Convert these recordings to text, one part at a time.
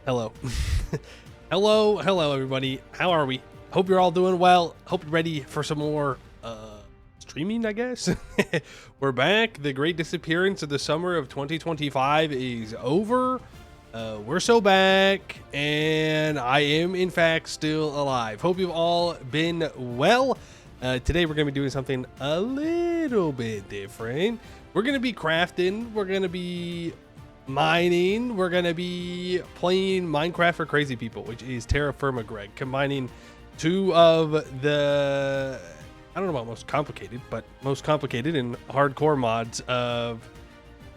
Hello. Hello, everybody. How are we? Hope you're all doing well. Hope you're ready for some more streaming, I guess. We're back. The great disappearance of the summer of 2025 is over. We're so back, and I am, in fact, still alive. Hope you've all been well. Today, we're going to be doing something a little bit different. We're going to be crafting. We're going to be mining. We're going to be playing Minecraft for crazy people, which is TerraFirmaGreg, combining two of the, I don't know about most complicated, but most complicated and hardcore mods of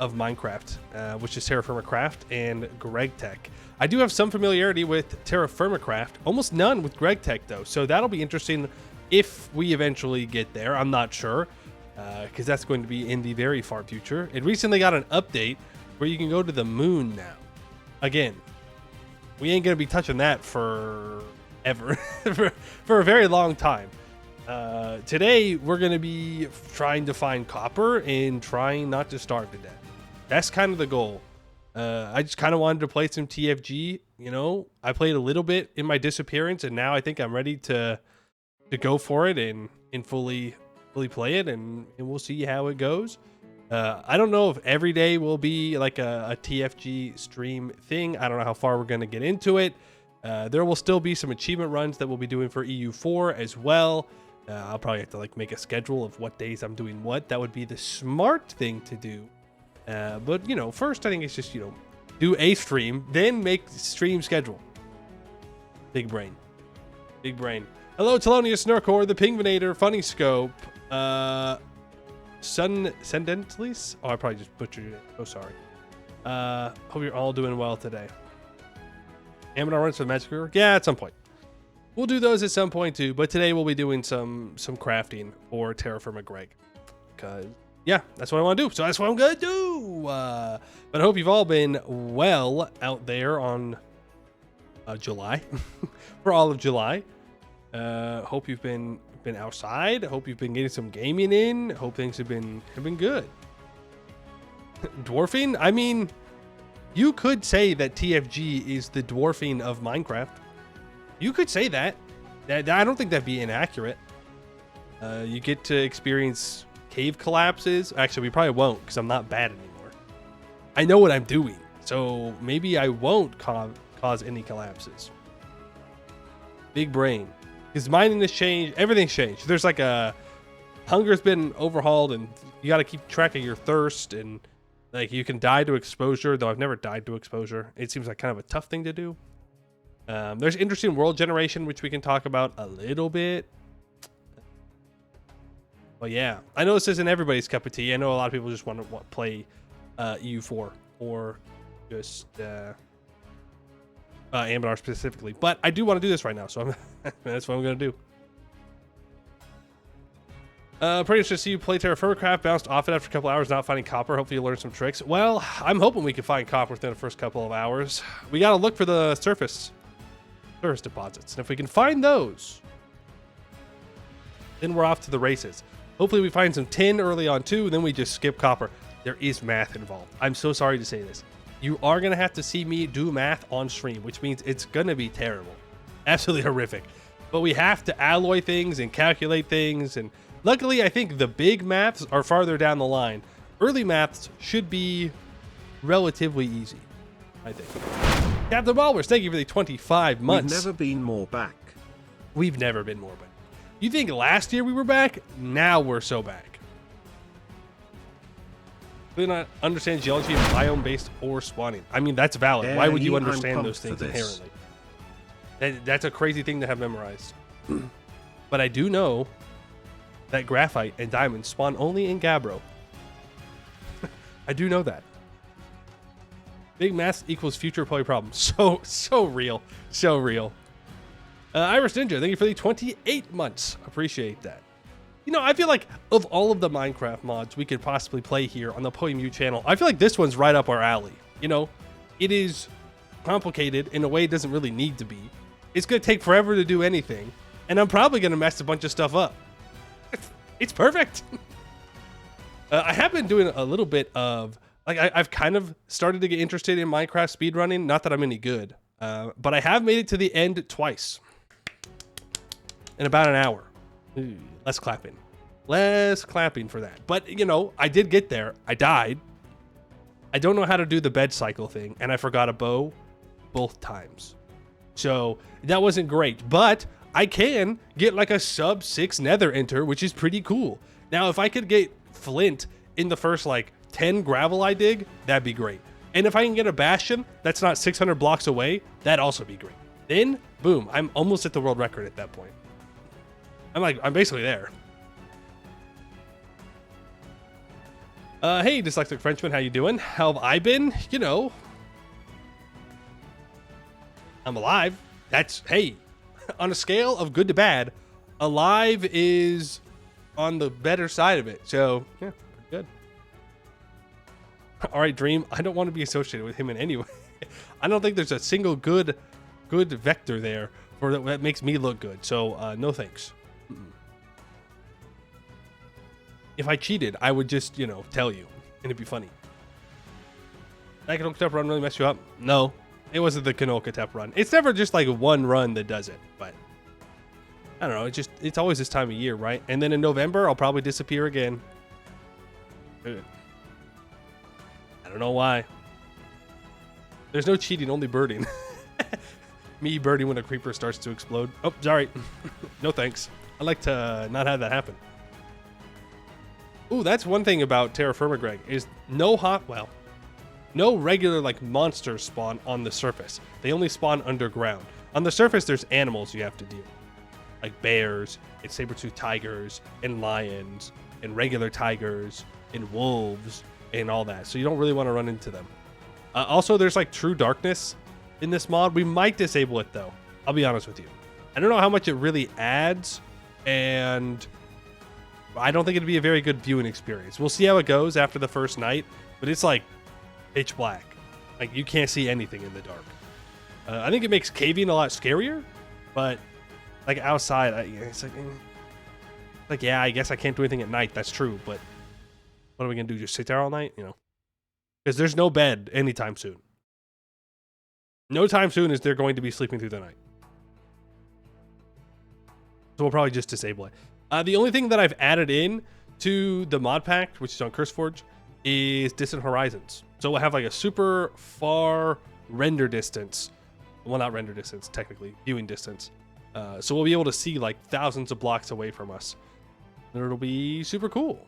Minecraft, which is TerraFirmaCraft and GregTech. I do have some familiarity with TerraFirmaCraft, almost none with GregTech though, so that'll be interesting if we eventually get there. I'm not sure, because that's going to be in the very far future. It recently got an update where you can go to the moon now. Again, we ain't gonna be touching that for ever, for a very long time. Today we're gonna be trying to find copper and trying not to starve to death. That's kind of the goal. I just kind of wanted to play some TFG. You know, I played a little bit in my disappearance, and now I think I'm ready to go for it and fully play it, and we'll see how it goes. I don't know if every day will be like a TFG stream thing. I don't know how far we're going to get into it. There will still be some achievement runs that we'll be doing for EU4 as well. I'll probably have to like make a schedule of what days I'm doing what. That would be the smart thing to do. But you know, first I think it's just, you know, do a stream, then make stream schedule. Big brain. Big brain. Hello, Telonius Snurkor, the Pingvinator, Funny Scope, Sendentlis? Oh, I probably just butchered it. So sorry. Hope you're all doing well today. Amador runs for the Magic River? Yeah, at some point. We'll do those at some point too, but today we'll be doing some crafting for TerraFirmaGreg. Because, yeah, that's what I want to do. So that's what I'm going to do. But I hope you've all been well out there on July. For all of July. Hope you've been outside. Hope you've been getting some gaming in. Hope things have been good. Dwarfing? I mean, you could say that TFG is the dwarfing of Minecraft. You could say that. I don't think that'd be inaccurate. You get to experience cave collapses. Actually, we probably won't because I'm not bad anymore. I know what I'm doing, so maybe I won't cause any collapses. Big brain. Because mining has changed. Everything's changed. There's like hunger's been overhauled, and you got to keep track of your thirst, and like you can die to exposure, though I've never died to exposure. It seems like kind of a tough thing to do. There's interesting world generation, which we can talk about a little bit. But yeah, I know this isn't everybody's cup of tea. I know a lot of people just want to play EU4 or just Amador specifically, but I do want to do this right now, so that's what I'm going to do. Pretty much just see you play TerraFirmaCraft, bounced off it after a couple hours, not finding copper. Hopefully you learn some tricks. Well, I'm hoping we can find copper within the first couple of hours. We got to look for the surface deposits, and if we can find those, then we're off to the races. Hopefully we find some tin early on too, and then we just skip copper. There is math involved. I'm so sorry to say this. You are going to have to see me do math on stream, which means it's going to be terrible. Absolutely horrific. But we have to alloy things and calculate things. And luckily, I think the big maths are farther down the line. Early maths should be relatively easy, I think. Captain Ballers, thank you for the 25 months. We've never been more back. We've never been more back. You think last year we were back? Now we're so back. Do not understand geology and biome-based ore spawning. I mean, that's valid. Why would you understand those things inherently? That's a crazy thing to have memorized. But I do know that graphite and diamonds spawn only in Gabbro. I do know that. Big mass equals future play problem. So real. So real. Irish Ninja, thank you for the 28 months. Appreciate that. You know, I feel like of all of the Minecraft mods we could possibly play here on the PoeMU channel, I feel like this one's right up our alley. You know, it is complicated in a way it doesn't really need to be. It's going to take forever to do anything, and I'm probably going to mess a bunch of stuff up. It's perfect. I have been doing a little bit of, like, I've kind of started to get interested in Minecraft speedrunning. Not that I'm any good. But I have made it to the end twice in about an hour. Ooh, less clapping. Less clapping for that. But, you know, I did get there. I died. I don't know how to do the bed cycle thing, and I forgot a bow both times. So that wasn't great, but I can get like a sub 6 nether enter, which is pretty cool. Now, if I could get flint in the first like 10 gravel I dig, that'd be great. And if I can get a bastion that's not 600 blocks away, that'd also be great. Then, boom, I'm almost at the world record at that point. I'm basically there. Hey, dyslexic Frenchman, how you doing? How have I been? You know, I'm alive. That's, hey, on a scale of good to bad, alive is on the better side of it. So, yeah, good. All right, Dream, I don't want to be associated with him in any way. I don't think there's a single good vector there for that makes me look good. So, no thanks. If I cheated, I would just, you know, tell you, and it'd be funny. That Kanokatep run really mess you up? No, it wasn't the Kanokatep run. It's never just like one run that does it, but I don't know. It's always this time of year, right? And then in November, I'll probably disappear again. I don't know why. There's no cheating, only birding. Me birding when a creeper starts to explode. Oh, sorry. No thanks. I like to not have that happen. Ooh, that's one thing about TerraFirmaGreg is no regular like monsters spawn on the surface. They only spawn underground. On the surface, there's animals you have to deal with, like bears and saber-toothed tigers and lions and regular tigers and wolves and all that. So you don't really want to run into them. Also, there's like true darkness in this mod. We might disable it though. I'll be honest with you. I don't know how much it really adds, and I don't think it'd be a very good viewing experience. We'll see how it goes after the first night, but it's like pitch black. Like you can't see anything in the dark. I think it makes caving a lot scarier, but like outside, it's like, yeah, I guess I can't do anything at night. That's true, but what are we gonna do? Just sit there all night? You know, because there's no bed anytime soon. No time soon is there going to be sleeping through the night. So we'll probably just disable it. The only thing that I've added in to the mod pack, which is on CurseForge, is distant horizons. So we'll have like a super far render distance. Well, not render distance, technically, viewing distance. So we'll be able to see like thousands of blocks away from us. And it'll be super cool.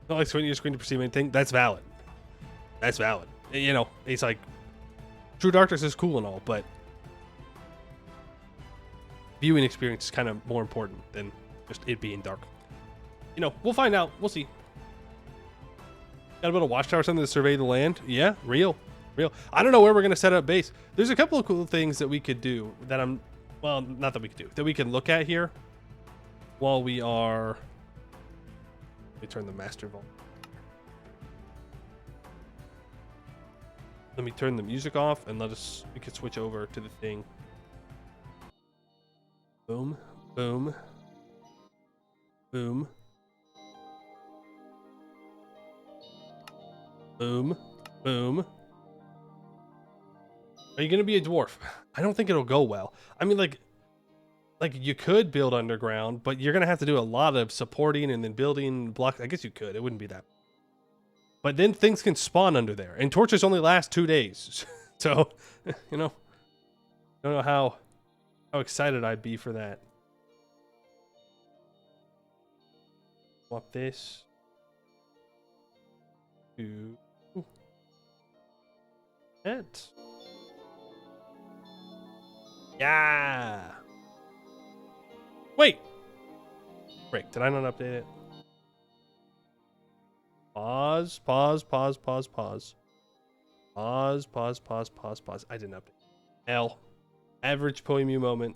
Not like squinting your screen to perceive anything. That's valid. That's valid. You know, it's like true darkness is cool and all, but viewing experience is kind of more important than just it being dark. You know, we'll find out. We'll see. Got a bit of watchtower or something to survey the land. Yeah, real. I don't know where we're going to set up base. There's a couple of cool things that we could do that not that we could do, that we can look at here while we are, let me turn the master volume. Let me turn the music off and we can switch over to the thing. Boom, boom, boom, boom, boom. Are you gonna be a dwarf? I don't think it'll go well. I mean, like you could build underground, but you're gonna have to do a lot of supporting and then building blocks. I guess you could. It wouldn't be that. But then things can spawn under there, and torches only last 2 days. So, you know, I don't know how excited I'd be for that. Swap this to that. Yeah. Wait. Break. Did I not update it? Pause. I didn't update. L. Average Poemu moment.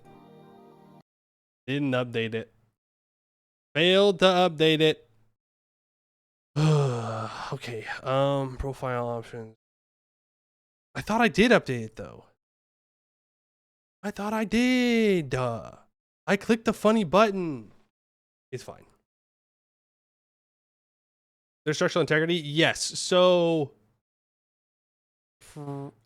Didn't update it. Failed to update it. Okay. Profile options. I thought I did update it though. I thought I did. I clicked the funny button. It's fine. There's structural integrity? Yes. So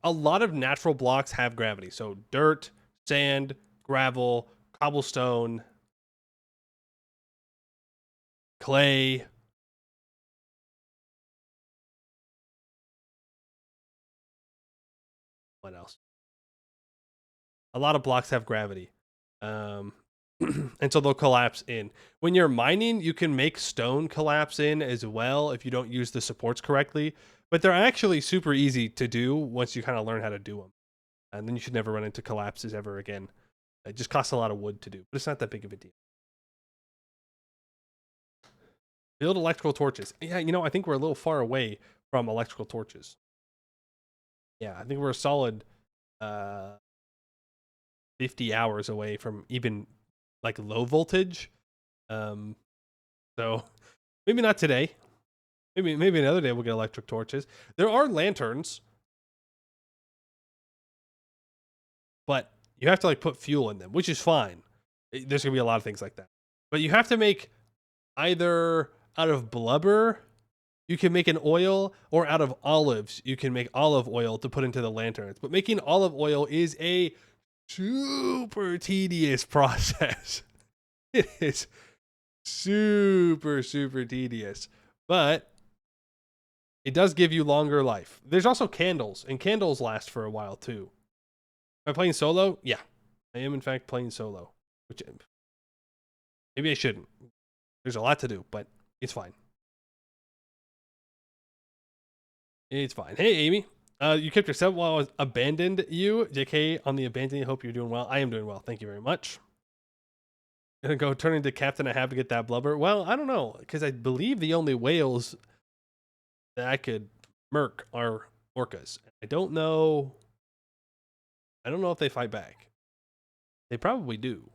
a lot of natural blocks have gravity. So dirt, sand, gravel, cobblestone, clay. What else? A lot of blocks have gravity. Um, and so they'll collapse in. When you're mining, you can make stone collapse in as well if you don't use the supports correctly. But they're actually super easy to do once you kind of learn how to do them. And then you should never run into collapses ever again. It just costs a lot of wood to do, but it's not that big of a deal. Build electrical torches. Yeah, you know, I think we're a little far away from electrical torches. Yeah, I think we're a solid 50 hours away from even like low voltage. So maybe not today. Maybe another day we'll get electric torches. There are lanterns, but you have to like put fuel in them, which is fine. There's gonna be a lot of things like that, but you have to make either out of blubber you can make an oil, or out of olives you can make olive oil to put into the lanterns. But making olive oil is a super tedious process. It is super tedious, but it does give you longer life. There's also candles, and candles last for a while too. Am I playing solo? Yeah, I am in fact playing solo, which maybe I shouldn't. There's a lot to do, but it's fine. It's fine. Hey, Amy. You kept yourself while I was abandoned you. JK on the abandoning. Hope you're doing well. I am doing well. Thank you very much. Gonna go turn into captain. I have to get that blubber. Well, I don't know, because I believe the only whales that I could murk are orcas. I don't know. I don't know if they fight back. They probably do.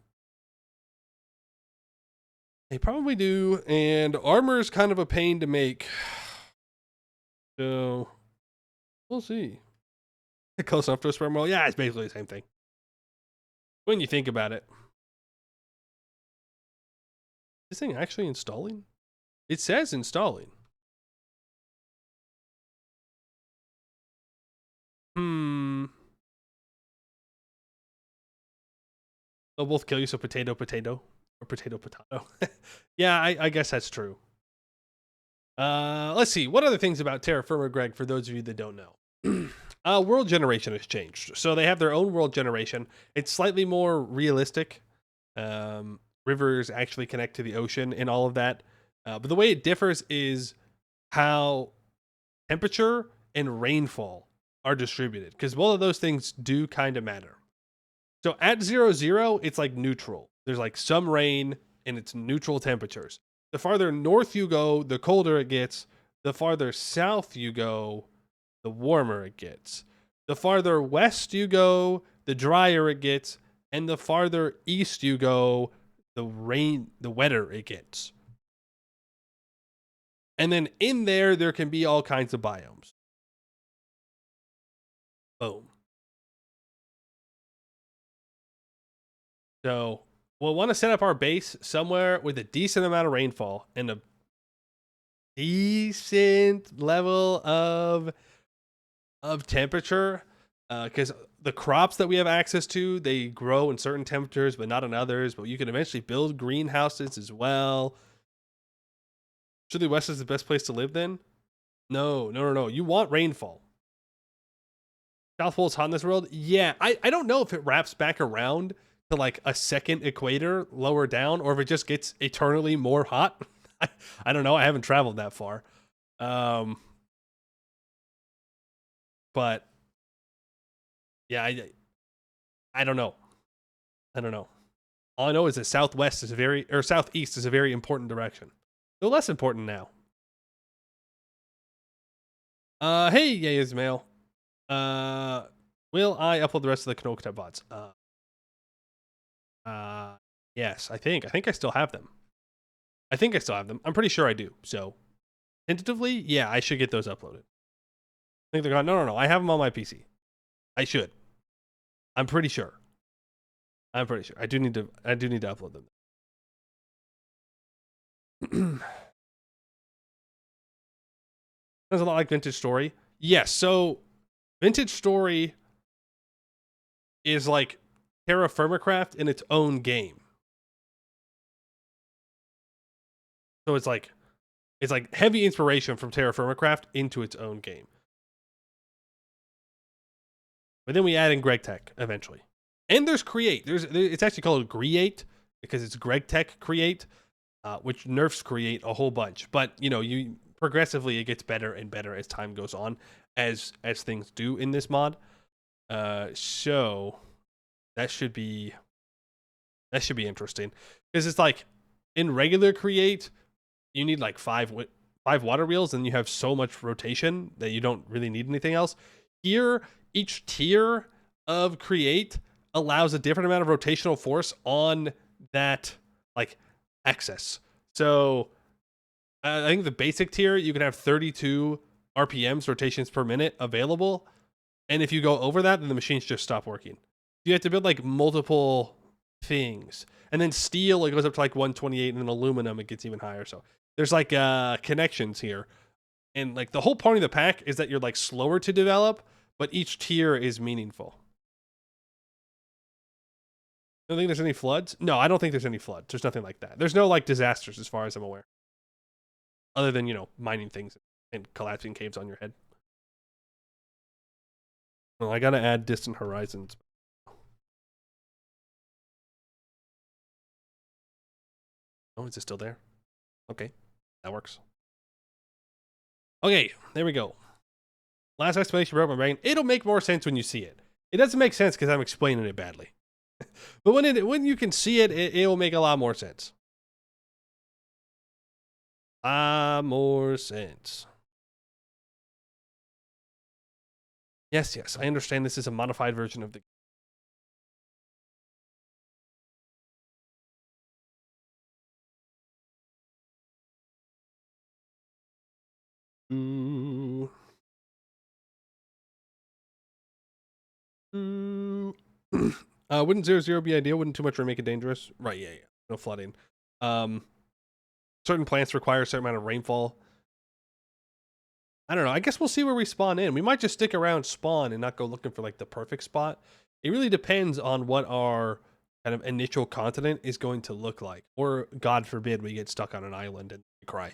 They probably do. And armor is kind of a pain to make. So we'll see. Close enough to a sperm whale. Yeah, it's basically the same thing when you think about it. This thing actually installing? It says installing. They'll both kill you, so potato, potato. Or potato, potato. Yeah, I guess that's true. Let's see. What other things about TerraFirmaGreg for those of you that don't know? World generation has changed. So they have their own world generation. It's slightly more realistic. Rivers actually connect to the ocean and all of that. But the way it differs is how temperature and rainfall are distributed, because both of those things do kind of matter. So at 0, it's like neutral. There's like some rain and it's neutral temperatures. The farther north you go, the colder it gets. The farther south you go, the warmer it gets. The farther west you go, the drier it gets. And the farther east you go, the wetter it gets. And then in there can be all kinds of biomes. Boom. So we'll want to set up our base somewhere with a decent amount of rainfall and a decent level of temperature, because the crops that we have access to, they grow in certain temperatures but not in others. But you can eventually build greenhouses as well. Surely west is the best place to live then? No. You want rainfall. South Pole's hot in this world? Yeah, I don't know if it wraps back around to like a second equator lower down, or if it just gets eternally more hot. I don't know. I haven't traveled that far. But yeah, I don't know. I don't know. All I know is that southeast is a very important direction. Though less important now. Hey, yeah, Ismail. Will I upload the rest of the Canokta VODs? Yes, I think I still have them. I'm pretty sure I do. So, tentatively, yeah, I should get those uploaded. I think they're gone. No. I have them on my PC. I should. I'm pretty sure. I do need to upload them. Sounds a lot like Vintage Story. Yes. So Vintage Story is like TerraFirmaCraft in its own game. So it's like heavy inspiration from TerraFirmaCraft into its own game. But then we add in Greg Tech eventually. And there's Create. It's actually called Create because it's Greg Tech Create, which nerfs Create a whole bunch. But you progressively it gets better and better as time goes on, as things do in this mod. So that should be interesting because it's like in regular Create, you need like five water wheels, and you have so much rotation that you don't really need anything else. Here, each tier of Create allows a different amount of rotational force on that like axis. So I think the basic tier, you can have 32 RPMs, rotations per minute available. And if you go over that, then the machines just stop working. You have to build like multiple things. And then steel, it goes up to like 128, and then aluminum, it gets even higher. So there's like connections here. And like the whole point of the pack is that you're like slower to develop, but each tier is meaningful. I don't think there's any floods. No, I don't think there's any floods. There's nothing like that. There's no like disasters as far as I'm aware. Other than, mining things and collapsing caves on your head. Well, I gotta add distant horizons. Oh, is it still there? Okay, that works. Okay, there we go. Last explanation broke my brain. It'll make more sense when you see it. It doesn't make sense because I'm explaining it badly. But when you can see it, it will make a lot more sense. More sense. Yes, I understand this is a modified version of the wouldn't 0-0 be ideal? Wouldn't too much rain make it dangerous? Right, yeah. No flooding. Certain plants require a certain amount of rainfall. I don't know. I guess we'll see where we spawn in. We might just stick around spawn and not go looking for like the perfect spot. It really depends on what our kind of initial continent is going to look like. Or, God forbid, we get stuck on an island and cry.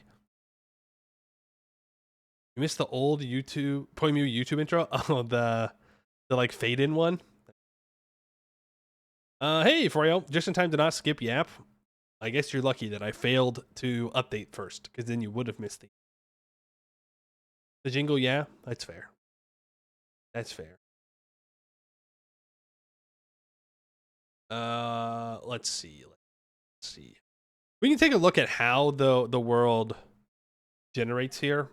You missed the old Poimu YouTube intro? Oh, the like fade in one? Hey, Froyo, just in time to not skip Yap. I guess you're lucky that I failed to update first, because then you would have missed the jingle. Yeah, that's fair. That's fair. Let's see. We can take a look at how the world generates here.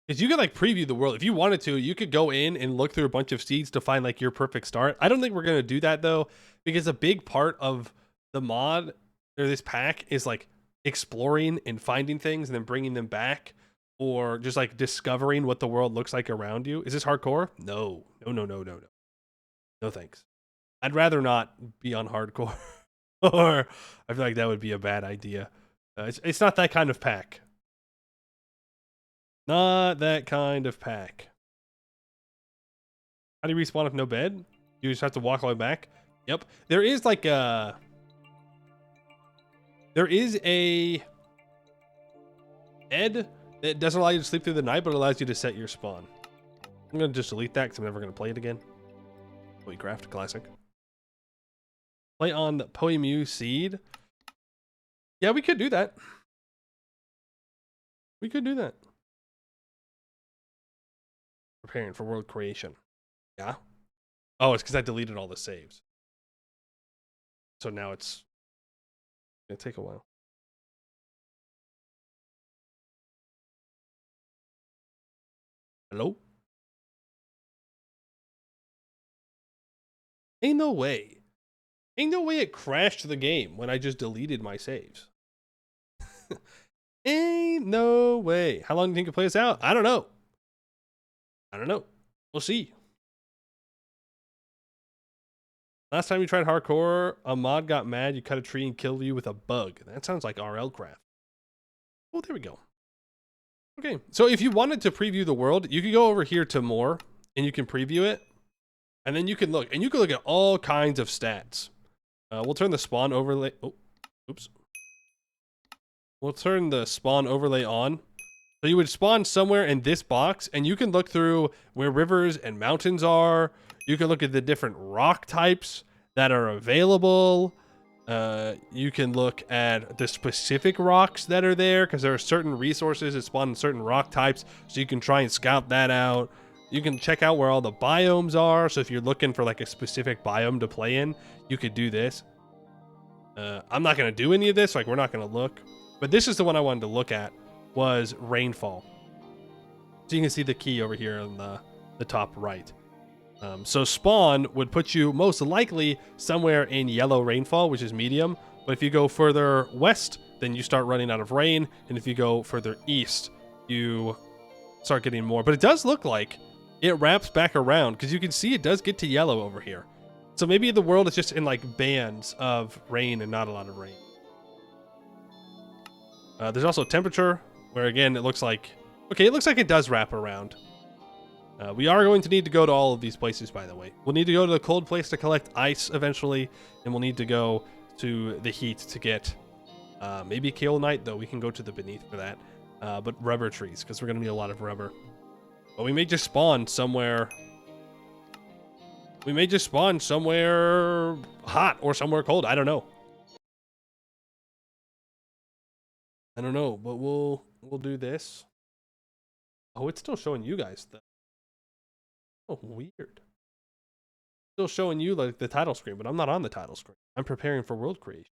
Because you could like preview the world. If you wanted to, you could go in and look through a bunch of seeds to find like your perfect start. I don't think we're going to do that though, because a big part of the mod or this pack is like exploring and finding things and then bringing them back, or just like discovering what the world looks like around you. Is this hardcore? No. No thanks. I'd rather not be on hardcore. Or I feel like that would be a bad idea. It's not that kind of pack. Not that kind of pack. How do you respawn with no bed? You just have to walk all the way back? Yep. There is like a... There is a... Ed that doesn't allow you to sleep through the night, but allows you to set your spawn. I'm going to just delete that because I'm never going to play it again. Craft classic. Play on the Poimu seed. Yeah, we could do that. We could do that. Preparing for world creation. Yeah. Oh, it's because I deleted all the saves. So now it's gonna take a while. Hello? Ain't no way. Ain't no way it crashed the game when I just deleted my saves. Ain't no way. How long do you think it plays out? I don't know. We'll see. Last time you tried hardcore, a mod got mad, you cut a tree and killed you with a bug. That sounds like RL craft. Oh, there we go. Okay, so if you wanted to preview the world, you could go over here to more, and you can preview it, and then you can look, and you can look at all kinds of stats. We'll turn the spawn overlay. Oh, oops. We'll turn the spawn overlay on. So you would spawn somewhere in this box, and you can look through where rivers and mountains are. You can look at the different rock types that are available. You can look at the specific rocks that are there, because there are certain resources that spawn in certain rock types, so you can try and scout that out. You can check out where all the biomes are, so if you're looking for like a specific biome to play in, you could do this. I'm not going to do any of this, like we're not going to look, but this is the one I wanted to look at, was rainfall. So you can see the key over here on the top right. So spawn would put you most likely somewhere in yellow rainfall, which is medium. But if you go further west, then you start running out of rain. And if you go further east, you start getting more. But it does look like it wraps back around, because you can see it does get to yellow over here. So maybe the world is just in like bands of rain and not a lot of rain. There's also temperature, where again, it looks like, okay, it looks like it does wrap around. We are going to need to go to all of these places, by the way. We'll need to go to the cold place to collect ice eventually, and we'll need to go to the heat to get maybe kaolinite, though we can go to the beneath for that. But rubber trees, because we're going to need a lot of rubber. But we may just spawn somewhere. We may just spawn somewhere hot or somewhere cold. I don't know. I don't know, but we'll do this. Oh, it's still showing you guys though. Oh, weird. Still showing you like the title screen, but I'm not on the title screen. I'm preparing for world creation.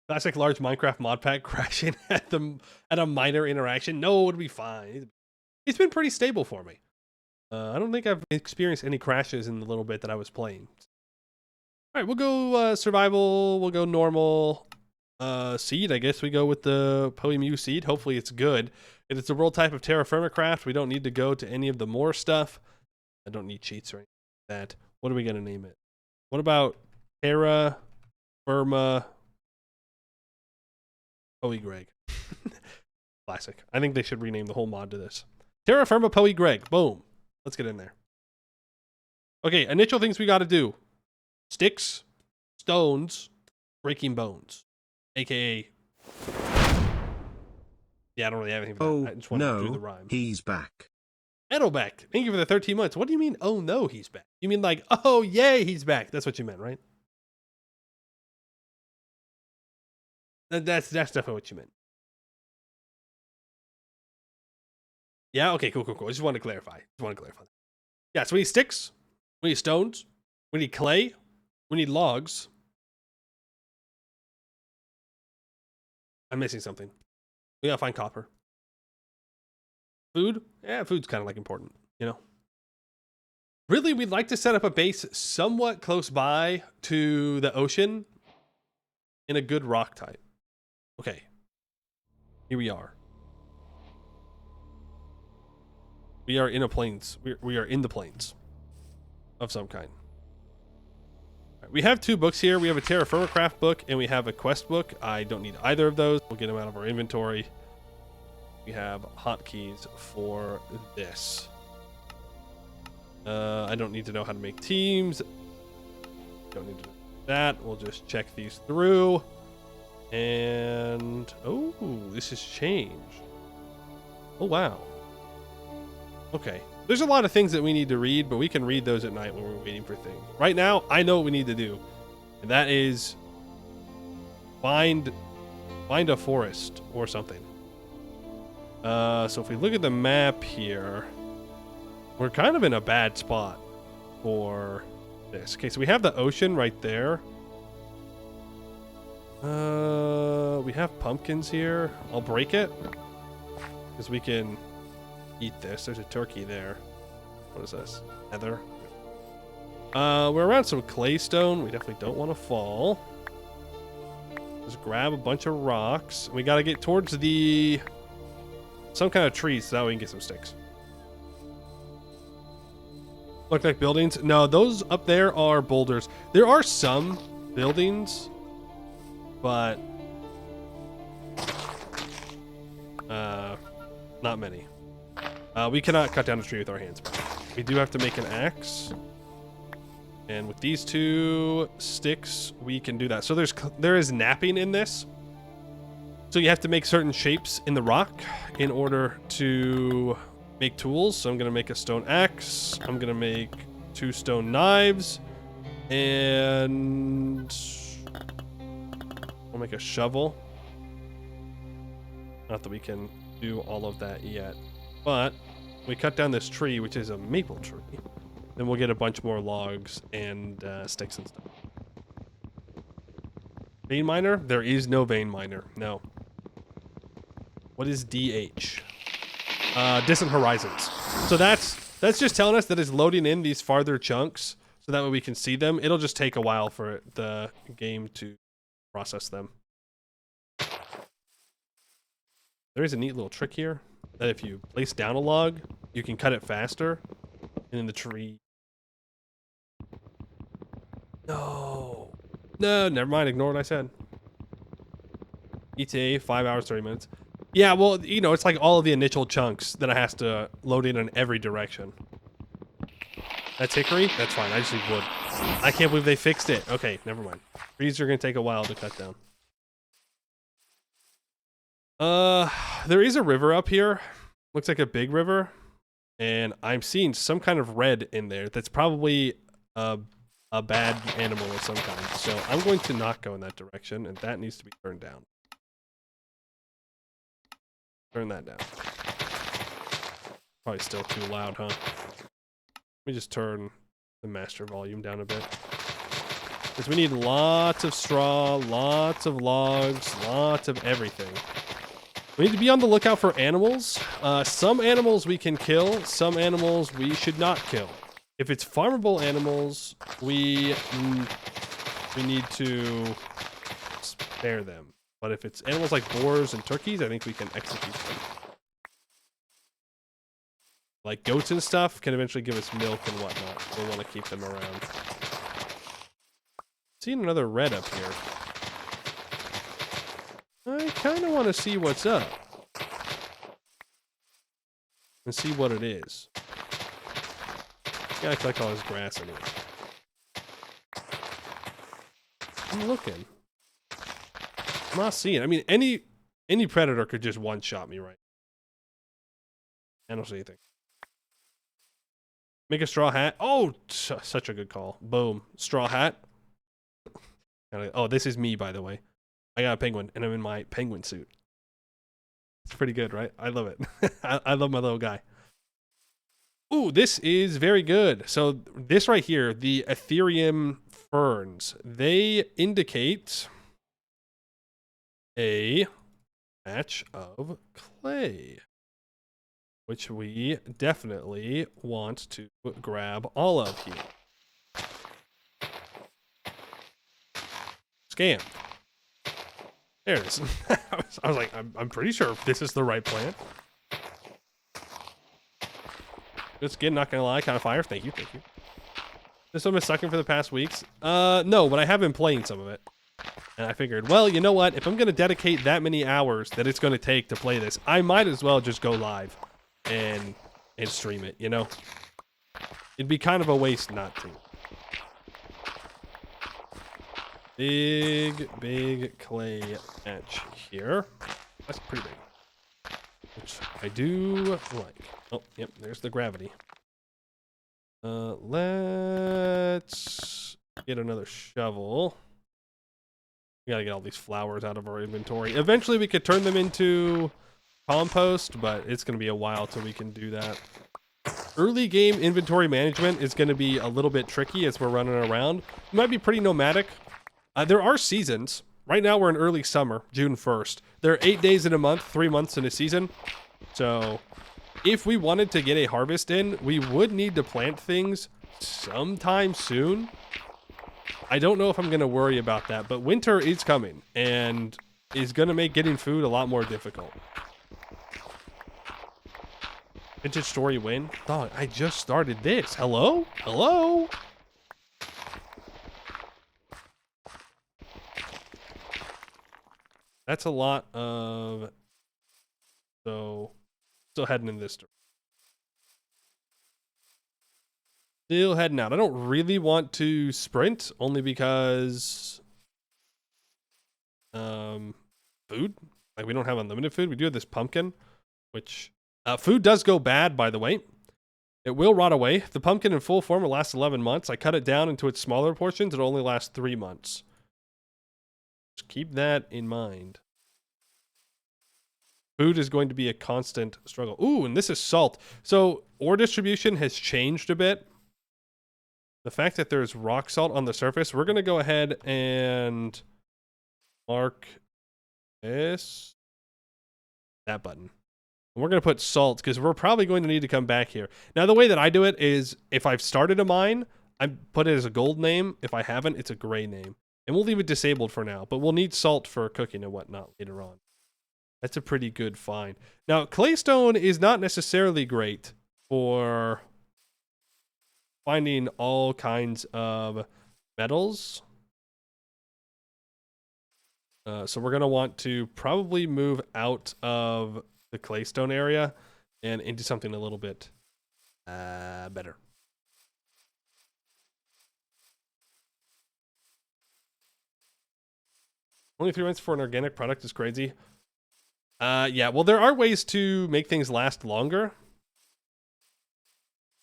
Classic large Minecraft mod pack crashing at a minor interaction. No, it would be fine. It's been pretty stable for me. I don't think I've experienced any crashes in the little bit that I was playing. All right, we'll go survival. We'll go normal. Seed, I guess we go with the Poemu seed. Hopefully it's good. If it's a world type of TerraFirmaCraft, we don't need to go to any of the more stuff. I don't need cheats or anything like that. What are we going to name it? What about TerraFirmaGreg? Classic. I think they should rename the whole mod to this. TerraFirmaGreg. Boom. Let's get in there. Okay, initial things we got to do. Sticks, stones, breaking bones. AKA... Yeah, I don't really have anything for that. I just wanted to do the rhyme. He's back. Edelbeck, thank you for the 13 months. What do you mean, oh no, he's back? You mean like, oh yay, he's back. That's what you meant, right? That's definitely what you meant. Yeah, okay, cool. I just wanted to clarify. Yeah, so we need sticks, we need stones, we need clay, we need logs. I'm missing something. We gotta find copper. Food? Yeah, food's kind of like important, you know? Really, we'd like to set up a base somewhat close by to the ocean in a good rock type. Okay. Here we are. We are in a plains. We are in the plains of some kind. Right, we have two books here. We have a TerraFirmaCraft book and we have a quest book. I don't need either of those. We'll get them out of our inventory. We have hotkeys for this. I don't need to know how to make teams. Don't need to know that. We'll just check these through. And oh, this has changed. Oh wow. Okay. There's a lot of things that we need to read, but we can read those at night when we're waiting for things. Right now, I know what we need to do. And that is find a forest or something. So if we look at the map here, we're kind of in a bad spot for this. Okay, so we have the ocean right there. We have pumpkins here. I'll break it because we can eat this. There's a turkey there. What is this? Heather. We're around some claystone. We definitely don't want to fall. Just grab a bunch of rocks. We got to get towards some kind of tree so that we can get some sticks. Look like buildings. No, those up there are boulders. There are some buildings, but not many. We cannot cut down a tree with our hands. We do have to make an axe. And with these 2 sticks, we can do that. So there is napping in this. So you have to make certain shapes in the rock in order to make tools. So I'm going to make a stone axe. I'm going to make 2 stone knives. And we'll make a shovel. Not that we can do all of that yet. But we cut down this tree, which is a maple tree. Then we'll get a bunch more logs and sticks and stuff. Vein miner? There is no vein miner. No. What is DH? Distant horizons. So that's just telling us that it's loading in these farther chunks so that way we can see them. It'll just take a while for the game to process them. There is a neat little trick here that if you place down a log, you can cut it faster. And then the tree... No, never mind. Ignore what I said. ETA, 5 hours, 30 minutes. Yeah, well, you know, it's like all of the initial chunks that I have to load in every direction. That's hickory? That's fine. I just need wood. I can't believe they fixed it. Okay, never mind. Trees are going to take a while to cut down. There is a river up here. Looks like a big river. And I'm seeing some kind of red in there. That's probably a bad animal of some kind. So I'm going to not go in that direction, and that needs to be turned down. Turn that down. Probably still too loud, huh? Let me just turn the master volume down a bit. Because we need lots of straw, lots of logs, lots of everything. We need to be on the lookout for animals. Some animals we can kill, some animals we should not kill. If it's farmable animals, we need to spare them. But if it's animals like boars and turkeys, I think we can execute them. Like goats and stuff can eventually give us milk and whatnot. We'll want to keep them around. Seeing another red up here. I kind of want to see what's up. And see what it is. Gotta collect all this grass anyway. I'm looking. I'm not seeing. I mean, any predator could just one-shot me, right? I don't see anything. Make a straw hat. Oh, such a good call. Boom. Straw hat. Oh, this is me, by the way. I got a penguin, and I'm in my penguin suit. It's pretty good, right? I love it. I love my little guy. Ooh, this is very good. So this right here, the Ethereum ferns, they indicate a patch of clay, which we definitely want to grab all of here. Scam. There it is. I was like, I'm pretty sure this is the right plant. It's good, not gonna lie, kind of fire. Thank you. This one been sucking for the past weeks. No, but I have been playing some of it. And I figured, well, you know what? If I'm gonna dedicate that many hours that it's gonna take to play this, I might as well just go live and stream it, you know? It'd be kind of a waste not to. Big clay patch here. That's pretty big. Which I do like. Oh, yep, there's the gravity. Let's get another shovel. We gotta get all these flowers out of our inventory. Eventually we could turn them into compost, but it's gonna be a while till we can do that. Early game inventory management is gonna be a little bit tricky as we're running around. It might be pretty nomadic. There are seasons. Right now we're in early summer, June 1st. There are 8 days in a month, 3 months in a season. So if we wanted to get a harvest in, we would need to plant things sometime soon. I don't know if I'm going to worry about that, but winter is coming and is going to make getting food a lot more difficult. Vintage story win? Dog, I just started this. Hello? Hello? That's a lot of... So, still heading in this direction. Still heading out. I don't really want to sprint, only because food. Like, we don't have unlimited food. We do have this pumpkin, which food does go bad, by the way. It will rot away. The pumpkin in full form will last 11 months. I cut it down into its smaller portions. It'll only last 3 months. Just keep that in mind. Food is going to be a constant struggle. Ooh, and this is salt. So ore distribution has changed a bit. The fact that there's rock salt on the surface, we're going to go ahead and mark this, that button. And we're going to put salt because we're probably going to need to come back here. Now, the way that I do it is if I've started a mine, I put it as a gold name. If I haven't, it's a gray name. And we'll leave it disabled for now, but we'll need salt for cooking and whatnot later on. That's a pretty good find. Now, claystone is not necessarily great for finding all kinds of metals. So we're going to want to probably move out of the claystone area and into something a little bit better. Only 3 months for an organic product is crazy. Yeah, well, there are ways to make things last longer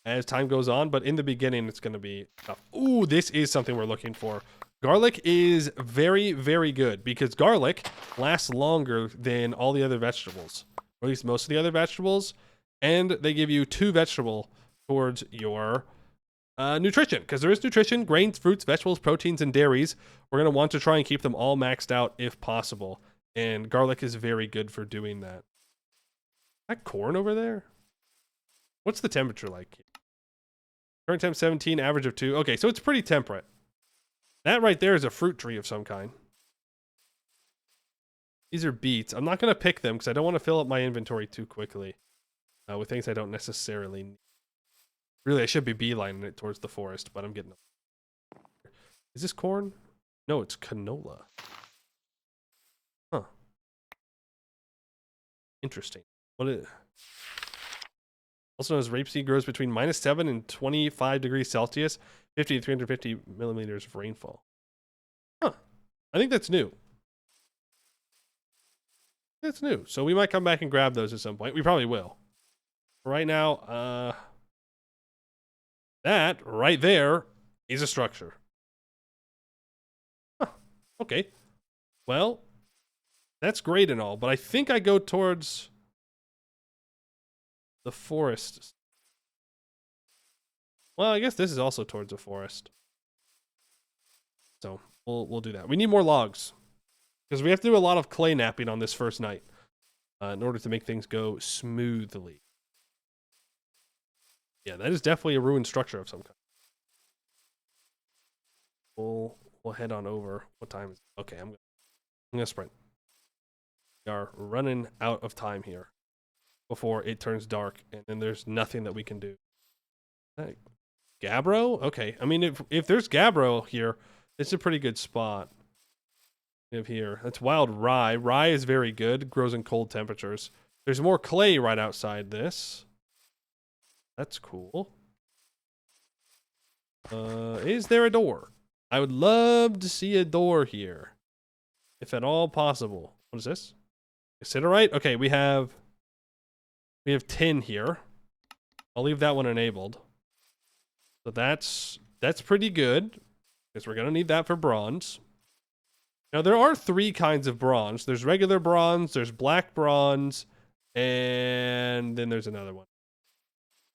as time goes on, but in the beginning, it's going to be tough. Ooh, this is something we're looking for. Garlic is very, very good because garlic lasts longer than all the other vegetables, or at least most of the other vegetables, and they give you 2 vegetable towards your nutrition, because there is nutrition: grains, fruits, vegetables, proteins, and dairies. We're going to want to try and keep them all maxed out if possible, and garlic is very good for doing that. Is that corn over there? What's the temperature like? Current temp 17, average of 2. Okay, so it's pretty temperate. That right there is a fruit tree of some kind. These are beets. I'm not going to pick them because I don't want to fill up my inventory too quickly with things I don't necessarily need. Really, I should be beelining it towards the forest, but I'm getting... Is this corn? No, it's canola. Huh. Interesting. What is... Also known as rapeseed, grows between -7 and 25 degrees Celsius, 50 to 350 millimeters of rainfall. Huh. I think that's new. That's new. So we might come back and grab those at some point. We probably will. Right now, that right there is a structure. Huh. Okay. Well, that's great and all, but I think I go towards the forest. Well, I guess this is also towards the forest. So we'll do that. We need more logs because we have to do a lot of clay napping on this first night in order to make things go smoothly. Yeah, that is definitely a ruined structure of some kind. We'll head on over. What time is it? Okay, I'm gonna sprint. We are running out of time here before it turns dark, and then there's nothing that we can do. Hey, Gabbro? Okay, I mean, if there's Gabbro here, it's a pretty good spot. We have here. That's wild rye. Rye is very good. Grows in cold temperatures. There's more clay right outside this. That's cool. Is there a door? I would love to see a door here, if at all possible. What is this? Considerite? Okay, we have tin here. I'll leave that one enabled. So that's pretty good, because we're gonna need that for bronze. Now there are 3 kinds of bronze. There's regular bronze, there's black bronze, and then there's another one.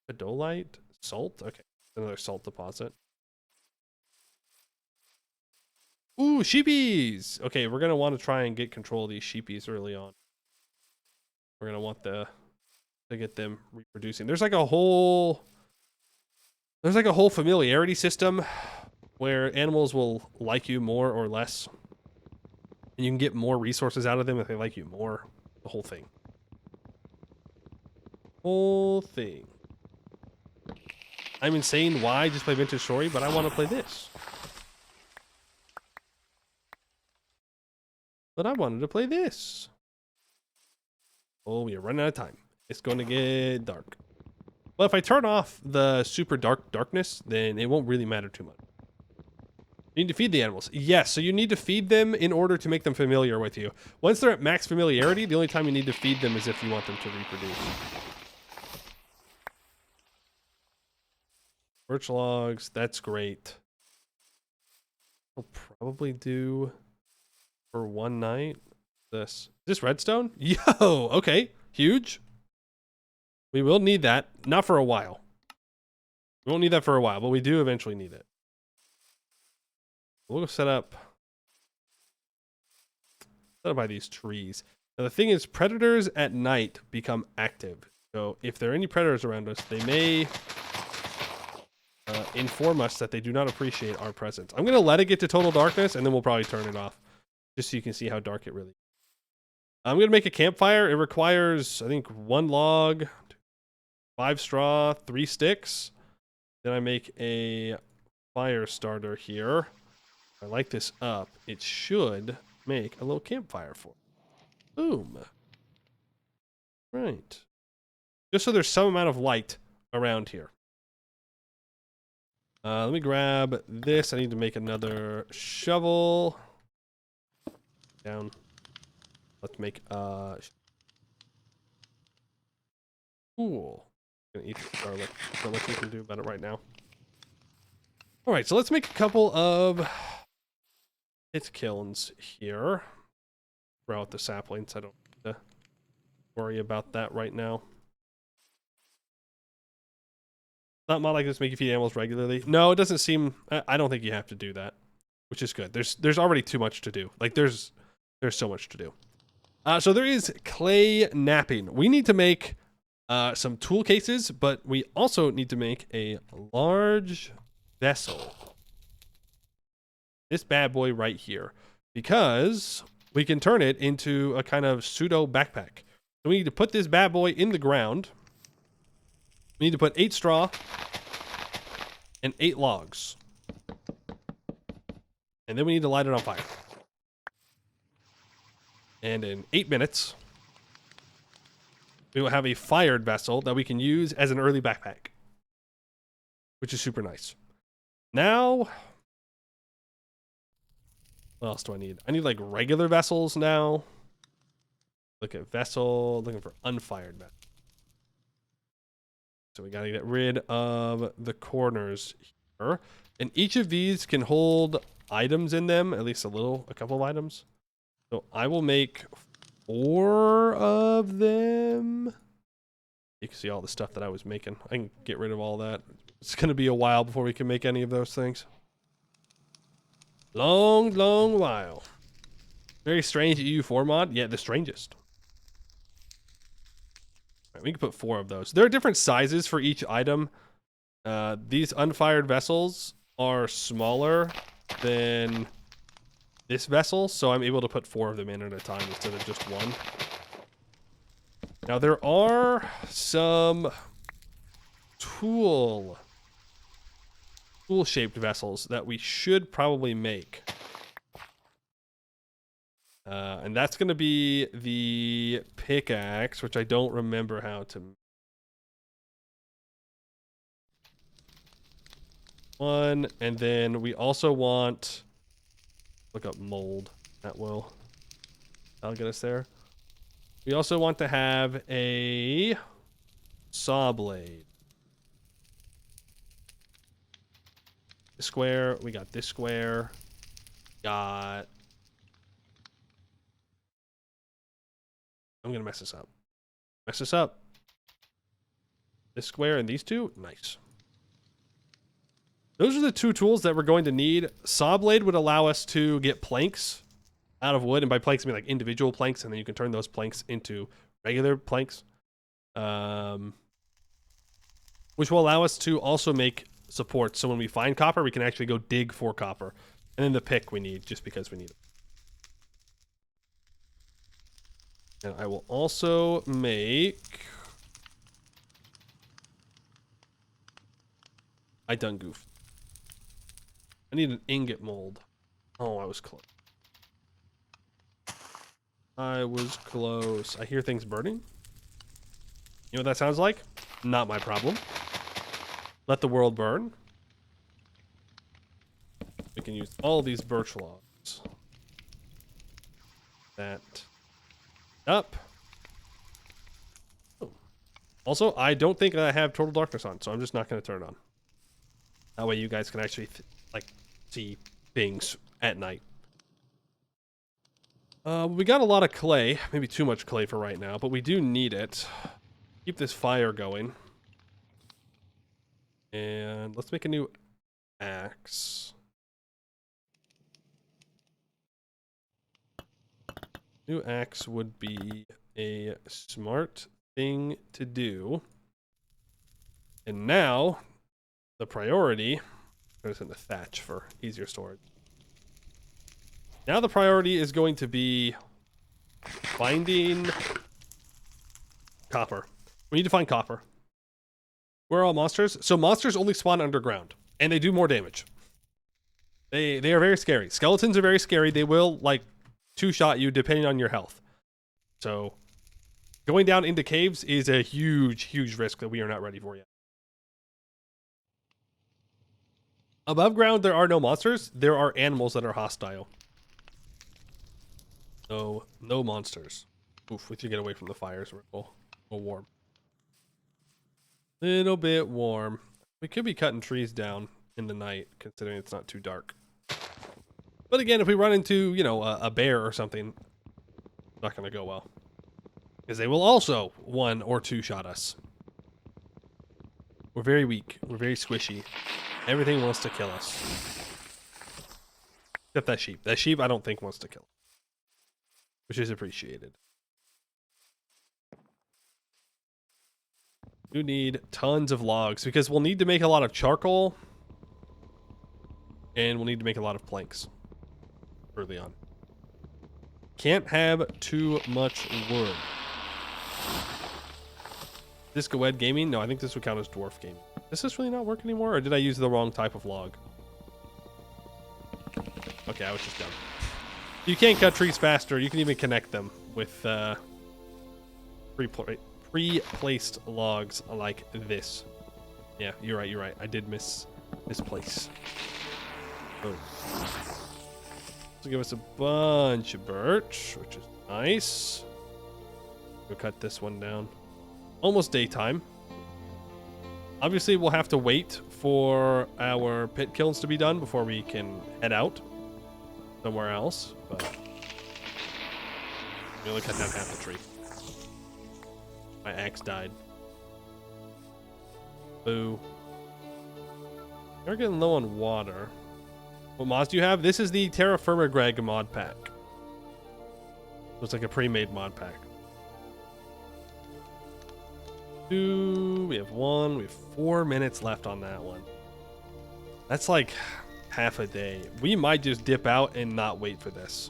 Pedolite? Salt? Okay, another salt deposit. Ooh, sheepies! Okay, we're gonna want to try and get control of these sheepies early on. We're gonna want to get them reproducing. There's like a whole familiarity system where animals will like you more or less, and you can get more resources out of them if they like you more. The whole thing. Whole thing. I'm insane. Why just play Vintage Story? But I want to play this. But I wanted to play this. Oh, we are running out of time. It's going to get dark. Well, if I turn off the super darkness, then it won't really matter too much. You need to feed the animals. Yes, so you need to feed them in order to make them familiar with you. Once they're at max familiarity, the only time you need to feed them is if you want them to reproduce. Birch logs, that's great. I'll probably do for one night. Is this redstone? Yo, okay, huge. We will need that, not for a while. We won't need that for a while, but we do eventually need it. We'll set up by these trees. Now the thing is, predators at night become active. So if there are any predators around us, they may inform us that they do not appreciate our presence. I'm going to let it get to total darkness, and then we'll probably turn it off, just so you can see how dark it really is. I'm going to make a campfire. It requires, I think, 1 log, 5 straw, 3 sticks. Then I make a fire starter here. If I light this up, it should make a little campfire for it. Boom. Right. Just so there's some amount of light around here. Let me grab this. I need to make another shovel. Down. Let's make cool. I'm gonna eat the garlic. Not much we can do about it right now. All right, so let's make a couple of pit kilns here. Throw out the saplings. I don't need to worry about that right now. Not mod like this make you feed animals regularly. No, it doesn't seem. I don't think you have to do that, which is good. There's already too much to do. Like there's so much to do. So there is clay napping. We need to make some tool cases, but we also need to make a large vessel. This bad boy right here, because we can turn it into a kind of pseudo backpack. So we need to put this bad boy in the ground. We need to put 8 straw and 8 logs. And then we need to light it on fire. And in 8 minutes, we will have a fired vessel that we can use as an early backpack, which is super nice. Now, what else do I need? I need like regular vessels now. Look at vessel, looking for unfired vessel. So we gotta get rid of the corners here. And each of these can hold items in them, at least a couple of items. So I will make 4 of them. You can see all the stuff that I was making. I can get rid of all that. It's gonna be a while before we can make any of those things. Long, long while. Very strange EU4 mod. Yeah, the strangest. We can put 4 of those. There are different sizes for each item. These unfired vessels are smaller than this vessel, so I'm able to put 4 of them in at a time instead of just 1. Now there are some tool-shaped vessels that we should probably make. And that's going to be the pickaxe, which I don't remember how to. One, and then we also want. Look up mold. That'll get us there. We also want to have a saw blade. This square. We got this square. Got. I'm gonna mess this up. This square and these 2, nice. Those are the 2 tools that we're going to need. Saw blade would allow us to get planks out of wood, and by planks I mean like individual planks, and then you can turn those planks into regular planks, which will allow us to also make supports. So when we find copper, we can actually go dig for copper, and then the pick we need just because we need it. And I will also make. I done goofed. I need an ingot mold. Oh, I was close. I hear things burning. You know what that sounds like? Not my problem. Let the world burn. We can use all these birch logs. That up. Oh. Also, I don't think I have total darkness on, so I'm just not going to turn it on. That way you guys can actually like see things at night. We got a lot of clay, maybe too much clay for right now, but we do need it. Keep this fire going. And let's make a new axe. New axe would be a smart thing to do. And now, the priority, put this in the thatch for easier storage. Now the priority is going to be finding copper. We need to find copper. Where are all monsters? So monsters only spawn underground, and they do more damage. They are very scary. Skeletons are very scary. They will like two-shot you depending on your health. So going down into caves is a huge risk that we are not ready for yet. Above ground, there are no monsters. There are animals that are hostile. No monsters. Oof, we should get away from the fires. We're a little warm. Little bit warm. We could be cutting trees down in the night, considering it's not too dark. But again, if we run into, you know, a bear or something, it's not going to go well. Because they will also one or two shot us. We're very weak. We're very squishy. Everything wants to kill us. Except that sheep. That sheep I don't think wants to kill us. Which is appreciated. You need tons of logs because we'll need to make a lot of charcoal. And we'll need to make a lot of planks early on. Can't have too much wood. Disco Ed Gaming? No, I think this would count as dwarf gaming. Does this really not work anymore, or did I use the wrong type of log? Okay, I was just dumb. You can't cut trees faster. You can even connect them with pre-placed logs like this. Yeah, you're right. I did misplace. Oh. So give us a bunch of birch, which is nice. We'll cut this one down. Almost daytime. Obviously, we'll have to wait for our pit kilns to be done before we can head out somewhere else. But we only cut down half the tree. My axe died. Boo. We're getting low on water. What mods do you have? This is the TerraFirmaGreg mod pack. Looks like a pre-made mod pack. We have 1. We have 4 minutes left on that one. That's like half a day. We might just dip out and not wait for this.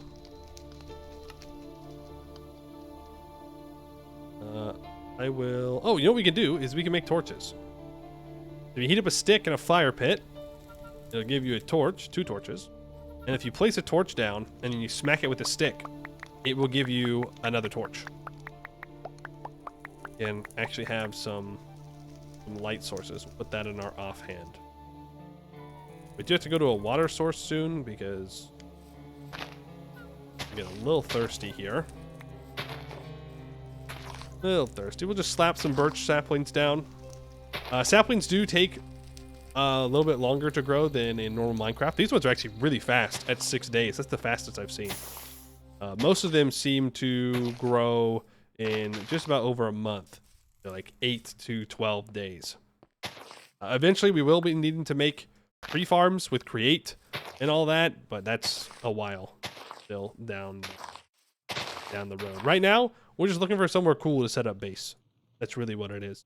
I will... Oh, you know what we can do is we can make torches. If you heat up a stick in a fire pit, it'll give you a torch, 2 torches. And if you place a torch down and then you smack it with a stick, it will give you another torch. And actually have some light sources. We'll put that in our offhand. We do have to go to a water source soon because we get a little thirsty here. A little thirsty. We'll just slap some birch saplings down. Saplings do take a little bit longer to grow than in normal Minecraft. These ones are actually really fast at 6 days. That's the fastest I've seen. Most of them seem to grow in just about over a month. They're like 8 to 12 days. Eventually we will be needing to make pre-farms with create and all that, but that's a while still down the road. Right now, we're just looking for somewhere cool to set up base. That's really what it is.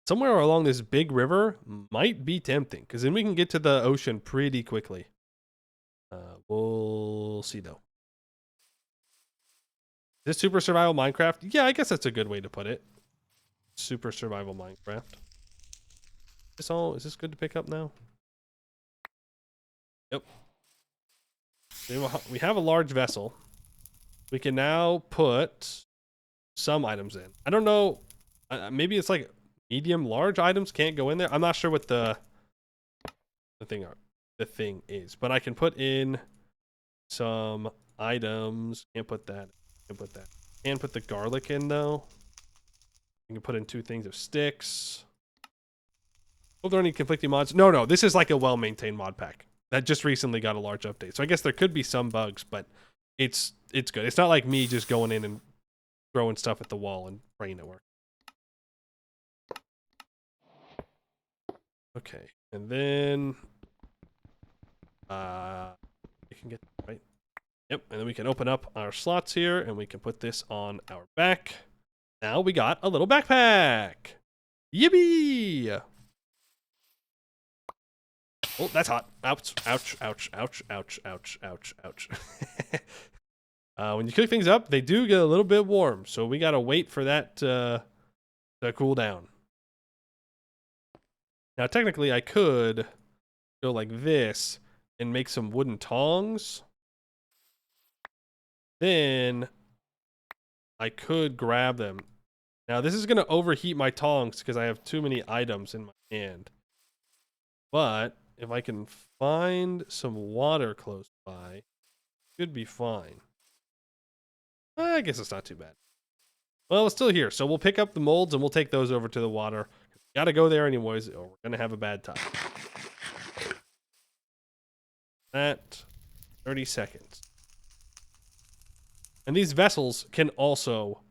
Somewhere along this big river might be tempting, because then we can get to the ocean pretty quickly. We'll see though. Is this Super Survival Minecraft? Yeah, I guess that's a good way to put it. Super Survival Minecraft. Is this good to pick up now? Yep. We have a large vessel. We can now put some items in. I don't know Maybe it's like medium, large items can't go in there. I'm not sure what the thing is, but I can put in some items. Can't put that. Can't put that. Can put the garlic in though. You can put in 2 things of sticks. Hope there are any conflicting mods. No, this is like a well-maintained mod pack that just recently got a large update. So I guess there could be some bugs, but it's good. It's not like me just going in and throwing stuff at the wall and praying it works. Okay, and then you can get right. Yep, and then we can open up our slots here, and we can put this on our back. Now we got a little backpack. Yippee! Oh, that's hot. Ouch, ouch, ouch, ouch, ouch, ouch, ouch, ouch. When you cook things up, they do get a little bit warm, so we gotta wait for that to cool down. Now, technically, I could go like this and make some wooden tongs. Then I could grab them. Now, this is going to overheat my tongs because I have too many items in my hand. But if I can find some water close by, should be fine. I guess it's not too bad. Well, it's still here, so we'll pick up the molds and we'll take those over to the water. Gotta go there anyways, or we're gonna have a bad time. That 30 seconds. And these vessels can also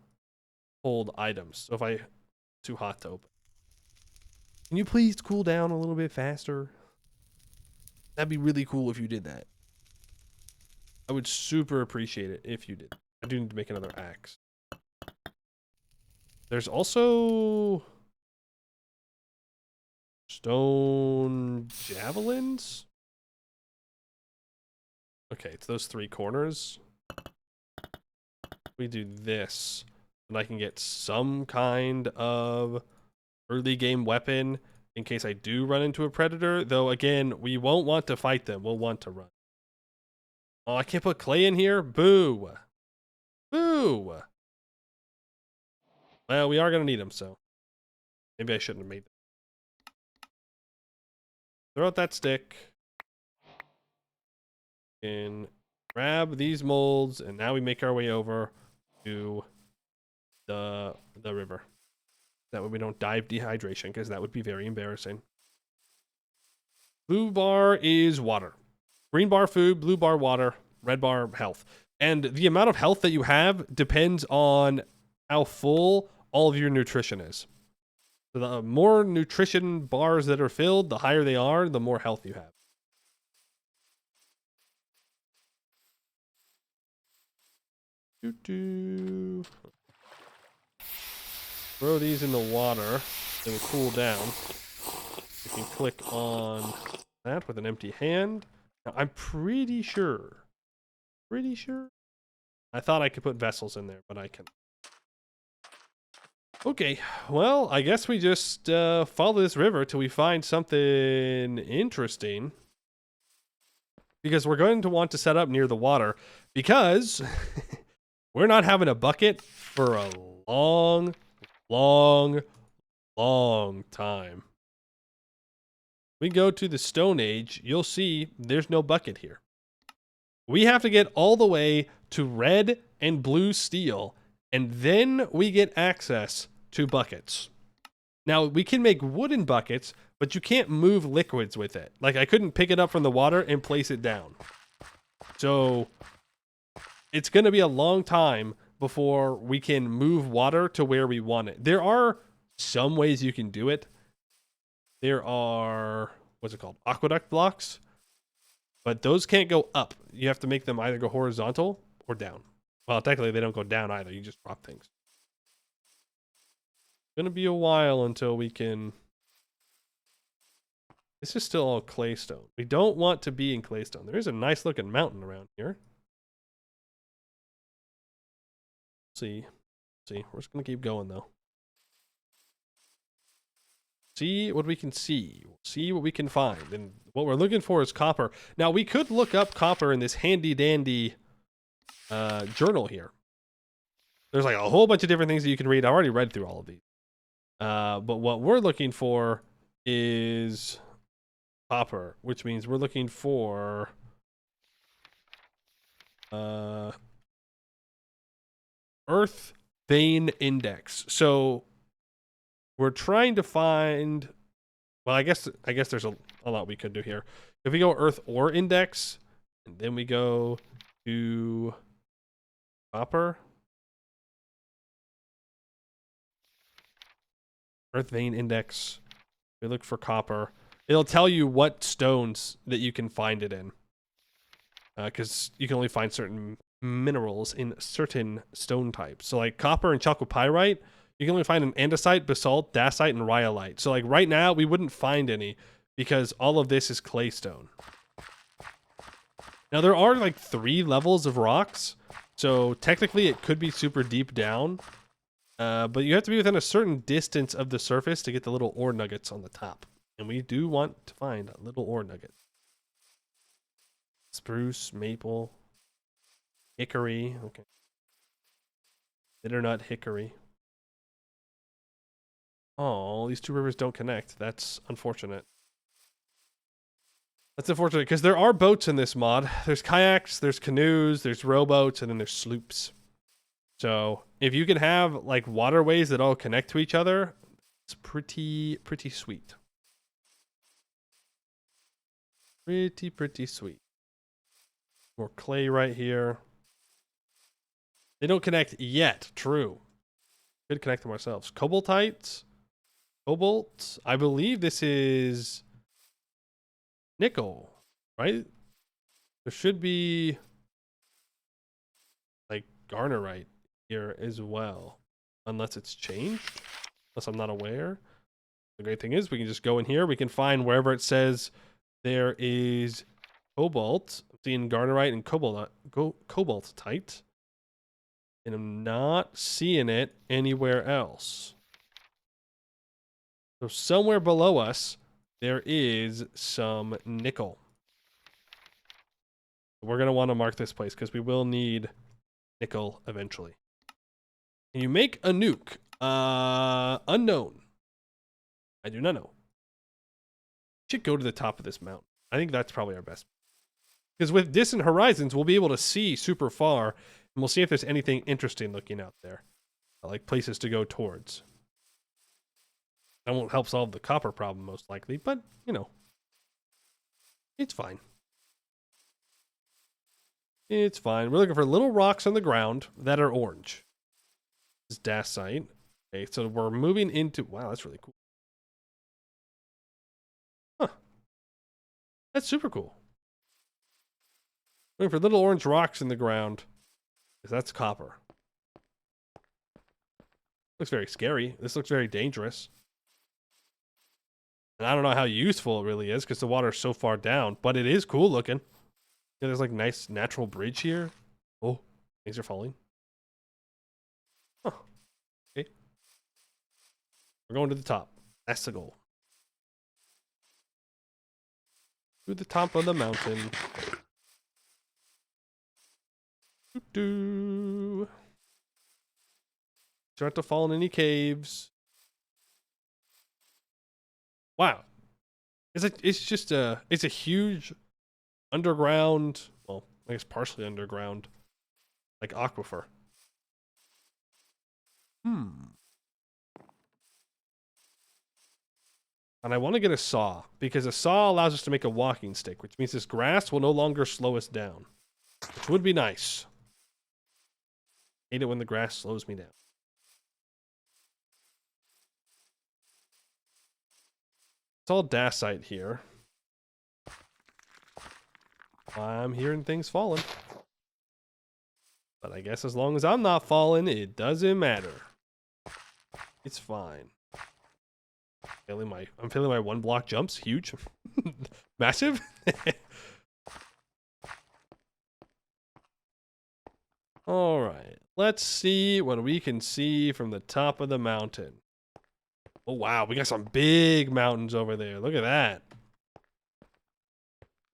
hold items. So if I too hot to open. Can you please cool down a little bit faster? That'd be really cool if you did that. I would super appreciate it if you did. I do need to make another axe. There's also stone javelins. Okay, it's those 3 corners. We do this, and I can get some kind of early game weapon in case I do run into a predator. Though, again, we won't want to fight them. We'll want to run. Oh, I can't put clay in here? Boo. Boo. Well, we are going to need them, so maybe I shouldn't have made them. Throw out that stick. And grab these molds, and now we make our way over to the river. That way we don't die of dehydration, because that would be very embarrassing. Blue bar is water. Green bar food, blue bar water, red bar health. And the amount of health that you have depends on how full all of your nutrition is. So the more nutrition bars that are filled, the higher they are, the more health you have. Throw these in the water. They will cool down. You can click on that with an empty hand. Now, I'm pretty sure. I thought I could put vessels in there, but I can. Okay, well, I guess we just follow this river till we find something interesting. Because we're going to want to set up near the water. Because we're not having a bucket for a long time. We go to the Stone Age, you'll see there's no bucket here. We have to get all the way to red and blue steel, and then we get access to buckets. Now, we can make wooden buckets, but you can't move liquids with it. Like, I couldn't pick it up from the water and place it down. So, it's going to be a long time before we can move water to where we want it. There are some ways you can do it. There are, what's it called? Aqueduct blocks. But those can't go up. You have to make them either go horizontal or down. Well, technically, they don't go down either. You just drop things. It's going to be a while until we can... This is still all claystone. We don't want to be in claystone. There is a nice looking mountain around here. See, we're just gonna keep going though. See what we can see. See what we can find. And what we're looking for is copper. Now we could look up copper in this handy dandy journal here. There's like a whole bunch of different things that you can read. I already read through all of these. But what we're looking for is copper, which means we're looking for Earth vein index. So we're trying to find, well, I guess there's a lot we could do here. If we go Earth ore index, and then we go to copper, Earth vein index, we look for copper. It'll tell you what stones that you can find it in, because you can only find certain minerals in certain stone types. So like copper and chalcopyrite, you can only find in andesite, basalt, dacite, and rhyolite. So like right now, we wouldn't find any because all of this is claystone. Now there are like 3 levels of rocks, so technically it could be super deep down, but you have to be within a certain distance of the surface to get the little ore nuggets on the top. And we do want to find a little ore nugget. Spruce, maple, hickory, okay. Bitternut, hickory. Oh, these 2 rivers don't connect. That's unfortunate. That's unfortunate because there are boats in this mod. There's kayaks, there's canoes, there's rowboats, and then there's sloops. So if you can have like waterways that all connect to each other, it's pretty sweet. Pretty sweet. More clay right here. They don't connect yet. True. Could connect them ourselves. Cobaltites. Cobalt. I believe this is nickel, right? There should be like garnerite here as well, unless it's changed, unless I'm not aware. The great thing is we can just go in here. We can find wherever it says there is cobalt. I'm seeing garnerite and cobaltite, and I'm not seeing it anywhere else. So somewhere below us, there is some nickel. We're going to want to mark this place because we will need nickel eventually. Can you make a nuke? Unknown. I do not know. Should go to the top of this mountain. I think that's probably our best. Because with distant horizons, we'll be able to see super far, and we'll see if there's anything interesting looking out there. Like places to go towards. That won't help solve the copper problem, most likely, but, you know, it's fine. It's fine. We're looking for little rocks on the ground that are orange. This is dacite. Okay, so we're moving into... Wow, that's really cool. Huh. That's super cool. Looking for little orange rocks in the ground. Because that's copper. Looks very scary. This looks very dangerous. And I don't know how useful it really is because the water's so far down, but it is cool looking. Yeah, there's like nice natural bridge here. Oh, things are falling. Huh. Okay. We're going to the top. That's the goal. To the top of the mountain. Doo-doo. Start to fall in any caves. Wow. It's a huge underground, well, I guess partially underground, like aquifer. And I want to get a saw because a saw allows us to make a walking stick, which means this grass will no longer slow us down, which would be nice. Hate it when the grass slows me down. It's all dacite here. I'm hearing things falling. But I guess as long as I'm not falling, it doesn't matter. It's fine. I'm feeling my 1 block jumps. Huge. Massive. Alright. Let's see what we can see from the top of the mountain. Oh, wow. We got some big mountains over there. Look at that.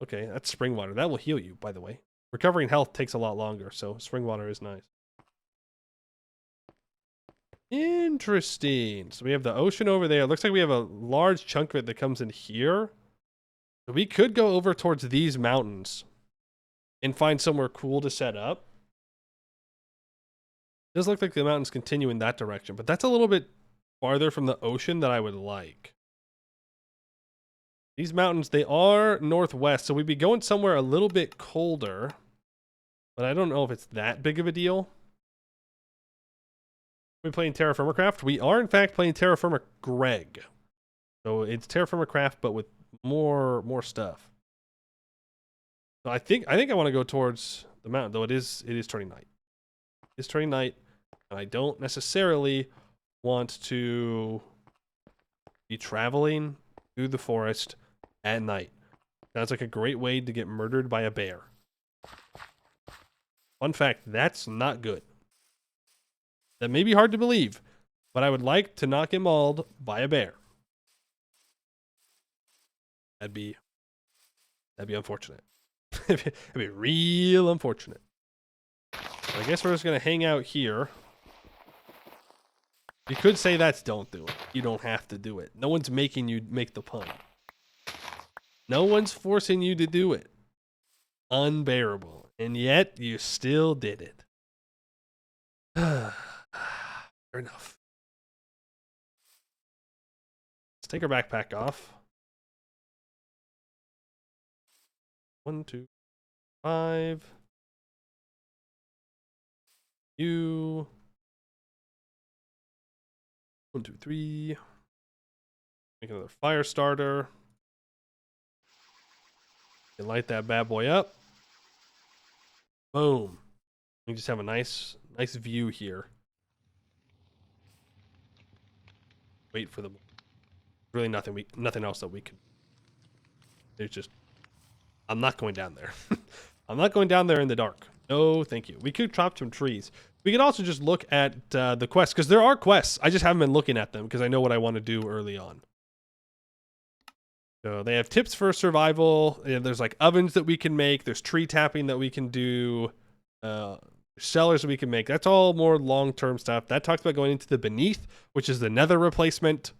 Okay, that's spring water. That will heal you, by the way. Recovering health takes a lot longer, so spring water is nice. Interesting. So we have the ocean over there. It looks like we have a large chunk of it that comes in here. So we could go over towards these mountains and find somewhere cool to set up. It does look like the mountains continue in that direction, but that's a little bit farther from the ocean than I would like. These mountains, they are northwest, so we'd be going somewhere a little bit colder, but I don't know if it's that big of a deal. Are we playing TerraFirmaCraft? We are, in fact, playing TerraFirmaGreg. So it's TerraFirmaCraft, but with more stuff. So I think I want to go towards the mountain, though it is turning night. It's turning night, and I don't necessarily want to be traveling through the forest at night. Sounds like a great way to get murdered by a bear. Fun fact, that's not good. That may be hard to believe, but I would like to not get mauled by a bear. That'd be unfortunate. That'd be real unfortunate. I guess we're just gonna hang out here. You could say that's don't do it. You don't have to do it. No one's making you make the pun. No one's forcing you to do it. Unbearable. And yet you still did it. Fair enough. Let's take our backpack off. 1, 2, 5. You. 1, 2, 3. Make another fire starter. You light that bad boy up. Boom. We just have a nice view here. Wait for them. Really nothing else that we can. There's just. I'm not going down there. I'm not going down there in the dark. No, thank you. We could chop some trees. We could also just look at the quests, because there are quests. I just haven't been looking at them because I know what I want to do early on. So they have tips for survival. There's like ovens that we can make. There's tree tapping that we can do. Cellars that we can make. That's all more long-term stuff. That talks about going into the beneath, which is the nether replacement.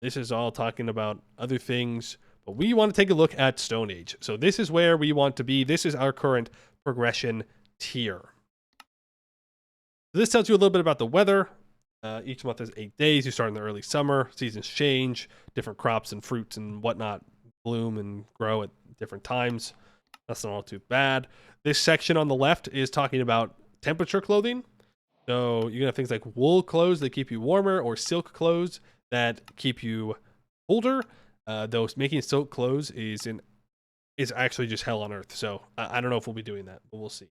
This is all talking about other things. But we want to take a look at Stone Age. So this is where we want to be. This is our current progression tier. So this tells you a little bit about the weather. Each month is 8 days. You start in the early summer. Seasons change. Different crops and fruits and whatnot bloom and grow at different times. That's not all too bad. This section on the left is talking about temperature clothing. So you can have things like wool clothes that keep you warmer, or silk clothes that keep you colder. Though making silk clothes is actually just hell on earth. So I don't know if we'll be doing that, but we'll see.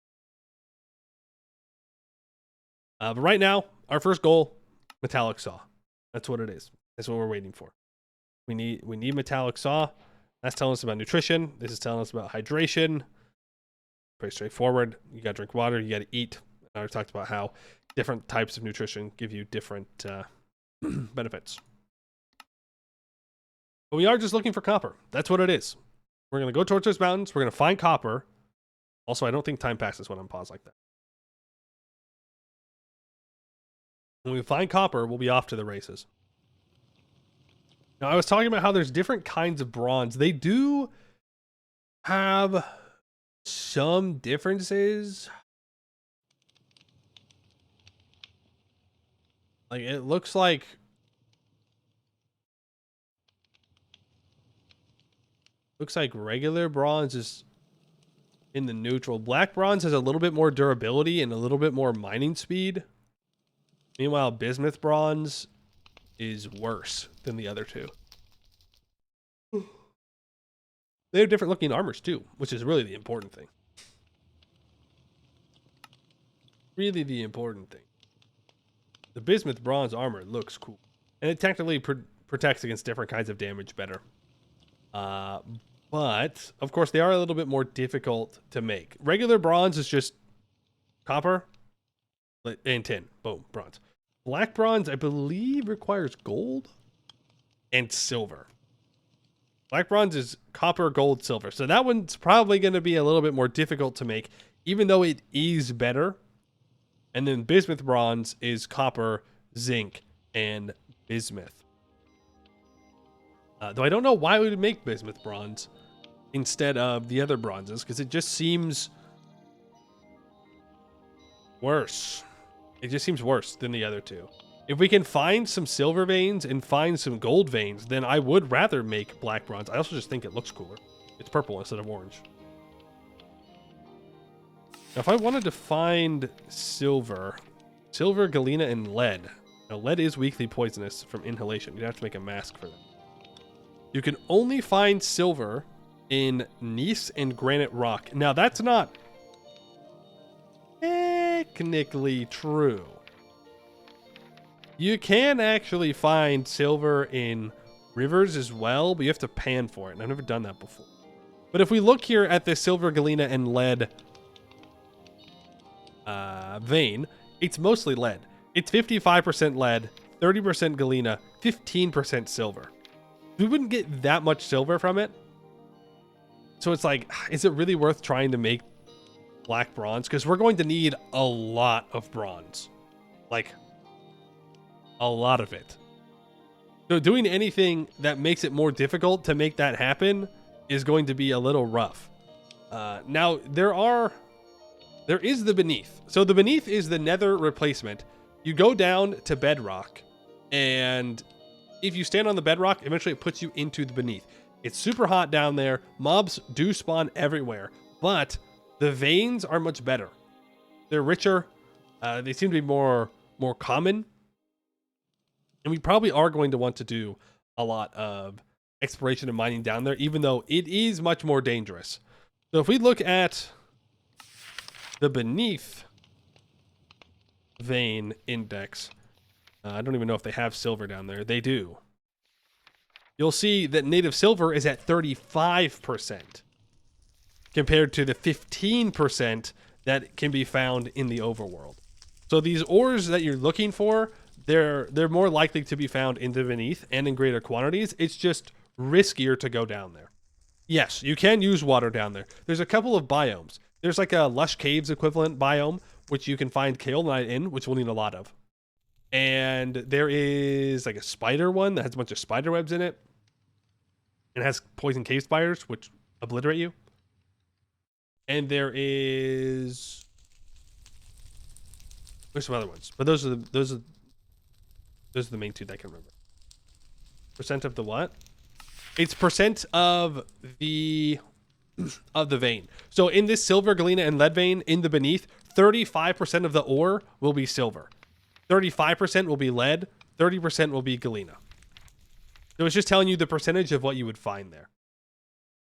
But right now, our first goal, metallic saw. That's what it is. That's what we're waiting for. We need metallic saw. That's telling us about nutrition. This is telling us about hydration. Pretty straightforward. You got to drink water. You got to eat. I already talked about how different types of nutrition give you different benefits. But we are just looking for copper. That's what it is. We're going to go towards those mountains. We're going to find copper. Also, I don't think time passes when I'm paused like that. When we find copper, we'll be off to the races. Now, I was talking about how there's different kinds of bronze. They do have some differences. Like, it looks like regular bronze is in the neutral. Black bronze has a little bit more durability and a little bit more mining speed. Meanwhile, bismuth bronze is worse than the other two. They have different looking armors too, which is really the important thing. Really the important thing. The bismuth bronze armor looks cool. And it technically protects against different kinds of damage better. But, of course, they are a little bit more difficult to make. Regular bronze is just copper and tin. Boom, bronze. Black bronze, I believe, requires gold and silver. Black bronze is copper, gold, silver. So that one's probably going to be a little bit more difficult to make, even though it is better. And then bismuth bronze is copper, zinc, and bismuth. Though I don't know why we would make bismuth bronze instead of the other bronzes, because it just seems worse. It just seems worse than the other two. If we can find some silver veins and find some gold veins, then I would rather make black bronze. I also just think it looks cooler. It's purple instead of orange. Now, if I wanted to find silver, galena, and lead. Now, lead is weakly poisonous from inhalation. You'd have to make a mask for that. You can only find silver in gneiss and granite rock. Now, that's not technically true. You can actually find silver in rivers as well, but you have to pan for it, and I've never done that before. But if we look here at the silver, galena, and lead vein, it's mostly lead. It's 55% lead, 30% galena, 15% silver. We wouldn't get that much silver from it. So it's like, is it really worth trying to make black bronze? Because we're going to need a lot of bronze. Like, a lot of it. So doing anything that makes it more difficult to make that happen is going to be a little rough. Now, there is the beneath. So the beneath is the nether replacement. You go down to bedrock, and if you stand on the bedrock, eventually it puts you into the beneath. It's super hot down there. Mobs do spawn everywhere, but the veins are much better. They're richer. They seem to be more common. And we probably are going to want to do a lot of exploration and mining down there, even though it is much more dangerous. So if we look at the beneath vein index, I don't even know if they have silver down there. They do. You'll see that native silver is at 35% compared to the 15% that can be found in the overworld. So these ores that you're looking for, they're more likely to be found in the beneath and in greater quantities. It's just riskier to go down there. Yes, you can use water down there. There's a couple of biomes. There's like a lush caves equivalent biome, which you can find kaolinite in, which we'll need a lot of. And there is like a spider one that has a bunch of spider webs in it. It has poison cave spiders, which obliterate you. And there's some other ones, but those are the main two that I can remember. Percent of the what? It's percent of the vein. So in this silver, galena, and lead vein in the beneath, 35% of the ore will be silver. 35% will be lead, 30% will be galena. So it's just telling you the percentage of what you would find there.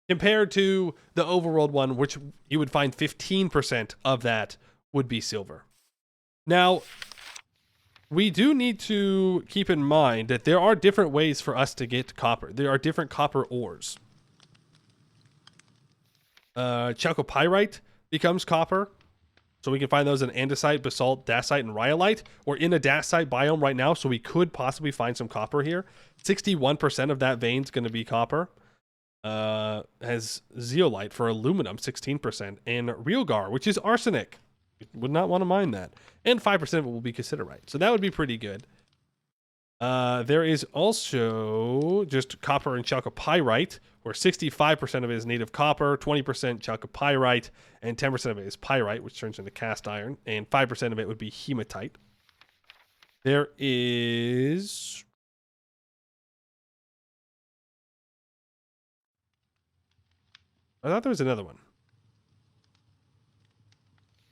Compared to the overworld one, which you would find 15% of that would be silver. Now, we do need to keep in mind that there are different ways for us to get copper. There are different copper ores. Chalcopyrite becomes copper. So we can find those in andesite, basalt, dacite, and rhyolite. We're in a dacite biome right now, so we could possibly find some copper here. 61% of that vein is going to be copper. Has zeolite for aluminum, 16%. And realgar, which is arsenic. Would not want to mine that. And 5% of it will be cassiterite. So that would be pretty good. There is also just copper and chalcopyrite, where 65% of it is native copper, 20% chalcopyrite, and 10% of it is pyrite, which turns into cast iron, and 5% of it would be hematite. There is... I thought there was another one.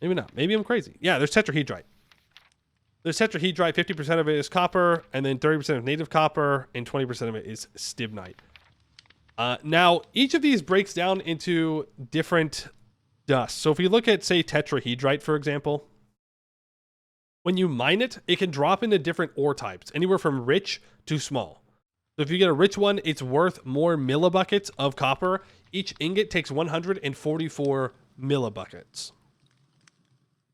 Maybe not. Maybe I'm crazy. Yeah, there's tetrahedrite. There's tetrahedrite, 50% of it is copper, and then 30% of native copper, and 20% of it is stibnite. Now, each of these breaks down into different dust. So if we look at, say, tetrahedrite, for example, when you mine it, it can drop into different ore types, anywhere from rich to small. So if you get a rich one, it's worth more millibuckets of copper. Each ingot takes 144 millibuckets.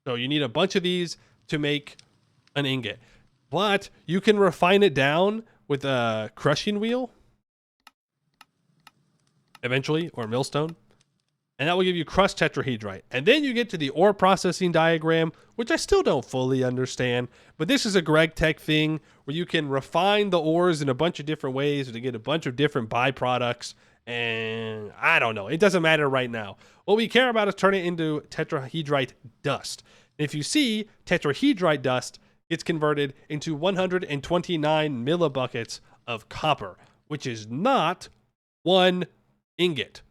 So you need a bunch of these to make an ingot. But you can refine it down with a crushing wheel eventually, or millstone. and that will give you crushed tetrahedrite. And then you get to the ore processing diagram, which I still don't fully understand, but this is a GregTech thing where you can refine the ores in a bunch of different ways to get a bunch of different byproducts. And I don't know. It doesn't matter right now. What we care about is turning it into tetrahedrite dust. If you see, tetrahedrite dust gets converted into 129 millibuckets of copper, which is not one ingot.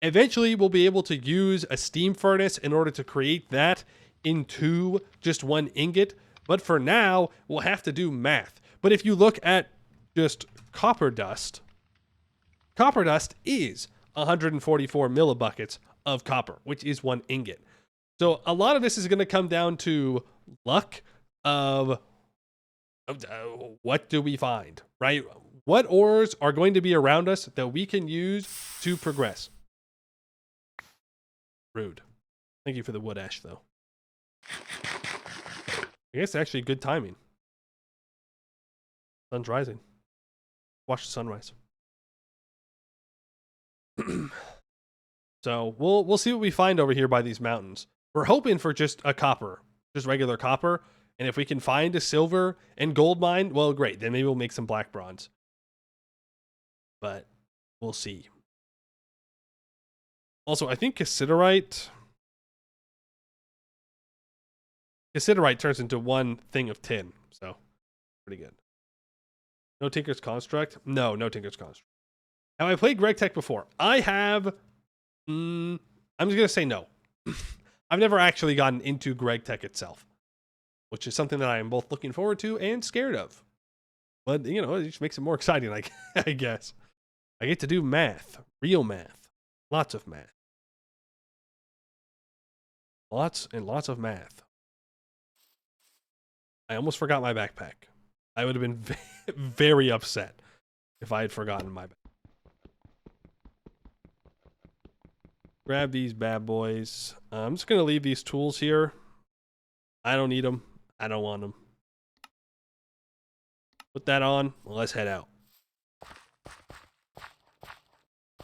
Eventually, we'll be able to use a steam furnace in order to create that into just one ingot. But for now, we'll have to do math. But if you look at just copper dust is 144 millibuckets of copper, which is one ingot. So a lot of this is going to come down to luck of what do we find, right? What ores are going to be around us that we can use to progress? Rude. Thank you for the wood ash, though. I guess actually good timing. Sun's rising. Watch the sunrise. So we'll see what we find over here by these mountains. We're hoping for just a copper, just regular copper. And if we can find a silver and gold mine, well, great. Then maybe we'll make some black bronze. But we'll see. Also, I think cassiterite turns into one thing of tin. So pretty good. No Tinker's Construct? No Tinker's Construct. Have I played GregTech before? I have. I'm just going to say no. I've never actually gotten into GregTech itself, which is something that I am both looking forward to and scared of. But, you know, it just makes it more exciting, I guess. I get to do math, real math, lots of math. Lots and lots of math. I almost forgot my backpack. I would have been very upset if I had forgotten my backpack. Grab these bad boys. I'm just going to leave these tools here. I don't need them. I don't want them. Put that on. Let's head out.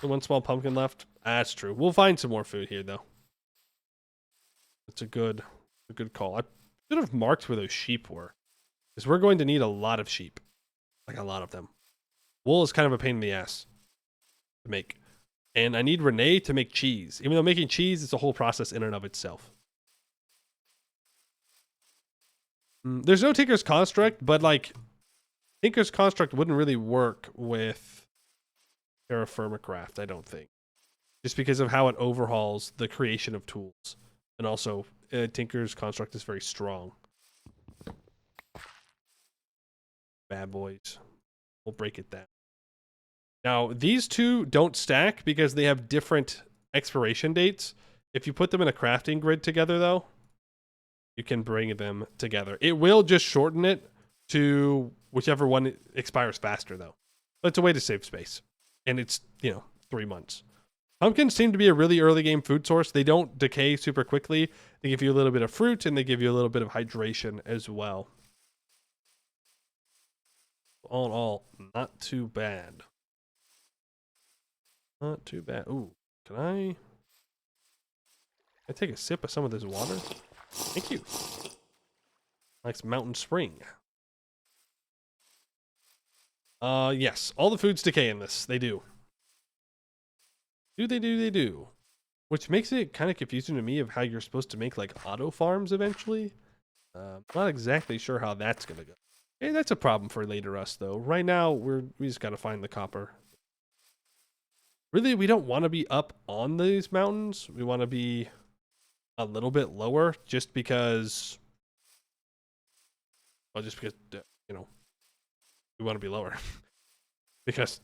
One small pumpkin left. That's true. We'll find some more food here, though. It's a good call. I should have marked where those sheep were, because we're going to need a lot of sheep, like a lot of them. Wool is kind of a pain in the ass to make, and I need Renee to make cheese. Even though making cheese is a whole process in and of itself. There's no Tinker's Construct, but like Tinker's Construct wouldn't really work with TerraFirmaGreg, I don't think, just because of how it overhauls the creation of tools. And also, Tinker's Construct is very strong. Bad boys. We'll break it down. Now, these two don't stack because they have different expiration dates. If you put them in a crafting grid together, though, you can bring them together. It will just shorten it to whichever one expires faster, though. But it's a way to save space. And it's, 3 months. Pumpkins seem to be a really early game food source. They don't decay super quickly. They give you a little bit of fruit, and they give you a little bit of hydration as well. All in all, not too bad. Not too bad. Ooh, can I take a sip of some of this water? Thank you. Nice mountain spring. Yes, all the foods decay in this. They do. They do. Which makes it kind of confusing to me of how you're supposed to make like auto farms eventually. Not exactly sure how that's gonna go. Hey, that's a problem for later us though. Right now we just gotta find the copper. Really, we don't want to be up on these mountains. We want to be a little bit lower, just because. Well, just because we want to be lower, because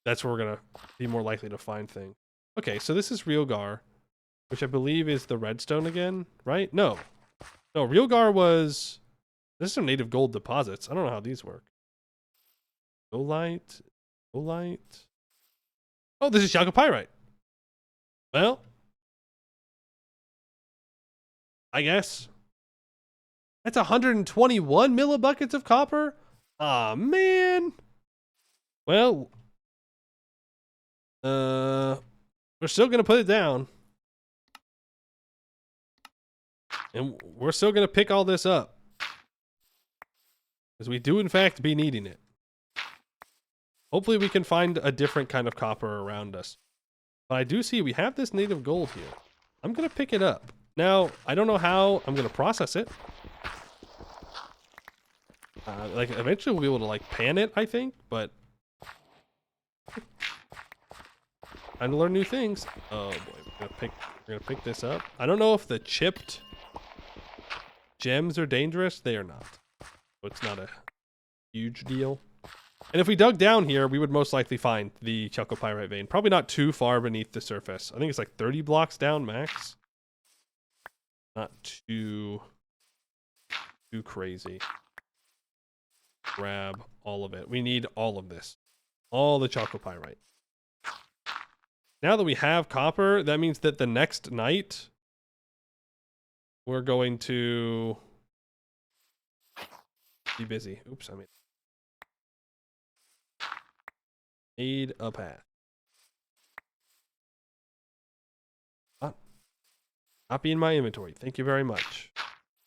that's where we're gonna be more likely to find things. Okay, so this is Realgar, which I believe is the redstone again, right? No, Realgar was. This is some native gold deposits. I don't know how these work. Golite. Oh, this is chalcopyrite. Well, I guess that's 121 millibuckets of copper. Aw, man. Well, we're still gonna put it down. And we're still going to pick all this up. Because we do, in fact, be needing it. Hopefully we can find a different kind of copper around us. But I do see we have this native gold here. I'm going to pick it up. Now, I don't know how I'm going to process it. Like, eventually we'll be able to, like, pan it, I think. But time to learn new things. Oh, boy. We're gonna pick this up. I don't know if the chipped gems are dangerous. They are not. So it's not a huge deal. And if we dug down here, we would most likely find the chalcopyrite vein. Probably not too far beneath the surface. I think it's like 30 blocks down max. Not too crazy. Grab all of it. We need all of this. All the chalcopyrite. Now that we have copper, that means that the next night we're going to be busy. Oops, I made a path. Not be in my inventory. Thank you very much.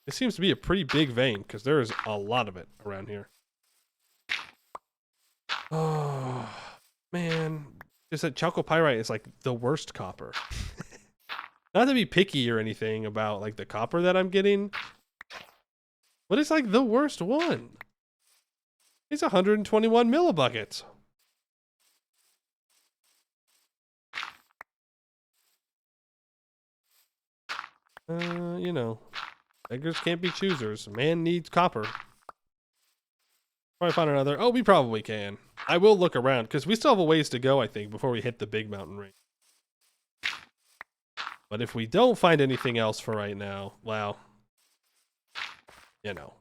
This seems to be a pretty big vein because there is a lot of it around here. Oh, man. Just that chalcopyrite is like the worst copper. Not to be picky or anything about like the copper that I'm getting, but it's like the worst one. It's 121 millibuckets. You know, beggars can't be choosers. Man needs copper. Probably find another. Oh, we probably can. I will look around because we still have a ways to go, I think, before we hit the big mountain range. But if we don't find anything else for right now, well, you know,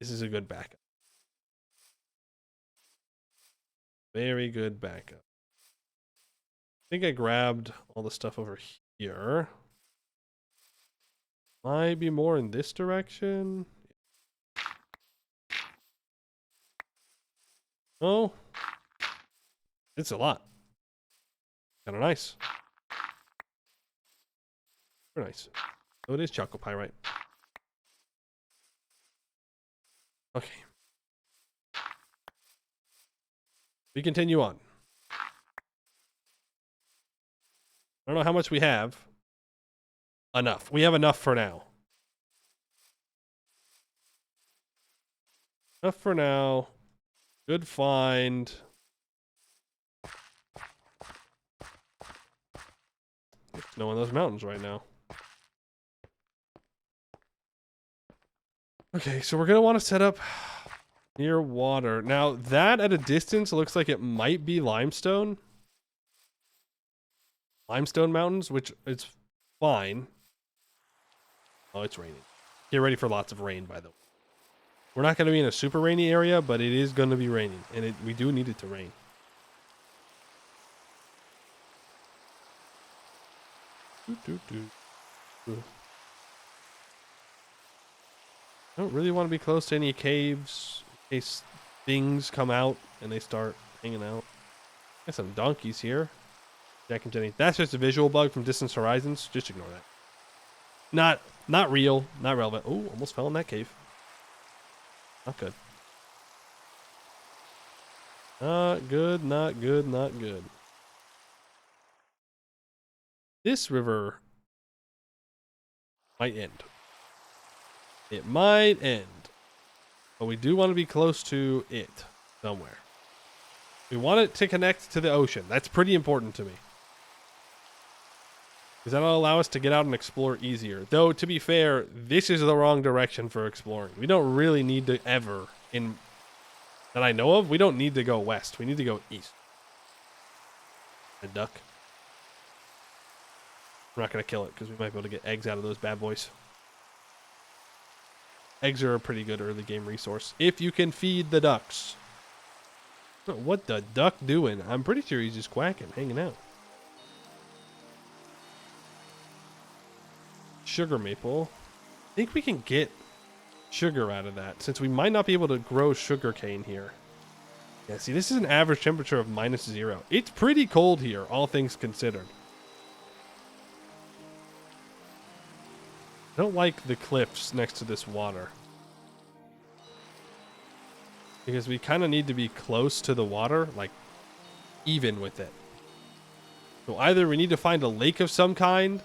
this is a good backup. Very good backup. I think I grabbed all the stuff over here. Might be more in this direction. Oh, it's a lot. Kind of nice. Very nice. Oh, it is chalcopyrite. Okay. We continue on. I don't know how much we have. Enough. We have enough for now. Enough for now. Good find. There's no one in those mountains right now. Okay, so we're going to want to set up near water. Now, that at a distance looks like it might be limestone. Limestone mountains, which it's fine. Oh, it's raining. Get ready for lots of rain, by the way. We're not going to be in a super rainy area, but it is going to be raining, and we do need it to rain. I don't really want to be close to any caves in case things come out and they start hanging out. Got some donkeys here. Jack and Jenny. That's just a visual bug from Distant Horizons. Just ignore that. Not real. Not relevant. Oh, almost fell in that cave. Not good. Not good, not good, not good. This river might end. It might end. But we do want to be close to it somewhere. We want it to connect to the ocean. That's pretty important to me. Because that'll allow us to get out and explore easier. Though, to be fair, this is the wrong direction for exploring. We don't really need to ever, that I know of, we don't need to go west. We need to go east. A duck. We're not going to kill it because we might be able to get eggs out of those bad boys. Eggs are a pretty good early game resource. If you can feed the ducks. What the duck doing? I'm pretty sure he's just quacking, hanging out. Sugar maple. I think we can get sugar out of that since we might not be able to grow sugar cane here. Yeah, see, this is an average temperature of -0. It's pretty cold here, all things considered. I don't like the cliffs next to this water. Because we kind of need to be close to the water, like even with it. So either we need to find a lake of some kind,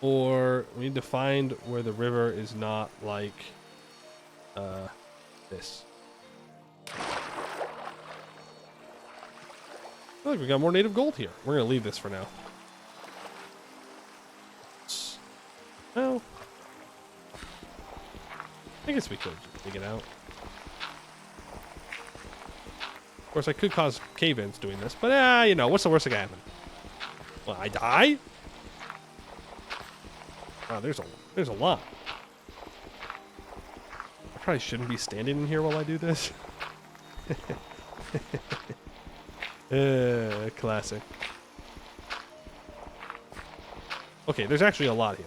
or we need to find where the river is not like this. Look, we got more native gold here. We're gonna leave this for now. Well, I guess we could just dig it out. Of course, I could cause cave-ins doing this, but you know, what's the worst that can happen? Well, I die? Wow, there's a lot. I probably shouldn't be standing in here while I do this. Classic. Okay, there's actually a lot here.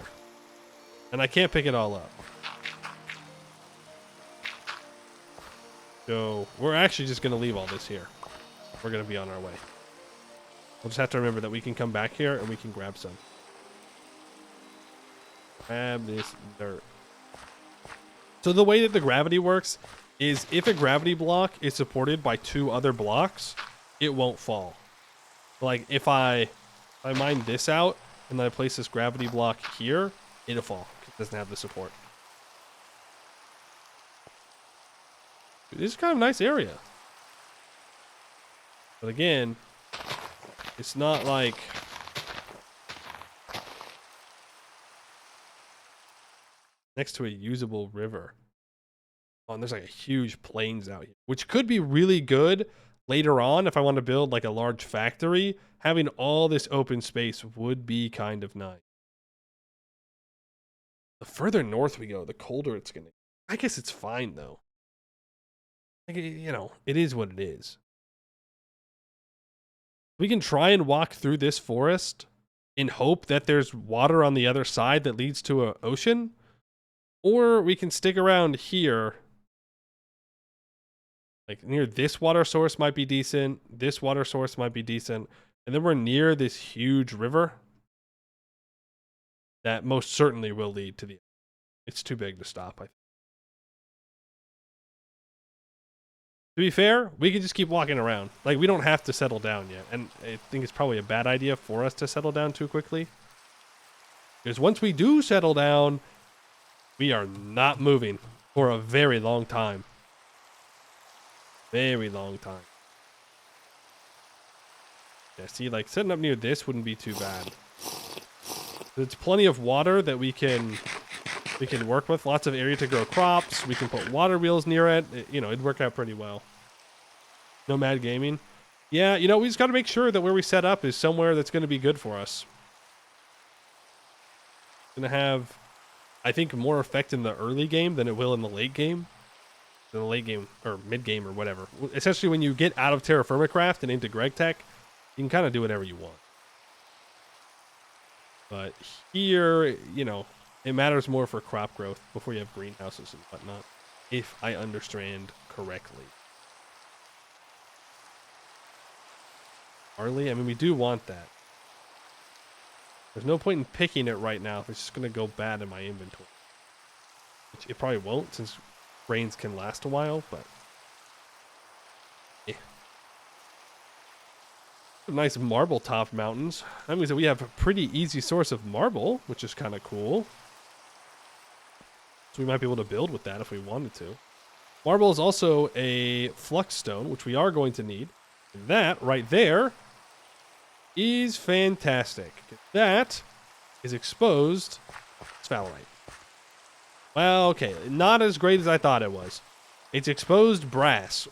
And I can't pick it all up. So, we're actually just going to leave all this here. We're going to be on our way. We'll just have to remember that we can come back here and we can grab some. Grab this dirt. So the way that the gravity works is if a gravity block is supported by 2 other blocks, it won't fall. Like if I mine this out and then I place this gravity block here, it'll fall because it doesn't have the support. This is kind of a nice area. But again, it's not like next to a usable river. Oh, and there's like a huge plains out here, which could be really good later on if I want to build like a large factory. Having all this open space would be kind of nice. The further north we go, the colder it's gonna. I guess it's fine though. Like, you know, it is what it is. We can try and walk through this forest in hope that there's water on the other side that leads to an ocean. Or we can stick around here. Like near this water source might be decent. This water source might be decent. And then we're near this huge river. That most certainly will lead to the... It's too big to stop, I think. To be fair, we can just keep walking around. Like, we don't have to settle down yet. And I think it's probably a bad idea for us to settle down too quickly. Because once we do settle down, we are not moving for a very long time. Very long time. Yeah, see, like, setting up near this wouldn't be too bad. There's plenty of water that we can work with. Lots of area to grow crops. We can put water wheels near it. You know, it'd work out pretty well. Nomad gaming. Yeah, you know, we just got to make sure that where we set up is somewhere that's going to be good for us. Going to have, I think, more effect in the early game than it will in the late game. In the late game, or mid game, or whatever. Essentially, when you get out of TerraFirmaCraft and into GregTech, you can kind of do whatever you want. But here, you know, it matters more for crop growth before you have greenhouses and whatnot, if I understand correctly. Barley? I mean, we do want that. There's no point in picking it right now if it's just going to go bad in my inventory. Which it probably won't, since grains can last a while, but... yeah. Nice marble top mountains. That means that we have a pretty easy source of marble, which is kind of cool. So we might be able to build with that if we wanted to. Marble is also a flux stone, which we are going to need. And that right there is fantastic. That is exposed sphalerite. Well, okay, not as great as I thought it was. It's exposed brass,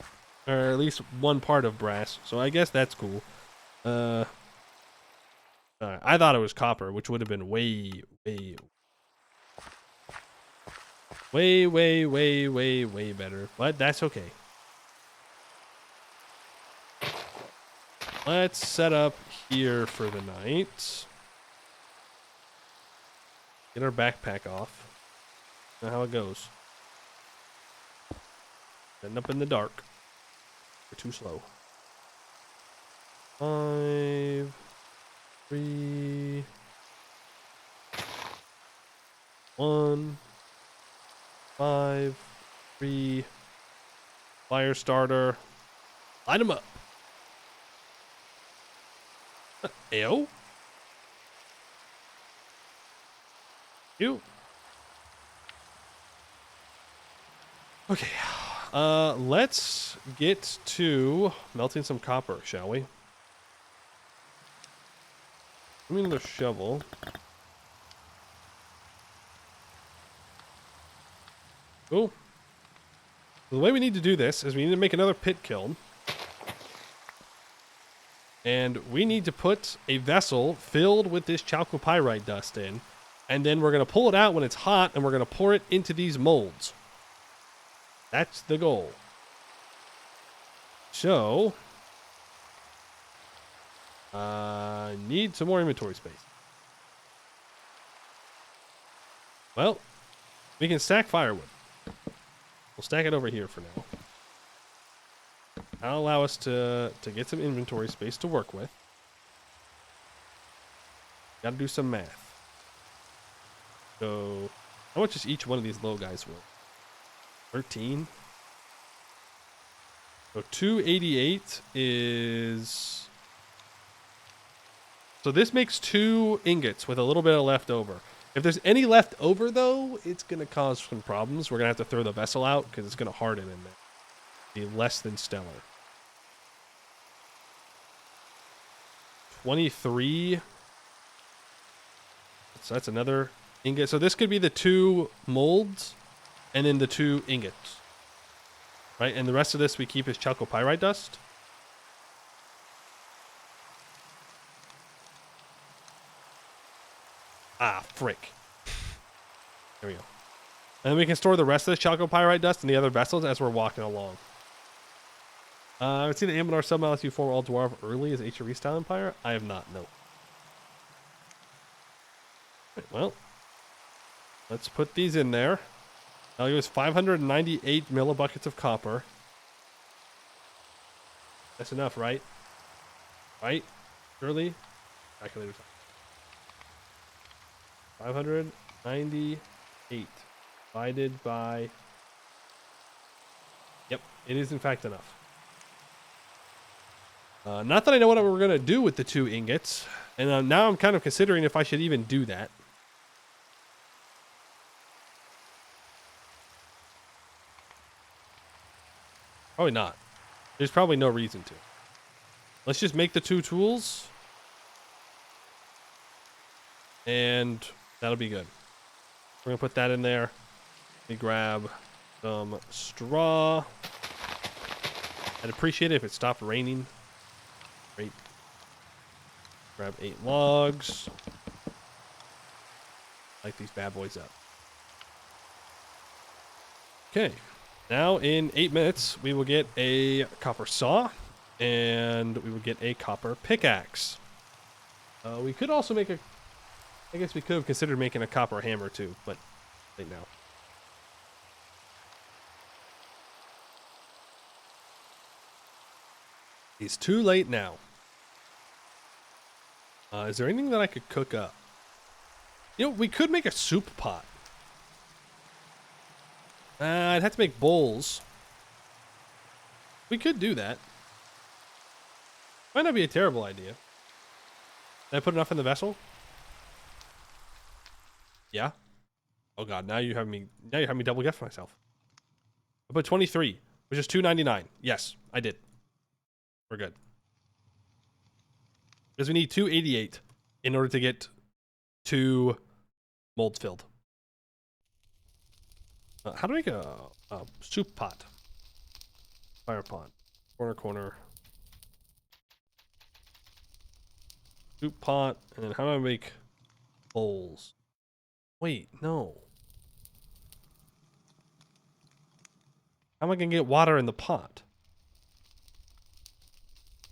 or at least one part of brass. So I guess that's cool. I thought it was copper, which would have been way better. But that's okay. Let's set up here for the night. Get our backpack off. Know how it goes. End up in the dark. We're too slow. 5, 3. 1, 5, 3, fire starter. Light them up. Ew. Ew. Okay. Let's get to melting some copper, shall we? Give me another shovel. Cool. The way we need to do this is we need to make another pit kiln. And we need to put a vessel filled with this chalcopyrite dust in. And then we're going to pull it out when it's hot, and we're going to pour it into these molds. That's the goal. So, I need some more inventory space. Well, we can stack firewood. We'll stack it over here for now. That'll allow us to get some inventory space to work with. Gotta do some math. So, how much is each one of these little guys worth? 13. So 288 is... So this makes 2 ingots with a little bit of left over. If there's any left over, though, it's going to cause some problems. We're going to have to throw the vessel out because it's going to harden in there. Be less than stellar. 23. So that's another ingot. So this could be the 2 molds and then the 2 ingots. Right? And the rest of this we keep as chalcopyrite dust. Ah, frick. There we go. And then we can store the rest of the chalcopyrite dust in the other vessels as we're walking along. I've seen the Amador submalice you form all dwarf early as HRE style empire. I have not, no. Right, well, let's put these in there. Now it was 598 millibuckets of copper. That's enough, right? Right? Surely? Calculator time. 598 divided by... Yep, it is in fact enough. Not that I know what we're going to do with the 2 ingots. And now I'm kind of considering if I should even do that. Probably not. There's probably no reason to. Let's just make the 2 tools. And that'll be good. We're going to put that in there. Let me grab some straw. I'd appreciate it if it stopped raining. Great. Grab 8 logs. Light these bad boys up. Okay. Now in 8 minutes, we will get a copper saw. And we will get a copper pickaxe. We could also make a... I guess we could have considered making a copper hammer too, but late now. It's too late now. Is there anything that I could cook up? You know, we could make a soup pot. I'd have to make bowls. We could do that. Might not be a terrible idea. Did I put enough in the vessel? Yeah. Oh god, now you have me double guess myself. I put 23, which is 299. Yes, I did. We're good. Because we need 288 in order to get 2 molds filled. How to make a soup pot? Fire pot. Corner. Soup pot. And then how do I make bowls? Wait, no. How am I going to get water in the pot?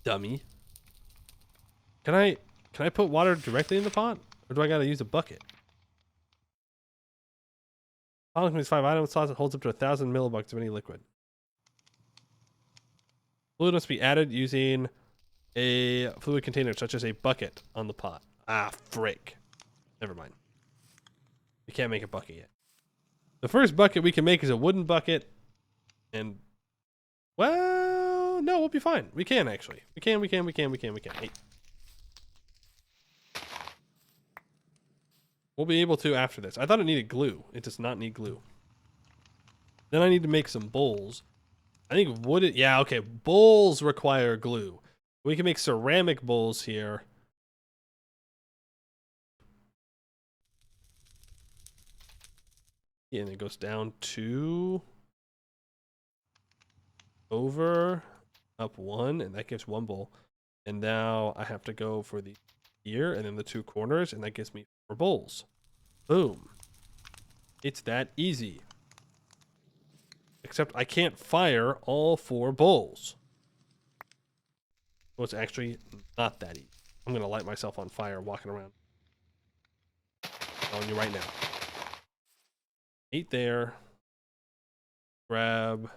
Dummy. Can I put water directly in the pot? Or do I got to use a bucket? Pot contains 5 items. Sauce that holds up to 1,000 millibuckets of any liquid. Fluid must be added using a fluid container, such as a bucket on the pot. Ah, frick. Never mind. We can't make a bucket yet. The first bucket we can make is a wooden bucket. And, well, no, we'll be fine. We can, actually. We can. Hey. We'll be able to after this. I thought it needed glue. It does not need glue. Then I need to make some bowls. I think wood... Yeah, okay. Bowls require glue. We can make ceramic bowls here. Yeah, and it goes down to... over, up one, and that gives one bowl. And now I have to go for the here and then the two corners, and that gives me 4 bowls. Boom. It's that easy. Except I can't fire all 4 bowls. So it's actually not that easy. I'm gonna light myself on fire walking around. Telling you right now. 8 there. Grab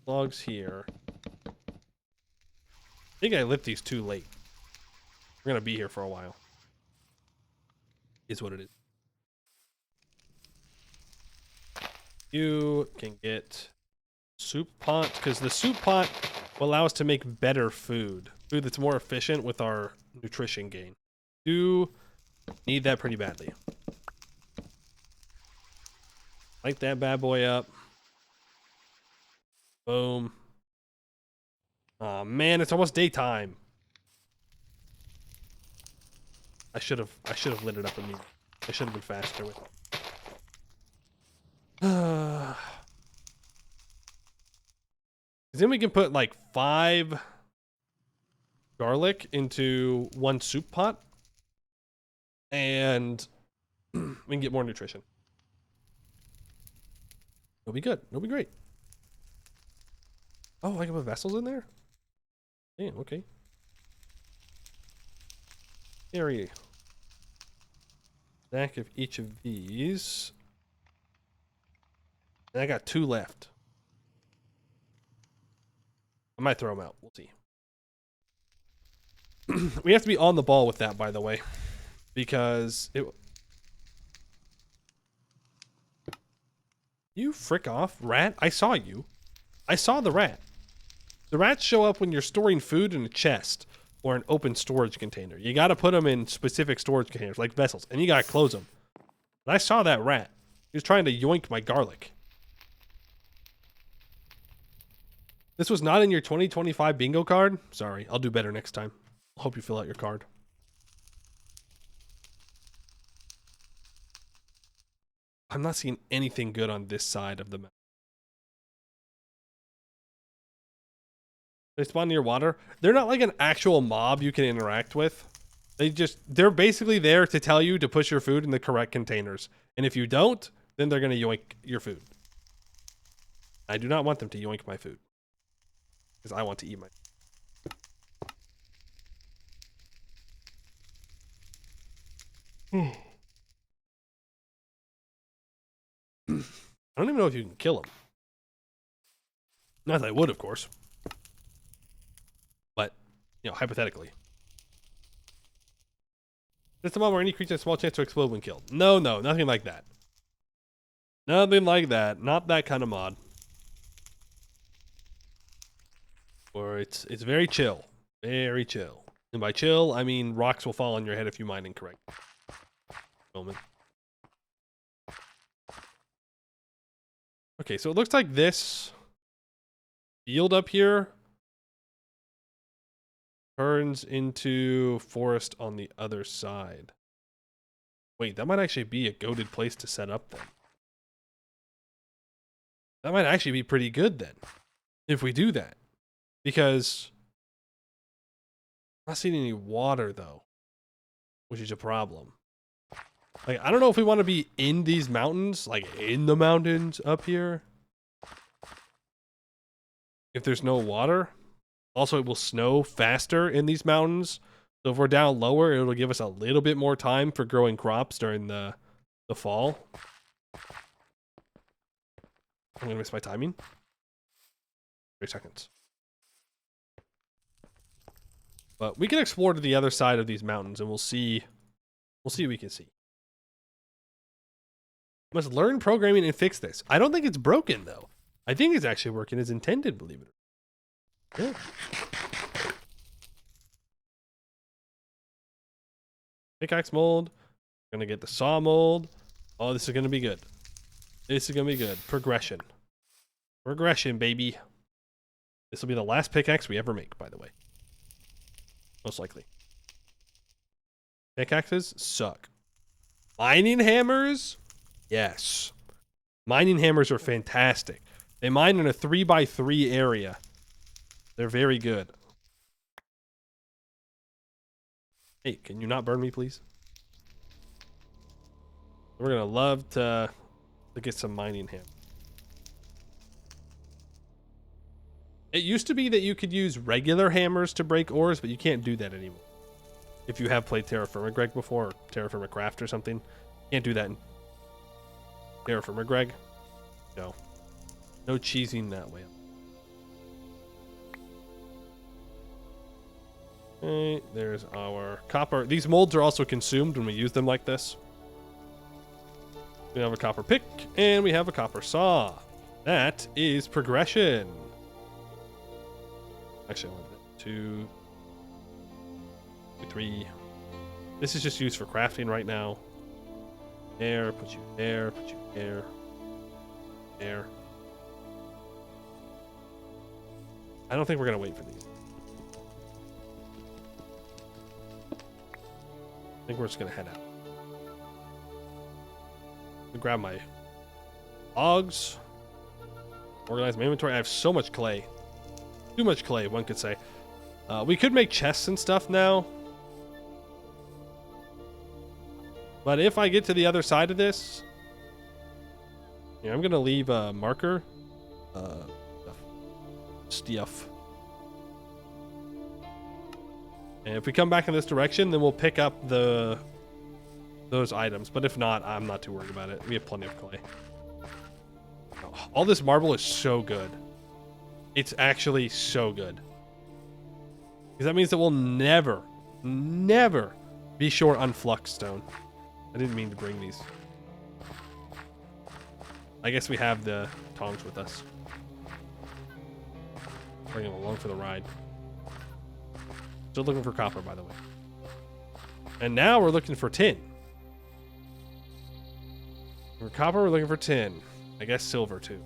logs here. I think I lit these too late. We're gonna be here for a while. Is what it is. You can get soup pot, because the soup pot will allow us to make better food. Food that's more efficient with our nutrition gain. Do need that pretty badly. Light that bad boy up. Boom. Aw, man, it's almost daytime. I should have lit it up immediately. I should have been faster with it. Because then we can put like 5 garlic into 1 soup pot, and we can get more nutrition. It'll be good. It'll be great. Oh, I can put vessels in there? Damn, okay. Carry stack of each of these. And I got 2 left. I might throw them out. We'll see. We have to be on the ball with that, by the way. Because it... You frick off, rat. I saw you. I saw the rat. The rats show up when you're storing food in a chest or an open storage container. You got to put them in specific storage containers, like vessels, and you got to close them. And I saw that rat. He was trying to yoink my garlic. This was not in your 2025 bingo card? Sorry, I'll do better next time. I hope you fill out your card. I'm not seeing anything good on this side of the map. They spawn near water. They're not like an actual mob you can interact with. They're basically there to tell you to push your food in the correct containers. And if you don't, then they're going to yoink your food. I do not want them to yoink my food. Because I want to eat my... I don't even know if you can kill them. Not that I would, of course. But, you know, hypothetically. This is a mod where any creature has a small chance to explode when killed. No, nothing like that. Nothing like that. Not that kind of mod. Or it's very chill. Very chill. And by chill, I mean rocks will fall on your head if you mine incorrect. Moment. Okay, so it looks like this field up here turns into forest on the other side. Wait, that might actually be a goated place to set up then. That might actually be pretty good then, if we do that. Because I'm not seeing any water though, which is a problem. Like, I don't know if we want to be in these mountains, like in the mountains up here. If there's no water. Also, it will snow faster in these mountains. So if we're down lower, it'll give us a little bit more time for growing crops during the fall. I'm gonna miss my timing. 3 seconds. But we can explore to the other side of these mountains and we'll see what we can see. Must learn programming and fix this. I don't think it's broken though. I think it's actually working as intended, believe it or not. Yeah. Pickaxe mold. We're gonna get the saw mold. Oh, this is gonna be good. This is gonna be good. Progression. Progression, baby. This will be the last pickaxe we ever make, by the way. Most likely. Pickaxes suck. Mining hammers? Yes. Mining hammers are fantastic. They mine in a 3x3 area. They're very good. Hey, can you not burn me, please? We're gonna love to get some mining hammers. It used to be that you could use regular hammers to break ores, but you can't do that anymore. If you have played TerraFirmaGreg before, or TerraFirmaCraft or something, you can't do that in TerraFirmaGreg. No. No cheesing that way. Okay, there's our copper. These molds are also consumed when we use them like this. We have a copper pick, and we have a copper saw. That is progression. Actually, I want that. 2, 3. This is just used for crafting right now. There, put you there, put you there. There. I don't think we're gonna wait for these. I think we're just gonna head out. Grab my logs. Organize my inventory. I have so much clay. Too much clay, one could say. We could make chests and stuff now. But if I get to the other side of this, yeah, I'm gonna leave a marker. Stuff. And if we come back in this direction, then we'll pick up those items. But if not, I'm not too worried about it. We have plenty of clay. Oh, all this marble is so good. It's actually so good. Because that means that we'll never be short on flux stone. I didn't mean to bring these. I guess we have the tongs with us. Bring them along for the ride. Still looking for copper, by the way. And now we're looking for tin. For copper, we're looking for tin. I guess silver, too.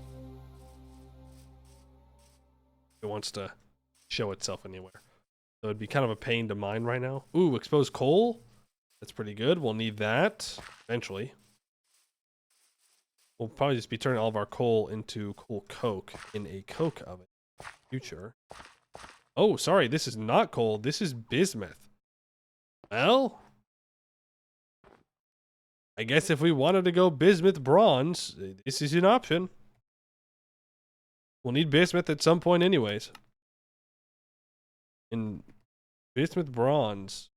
It wants to show itself anywhere. So it'd be kind of a pain to mine right now. Ooh, exposed coal. That's pretty good. We'll need that eventually. We'll probably just be turning all of our coal into coal coke in a coke oven. Future. Oh, sorry. This is not coal. This is bismuth. Well, I guess if we wanted to go bismuth bronze, this is an option. We'll need bismuth at some point anyways. And bismuth bronze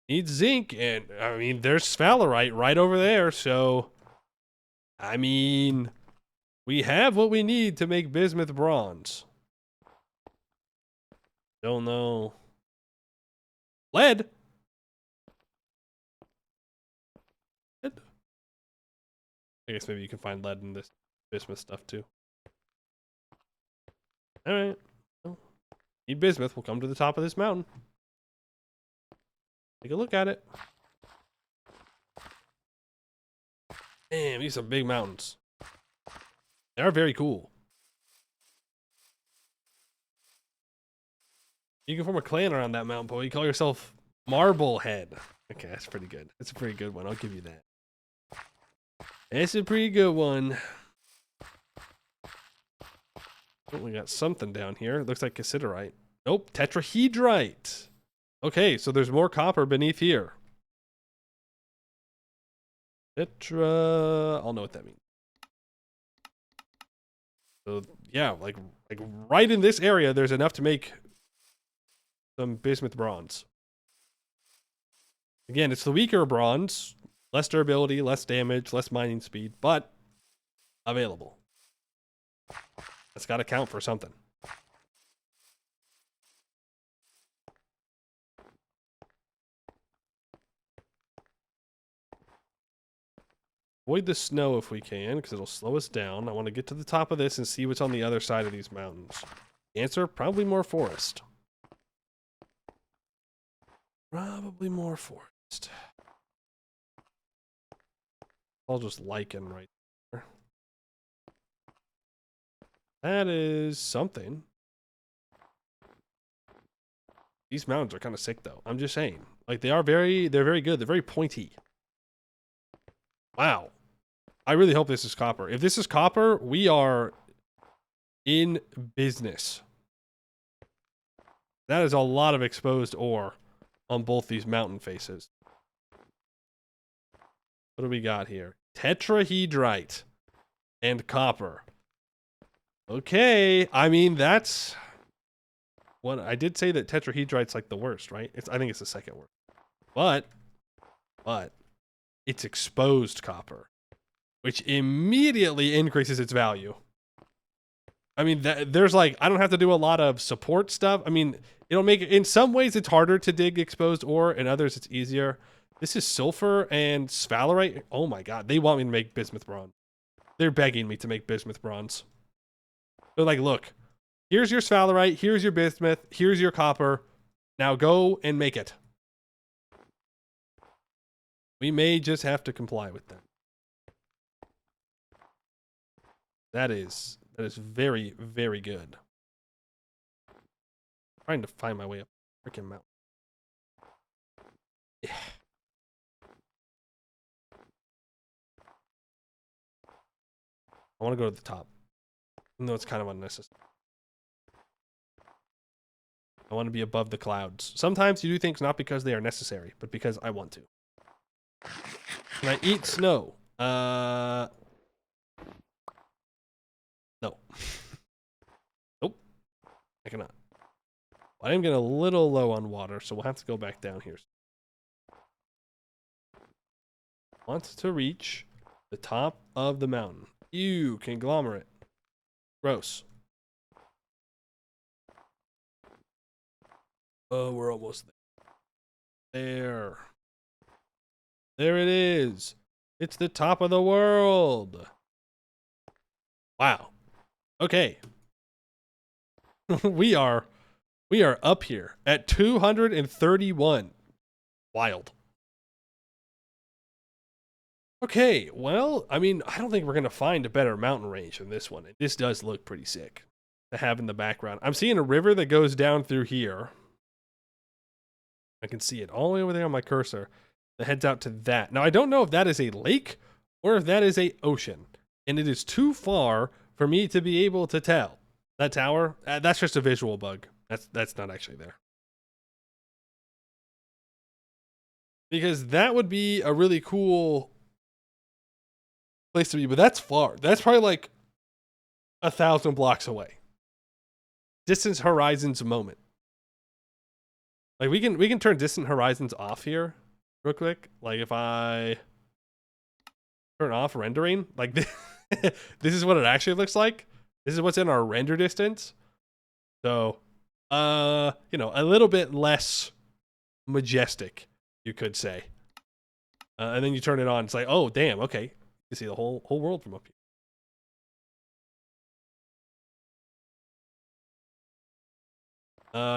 needs zinc, and I mean there's sphalerite right over there, so I mean we have what we need to make bismuth bronze. Don't know. Lead. I guess maybe you can find lead in this bismuth stuff too. Alright. Well, need bismuth. We'll come to the top of this mountain. Take a look at it. Damn, these are big mountains. They are very cool. You can form a clan around that mountain, boy. You call yourself Marblehead. Okay, that's pretty good. That's a pretty good one. I'll give you that. That's a pretty good one. Oh, we got something down here. It looks like cassiterite. Nope, tetrahedrite. Okay, so there's more copper beneath here. I'll know what that means. So yeah, like right in this area, there's enough to make some bismuth bronze. Again, it's the weaker bronze. Less durability, less damage, less mining speed, but available. That's got to count for something. avoid the snow if we can, because it'll slow us down. I want to get to the top of this and see what's on the other side of these mountains. Answer, probably more forest. Probably more forest. I'll just lichen right there. That is something. These mountains are kind of sick though. I'm just saying. Like they're very good. They're very pointy. Wow. I really hope this is copper. If this is copper, we are in business. That is a lot of exposed ore on both these mountain faces. What do we got here? Tetrahedrite and copper. Okay, I mean that's one. I did say that tetrahedrite's like the worst, right? I think it's the second worst. But it's exposed copper, which immediately increases its value. I mean, there's like, I don't have to do a lot of support stuff. I mean, it'll make it, in some ways it's harder to dig exposed ore, in others it's easier. This is sulfur and sphalerite. Oh my god, they want me to make bismuth bronze. They're begging me to make bismuth bronze. They're like, look, here's your sphalerite, here's your bismuth, here's your copper. Now go and make it. We may just have to comply with them. That is very, very good. I'm trying to find my way up the freaking mountain. Yeah. I want to go to the top. Even though it's kind of unnecessary. I want to be above the clouds. Sometimes you do things not because they are necessary, but because I want to. Can I eat snow? No. Nope. I cannot. I am getting a little low on water, so we'll have to go back down here. Want to reach the top of the mountain. Ew, conglomerate. Gross. Oh, we're almost there. There it is. It's the top of the world. Wow. Okay. we are up here at 231. Wild. Okay, well, I mean, I don't think we're going to find a better mountain range than this one. This does look pretty sick to have in the background. I'm seeing a river that goes down through here. I can see it all the way over there on my cursor that heads out to that. Now, I don't know if that is a lake or if that is a ocean. And it is too far for me to be able to tell. That tower, that's just a visual bug. That's not actually there. Because that would be a really cool place to be, but that's far. That's probably like 1,000 blocks away. Distant horizons moment. Like we can turn distant horizons off here real quick. Like if I turn off rendering, like this, this is what it actually looks like. This is what's in our render distance. So, you know, a little bit less majestic, you could say. And then you turn it on. It's like, oh, damn. Okay, you see the whole world from up here.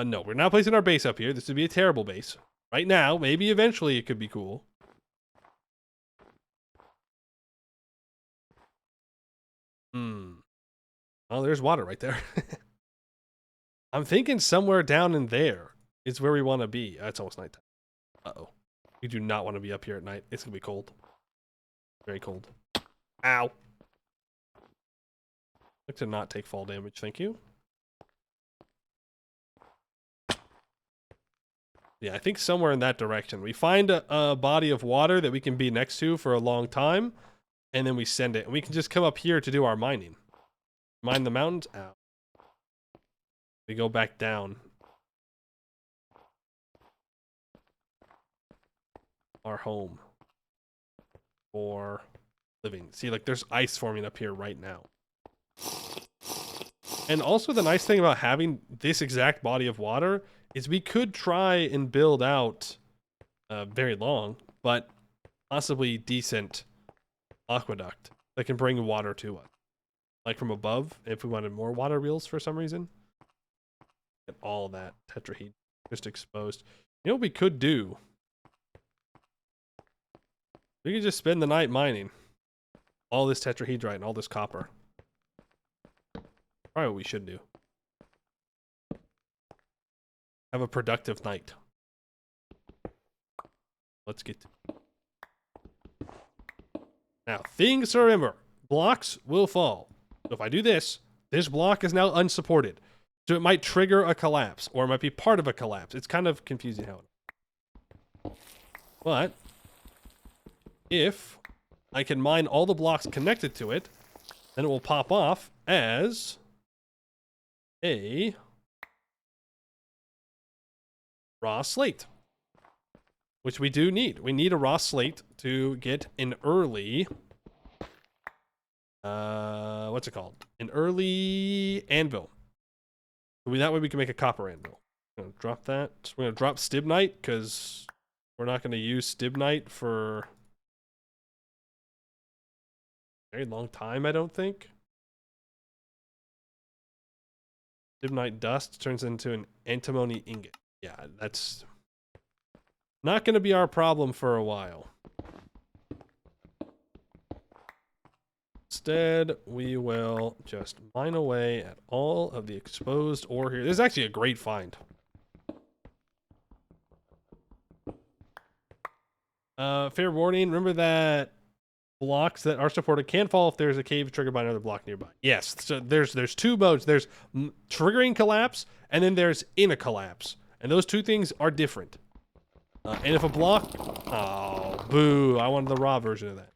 No, we're not placing our base up here. This would be a terrible base. Right now, maybe eventually it could be cool. Oh, there's water right there. I'm thinking somewhere down in there is where we want to be. It's almost nighttime. Uh-oh. We do not want to be up here at night. It's going to be cold. Very cold. Ow. I'd like to not take fall damage. Thank you. Yeah, I think somewhere in that direction. We find a body of water that we can be next to for a long time, and then we send it. And we can just come up here to do our mining. Mine the mountains. Ow. We go back down. Our home. For living. See, like there's ice forming up here right now. And also the nice thing about having this exact body of water is we could try and build out very long, but possibly decent aqueduct that can bring water to us. Like from above, if we wanted more water wheels for some reason. Get all that tetrahedron just exposed. You know what we could do? We could just spend the night mining all this tetrahedrite and all this copper. Probably what we should do. Have a productive night. Let's get to it. Now, things to remember. Blocks will fall. So if I do this, this block is now unsupported. So it might trigger a collapse, or it might be part of a collapse. It's kind of confusing how it. But if I can mine all the blocks connected to it, then it will pop off as a raw slate, which we do need. We need a raw slate to get an early, what's it called? An early anvil. That way we can make a copper anvil. I'm gonna drop that. We're gonna drop stibnite because we're not gonna use stibnite for a very long time, I don't think. Stibnite dust turns into an antimony ingot. Yeah, that's not gonna be our problem for a while. Instead, we will just mine away at all of the exposed ore here. This is actually a great find. Fair warning, remember that blocks that are supported can fall if there's a cave triggered by another block nearby. Yes, so there's two modes. There's triggering collapse, and then there's in a collapse. And those two things are different. And if a block... Oh, boo. I wanted the raw version of that.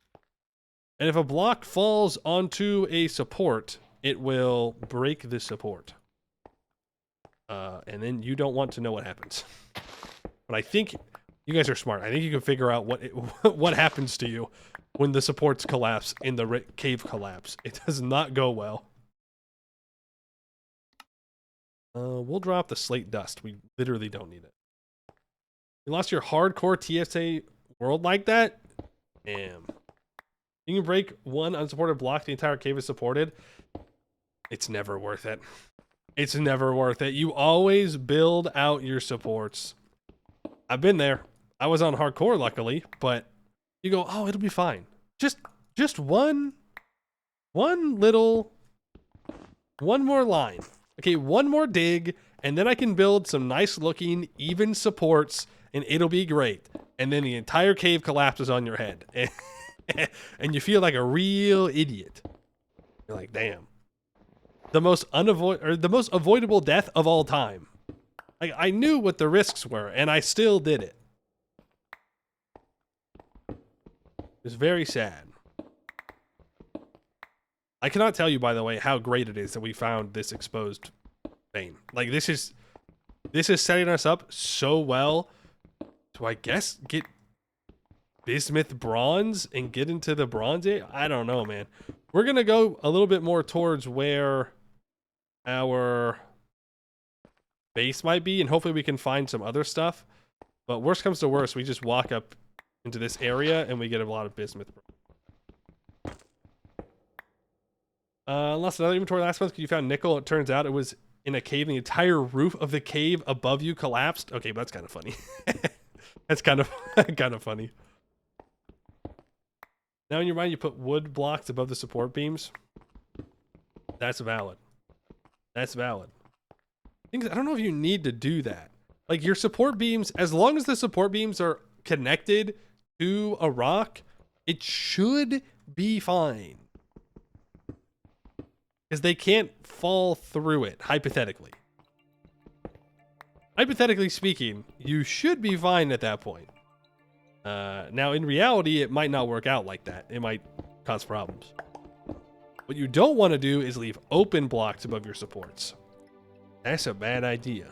And if a block falls onto a support, it will break the support. And then you don't want to know what happens. But I think you guys are smart. I think you can figure out what happens to you when the supports collapse in the cave collapse. It does not go well. We'll drop the slate dust. We literally don't need it. You lost your hardcore TSA world like that? Damn. You can break one unsupported block, the entire cave is supported. It's never worth it. It's never worth it. You always build out your supports. I've been there. I was on hardcore, luckily, but you go, oh, it'll be fine. Just one more line. Okay, one more dig, and then I can build some nice looking, even supports, and it'll be great. And then the entire cave collapses on your head. And you feel like a real idiot. You're like, damn. The most avoidable death of all time. Like, I knew what the risks were, and I still did it. It's very sad. I cannot tell you, by the way, how great it is that we found this exposed vein. Like, this is setting us up so well to, I guess, get bismuth bronze and get into the bronze age. I don't know, man. We're gonna go a little bit more towards where our base might be, and hopefully we can find some other stuff. But worst comes to worst, we just walk up into this area and we get a lot of bismuth. Lost another inventory last month because you found nickel. It turns out it was in a cave. The entire roof of the cave above you collapsed. Okay, but that's kind of funny. That's kind of funny. Now in your mind, you put wood blocks above the support beams. That's valid. That's valid. I don't know if you need to do that. Like, your support beams, as long as the support beams are connected to a rock, it should be fine. Because they can't fall through it, hypothetically. Hypothetically speaking, you should be fine at that point. Now, in reality, it might not work out like that. It might cause problems. What you don't want to do is leave open blocks above your supports. That's a bad idea.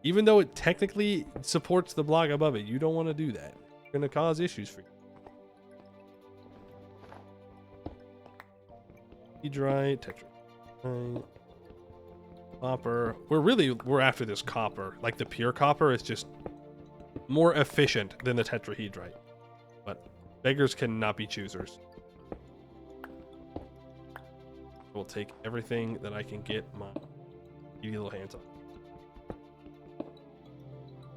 Even though it technically supports the block above it, you don't want to do that. It's going to cause issues for you. Hydrite, tetrahedrite, copper. We're after this copper. Like, the pure copper is just more efficient than the tetrahedrite. But Beggars cannot be choosers. We'll take everything that I can get my greedy little hands on.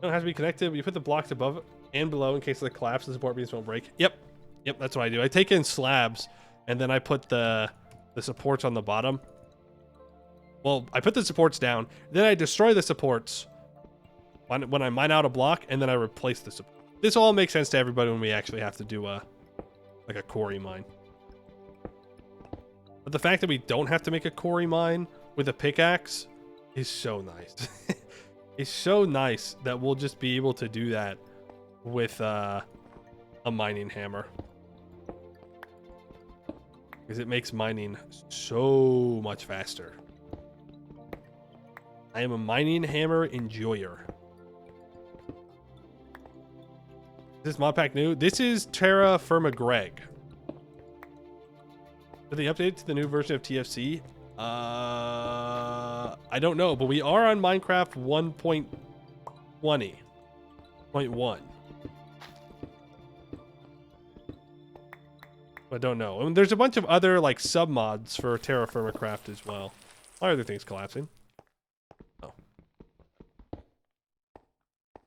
Don't have to be connected, but you put the blocks above and below in case of the collapse, the support beams won't break. Yep, that's what I do. I take in slabs, and then I put the supports on the bottom. Well, I put the supports down, then I destroy the supports when I mine out a block, and then I replace the support. This all makes sense to everybody when we actually have to do like a quarry mine. But the fact that we don't have to make a quarry mine with a pickaxe is so nice. It's so nice that we'll just be able to do that with a mining hammer. Because it makes mining so much faster. I am a mining hammer enjoyer. Is this mod pack new? This is TerraFirmaGreg. Did they update to the new version of TFC? I don't know, but we are on Minecraft 1.20.1. I don't know. And there's a bunch of other like sub mods for TerraFirmaCraft as well. Why are there things collapsing? Oh.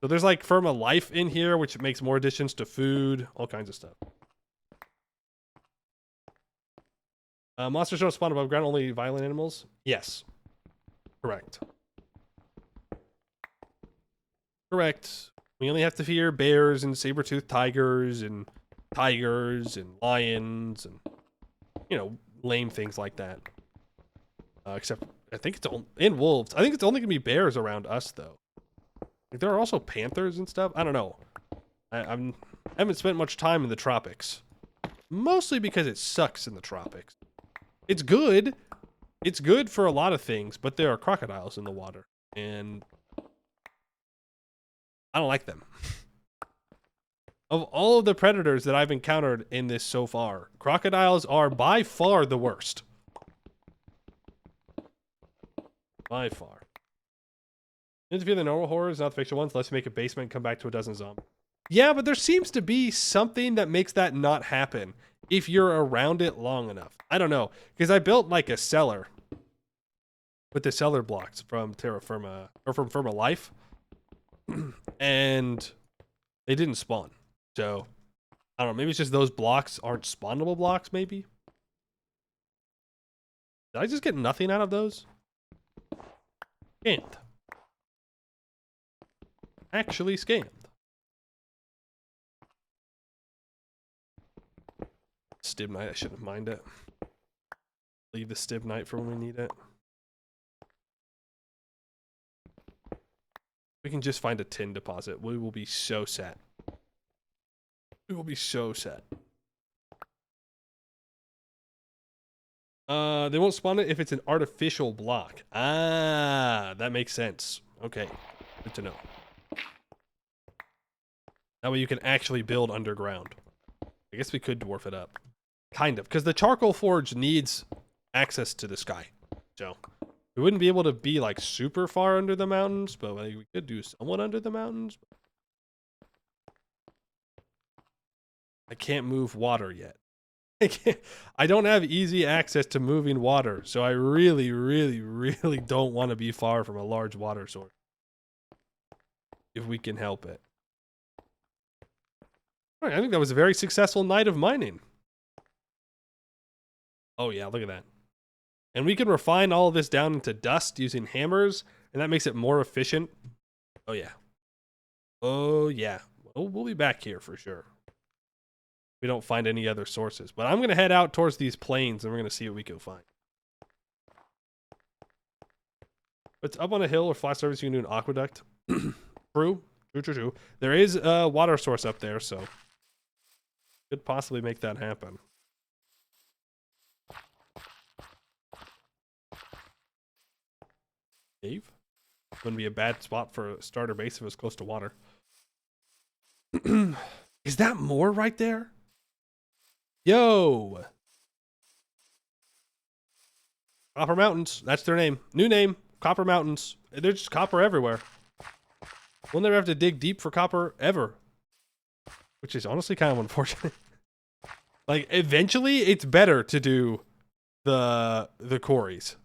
So there's like Firma Life in here, which makes more additions to food, all kinds of stuff. Monsters don't spawn above ground, only violent animals? Yes. Correct. Correct. We only have to fear bears and saber-toothed tigers and lions and, you know, lame things like that. Except, I think it's only, and wolves. I think it's only going to be bears around us, though. Like, there are also panthers and stuff. I don't know. I haven't spent much time in the tropics. Mostly because it sucks in the tropics. It's good. It's good for a lot of things, but there are crocodiles in the water, and I don't like them. Of all of the predators that I've encountered in this so far, crocodiles are by far the worst. By far. Interview the normal horrors, not the fictional ones. Let's make a basement and come back to a dozen zombies. Yeah, but there seems to be something that makes that not happen if you're around it long enough. I don't know, because I built like a cellar with the cellar blocks from TerraFirma or from Firma Life, and they didn't spawn. So I don't know. Maybe it's just those blocks aren't spawnable blocks. Maybe. Did I just get nothing out of those? Scammed. Actually scammed. Stibnite, I shouldn't mind it. Leave the Stibnite for when we need it. We can just find a tin deposit. We will be so set. We will be so set. They won't spawn it if it's an artificial block. Ah, that makes sense. Okay, good to know. That way you can actually build underground. I guess we could dwarf it up. Kind of, because the charcoal forge needs access to the sky. So we wouldn't be able to be like super far under the mountains, but like, we could do somewhat under the mountains. I can't move water yet. I don't have easy access to moving water, so I really, really, really don't want to be far from a large water source. If we can help it. All right, I think that was a very successful night of mining. Oh yeah, look at that. And we can refine all of this down into dust using hammers, and that makes it more efficient. Oh yeah. Oh yeah. We'll be back here for sure. We don't find any other sources. But I'm going to head out towards these plains, and we're going to see what we can find. It's up on a hill or flat surface, you can do an aqueduct. True. There is a water source up there, so could possibly make that happen. Cave? Wouldn't be a bad spot for a starter base if it was close to water. Is that more right there? Yo! Copper Mountains. That's their name. New name. Copper Mountains. There's just copper everywhere. We'll never have to dig deep for copper ever. Which is honestly kind of unfortunate. Like, eventually, it's better to do the quarries.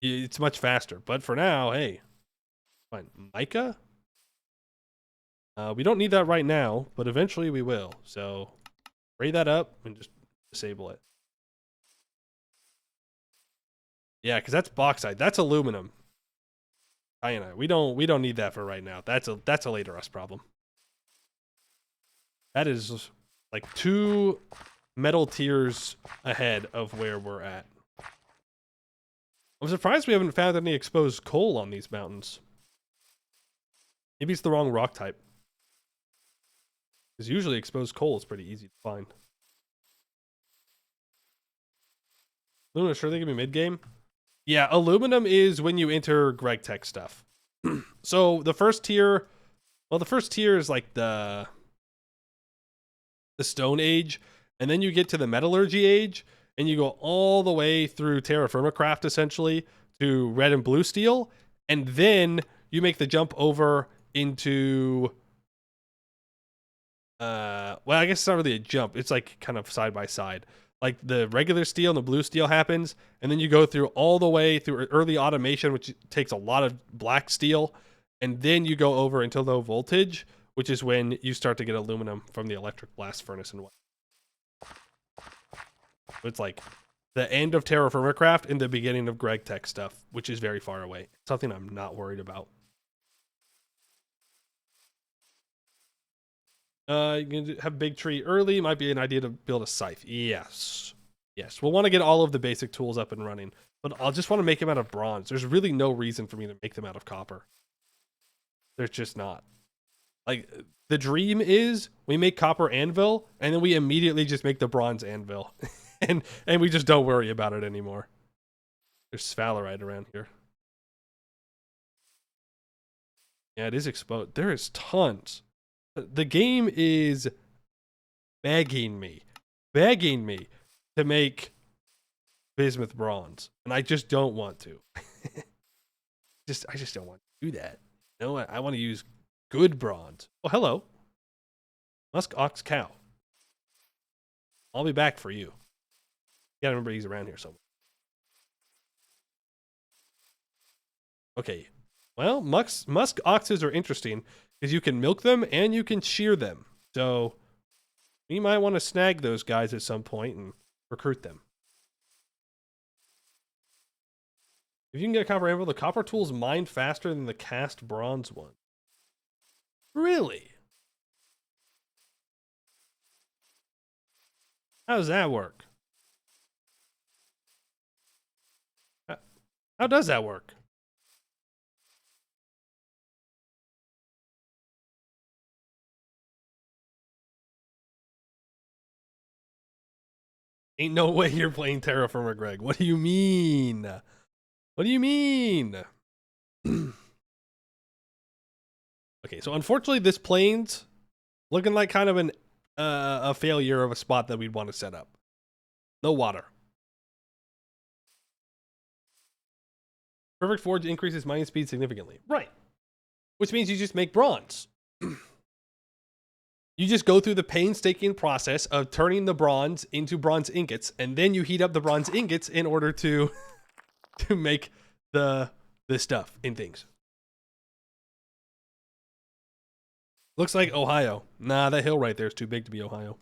It's much faster. But for now, hey, fine. Mica? We don't need that right now, but eventually we will. So, spray that up and just disable it. Yeah, because that's bauxite. That's aluminum. Cyanide. We don't need that for right now. That's a later us problem. That is like 2 metal tiers ahead of where we're at. I'm surprised we haven't found any exposed coal on these mountains. Maybe it's the wrong rock type. Because usually exposed coal is pretty easy to find. Aluminum, sure they give me mid-game? Yeah, aluminum is when you enter Greg Tech stuff. So the first tier, well, the first tier is like the Stone Age, and then you get to the Metallurgy Age, and you go all the way through TerraFirmaCraft essentially to red and blue steel, and then you make the jump over into well, I guess it's not really a jump. It's like kind of side by side. Like the regular steel and the blue steel happens, and then you go through all the way through early automation, which takes a lot of black steel, and then you go over into low voltage, which is when you start to get aluminum from the electric blast furnace and what. It's like the end of TerraFirmaCraft and the beginning of Greg Tech stuff, which is very far away. Something I'm not worried about. You can have big tree early. Might be an idea to build a scythe. Yes. Yes. We'll want to get all of the basic tools up and running, but I'll just want to make them out of bronze. There's really no reason for me to make them out of copper. There's just not. Like, the dream is we make copper anvil, and then we immediately just make the bronze anvil. and we just don't worry about it anymore. There's sphalerite around here. Yeah, it is exposed. There is tons. The game is begging me to make bismuth bronze, and I just don't want to. I just don't want to do that. No, I want to use good bronze. Oh, hello, musk ox cow. I'll be back for you. You gotta remember he's around here somewhere. Okay, well, musk oxes are interesting because you can milk them and you can shear them. So we might want to snag those guys at some point and recruit them. If you can get a copper anvil, the copper tools mine faster than the cast bronze one. Really? How does that work? How does that work? Ain't no way you're playing TerraFirmaGreg. What do you mean? What do you mean? Okay, so unfortunately this plains looking like kind of an a failure of a spot that we'd want to set up. No water. Perfect forge increases mining speed significantly. Right. Which means you just make bronze. You just go through the painstaking process of turning the bronze into bronze ingots, and then you heat up the bronze ingots in order to make the stuff in things. Looks like Ohio. Nah, that hill right there is too big to be Ohio.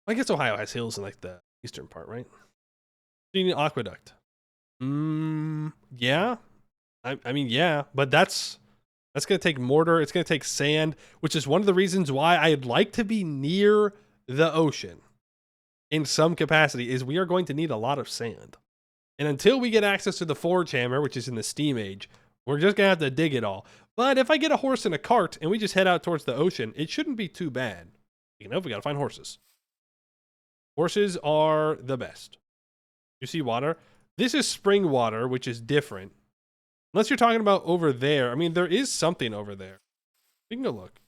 I guess Ohio has hills in like the eastern part, right? You need an aqueduct. Yeah. I mean, yeah, but that's going to take mortar. It's going to take sand, which is one of the reasons why I'd like to be near the ocean in some capacity, is we are going to need a lot of sand. And until we get access to the forge hammer, which is in the steam age, we're just going to have to dig it all. But if I get a horse and a cart and we just head out towards the ocean, it shouldn't be too bad. You know, we got to find horses. Horses are the best. You see water? This is spring water, which is different. Unless you're talking about over there. I mean, there is something over there. We can go look.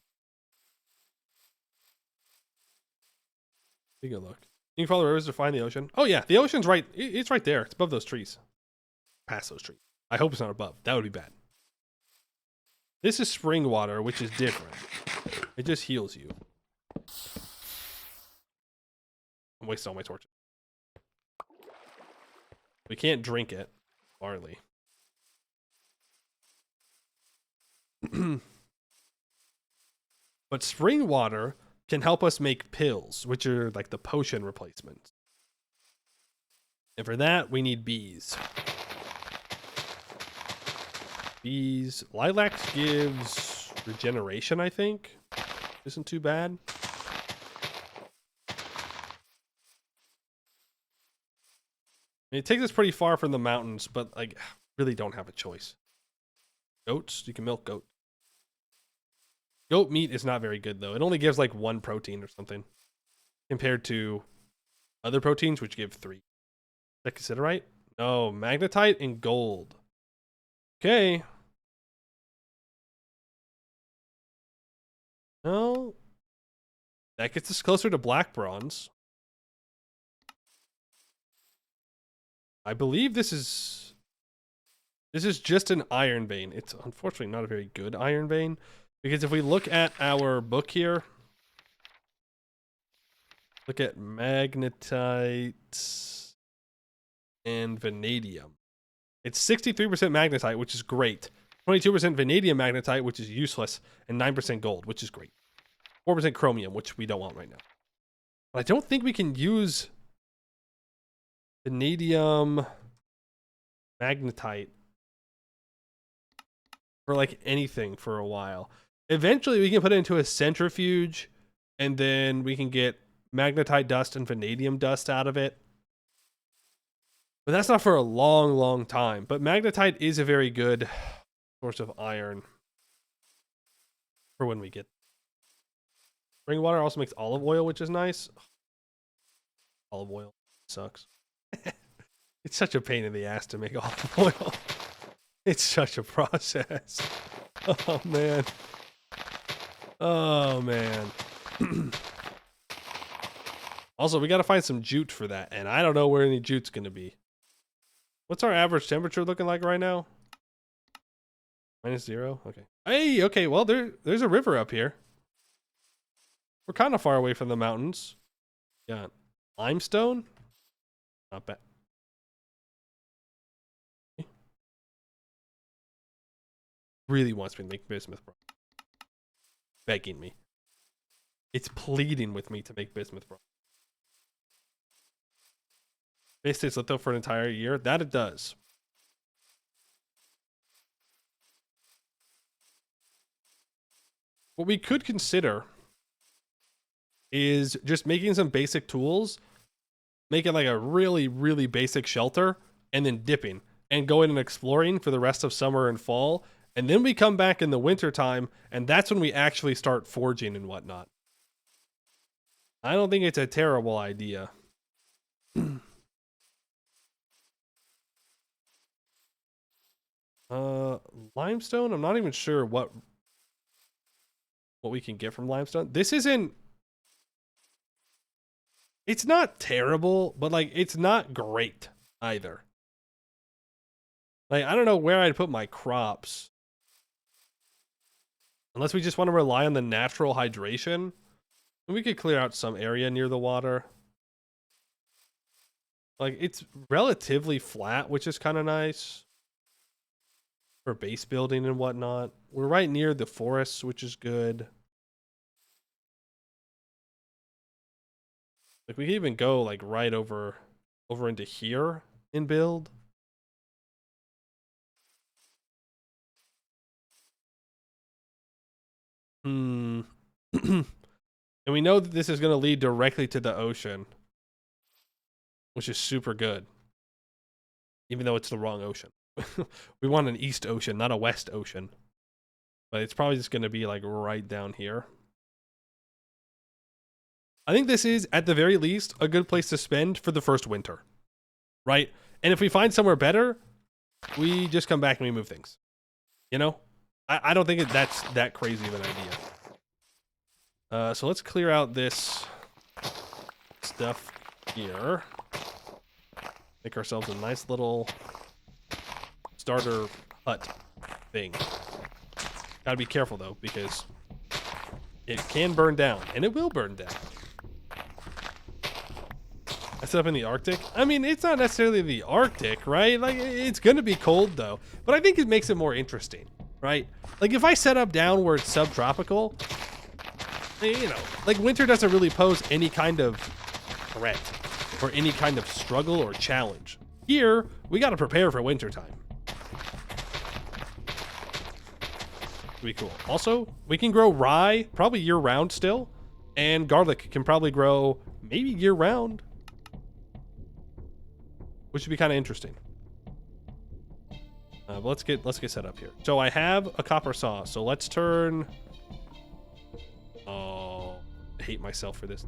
We can go look. You can follow the rivers to find the ocean. Oh, yeah. The ocean's right. It's right there. It's above those trees. Past those trees. I hope it's not above. That would be bad. This is spring water, which is different. It just heals you. I'm wasting all my torches. We can't drink it. Barley. But spring water can help us make pills, which are like the potion replacements. And for that, we need bees. Bees. Lilacs gives regeneration, I think. Isn't too bad. It takes us pretty far from the mountains, but like really don't have a choice. Goats, you can milk goat. Goat meat is not very good though. It only gives like 1 protein or something compared to other proteins which give 3. Is that considerite? No, magnetite and gold. Okay. No. That gets us closer to black bronze. I believe this is just an iron vein. It's unfortunately not a very good iron vein, because if we look at our book here, look at magnetite and vanadium. It's 63% magnetite, which is great. 22% vanadium magnetite, which is useless, and 9% gold, which is great. 4% chromium, which we don't want right now. But I don't think we can use vanadium magnetite for like anything for a while. Eventually we can put it into a centrifuge and then we can get magnetite dust and vanadium dust out of it. But that's not for a long time. But magnetite is a very good source of iron for when we get. Spring water also makes olive oil, which is nice. Olive oil sucks. It's such a pain in the ass to make olive oil. It's such a process. Oh man. Oh man. Also, we got to find some jute for that, and I don't know where any jute's going to be. What's our average temperature looking like right now? -0? Okay. Hey, okay, well, there's a river up here. We're kind of far away from the mountains. Yeah. Limestone? Not bad. Really wants me to make bismuth bronze. Begging me. It's pleading with me to make bismuth bronze. Base stays litho for an entire year. That it does. What we could consider is just making some basic tools, making like a really basic shelter, and then dipping and going and exploring for the rest of summer and fall. And then we come back in the winter time, and that's when we actually start forging and whatnot. I don't think it's a terrible idea. Limestone, I'm not even sure what we can get from limestone. This isn't, it's not terrible, but like it's not great either. Like I don't know where I'd put my crops. Unless we just want to rely on the natural hydration. We could clear out some area near the water. Like it's relatively flat, which is kind of nice for base building and whatnot. We're right near the forests, which is good. Like we can even go like right over into here and build. And we know that this is going to lead directly to the ocean, which is super good. Even though it's the wrong ocean. We want an east ocean, not a west ocean. But it's probably just going to be like right down here. I think this is, at the very least, a good place to spend for the first winter. Right? And if we find somewhere better, we just come back and we move things. You know? I don't think that's that crazy of an idea. So let's clear out this stuff here. Make ourselves a nice little starter hut thing. Gotta be careful though, because it can burn down, and it will burn down. I set up in the Arctic. I mean, it's not necessarily the Arctic, right? Like, it's gonna be cold though, but I think it makes it more interesting, right? Like if I set up down where it's subtropical, you know, like winter doesn't really pose any kind of threat or any kind of struggle or challenge. Here, we gotta prepare for winter time. Be cool. Also, we can grow rye probably year round still, and garlic can probably grow maybe year round, which would be kind of interesting. But let's get set up here. So I have a copper saw. So let's turn. Oh, I hate myself for this.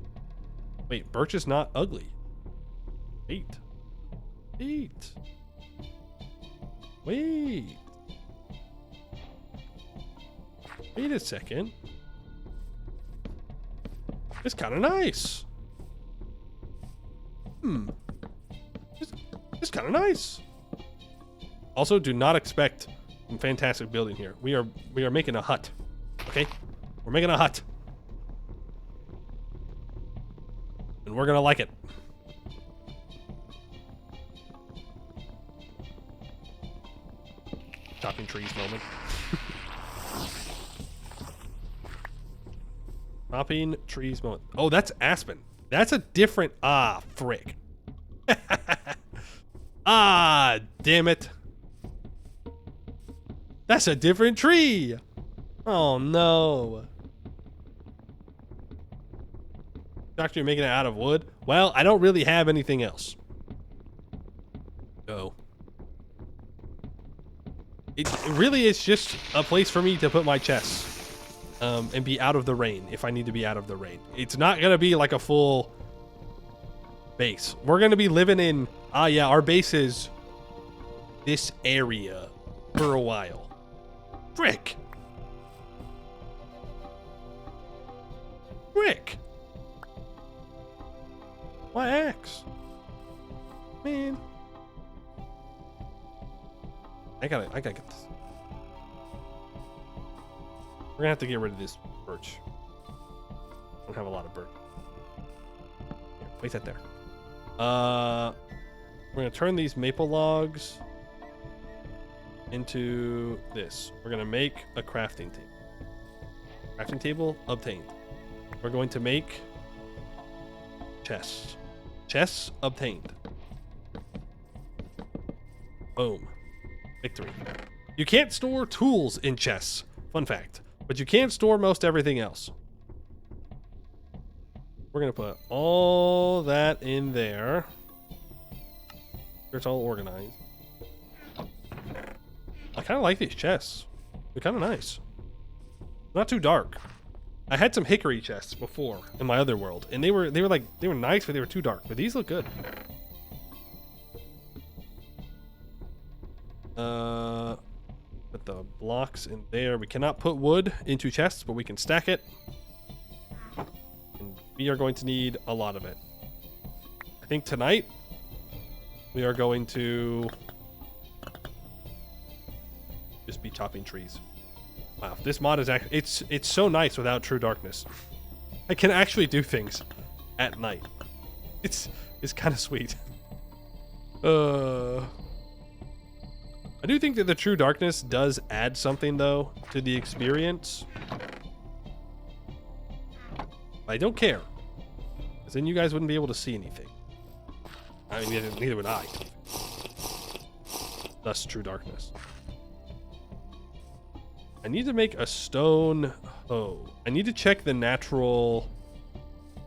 Wait, birch is not ugly. Wait. Wait a second. It's kind of nice. It's kind of nice. Also, do not expect some fantastic building here. We are making a hut. Okay? We're making a hut. And we're gonna like it. Chopping trees moment. Chopping trees moment. Oh, that's aspen. That's a different... Ah, frick. Ah, damn it. That's a different tree. Oh, no. Actually, you're making it out of wood? Well, I don't really have anything else. So. It really is just a place for me to put my chests. And be out of the rain if I need to be out of the rain. It's not going to be like a full base. We're going to be living in... Ah, yeah, our base is this area for a while. Frick. My axe. Man. I gotta get this. We're gonna have to get rid of this birch. I don't have a lot of birch. Here, place that there. We're gonna turn these maple logs into this. We're gonna make a crafting table. Crafting table obtained. We're going to make chests. Chests obtained. Boom. Victory. You can't store tools in chests. Fun fact. But you can store most everything else. We're going to put all that in there. It's all organized. I kind of like these chests. They're kind of nice. Not too dark. I had some hickory chests before in my other world, and they were nice, but they were too dark. But these look good. Put the blocks in there. We cannot put wood into chests, but we can stack it. And we are going to need a lot of it. I think tonight we are going to just be chopping trees. Wow, this mod is actually it's so nice without true darkness. I can actually do things at night. It's kind of sweet. I do think that the true darkness does add something though to the experience. I don't care, because then you guys wouldn't be able to see anything. I mean, neither would I. Thus, true darkness. I need to make a stone hoe. I need to check the natural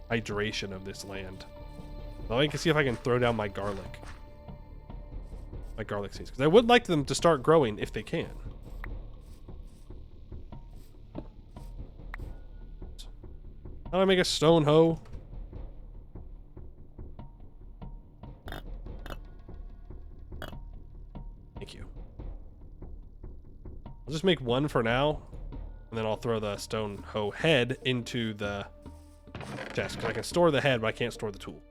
hydration of this land. Now I can see if I can throw down my garlic. My garlic seeds. Because I would like them to start growing if they can. How do I make a stone hoe? Thank you. I'll just make one for now, and then I'll throw the stone hoe head into the chest, because I can store the head, but I can't store the tool.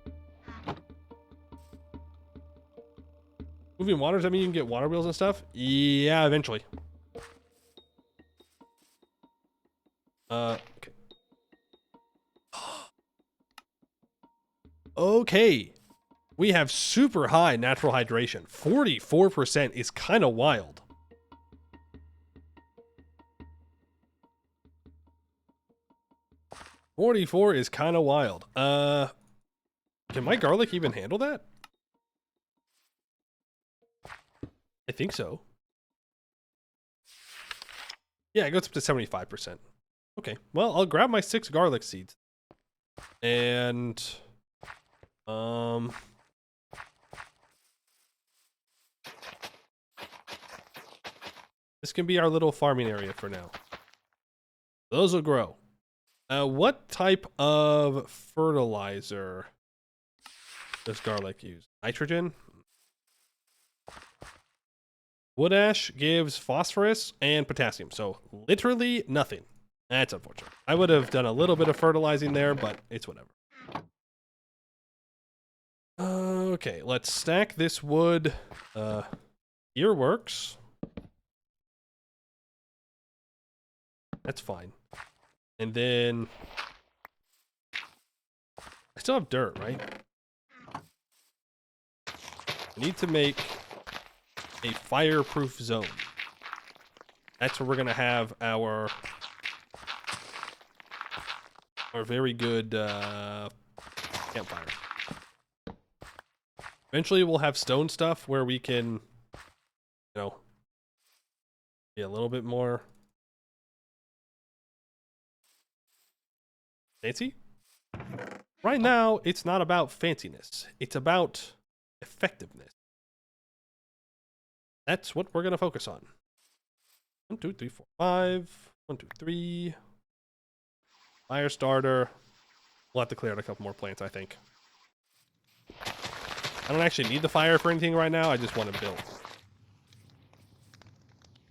Moving water, does that mean you can get water wheels and stuff? Yeah, eventually. Okay. Okay. We have super high natural hydration. 44% is kind of wild. $44 is kind of wild. Can my garlic even handle that? I think so. Yeah, it goes up to 75%. Okay, well, I'll grab my 6 garlic seeds. And this can be our little farming area for now. Those will grow. What type of fertilizer does garlic use? Nitrogen? Wood ash gives phosphorus and potassium, so literally nothing. That's unfortunate. I would have done a little bit of fertilizing there, but it's whatever. Okay, let's stack this wood. Here works. That's fine. And then I still have dirt, right? I need to make a fireproof zone. That's where we're gonna have our very good campfire. Eventually we'll have stone stuff where we can, you know, be a little bit more fancy. Right now, it's not about fanciness. It's about effectiveness. That's what we're going to focus on. 1, 2, 3, 4, 5. 1, 2, 3. Fire starter. We'll have to clear out a couple more plants, I think. I don't actually need the fire for anything right now. I just want to build.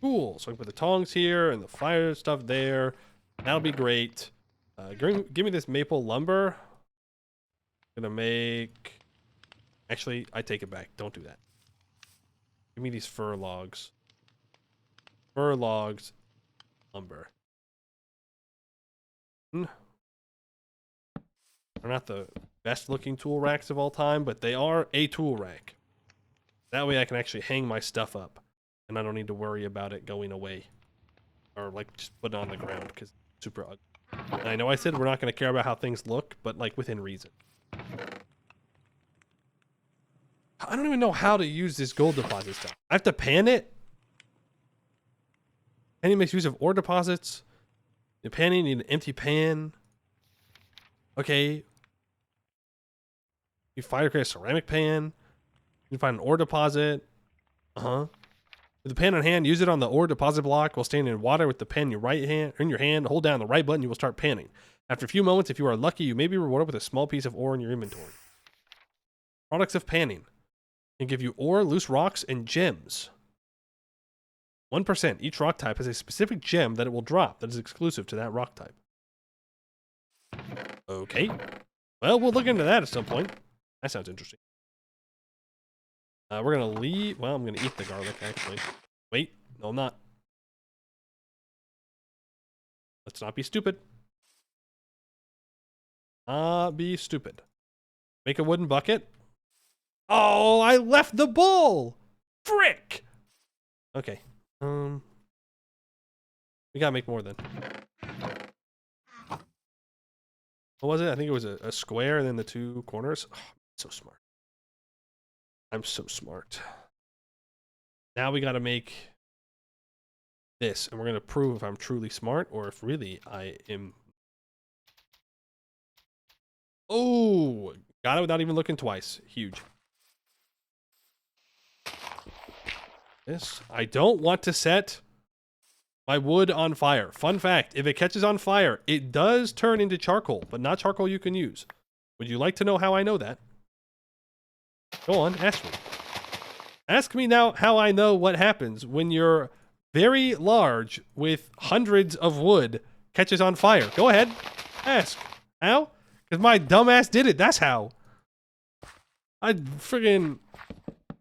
Cool. So I can put the tongs here and the fire stuff there. That'll be great. Give me this maple lumber. I'm gonna make... Actually, I take it back. Don't do that. Give me these fir logs. Fir logs. Lumber. They're not the best looking tool racks of all time, but they are a tool rack. That way I can actually hang my stuff up. And I don't need to worry about it going away. Or like just put it on the ground because it's super ugly. And I know I said we're not going to care about how things look, but like within reason. I don't even know how to use this gold deposit stuff. I have to pan it? Panning makes use of ore deposits. In panning, you need an empty pan. Okay. You fire create a ceramic pan. You can find an ore deposit. With the pan on hand, use it on the ore deposit block while standing in water with the pen in your hand. Hold down the right button, you will start panning. After a few moments, if you are lucky, you may be rewarded with a small piece of ore in your inventory. Products of panning can give you ore, loose rocks, and gems. 1%. Each rock type has a specific gem that it will drop that is exclusive to that rock type. Okay. Well, we'll look into that at some point. That sounds interesting. We're going to leave... Well, I'm going to eat the garlic, actually. Wait. No, I'm not. Let's not be stupid. Be stupid. Make a wooden bucket. Oh, I left the bowl! Frick! Okay. We gotta make more then. What was it? I think it was a square and then the 2 corners. Oh, so smart. I'm so smart. Now we gotta make this, and we're gonna prove if I'm truly smart or if really I am. Oh, got it without even looking twice. Huge. This, I don't want to set my wood on fire. Fun fact, if it catches on fire, it does turn into charcoal, but not charcoal you can use. Would you like to know how I know that? Go on, ask me. Ask me now how I know what happens when you're very large with hundreds of wood catches on fire. Go ahead, ask. How? Because my dumbass did it, that's how. I friggin'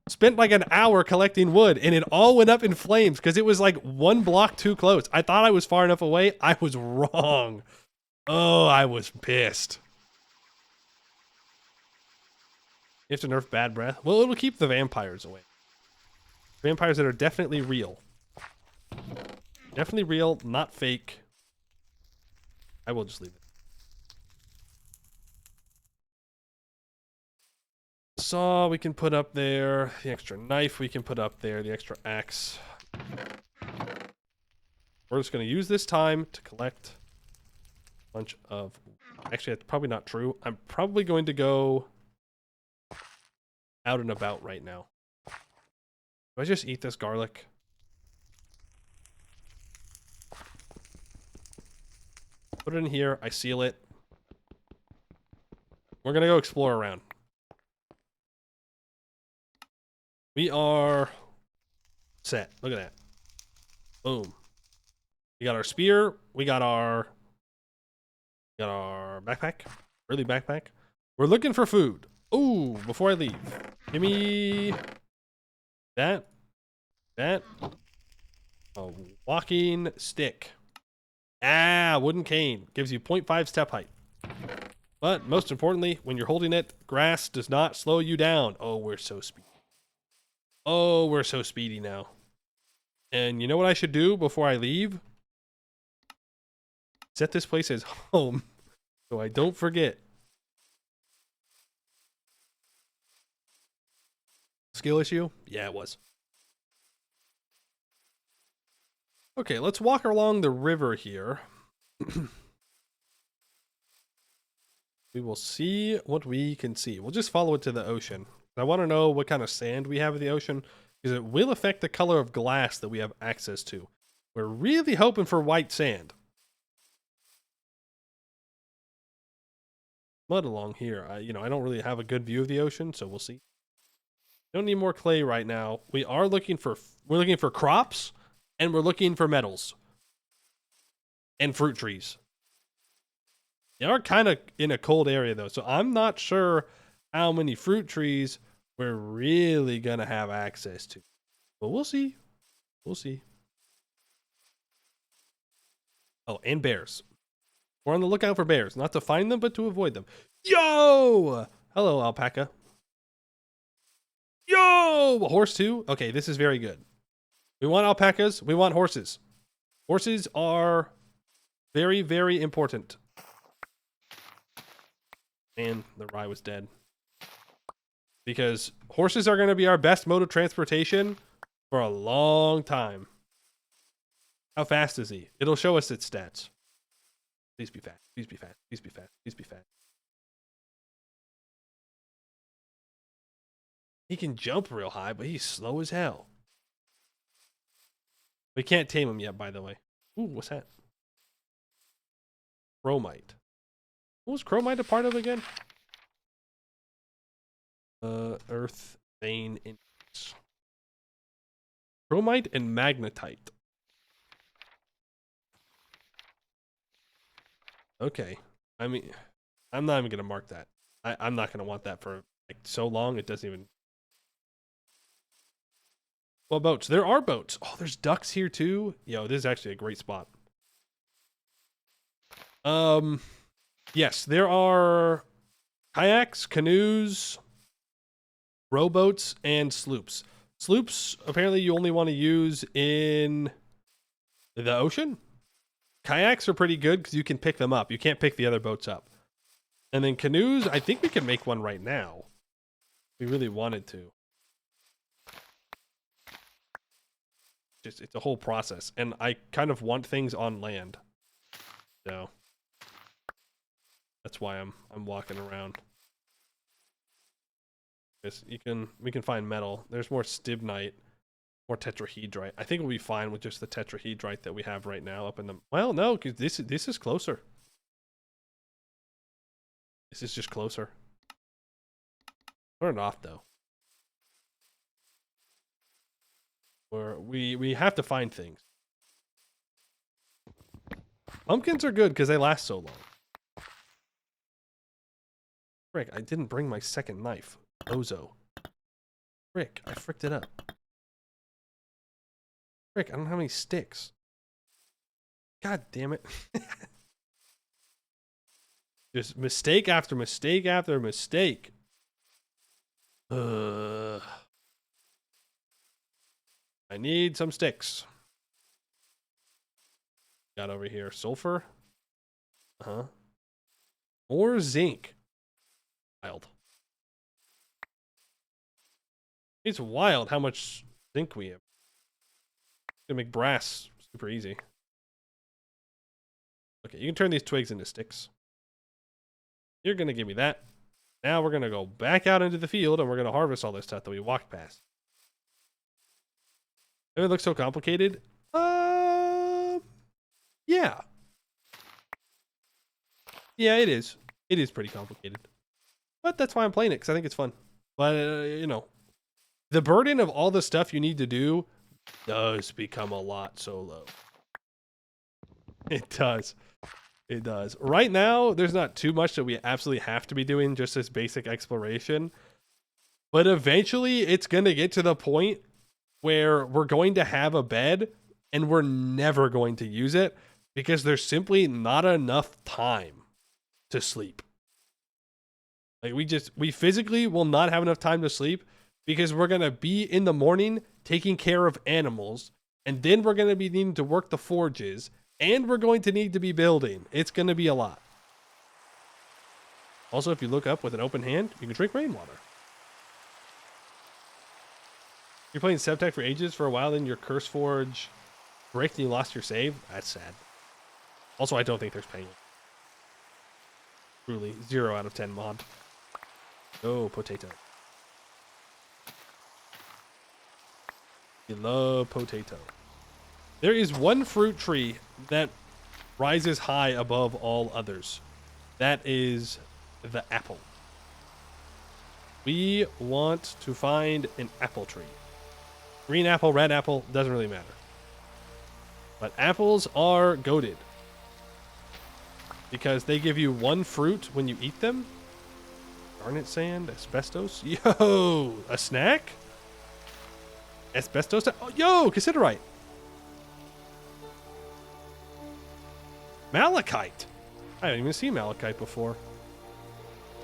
spent like an hour collecting wood and it all went up in flames because it was like 1 block too close. I thought I was far enough away. I was wrong. Oh, I was pissed. You have to nerf bad breath. Well, it'll keep the vampires away. Vampires that are definitely real. Definitely real, not fake. I will just leave it. Saw we can put up there. The extra knife we can put up there. The extra axe. We're just going to use this time to collect a bunch of... Actually, that's probably not true. I'm probably going to go out and about right now. Do I just eat this garlic? Put it in here. I seal it. We're going to go explore around. We are set. Look at that. Boom. We got our spear. We got our backpack. Early backpack. We're looking for food. Ooh, before I leave. Give me that. A walking stick. Ah, wooden cane. Gives you 0.5 step height. But most importantly, when you're holding it, grass does not slow you down. Oh, we're so speedy. Oh, we're so speedy now. And you know what I should do before I leave? Set this place as home so I don't forget. Skill issue? Yeah, it was. Okay, let's walk along the river here. We will see what we can see. We'll just follow it to the ocean. I want to know what kind of sand we have in the ocean, because it will affect the color of glass that we have access to. We're really hoping for white sand. Mud along here. I don't really have a good view of the ocean, so we'll see. Don't need more clay right now. We're looking for crops, and we're looking for metals and fruit trees. They are kind of in a cold area though, so I'm not sure how many fruit trees we're really gonna have access to. But we'll see. We'll see. Oh, and bears. We're on the lookout for bears, not to find them, but to avoid them. Yo! Hello, alpaca. Yo! A horse too? Okay, this is very good. We want alpacas. We want horses. Horses are very, very important. And the rye was dead. Because horses are going to be our best mode of transportation for a long time. How fast is he? It'll show us its stats. Please be fast. Please be fast. Please be fast. Please be fast. He can jump real high, but he's slow as hell. We can't tame him yet, by the way. Ooh, what's that? Chromite. What was chromite a part of again? Earth, vein, ingots. Chromite and magnetite. Okay. I mean, I'm not even going to mark that. I'm not going to want that for like so long. It doesn't even... Well, boats. There are boats. Oh, there's ducks here too. Yo, this is actually a great spot. Yes, there are kayaks, canoes, rowboats, and sloops. Sloops, apparently you only want to use in the ocean. Kayaks are pretty good because you can pick them up. You can't pick the other boats up. And then canoes, I think we can make one right now. We really wanted to. It's a whole process. And I kind of want things on land. So that's why I'm walking around. We can find metal. There's more stibnite, more tetrahedrite. I think we'll be fine with just the tetrahedrite that we have right now up in the... Well, no, because this is closer. This is just closer. Turn it off though. We have to find things. Pumpkins are good because they last so long. Frick, I didn't bring my second knife. Ozo. Frick, I fricked it up. Frick, I don't have any sticks. God damn it. Just mistake after mistake after mistake. I need some sticks. Got over here sulfur. More zinc. Wild. It's wild how much zinc we have. Gonna make brass super easy. Okay, you can turn these twigs into sticks. You're gonna give me that. Now we're gonna go back out into the field and we're gonna harvest all this stuff that we walked past. Does it look so complicated? Yeah. Yeah, it is. It is pretty complicated. But that's why I'm playing it, because I think it's fun. But, you know, the burden of all the stuff you need to do does become a lot so low. It does. It does. Right now, there's not too much that we absolutely have to be doing, just this basic exploration. But eventually, it's going to get to the point where we're going to have a bed and we're never going to use it because there's simply not enough time to sleep. Like we physically will not have enough time to sleep because we're going to be in the morning taking care of animals, and then we're going to be needing to work the forges, and we're going to need to be building. It's going to be a lot. Also, if you look up with an open hand, you can drink rainwater. You're playing Septec for ages for a while, then your Curse Forge bricked and you lost your save? That's sad. Also, I don't think there's penguin. Truly, 0 out of 10 mod. Oh, potato. You love potato. There is one fruit tree that rises high above all others. That is the apple. We want to find an apple tree. Green apple, red apple, doesn't really matter. But apples are goated. Because they give you one fruit when you eat them. Garnet sand, asbestos. Yo, a snack? Asbestos? Oh, yo, considerite. Malachite. I haven't even seen malachite before.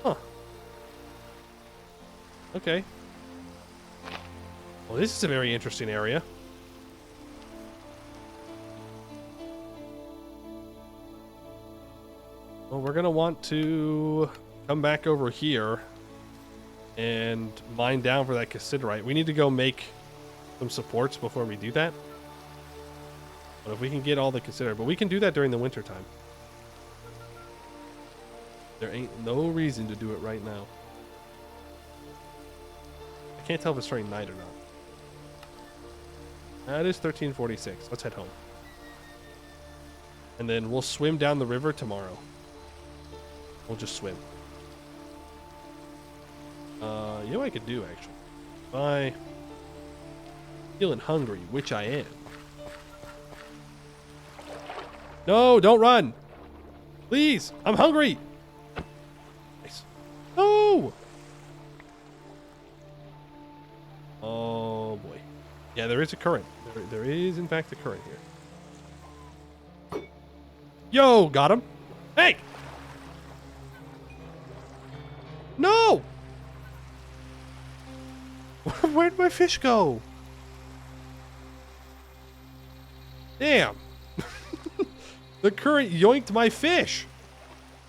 Huh. Okay. Well, this is a very interesting area. Well, we're going to want to come back over here and mine down for that considerite. We need to go make some supports before we do that. But if we can get all the considerite, but we can do that during the winter time. There ain't no reason to do it right now. I can't tell if it's starting night or not. It is 13:46. Let's head home. And then we'll swim down the river tomorrow. We'll just swim. You know what I could do, actually? If I feeling hungry, which I am. No, don't run. Please, I'm hungry. Nice. No. Oh, boy. Yeah, there is a current. There is, in fact, a current here. Yo, got him. Hey! No! Where'd my fish go? Damn. The current yoinked my fish.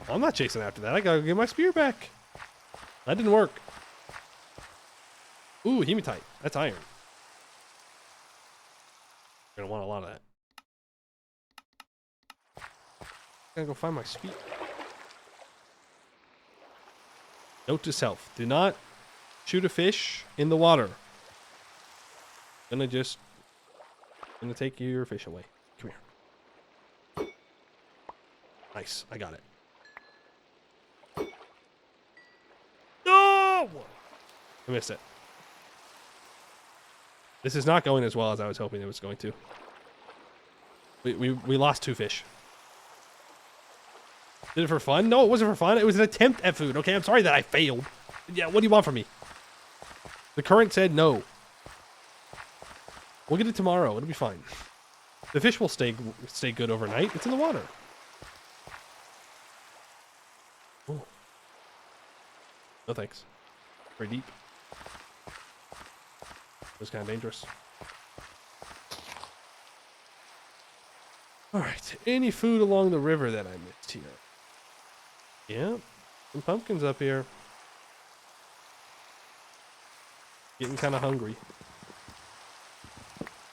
I'm not chasing after that. I gotta get my spear back. That didn't work. Ooh, hematite. That's iron. You're gonna want a lot of that. Gotta go find my spear. Note to self: do not shoot a fish in the water. Gonna take your fish away. Come here. Nice, I got it. No! I missed it. This is not going as well as I was hoping it was going to. We lost 2 fish. Did it for fun? No, it wasn't for fun. It was an attempt at food. Okay, I'm sorry that I failed. Yeah, what do you want from me? The current said no. We'll get it tomorrow. It'll be fine. The fish will stay good overnight. It's in the water. Oh. No thanks. Very deep. was kind of dangerous. All right. Any food along the river that I missed here? Yeah. Some pumpkins up here. Getting kind of hungry.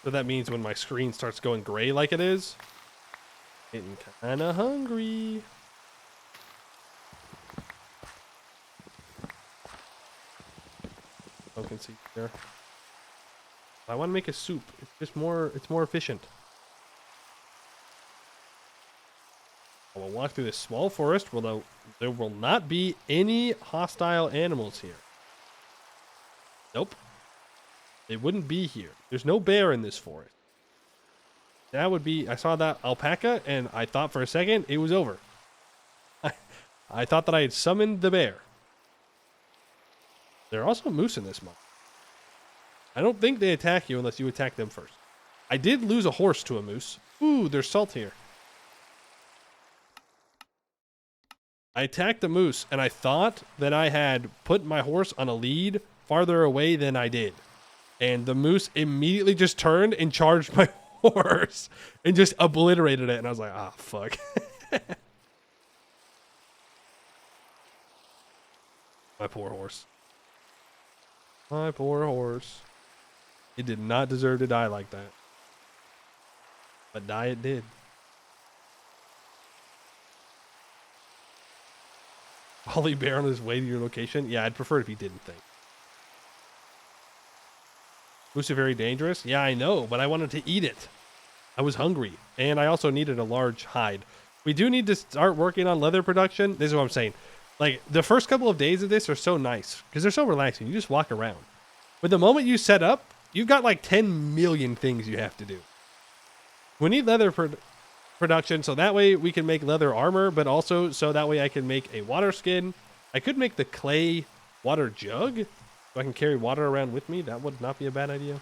So that means when my screen starts going gray like it is, getting kind of hungry. Pumpkin seed there. I want to make a soup. It's just more. It's more efficient. I will walk through this small forest, although there will not be any hostile animals here. Nope. They wouldn't be here. There's no bear in this forest. That would be... I saw that alpaca, and I thought for a second it was over. I thought that I had summoned the bear. There are also moose in this month. I don't think they attack you unless you attack them first. I did lose a horse to a moose. Ooh, there's salt here. I attacked the moose, and I thought that I had put my horse on a lead farther away than I did. And the moose immediately just turned and charged my horse and just obliterated it. And I was like, ah, fuck. My poor horse. My poor horse. It did not deserve to die like that. But die it did. Holly bear on his way to your location? Yeah, I'd prefer if he didn't think. Moose are very dangerous? Yeah, I know, but I wanted to eat it. I was hungry, and I also needed a large hide. We do need to start working on leather production. This is what I'm saying. Like, the first couple of days of this are so nice, because they're so relaxing. You just walk around. But the moment you set up, you've got like 10 million things you have to do. We need leather production, so that way we can make leather armor, but also so that way I can make a water skin. I could make the clay water jug, so I can carry water around with me. That would not be a bad idea.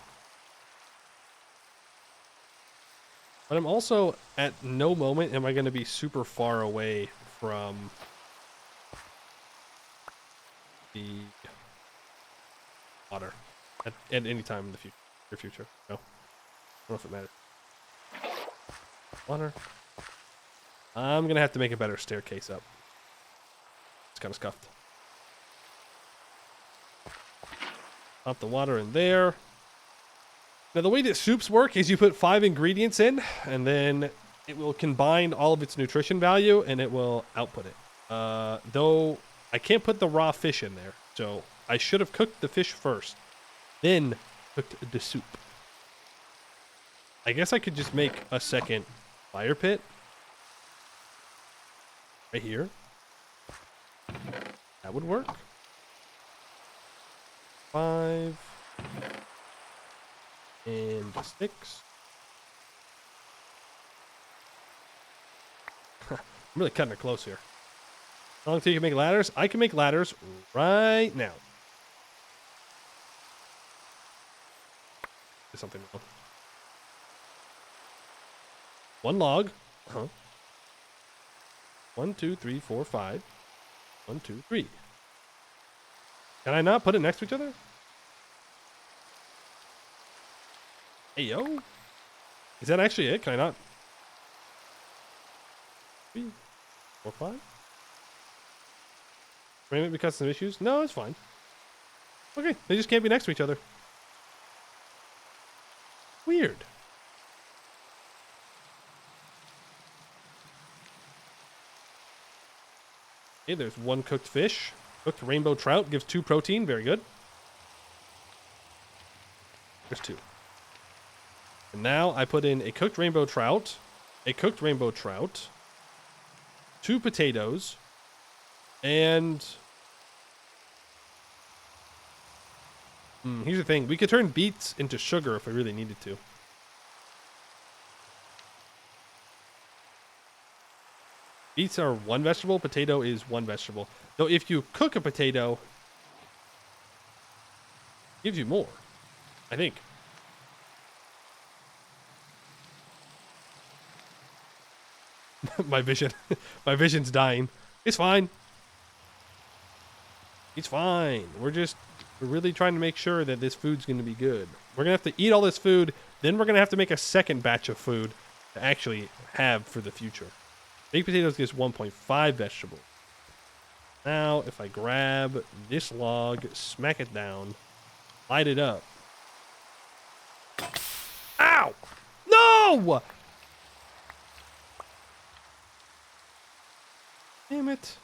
But I'm also, at no moment am I going to be super far away from the water at any time in the future. No. I don't know if it matters. Water. I'm going to have to make a better staircase up. It's kind of scuffed. Pop the water in there. Now, the way that soups work is you put 5 ingredients in, and then it will combine all of its nutrition value, and it will output it. Though, I can't put the raw fish in there, so I should have cooked the fish first, then cooked the soup. I guess I could just make a second fire pit. Right here. That would work. 5. And 6. I'm really cutting it close here. How long till you can make ladders? I can make ladders right now. There's something wrong. 1 log. 1, 2, 3, 4, 5. 1, 2, 3. Can I not put it next to each other? Hey, yo. Is that actually it? Can I not? 3, 4, 5. Maybe because of some issues? No, it's fine. Okay, they just can't be next to each other. Weird. Okay, there's 1 cooked fish. Cooked rainbow trout gives 2 protein. Very good. There's 2. And now I put in a cooked rainbow trout, 2 potatoes, and here's the thing. We could turn beets into sugar if we really needed to. Beets are 1 vegetable. Potato is 1 vegetable. Though if you cook a potato, it gives you more, I think. My vision's dying. It's fine. It's fine. We're really trying to make sure that this food's going to be good. We're going to have to eat all this food. Then we're going to have to make a second batch of food to actually have for the future. Baked potatoes gives 1.5 vegetables. Now, if I grab this log, smack it down, light it up. Ow! No! Damn it.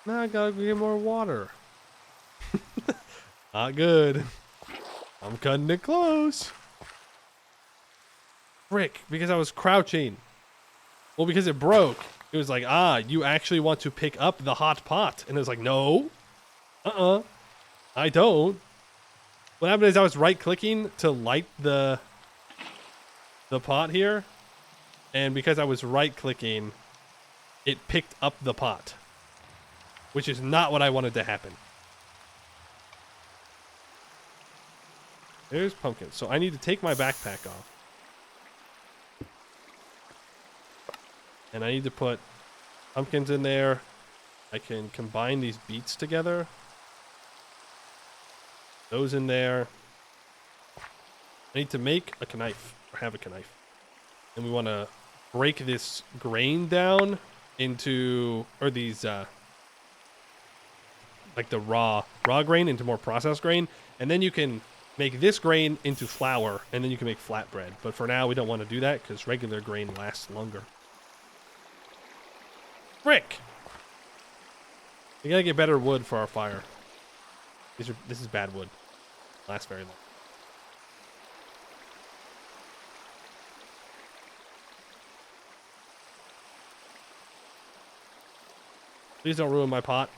Now I gotta get more water. Not good. I'm cutting it close. Frick, because I was crouching. Well, because it broke. It was like, you actually want to pick up the hot pot. And it was like, no. I don't. What happened is I was right-clicking to light the pot here. And because I was right-clicking, it picked up the pot. Which is not what I wanted to happen. There's pumpkin. So I need to take my backpack off. And I need to put pumpkins in there. I can combine these beets together. Those in there. I need to make a knife, or have a knife. And we want to break this grain down into, or these, like the raw grain into more processed grain. And then you can make this grain into flour, and then you can make flatbread. But for now, we don't want to do that because regular grain lasts longer. Frick! We gotta get better wood for our fire. This is bad wood. Lasts very long. Please don't ruin my pot.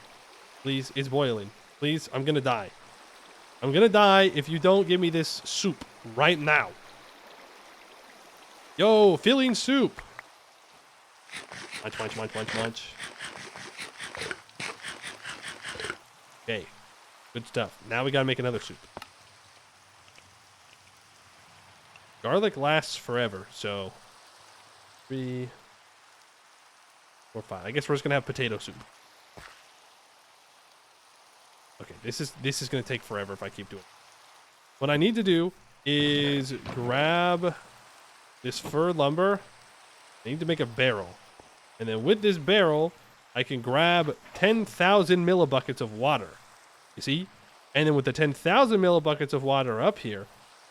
Please, it's boiling. Please, I'm gonna die. I'm gonna die if you don't give me this soup right now. Yo, filling soup. Munch. Okay, good stuff. Now we gotta make another soup. Garlic lasts forever, so 3, 4, 5. I guess we're just gonna have potato soup. Okay, this is gonna take forever if I keep doing it. What I need to do is grab this fir lumber. I need to make a barrel. And then with this barrel, I can grab 10,000 millibuckets of water. You see? And then with the 10,000 millibuckets of water up here,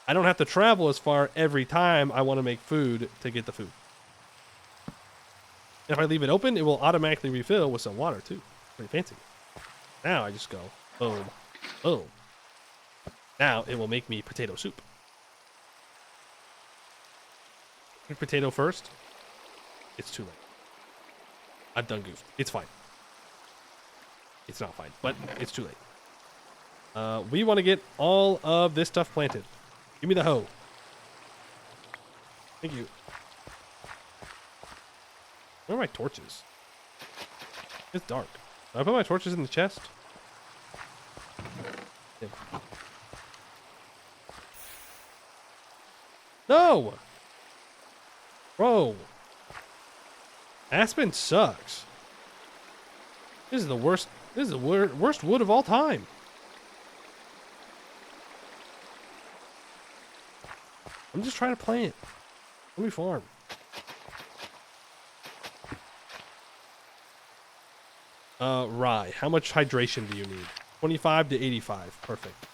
I don't have to travel as far every time I want to make food to get the food. And if I leave it open, it will automatically refill with some water too. Pretty fancy. Now I just go, boom, boom. Now it will make me potato soup. Make potato first. It's too late. I've done goofed. It's fine. It's not fine, but it's too late. We want to get all of this stuff planted. Give me the hoe. Thank you. Where are my torches? It's dark. Did I put my torches in the chest? Yeah. No! Bro. Aspen sucks. This is the worst. This is the worst wood of all time. I'm just trying to plant. Let me farm. Rye. How much hydration do you need? 25 to 85. Perfect.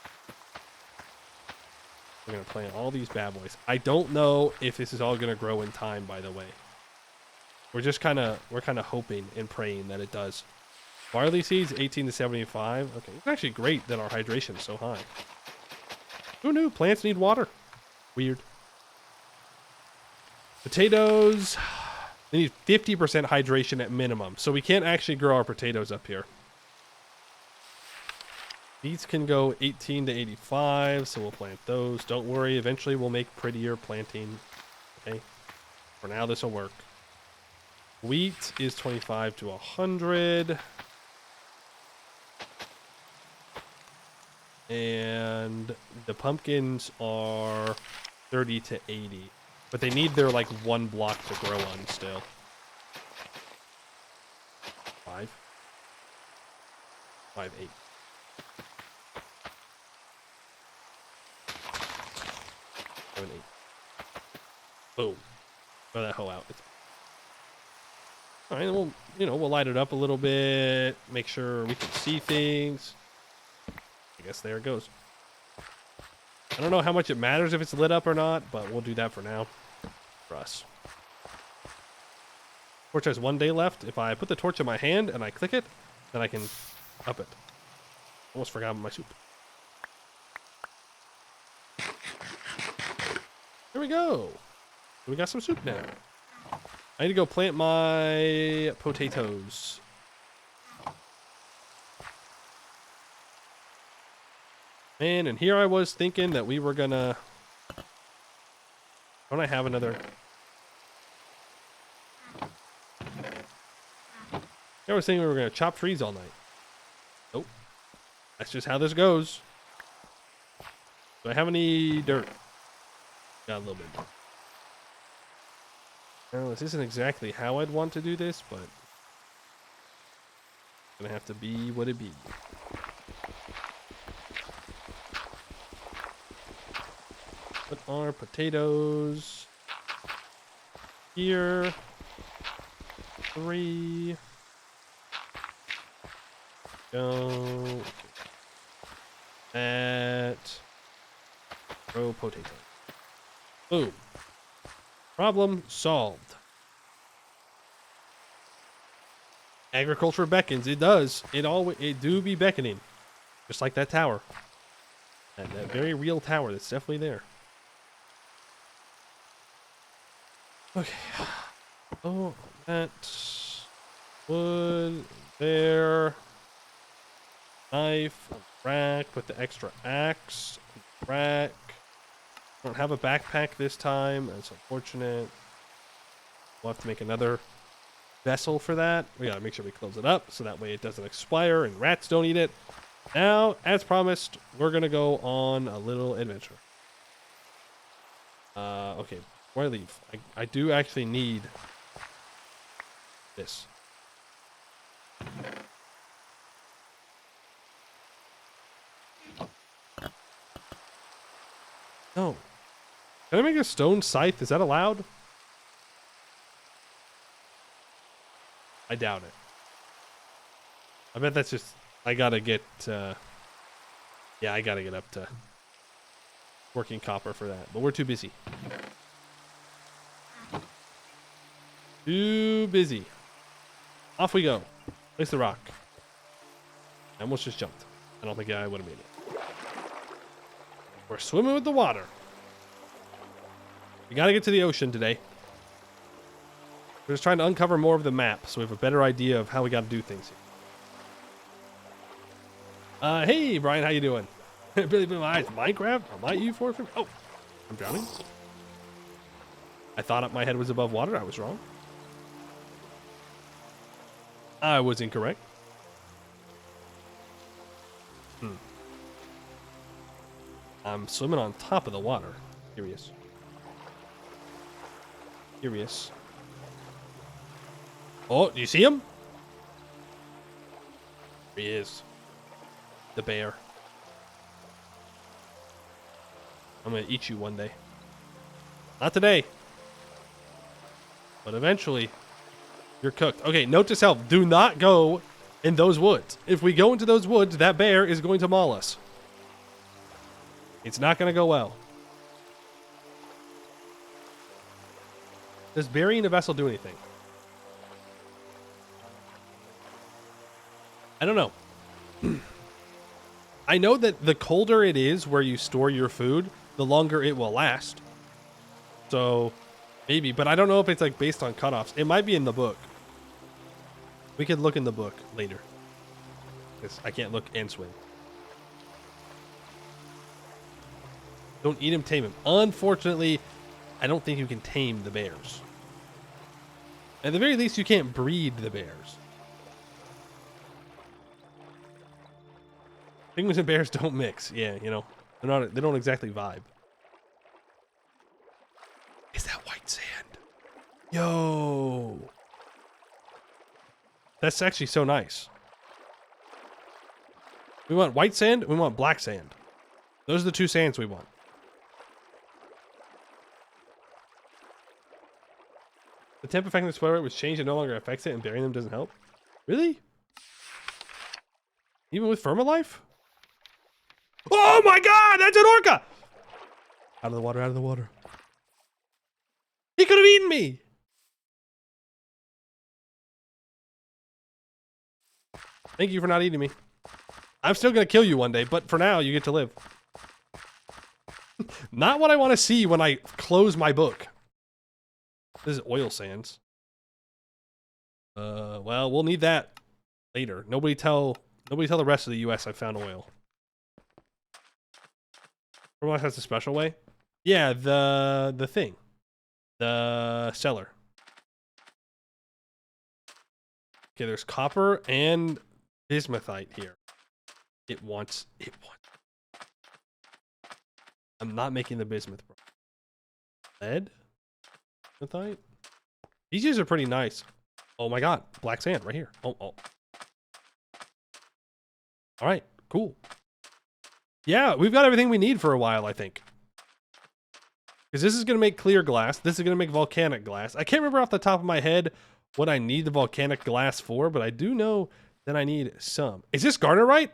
We're gonna plant all these bad boys. I don't know if this is all gonna grow in time, by the way. We're kind of hoping and praying that it does. Barley seeds, 18 to 75. Okay, it's actually great that our hydration is so high. Who knew plants need water? Weird. Potatoes, they need 50% hydration at minimum, so we can't actually grow our potatoes up here. These can go 18 to 85, so we'll plant those. Don't worry, eventually we'll make prettier planting. Okay, for now this will work. Wheat is 25 to 100. And the pumpkins are 30 to 80. But they need their, like, one block to grow on still. 5. 5, 8. 7, 8. Boom. Throw that hoe out. All right, then we'll light it up a little bit. Make sure we can see things. I guess there it goes. I don't know how much it matters if it's lit up or not, but we'll do that for now. For us. Torch has 1 day left. If I put the torch in my hand and I click it, then I can up it. Almost forgot my soup. There we go. We got some soup now. I need to go plant my potatoes. Man, and here I was thinking that we were gonna... Don't I have another... I was thinking we were gonna chop trees all night. Nope. That's just how this goes. Do I have any dirt? Got a little bit. Well, this isn't exactly how I'd want to do this, but it's gonna have to be what it be. Put our potatoes here. 3. Go. That. Grow potato. Boom. Problem solved. Agriculture beckons. It does. It do be beckoning. Just like that tower. That very real tower that's definitely there. Okay. Oh, that wood there. Knife, rack, put the extra axe, rack. I don't have a backpack this time. That's unfortunate. We'll have to make another vessel for that. We gotta make sure we close it up so that way it doesn't expire and rats don't eat it. Now, as promised, we're gonna go on a little adventure. Okay, before I leave, I do actually need this. No. Can I make a stone scythe? Is that allowed? I doubt it. I bet that's just... I gotta get... yeah, I gotta get up to working copper for that. But we're too busy. Too busy. Off we go. Place the rock. I almost just jumped. I don't think I would have made it. We're swimming with the water. We gotta get to the ocean today. We're just trying to uncover more of the map so we have a better idea of how we gotta do things here. Hey, Brian, how you doing? Billy Bill Eyes, Minecraft? Am I you for? Oh, I'm drowning. I thought my head was above water. I was wrong. I was incorrect. I'm swimming on top of the water. Curious. Curious. Oh, do you see him? There he is. The bear. I'm gonna eat you one day. Not today. But eventually, you're cooked. Okay, note to self, do not go in those woods. If we go into those woods, that bear is going to maul us. It's not going to go well. Does burying a vessel do anything? I don't know. I know that the colder it is where you store your food, the longer it will last. So, maybe. But I don't know if it's like based on cutoffs. It might be in the book. We could look in the book later. Because I can't look and swim. Don't eat him, tame him. Unfortunately, I don't think you can tame the bears. At the very least, you can't breed the bears. Penguins and bears don't mix. Yeah, you know, they don't exactly vibe. Is that white sand? Yo. That's actually so nice. We want white sand, we want black sand. Those are the two sands we want. The temp affecting the spoil rate was changed and no longer affects it, and burying them doesn't help. Really? Even with Firmalife? Oh my god, that's an orca! Out of the water, out of the water. He could have eaten me! Thank you for not eating me. I'm still gonna kill you one day, but for now, you get to live. Not what I want to see when I close my book. This is oil sands. Well, we'll need that later. Nobody tell the rest of the US I found oil. Everyone has a special way? Yeah, the thing. The cellar. Okay, there's copper and bismuthite here. It wants. I'm not making the bismuth, bro. Lead? Bismuthite? These are pretty nice. Oh my god, black sand right here. Oh. All right, cool. Yeah, we've got everything we need for a while, I think. Because this is going to make clear glass. This is going to make volcanic glass. I can't remember off the top of my head what I need the volcanic glass for, but I do know that I need some. Is this garnerite?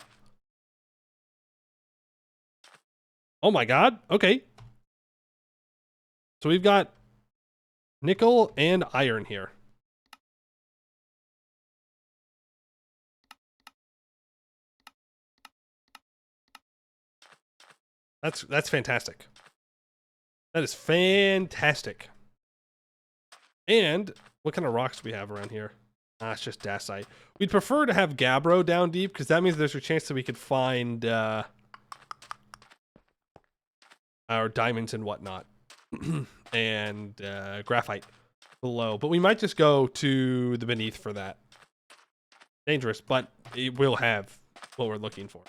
Oh my god. Okay. So we've got nickel and iron here. That's fantastic. That is fantastic. And what kind of rocks do we have around here? It's just dacite. We'd prefer to have gabbro down deep because that means there's a chance that we could find our diamonds and whatnot. And graphite below. But we might just go to the beneath for that. Dangerous, but it will have what we're looking for.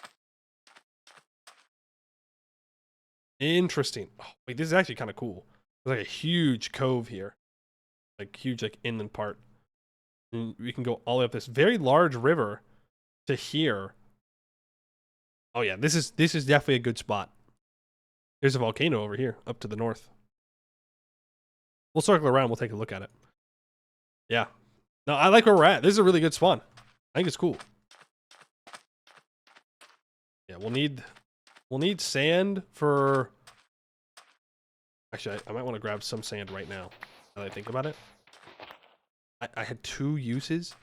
Interesting. Oh, wait, this is actually kind of cool. There's like a huge cove here. Like huge like inland part. And we can go all the way up this very large river to here. Oh yeah, this is definitely a good spot. There's a volcano over here, up to the north. We'll circle around, we'll take a look at it. Yeah. No, I like where we're at. This is a really good spawn. I think it's cool. Yeah, we'll need sand for... Actually, I might want to grab some sand right now. Now that I think about it. I had 2 uses.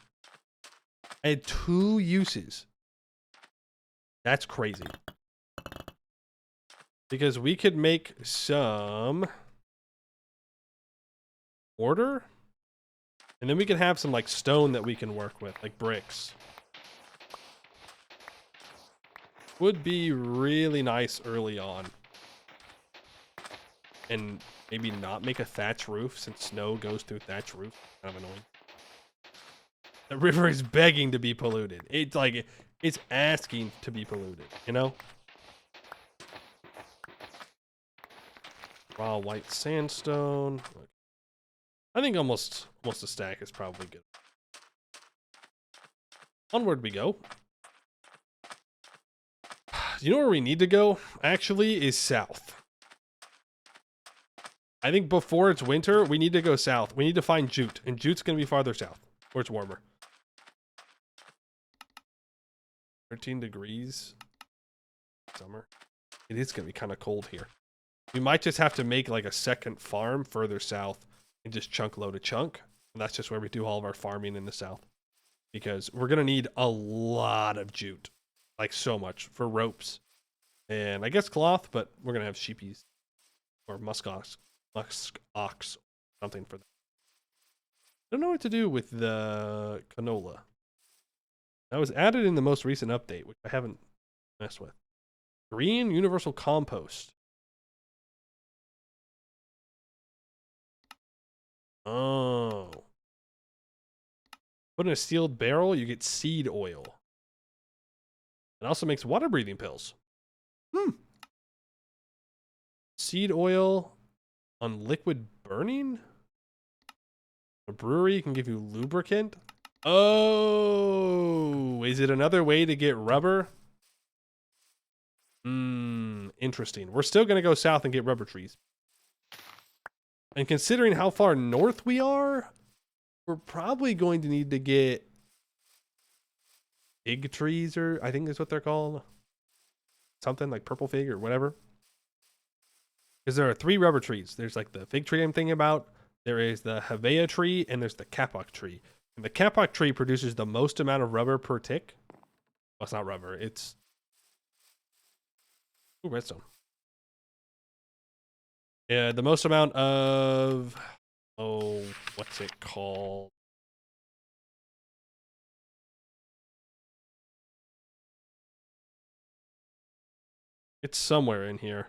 I had 2 uses. That's crazy. Because we could make some mortar. And then we can have some like stone that we can work with, like bricks. Would be really nice early on. And maybe not make a thatch roof since snow goes through thatch roof. Kind of annoying. The river is begging to be polluted. It's like, it's asking to be polluted, you know? Raw white sandstone. I think almost a stack is probably good. Onward we go. You know where we need to go, actually, is south. I think before it's winter, we need to go south. We need to find jute, and jute's going to be farther south, where it's warmer. 13 degrees. Summer. It is going to be kind of cold here. We might just have to make like a second farm further south and just chunk load a chunk. And that's just where we do all of our farming in the south. Because we're going to need a lot of jute. Like so much for ropes. And I guess cloth, but we're going to have sheepies. Or musk ox, something for that. I don't know what to do with the canola. That was added in the most recent update, which I haven't messed with. Green universal compost. Oh. Put in a sealed barrel, you get seed oil. It also makes water breathing pills. Seed oil on liquid burning? A brewery can give you lubricant? Oh, is it another way to get rubber? Interesting. We're still going to go south and get rubber trees. And considering how far north we are, we're probably going to need to get fig trees, or I think that's what they're called. Something like purple fig or whatever. Because there are 3 rubber trees. There's like the fig tree I'm thinking about. There is the Hevea tree, and there's the kapok tree. And the kapok tree produces the most amount of rubber per tick. Well, it's not rubber. It's redstone. Yeah, the most amount of what's it called? It's somewhere in here.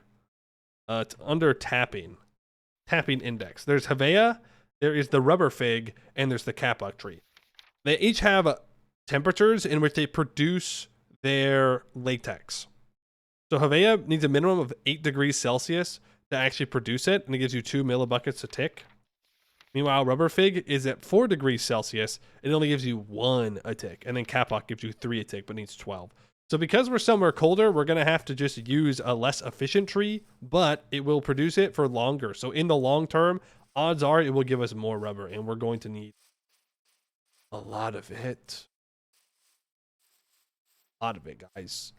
It's under tapping index. There's Hevea, there is the rubber fig, and there's the kapok tree. They each have temperatures in which they produce their latex. So Hevea needs a minimum of 8 degrees Celsius to actually produce it, and it gives you 2 millibuckets a tick. Meanwhile, rubber fig is at 4 degrees Celsius. It only gives you 1 a tick, and then kapok gives you 3 a tick, but needs 12. So because we're somewhere colder, we're going to have to just use a less efficient tree, but it will produce it for longer. So in the long term, odds are it will give us more rubber, and we're going to need a lot of it. A lot of it, guys.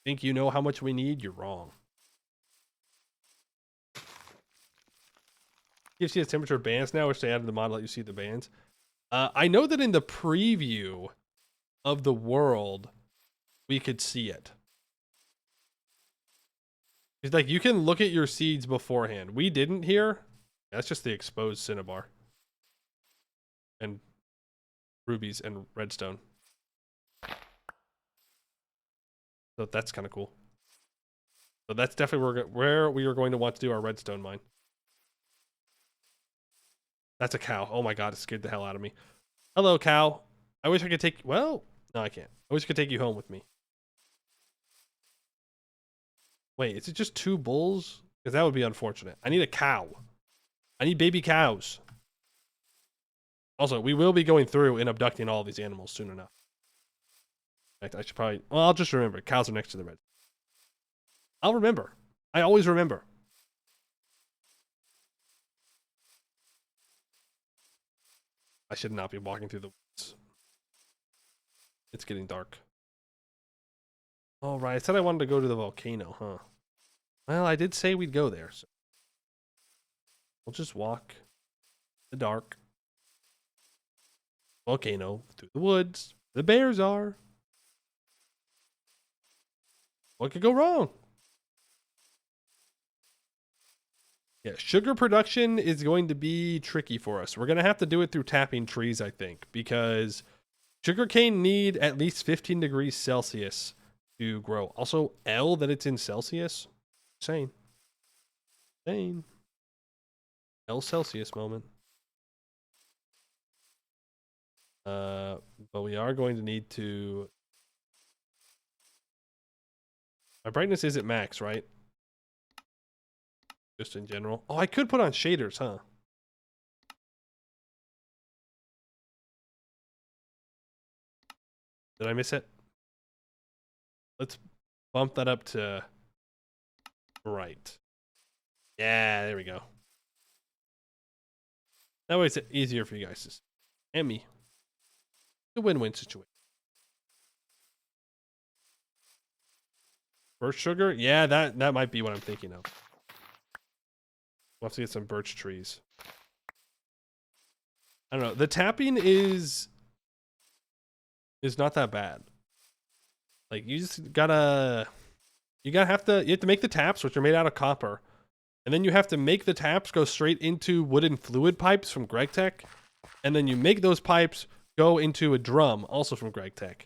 Think you know how much we need? You're wrong. You see the temperature bands now, which they added the mod, let you see the bands. I know that in the preview of the world, we could see it. It's like you can look at your seeds beforehand. We didn't here. That's just the exposed cinnabar. And rubies and redstone. So that's kind of cool. So that's definitely where we are going to want to do our redstone mine. That's a cow. Oh my god, it scared the hell out of me. Hello, cow. I wish I could take... Well, no, I can't. I wish I could take you home with me. Wait, is it just 2 bulls? Because that would be unfortunate. I need a cow. I need baby cows. Also, we will be going through and abducting all these animals soon enough. In fact, I should probably... Well, I'll just remember. Cows are next to the red. I'll remember. I always remember. I should not be walking through the woods. It's getting dark. All right, I said I wanted to go to the volcano, huh? Well, I did say we'd go there, so we'll just walk in the dark. Volcano, through the woods. The bears are. What could go wrong? Yeah, sugar production is going to be tricky for us. We're going to have to do it through tapping trees, I think, because sugarcane need at least 15 degrees Celsius to grow. Also, L that it's in Celsius. Insane. Insane. L Celsius moment. But we are going to need to... My brightness is at max, right? Just in general. Oh, I could put on shaders, huh? Did I miss it? Let's bump that up to bright. Yeah, there we go. That way it's easier for you guys to see. And me. It's a win-win situation. Birch sugar? Yeah, that might be what I'm thinking of. We'll have to get some birch trees. I don't know. The tapping is not that bad. Like you have to make the taps, which are made out of copper, and then you have to make the taps go straight into wooden fluid pipes from GregTech, and then you make those pipes go into a drum, also from GregTech.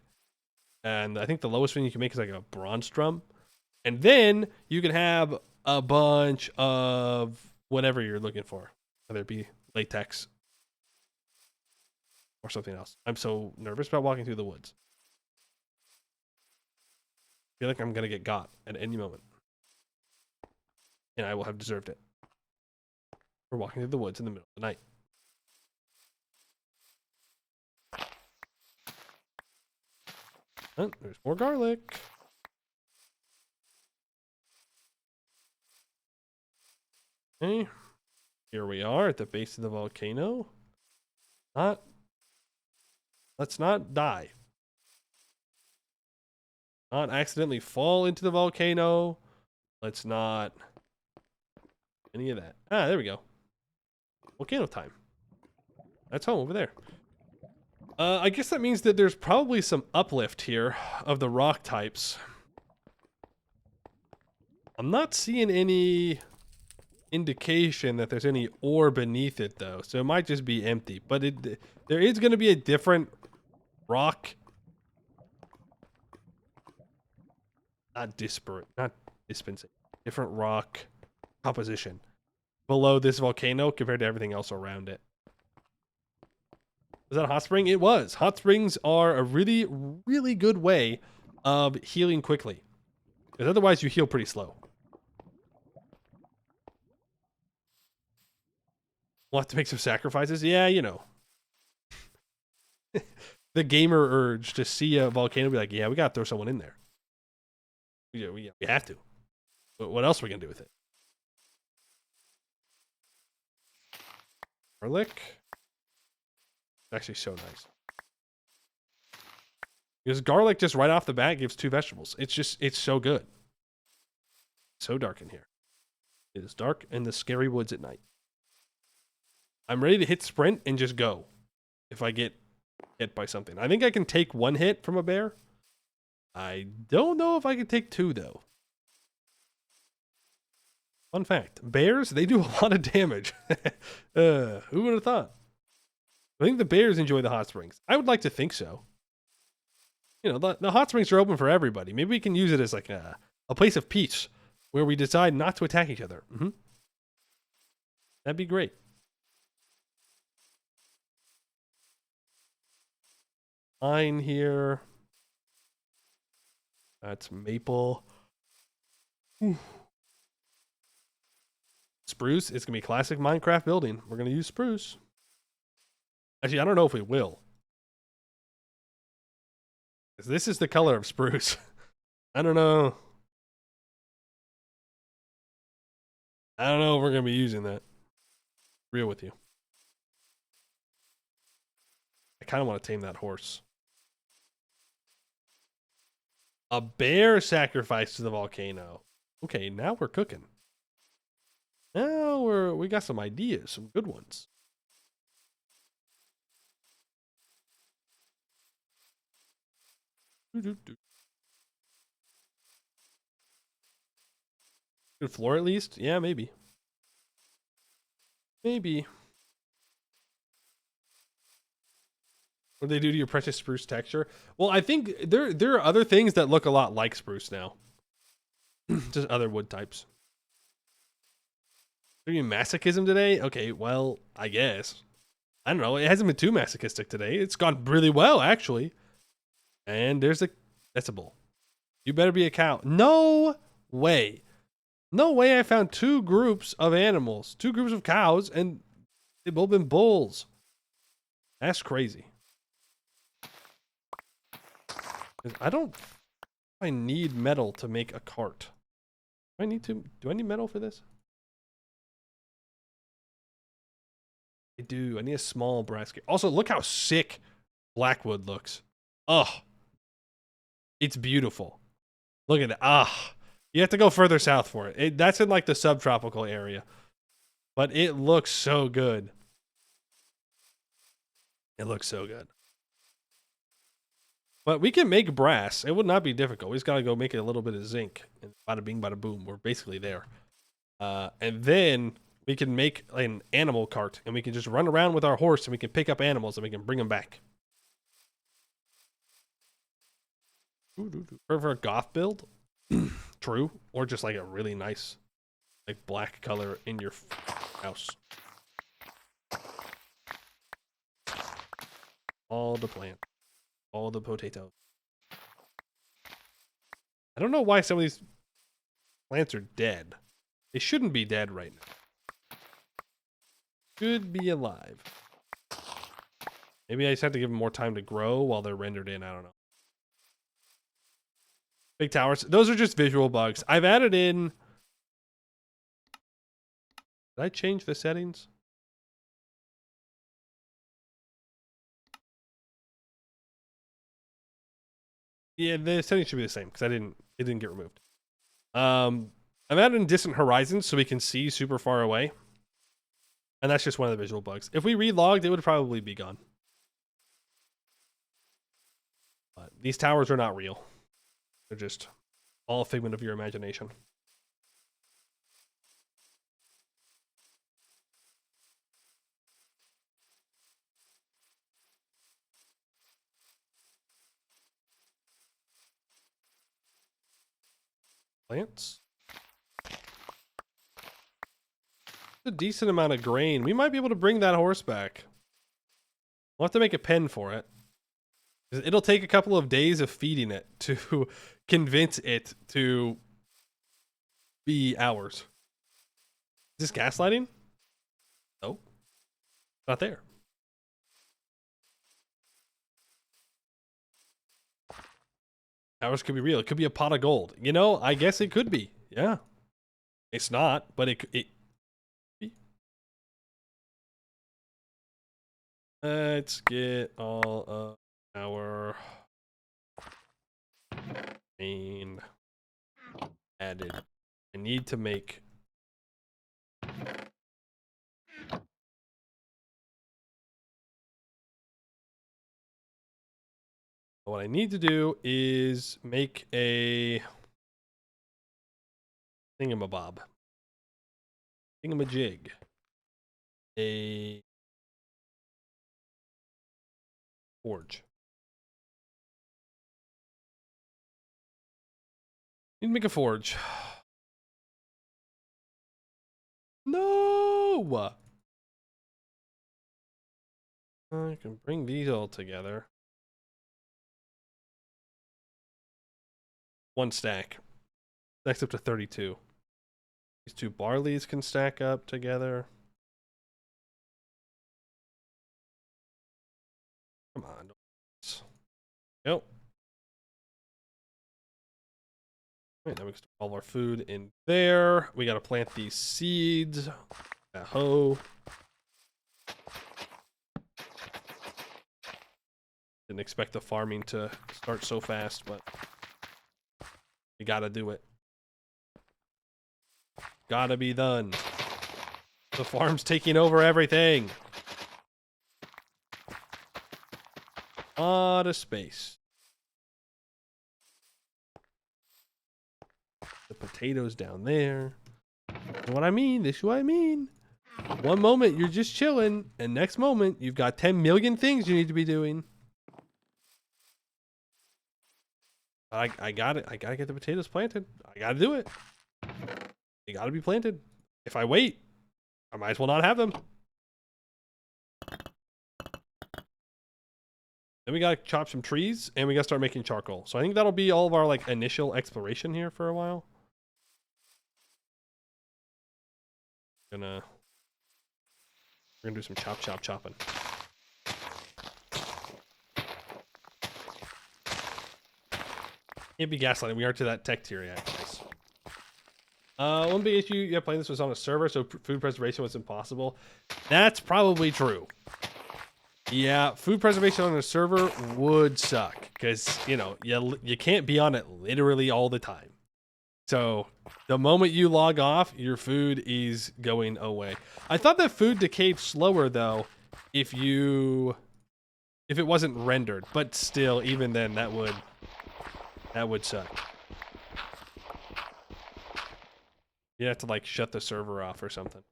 And I think the lowest thing you can make is like a bronze drum, and then you can have a bunch of whatever you're looking for, whether it be latex or something else. I'm so nervous about walking through the woods. I feel like I'm gonna get got at any moment, and I will have deserved it. We're walking through the woods in the middle of the night. Oh, there's more garlic. Okay, here we are at the base of the volcano. Not. Let's not die. Not accidentally fall into the volcano. Let's not. Any of that. Ah, there we go. Volcano time. That's home over there. I guess that means that there's probably some uplift here of the rock types. I'm not seeing any indication that there's any ore beneath it, though. So it might just be empty. But there is going to be a different rock. Not dispensation. Different rock composition below this volcano compared to everything else around it. Was that a hot spring? It was. Hot springs are a really, really good way of healing quickly. Because otherwise you heal pretty slow. We'll have to make some sacrifices. Yeah, you know. The gamer urge to see a volcano be like, yeah, we gotta throw someone in there. Yeah, we have to. But what else are we gonna do with it? Garlic. Actually so nice. Because garlic just right off the bat gives 2 vegetables. It's so good. So dark in here. It is dark in the scary woods at night. I'm ready to hit sprint and just go. If I get hit by something. I think I can take 1 hit from a bear. I don't know if I can take 2 though. Fun fact. Bears, they do a lot of damage. Who would have thought? I think the bears enjoy the hot springs. I would like to think so. You know, the hot springs are open for everybody. Maybe we can use it as like a place of peace where we decide not to attack each other. That'd be great. Pine here. That's maple. Ooh. Spruce. It's going to be classic Minecraft building. We're going to use spruce. Actually, I don't know if we will. This is the color of spruce. I don't know. I don't know if we're going to be using that. Real with you. I kind of want to tame that horse. A bear sacrificed to the volcano. Okay, now we're cooking. Now we got some ideas, some good ones. Good floor at least? Yeah, maybe. Maybe. What do they do to your precious spruce texture? Well, I think there are other things that look a lot like spruce now. Just other wood types. Are you masochism today? Okay, well, I guess. I don't know. It hasn't been too masochistic today. It's gone really well, actually. And that's a bull. You better be a cow. No way. No way I found 2 groups of animals. 2 groups of cows, and they've both been bulls. That's crazy. I need metal to make a cart. Do I need metal for this? I do. I need a small brass kit. Also, look how sick Blackwood looks. Oh, it's beautiful. Look at that. You have to go further south for it. That's in like the subtropical area. But it looks so good. It looks so good. But we can make brass. It would not be difficult. We just got to go make it a little bit of zinc. And bada bing, bada boom. We're basically there. And then we can make an animal cart. And we can just run around with our horse. And we can pick up animals. And we can bring them back. For a goth build? True. Or just like a really nice like black color in your house. All the plant. All the potatoes. I don't know why some of these plants are dead. They shouldn't be dead right now. Should be alive. Maybe I just have to give them more time to grow while they're rendered in. I don't know. Big towers. Those are just visual bugs. I've added in... Did I change the settings? Yeah, the settings should be the same because it didn't get removed. I'm at in distant horizons so we can see super far away. And that's just one of the visual bugs. If we relogged, it would probably be gone. But these towers are not real. They're just all a figment of your imagination. Plants. A decent amount of grain. We might be able to bring that horse back. We'll have to make a pen for it. It'll take a couple of days of feeding it to convince it to be ours. Is this gaslighting? Nope. Not there. Ours could be real. It could be a pot of gold. You know, I guess it could be. Yeah. It's not, but it let's get all of our grain added. I need to make what I need to do is make a thingamajig, a forge. Need to make a forge. No! I can bring these all together. One stack. Stacks up to 32. These two barleys can stack up together. Come on. Nope. Right, now we can store all our food in there. We got to plant these seeds. A hoe. Didn't expect the farming to start so fast, but you gotta do it. Gotta be done. The farm's taking over everything. Lot of space. The potatoes down there. This is what I mean. This is what I mean. One moment you're just chilling, and next moment you've got 10 million things you need to be doing. I got it. I gotta get the potatoes planted. I gotta do it. They gotta be planted. If I wait, I might as well not have them. Then we gotta chop some trees, and we gotta start making charcoal. So I think that'll be all of our like initial exploration here for a while. We're gonna do some chopping. Can't be gaslighting. We are to that tech tier yet, guys. One big issue, yeah, playing this was on a server, so food preservation was impossible. That's probably true. Yeah, food preservation on a server would suck because you know you can't be on it literally all the time. So the moment you log off, your food is going away. I thought that food decayed slower though, if it wasn't rendered, but still, even then, that would suck. You have to like shut the server off or something.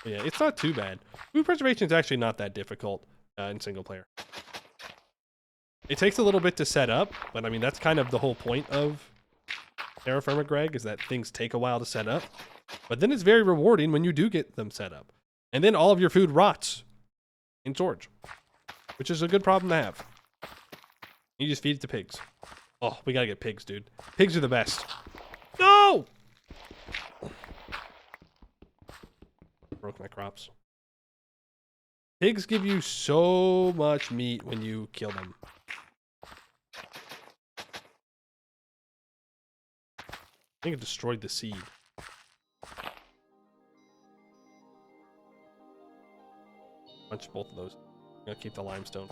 Yeah, it's not too bad. Food preservation is actually not that difficult in single player. It takes a little bit to set up, but I mean that's kind of the whole point of TerraFirmaGreg is that things take a while to set up, but then it's very rewarding when you do get them set up, and then all of your food rots in storage, which is a good problem to have. You just feed it to pigs. Oh, we gotta get pigs, dude. Pigs are the best. No! Broke my crops. Pigs give you so much meat when you kill them. I think it destroyed the seed. Bunch of both of those. I'm gonna keep the limestone.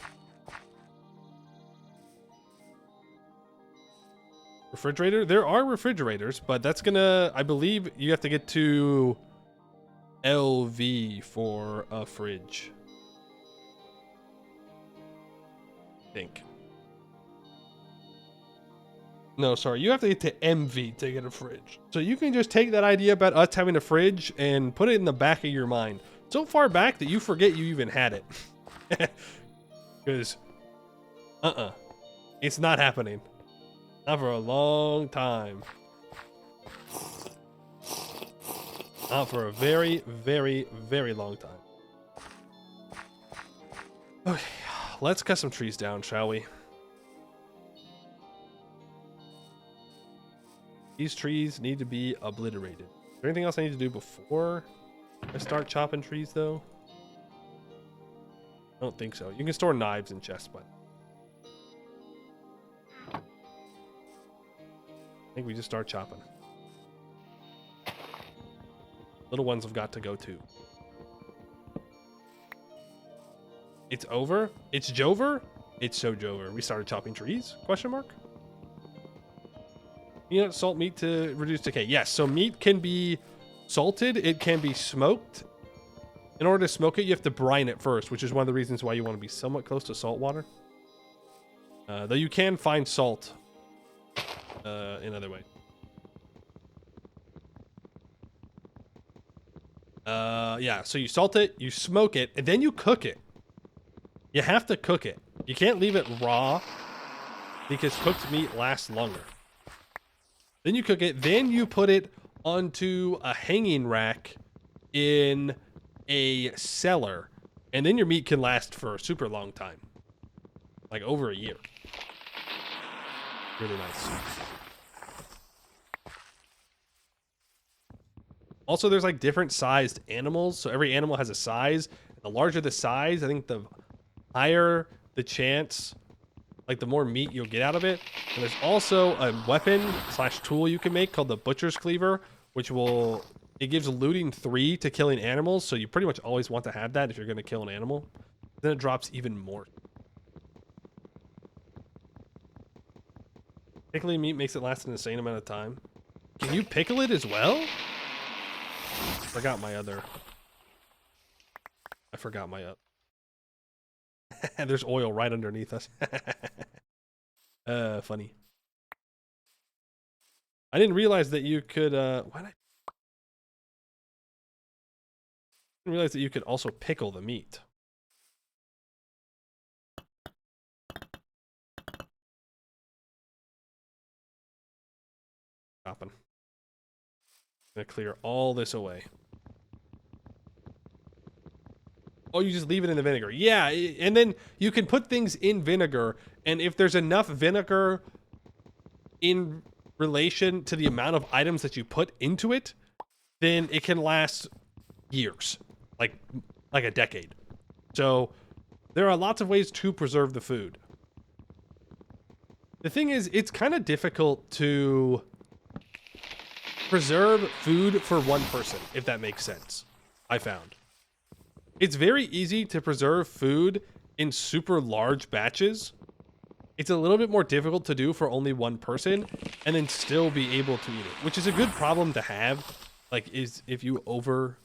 Refrigerator? There are refrigerators, but that's gonna, I believe you have to get to LV for a fridge. I think. No, sorry, you have to get to MV to get a fridge. So you can just take that idea about us having a fridge and put it in the back of your mind. So far back that you forget you even had it. Because, it's not happening. Not for a long time. Not for a very, very, very long time. Okay, let's cut some trees down, shall we? These trees need to be obliterated. Is there anything else I need to do before I start chopping trees, though? I don't think so. You can store knives in chests, but I think we just start chopping. Little ones have got to go too. It's over? It's Jover? It's so Jover. We started chopping trees? Question mark? You know, salt meat to reduce decay. Yes, so meat can be salted. It can be smoked. In order to smoke it, you have to brine it first, which is one of the reasons why you want to be somewhat close to salt water. Though you can find salt in other ways. Yeah, so you salt it, you smoke it, and then you cook it. You have to cook it. You can't leave it raw because cooked meat lasts longer. Then you cook it, then you put it onto a hanging rack in a cellar, and then your meat can last for a super long time. Like over a year. Really nice. Also, there's like different sized animals, so every animal has a size. The larger the size, I think the higher the chance, like the more meat you'll get out of it. And there's also a weapon / tool you can make called the Butcher's Cleaver, which will, it gives looting 3 to killing animals, so you pretty much always want to have that if you're going to kill an animal. Then it drops even more. Pickling meat makes it last an insane amount of time. Can you pickle it as well? I forgot my other. There's oil right underneath us. Funny. I didn't realize that you could, I didn't realize that you could also pickle the meat. Chopping. Gonna clear all this away. Oh, you just leave it in the vinegar. Yeah, and then you can put things in vinegar, and if there's enough vinegar in relation to the amount of items that you put into it, then it can last years, like a decade. So there are lots of ways to preserve the food. The thing is, it's kind of difficult to preserve food for one person, if that makes sense. I found it's very easy to preserve food in super large batches. It's a little bit more difficult to do for only one person and then still be able to eat it, which is a good problem to have. Like, is if you over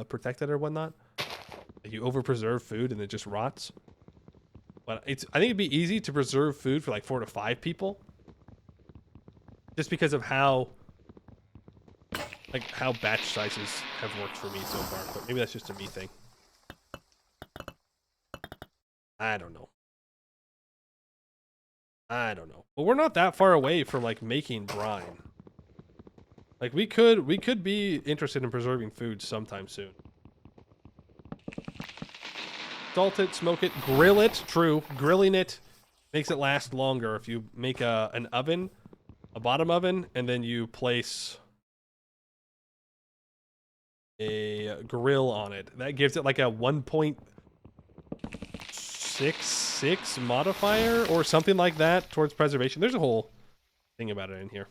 protect it or whatnot, like you over preserve food and it just rots. But I think it'd be easy to preserve food for like 4 to 5 people, just because of how batch sizes have worked for me so far. But maybe that's just a me thing. I don't know. But we're not that far away from like making brine. Like we could be interested in preserving food sometime soon. Salt it, smoke it, grill it. True, grilling it makes it last longer if you make an oven, a bottom oven, and then you place a grill on it. That gives it like a 1.66 modifier or something like that towards preservation. There's a whole thing about it in here.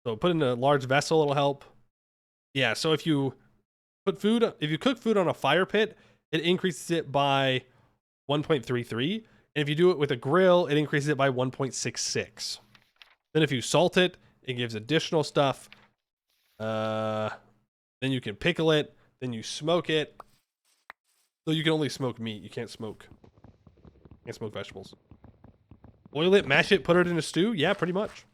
So put in a large vessel, it'll help. Yeah, so if you If you cook food on a fire pit, it increases it by 1.33. And if you do it with a grill, it increases it by 1.66. Then if you salt it, it gives additional stuff. Then you can pickle it. Then you smoke it. So you can only smoke meat. You can't smoke vegetables. Boil it, mash it, put it in a stew. Yeah, pretty much.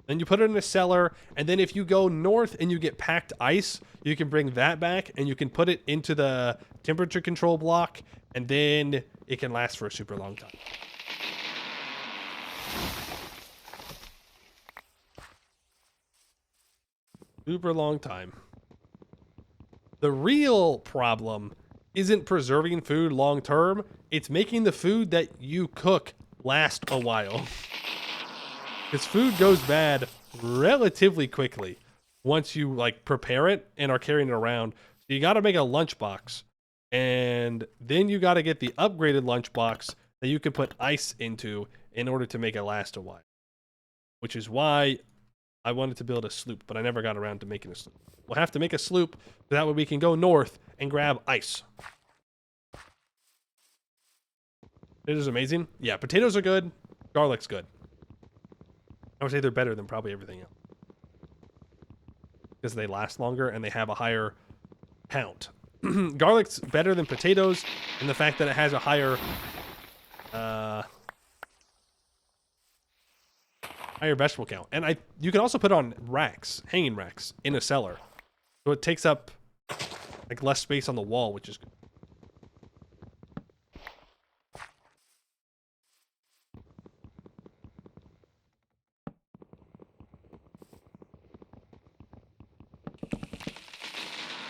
Then you put it in a cellar, and then if you go north and you get packed ice, you can bring that back and you can put it into the temperature control block, and then it can last for a super long time. Super long time. The real problem isn't preserving food long term, it's making the food that you cook last a while. Because food goes bad relatively quickly once you like prepare it and are carrying it around. So you got to make a lunchbox, and then you got to get the upgraded lunchbox that you can put ice into in order to make it last a while. Which is why I wanted to build a sloop, but I never got around to making a sloop. We'll have to make a sloop so that way we can go north and grab ice. It is amazing. Yeah, potatoes are good. Garlic's good. I would say they're better than probably everything else. Because they last longer and they have a higher count. Garlic's better than potatoes in the fact that it has a higher higher vegetable count. And you can also put on racks, hanging racks, in a cellar. So it takes up like less space on the wall, which is good.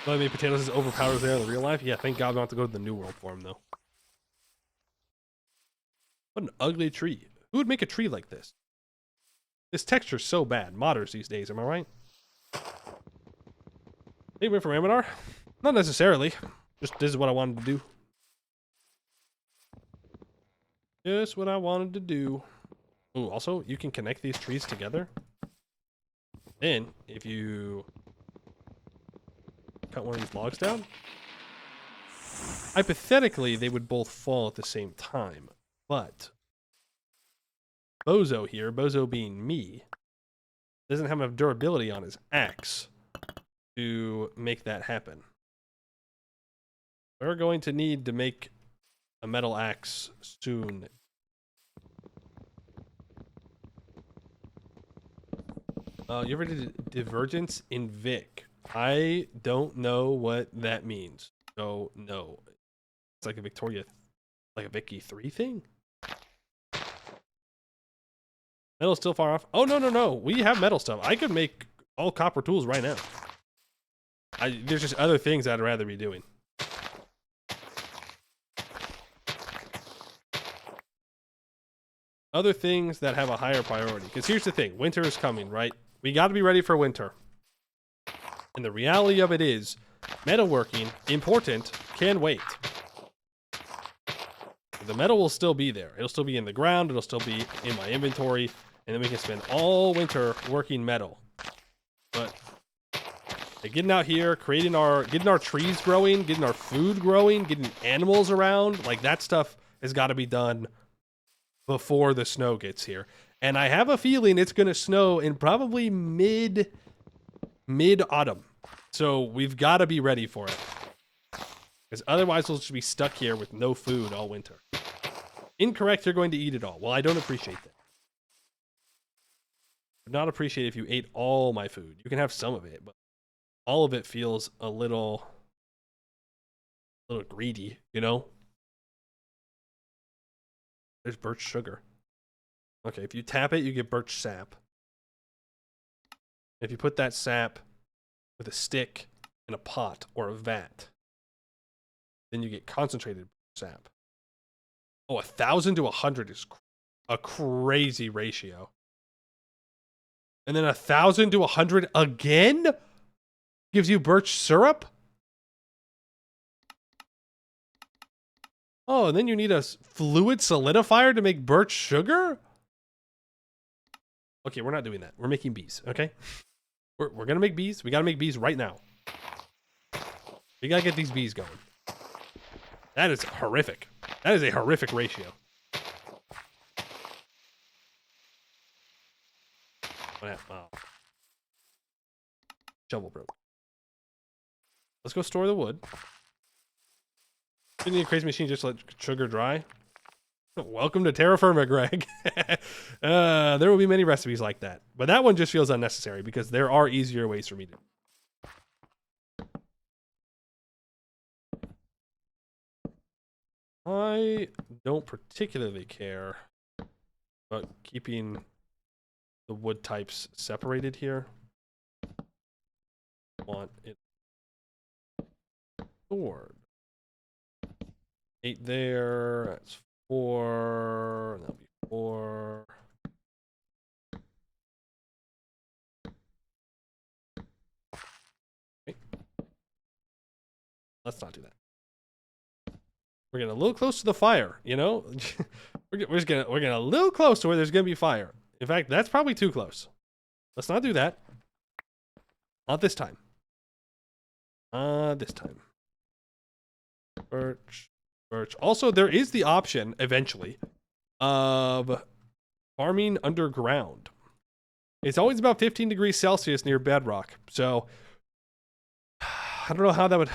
I mean, potatoes is overpowered there in the real life. Yeah, thank God we don't have to go to the New World for him, though. What an ugly tree. Who would make a tree like this? This texture's so bad. Modders these days, am I right? Anyway, from Aminar? Not necessarily. Just this is what I wanted to do. Just what I wanted to do. Ooh, also, you can connect these trees together. Then, if you cut one of these logs down, hypothetically, they would both fall at the same time. But Bozo here, Bozo being me, doesn't have enough durability on his axe to make that happen. We're going to need to make a metal axe soon. You ever did Divergence in Vic? I don't know what that means. So, no. It's like a Victoria, like a Vicky 3 thing? Metal's still far off. Oh, no. We have metal stuff. I could make all copper tools right now. There's just other things I'd rather be doing. Other things that have a higher priority. Because here's the thing. Winter is coming, right? We got to be ready for winter. And the reality of it is, metalworking, important, can wait. The metal will still be there. It'll still be in the ground. It'll still be in my inventory. And then we can spend all winter working metal. But getting out here, getting our trees growing, getting our food growing, getting animals around, like that stuff has got to be done before the snow gets here. And I have a feeling it's going to snow in probably mid-autumn. So we've got to be ready for it. Because otherwise we'll just be stuck here with no food all winter. Incorrect, you're going to eat it all. Well, I don't appreciate that. I would not appreciate if you ate all my food. You can have some of it, but all of it feels a little greedy, you know? There's birch sugar. Okay, if you tap it, you get birch sap. If you put that sap with a stick in a pot or a vat, then you get concentrated sap. Oh, 1,000 to 100 is a crazy ratio. And then 1,000 to 100 again gives you birch syrup? Oh, and then you need a fluid solidifier to make birch sugar? Okay, we're not doing that. We're making bees, okay? We're going to make bees. We got to make bees right now. We gotta get these bees going. That is horrific. That is a horrific ratio. Wow. Shovel broke. Let's go store the wood. You need a crazy machine just to let sugar dry. Welcome to TerraFirmaGreg. There will be many recipes like that, but that one just feels unnecessary because there are easier ways for me to. I don't particularly care about keeping the wood types separated here. Want it stored. 8 there. That's 4. That'll be 4. Okay. Let's not do that. We're getting a little close to the fire, you know? we're getting a little close to where there's gonna be fire. In fact, that's probably too close. Let's not do that. Not this time. This time. Birch. Also, there is the option, eventually, of farming underground. It's always about 15 degrees Celsius near bedrock. So, I don't know how that would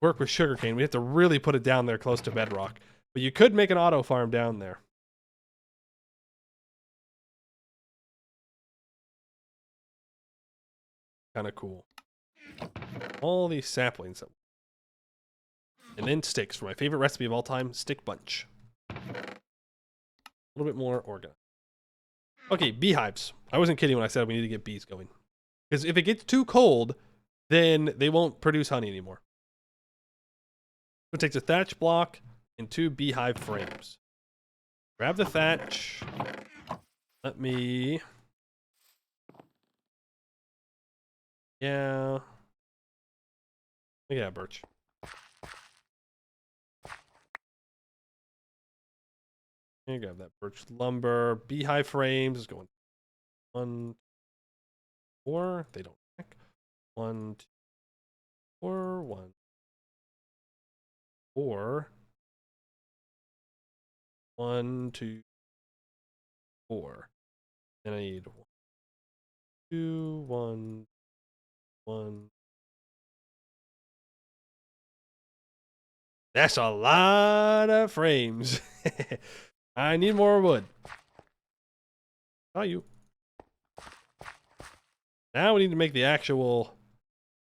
work with sugarcane. We have to really put it down there close to bedrock. But you could make an auto farm down there. Kind of cool. All these saplings. And then sticks for my favorite recipe of all time, stick bunch. A little bit more organized. Okay, beehives. I wasn't kidding when I said we need to get bees going. Because if it gets too cold, then they won't produce honey anymore. It takes a thatch block and 2 beehive frames. Grab the thatch. Let me... Yeah. Yeah, birch. You grab that birch lumber. Beehive frames is going 1, 4. They don't check. 1, 2, 4. 1, 4. 1, 2, 4. And I need 1, 2, 1, 1. That's a lot of frames. I need more wood. Oh, you. Now we need to make the actual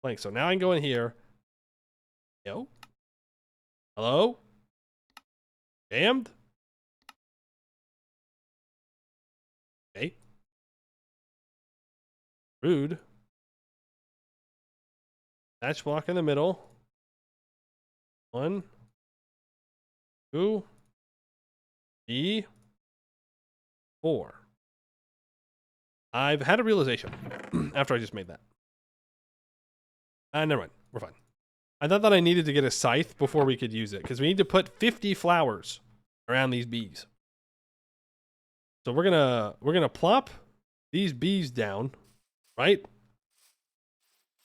plank. So now I can go in here. Yo. Hello? Jammed? Okay. Rude. Thatch block in the middle. 1, 2, 3, 4. I've had a realization after I just made that. Never mind. We're fine. I thought that I needed to get a scythe before we could use it because we need to put 50 flowers around these bees. So we're gonna plop these bees down, right?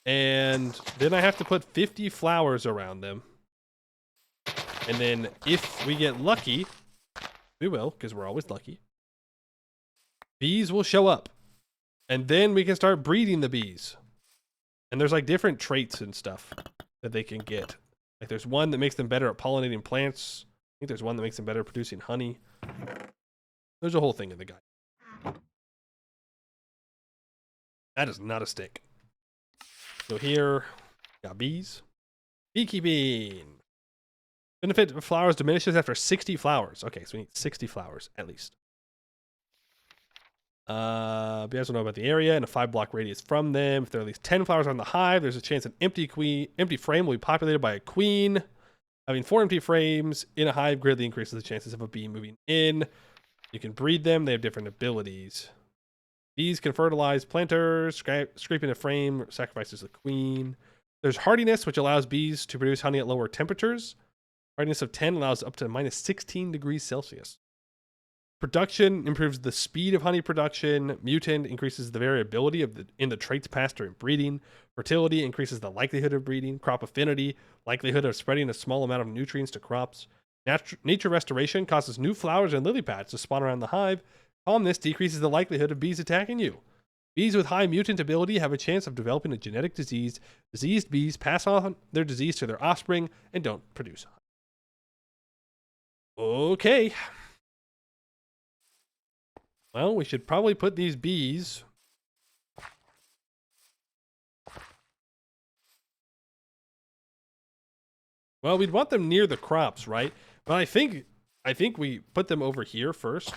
And then I have to put 50 flowers around them. And then if we get lucky, we will, because we're always lucky, bees will show up. And then we can start breeding the bees. And there's like different traits and stuff that they can get. Like there's one that makes them better at pollinating plants. I think there's one that makes them better at producing honey. There's a whole thing in the guide. That is not a stick. So here, got bees. Beekeeping. Benefit of flowers diminishes after 60 flowers. Okay, so we need 60 flowers at least. Bees will know about the area and a 5-block radius from them. If there are at least 10 flowers on the hive, there's a chance an empty frame will be populated by a queen. Having 4 empty frames in a hive greatly increases the chances of a bee moving in. You can breed them. They have different abilities. Bees can fertilize planters. Scraping a frame sacrifices the queen. There's hardiness, which allows bees to produce honey at lower temperatures. Hardiness of 10 allows up to minus 16 degrees Celsius. Production improves the speed of honey production. Mutant increases the variability in the traits passed during breeding. Fertility increases the likelihood of breeding. Crop affinity, likelihood of spreading a small amount of nutrients to crops. Nature restoration causes new flowers and lily pads to spawn around the hive. Calmness decreases the likelihood of bees attacking you. Bees with high mutant ability have a chance of developing a genetic disease. Diseased bees pass on their disease to their offspring and don't produce honey. Okay. Well, we should probably put these bees. Well, we'd want them near the crops, right? But I think we put them over here first.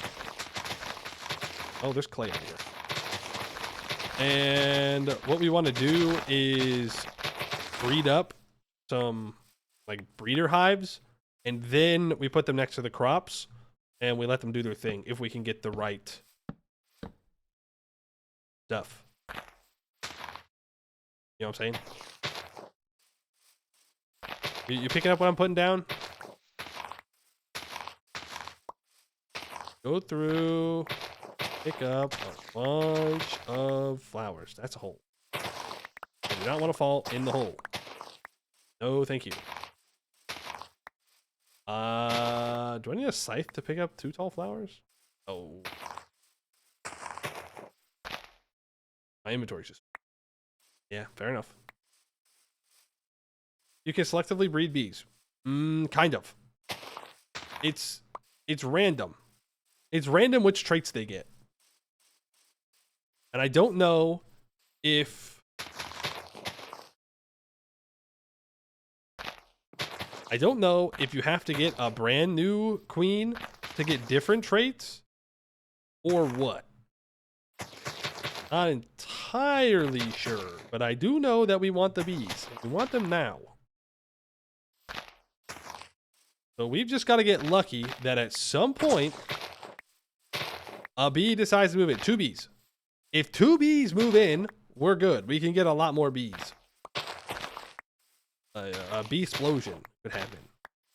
Oh, there's clay over here. And what we want to do is breed up some like breeder hives, and then we put them next to the crops and we let them do their thing if we can get the right stuff. You know what I'm saying? You picking up what I'm putting down? Go through, pick up a bunch of flowers. That's a hole. I do not want to fall in the hole. No, thank you. Do I need a scythe to pick up 2 tall flowers? Oh. My inventory's just... Yeah, fair enough. You can selectively breed bees. Kind of. It's random. It's random which traits they get. And I don't know if... I don't know if you have to get a brand new queen to get different traits or what. Not entirely sure, but I do know that we want the bees. We want them now. So we've just got to get lucky that at some point a bee decides to move in. 2 bees. If 2 bees move in, we're good. We can get a lot more bees. A bee explosion could happen,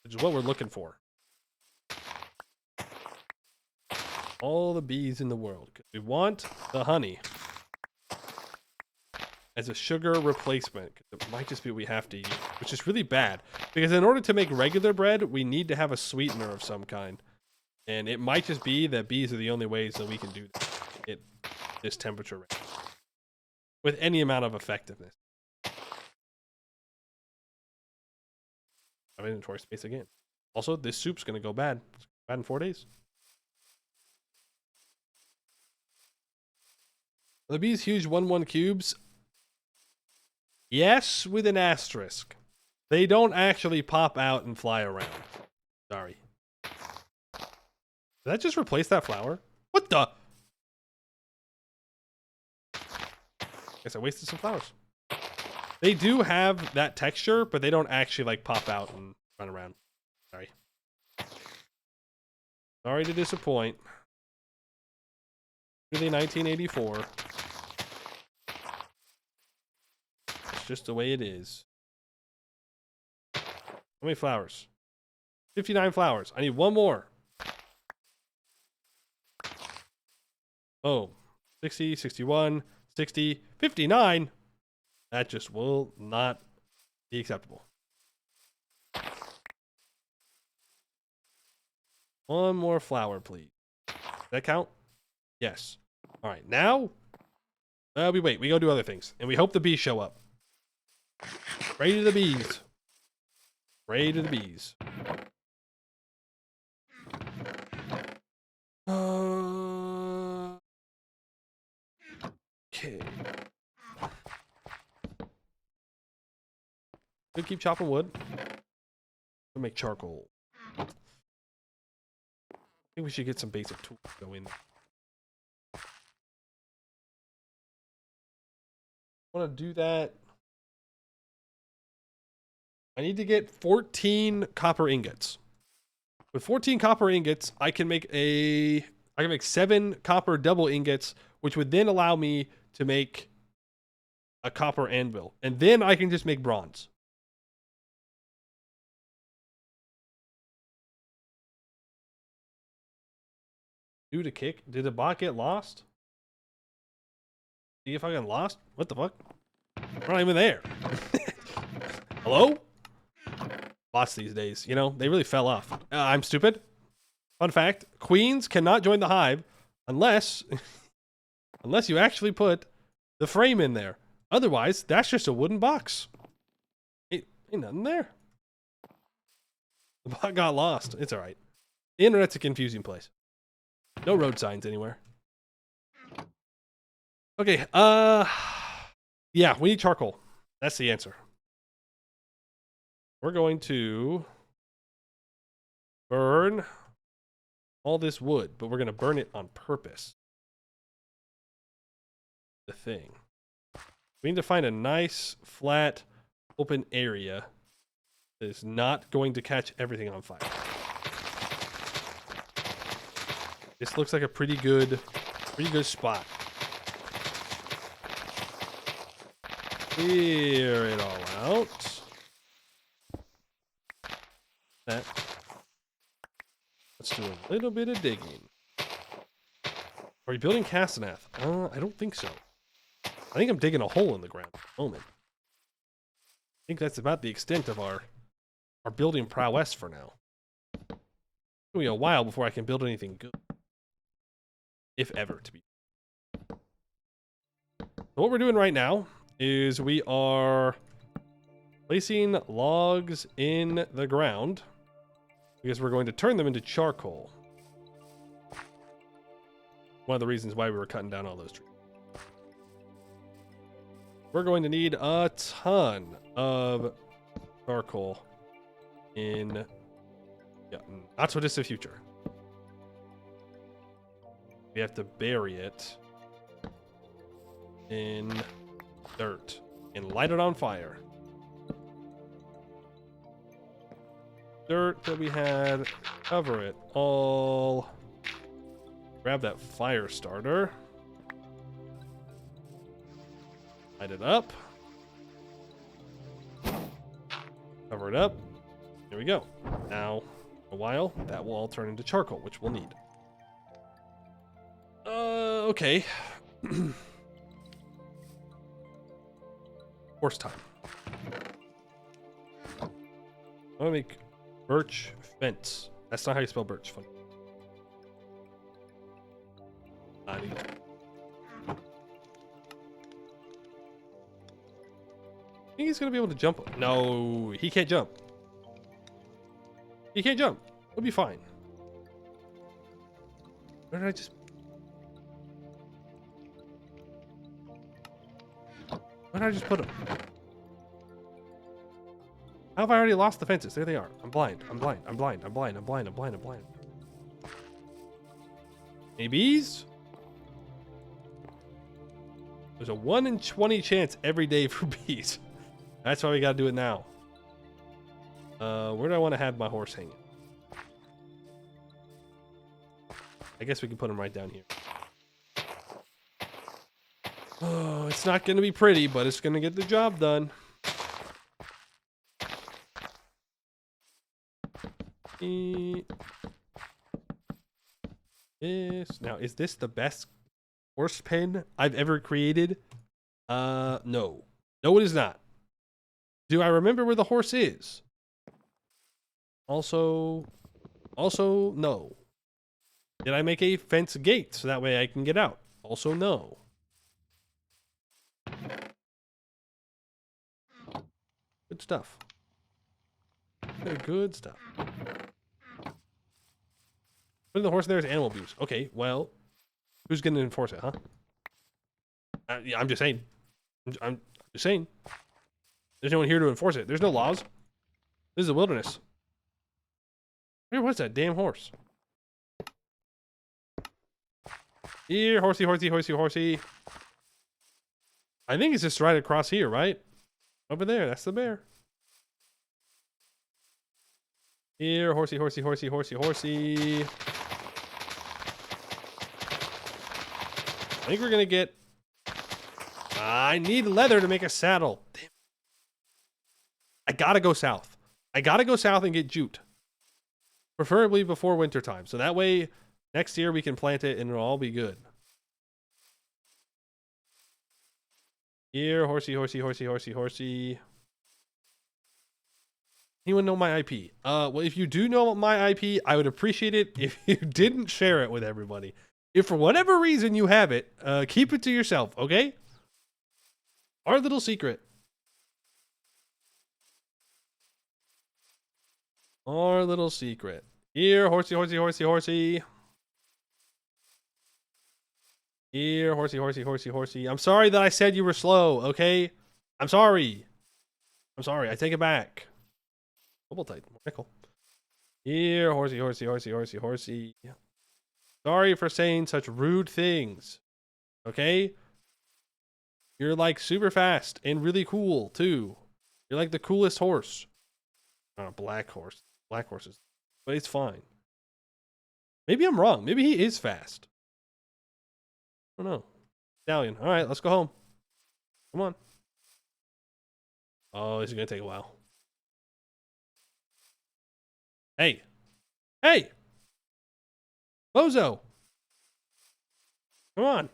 which is what we're looking for. All the bees in the world. We want the honey as a sugar replacement. It might just be what we have to use, which is really bad. Because in order to make regular bread, we need to have a sweetener of some kind. And it might just be that bees are the only ways that we can do that at this temperature range with any amount of effectiveness. I have inventory space again. Also, this soup's going to go bad. It's bad in 4 days. Are the bees huge 1-1 cubes? Yes, with an asterisk. They don't actually pop out and fly around. Sorry. Did that just replace that flower? What the? Guess I wasted some flowers. They do have that texture, but they don't actually like pop out and run around. Sorry. Sorry to disappoint. Really 1984. It's just the way it is. How many flowers? 59 flowers. I need 1 more. Oh, 60, 61, 60, 59. That just will not be acceptable. 1 more flower, please. Does that count? Yes. All right, now we wait. We go do other things, and we hope the bees show up. Pray to the bees. Pray to the bees. Okay. We'll keep chopping wood. We'll make charcoal. I think we should get some basic tools to go in. I want to do that. I need to get 14 copper ingots. With 14 copper ingots, I can make 7 copper double ingots, which would then allow me to make a copper anvil. And then I can just make bronze. Do to kick. Did the bot get lost? Did you fucking lost? What the fuck? We're not even there. Hello? Bots these days, you know, they really fell off. I'm stupid. Fun fact, queens cannot join the hive unless unless you actually put the frame in there. Otherwise, that's just a wooden box. Ain't nothing there. The bot got lost. It's all right. The internet's a confusing place. No road signs anywhere. Okay, yeah, we need charcoal. That's the answer. We're going to burn all this wood, but we're going to burn it on purpose. The thing. We need to find a nice, flat, open area that is not going to catch everything on fire. This looks like a pretty good spot. Clear it all out. That. Let's do a little bit of digging. Are we building Castaneath? I don't think so. I think I'm digging a hole in the ground at the moment. I think that's about the extent of our building prowess for now. It's gonna be a while before I can build anything good. If ever, to be. So what we're doing right now is we are placing logs in the ground because we're going to turn them into charcoal. One of the reasons why we were cutting down all those trees. We're going to need a ton of charcoal in not so distant future. We have to bury it in dirt and light it on fire. Dirt that we had, cover it all. Grab that fire starter. Light it up. Cover it up. There we go. Now, a while, that will all turn into charcoal, which we'll need. Okay. Horse time. I want to make birch fence. That's not how you spell birch. Funny. I need. I think he's gonna be able to jump. No, he can't jump. He can't jump. He'll be fine. Where did I just? Where did I just put him? How have I already lost the fences? There they are. I'm blind. I'm blind. I'm blind. I'm blind. I'm blind. I'm blind. I'm blind. Any bees? There's a 1 in 20 chance every day for bees. That's why we gotta do it now. Where do I want to have my horse hanging? I guess we can put him right down here. Oh, it's not gonna be pretty, but it's gonna get the job done. Now, is this the best horse pen I've ever created? No. No, it is not. Do I remember where the horse is? Also, no. Did I make a fence gate so that way I can get out? Also, no. Good stuff. Good stuff. Putting the horse there is animal abuse. Okay, well, who's going to enforce it, huh? Yeah, I'm just saying. I'm just saying. There's no one here to enforce it. There's no laws. This is a wilderness. Where was that damn horse? Here, horsey, horsey, horsey, horsey. I think it's just right across here, right? Over there, that's the bear. Here, horsey, horsey, horsey, horsey, horsey. I think we're gonna get... I need leather to make a saddle. Damn. I gotta go south. I gotta go south and get jute. Preferably before winter time. So that way Next year we can plant it and it'll all be good. Here, horsey, horsey, horsey, horsey, horsey. Anyone know my IP? Well, if you do know my IP, I would appreciate it if you didn't share it with everybody. If for whatever reason you have it, keep it to yourself, okay? Our little secret. Our little secret. Here, horsey, horsey, horsey, horsey. Here, horsey, horsey, horsey, horsey. I'm sorry that I said you were slow, okay? I'm sorry. I'm sorry. I take it back. Double tight. Nickel. Here, horsey, horsey, horsey, horsey, horsey. Sorry for saying such rude things. Okay? You're like super fast and really cool too. You're like the coolest horse. Not a black horse. Black horses. But it's fine. Maybe I'm wrong. Maybe he is fast. I don't know. Stallion. All right, let's go home. Come on. Oh, this is going to take a while. Hey. Hey. Bozo. Come on.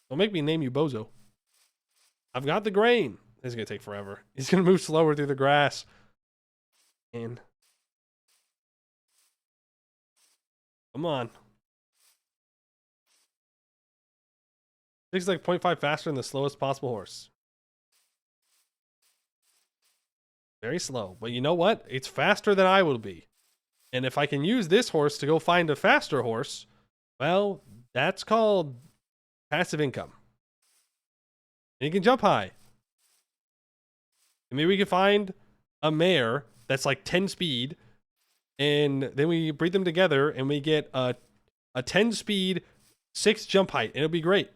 Don't make me name you Bozo. I've got the grain. This is going to take forever. He's going to move slower through the grass. And come on. It's like 0.5 faster than the slowest possible horse. Very slow. But you know what? It's faster than I will be. And if I can use this horse to go find a faster horse, well, that's called passive income. And he can jump high. And maybe we can find a mare that's like 10 speed. And then we breed them together and we get a 10 speed, 6 jump height. And it'll be great.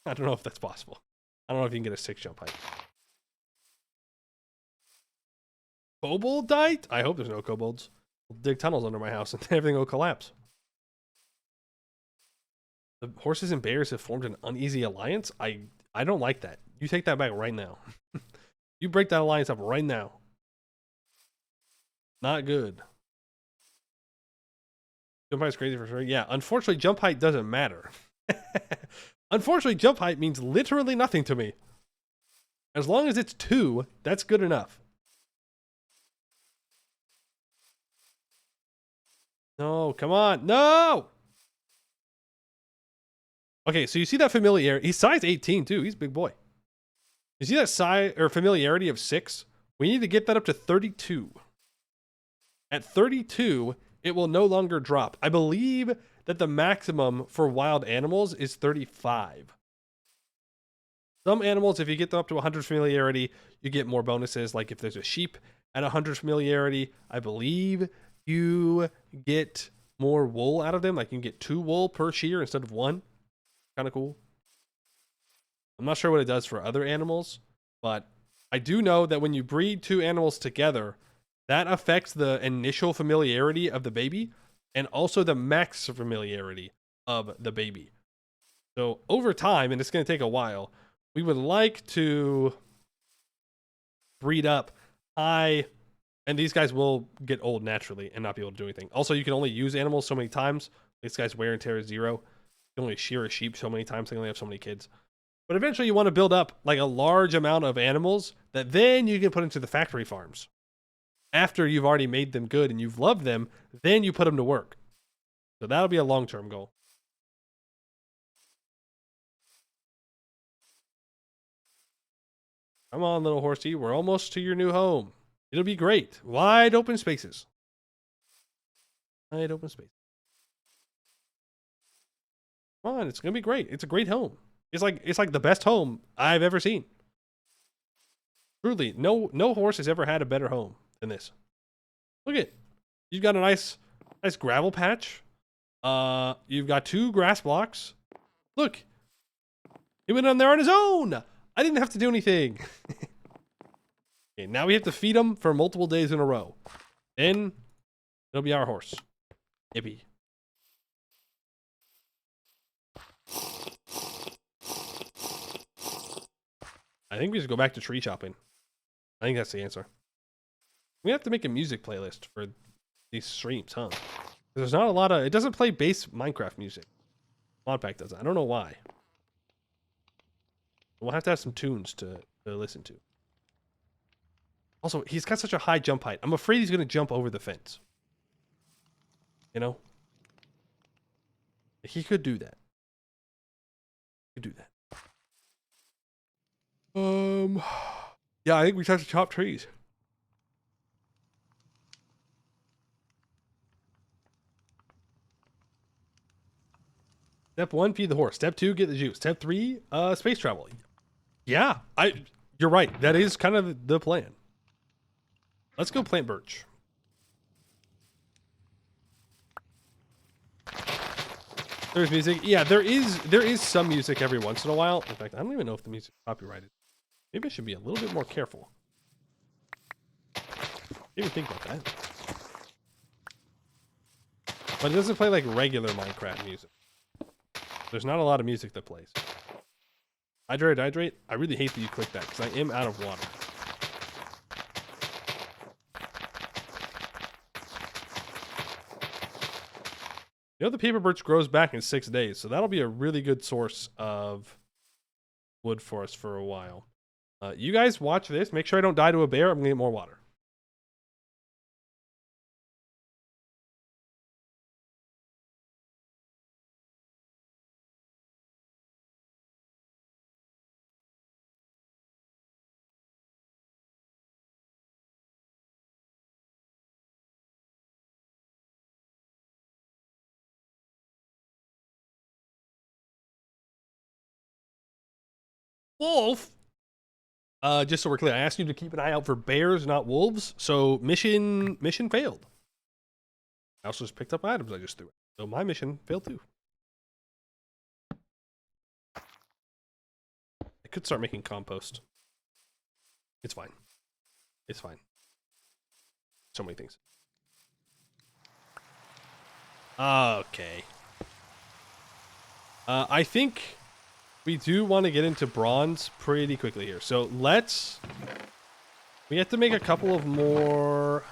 I don't know if that's possible. I don't know if you can get a 6 jump height. Koboldite? I hope there's no kobolds. I'll dig tunnels under my house and everything will collapse. The horses and bears have formed an uneasy alliance. I don't like that. You take that back right now. You break that alliance up right now. Not good. Jump height's crazy for sure. Yeah, unfortunately, jump height doesn't matter. Unfortunately, jump height means literally nothing to me. As long as it's 2, that's good enough. No, come on. No! Okay, so you see that familiarity. He's size 18 too. He's a big boy. You see that size or familiarity of 6? We need to get that up to 32. At 32, it will no longer drop. I believe that the maximum for wild animals is 35. Some animals, if you get them up to 100 familiarity, you get more bonuses. Like if there's a sheep at 100 familiarity, I believe you get more wool out of them. Like you can get 2 wool per shear instead of 1. Kind of cool. I'm not sure what it does for other animals, but I do know that when you breed 2 animals together, that affects the initial familiarity of the baby and also the max familiarity of the baby. So over time, and it's going to take a while, we would like to breed up high, and these guys will get old naturally and not be able to do anything. Also, you can only use animals so many times. This guy's wear and tear is 0. You can only shear a sheep so many times. They only have so many kids. But eventually you want to build up like a large amount of animals that then you can put into the factory farms. After you've already made them good and you've loved them, then you put them to work. So that'll be a long-term goal. Come on, little horsey. We're almost to your new home. It'll be great. Wide open spaces. Wide open space. Come on, it's going to be great. It's a great home. It's like the best home I've ever seen. Truly, no horse has ever had a better home than this. Look at, you've got a nice gravel patch. You've got 2 grass blocks. Look, he went on there on his own. I didn't have to do anything. Okay, now we have to feed him for multiple days in a row. Then it'll be our horse. Yippee. I think we just go back to tree chopping. I think that's the answer. We have to make a music playlist for these streams, huh? Because There's not a lot of... It doesn't play base Minecraft music. Modpack doesn't. I don't know why. We'll have to have some tunes to listen to. Also, he's got such a high jump height. I'm afraid he's going to jump over the fence. You know? He could do that. He could do that. Yeah, I think we have to chop trees. Step 1, feed the horse. Step 2, get the juice. Step 3, space travel. Yeah, you're right. That is kind of the plan. Let's go plant birch. There's music. Yeah, there is some music every once in a while. In fact, I don't even know if the music is copyrighted. Maybe I should be a little bit more careful. Didn't even think about that. But it doesn't play like regular Minecraft music. There's not a lot of music that plays. Hydrate, hydrate. I really hate that you click that because I am out of water. You know, the paper birch grows back in 6 days, so that'll be a really good source of wood for us for a while. You guys watch this. Make sure I don't die to a bear. I'm gonna get more water. Wolf! Just so we're clear, I asked you to keep an eye out for bears, not wolves. So mission failed. I also just picked up items I just threw. So my mission failed too. I could start making compost. It's fine. It's fine. So many things. Okay. I think we do want to get into bronze pretty quickly here. So we have to make a couple of more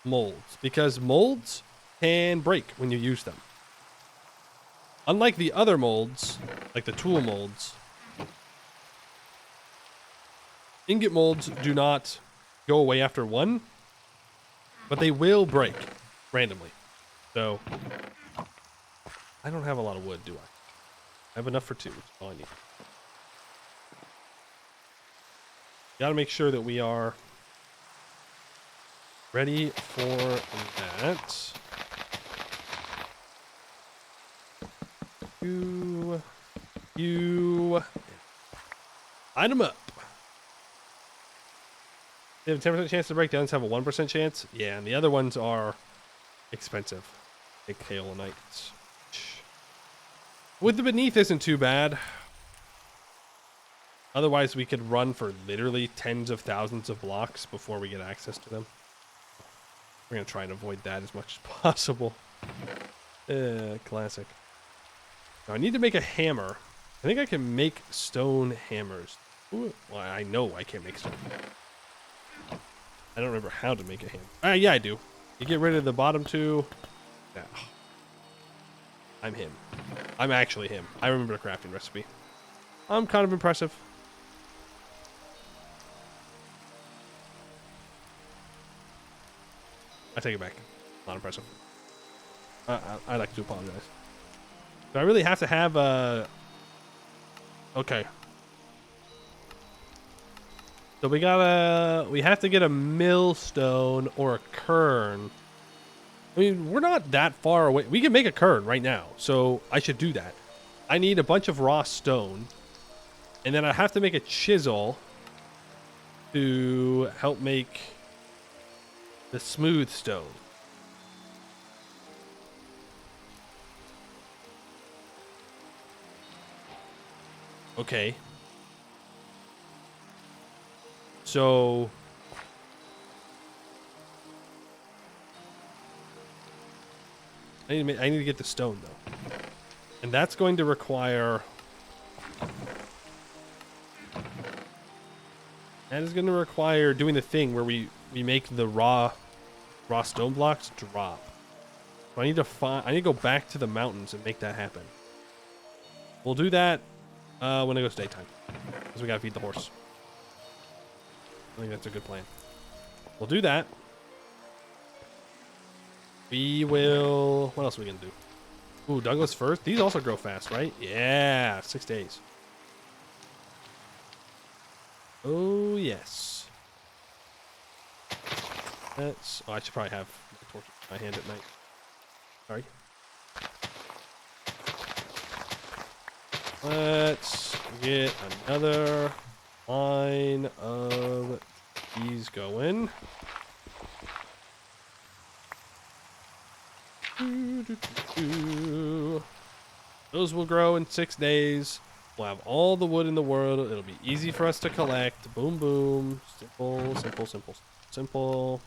molds because molds can break when you use them. Unlike the other molds, like the tool molds, ingot molds do not go away after one, but they will break randomly. So I don't have a lot of wood, do I? I have enough for 2. That's all I need. Gotta make sure that we are ready for that. You. Item up. They have a 10% chance to break. The others have a 1% chance. Yeah, and the other ones are expensive. Like kaolinites. Wood the beneath isn't too bad. Otherwise, we could run for literally tens of thousands of blocks before we get access to them. We're going to try and avoid that as much as possible. Classic. Now, I need to make a hammer. I think I can make stone hammers. Ooh, well, I know I can't make stone. I don't remember how to make a hammer. Yeah, I do. You get rid of the bottom 2. Yeah. I'm him. I'm actually him. I remember the crafting recipe. I'm kind of impressive. I take it back. Not impressive. I'd like to apologize. Do I really have to have a... Okay. So we have to get a millstone or a kern. I mean, we're not that far away. We can make a kern right now, so I should do that. I need a bunch of raw stone, and then I have to make a chisel to help make the smooth stone. Okay. So... I need to get the stone, though. And that's going to require... That is going to require doing the thing where we make the raw stone blocks drop. So I need to go back to the mountains and make that happen. We'll do that when it goes daytime, because we gotta feed the horse. I think that's a good plan. We'll do that. We will... What else are we gonna do? Ooh, Douglas first. These also grow fast, right? Yeah, 6 days. Oh, yes. That's... Oh, I should probably have my torch in my hand at night. Sorry. Let's get another line of these going. Those will grow in 6 days. We'll have all the wood in the world. It'll be easy for us to collect. Boom, boom. Simple, simple, simple, simple.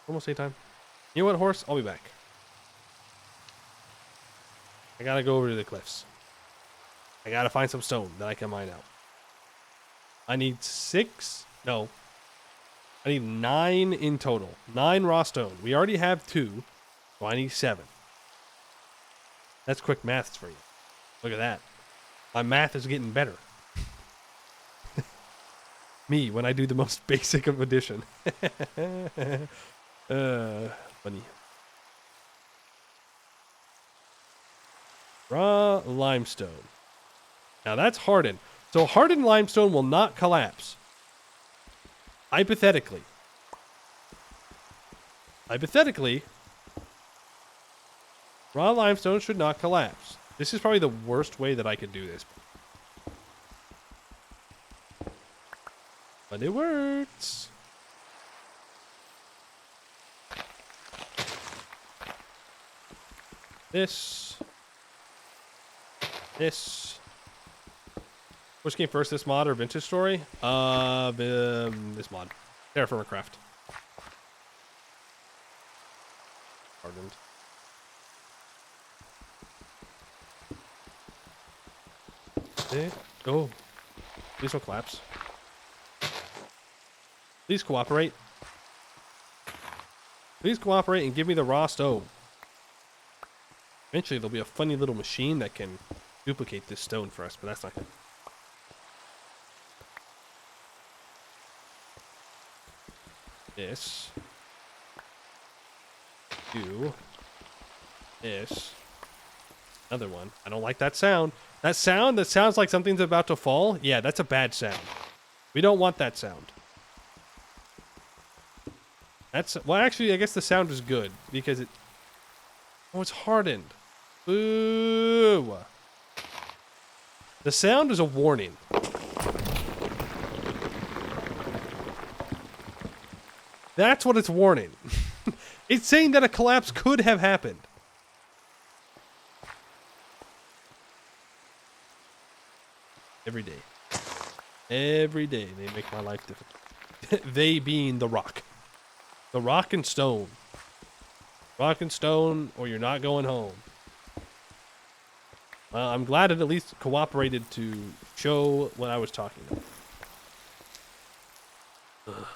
Almost daytime. You know what, horse? I'll be back. I gotta go over to the cliffs. I gotta find some stone that I can mine out. I need 6. No. I need 9 in total. 9 raw stone. We already have 2, so I need 7. That's quick maths for you. Look at that. My math is getting better. Me, when I do the most basic of addition. Funny. Raw limestone. Now that's hardened. So hardened limestone will not collapse. Hypothetically. Hypothetically, raw limestone should not collapse. This is probably the worst way that I could do this. But it works. This. Which came first, this mod or Vintage Story? This mod. TerraFirmaGreg. Hardened. Oh. Please don't collapse. Please cooperate. Please cooperate and give me the raw stone. Eventually there'll be a funny little machine that can duplicate this stone for us, but that's not good. This. Do. This. Another one. I don't like that sound. That sounds like something's about to fall. Yeah, that's a bad sound. We don't want that sound. Well, actually, I guess the sound is good because it... Oh, it's hardened. Boo! The sound is a warning. That's what it's warning. It's saying that a collapse could have happened. Every day. Every day they make my life difficult. They being the rock. The rock and stone. Rock and stone, or you're not going home. Well, I'm glad it at least cooperated to show what I was talking about. Ugh.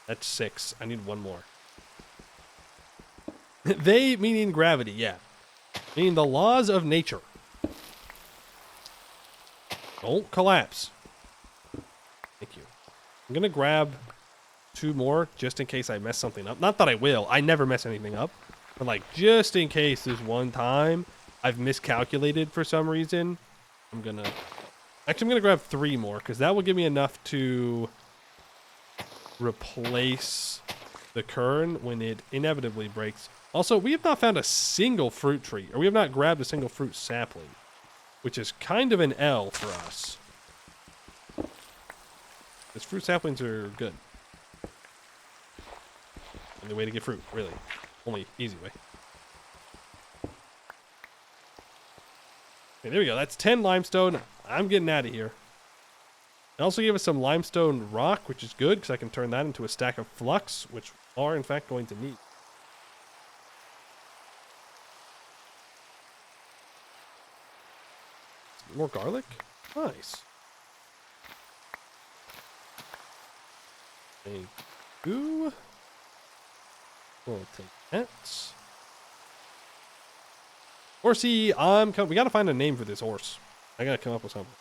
That's 6. I need 1 more. They meaning gravity, yeah. Meaning the laws of nature. Don't collapse. Thank you. I'm gonna grab 2 more just in case I mess something up. Not that I will. I never mess anything up. But like just in case this one time I've miscalculated for some reason. I'm gonna grab 3 more because that will give me enough to replace the kern when it inevitably breaks. Also, we have not found a single fruit tree, or we have not grabbed a single fruit sapling, which is kind of an L for us. Because fruit saplings are good. Only way to get fruit, really. Only easy way. Okay, there we go. That's 10 limestone. I'm getting out of here. It also gave us some limestone rock, which is good, because I can turn that into a stack of flux, which we are, in fact, going to need. More garlic? Nice. Okay. Ooh. We'll take that. Horsey, we gotta find a name for this horse. I gotta come up with something.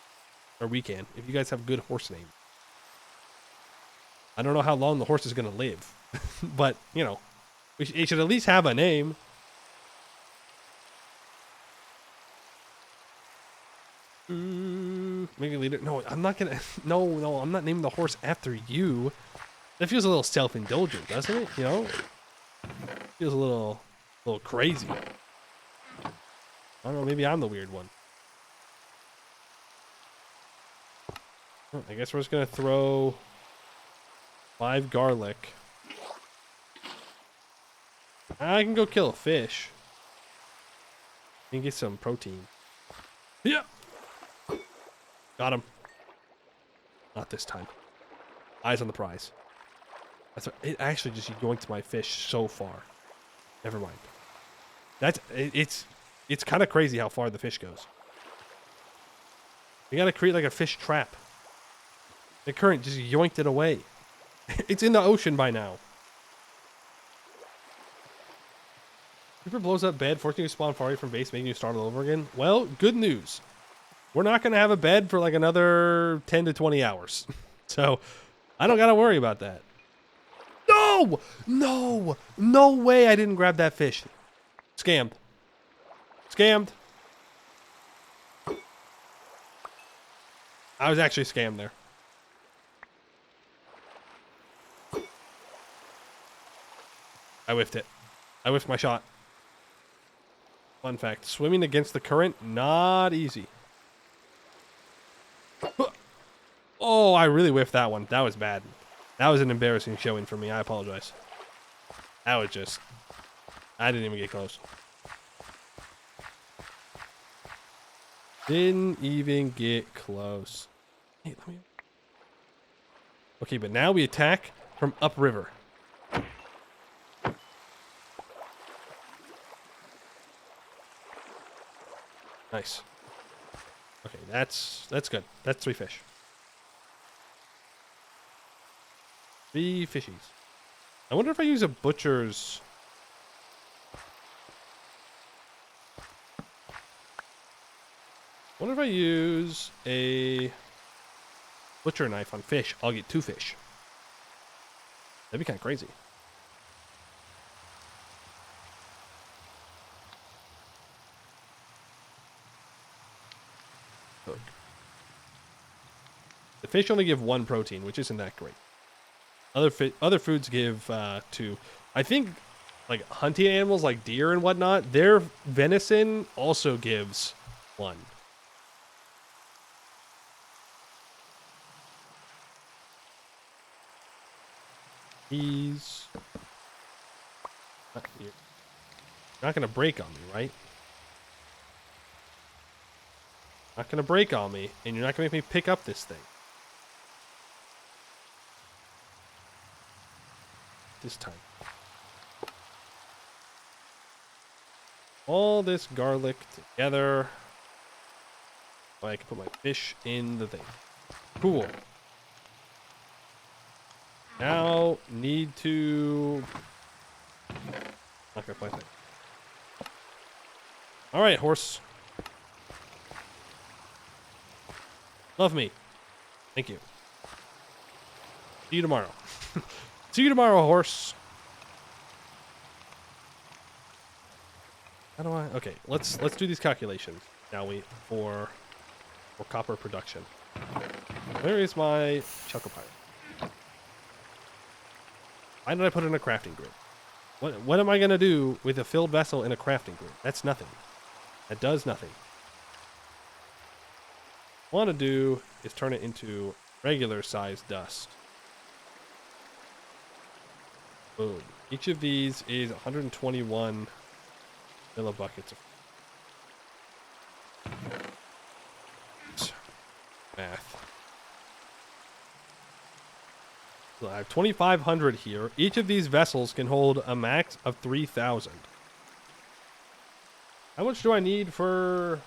Or we can, if you guys have good horse names. I don't know how long the horse is gonna live. But, you know, it should at least have a name. Maybe leader. No, I'm not gonna. No, I'm not naming the horse after you. That feels a little self-indulgent, doesn't it? You know, feels a little crazy. I don't know. Maybe I'm the weird one. I guess we're just gonna throw 5 garlic. I can go kill a fish. And get some protein. Yeah. Got him. Not this time. Eyes on the prize. That's what, it actually just yoinked my fish so far. Never mind. It's kind of crazy how far the fish goes. We gotta create like a fish trap. The current just yoinked it away. It's in the ocean by now. Creeper blows up bed, forcing you to spawn far away from base, making you start all over again. Well, good news. We're not going to have a bed for like another 10 to 20 hours. So, I don't got to worry about that. No! No! No way I didn't grab that fish. Scammed. Scammed. I was actually scammed there. I whiffed it. I whiffed my shot. Fun fact, swimming against the current, not easy. Oh, I really whiffed that one. That was bad. That was an embarrassing showing for me. I apologize. That was just... I didn't even get close. Didn't even get close. Hey, let me... Okay, but now we attack from upriver. Nice. Okay, that's good. That's 3 fish. 3 fishies. I wonder if I use a butcher's... I wonder if I use a butcher knife on fish, I'll get 2 fish. That'd be kind of crazy. Hook. The fish only give 1 protein, which isn't that great. Other foods give 2. I think like hunting animals like deer and whatnot, their venison also gives 1. He's not here. You're not gonna break on me, right? Not gonna break on me, and you're not gonna make me pick up this thing. This time. All this garlic together. So I can put my fish in the thing. Cool. Now need to... Not gonna play thing. Alright, horse. Love me. Thank you. See you tomorrow. See you tomorrow, horse. How do I... Okay, let's do these calculations, shall we, for copper production. Where is my Chocopire? Why did I put it in a crafting grid? What am I going to do with a filled vessel in a crafting grid? That's nothing. That does nothing. What I want to do is turn it into regular sized dust. Boom. Each of these is 121 millibuckets of math. So I have 2,500 here. Each of these vessels can hold a max of 3,000. How much do I need for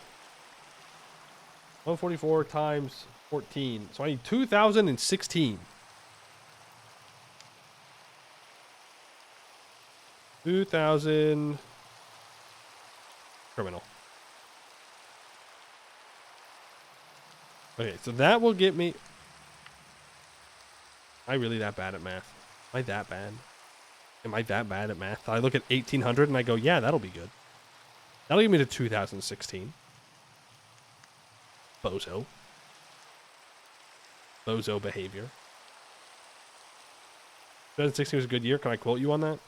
144 times 14? So I need 2,016. 2,000. Criminal. Okay, so that will get me. Am I really that bad at math? Am I that bad? Am I that bad at math? I look at 1,800 and I go, yeah, that'll be good. That'll get me to 2016. Bozo. Bozo behavior. 2016 was a good year. Can I quote you on that?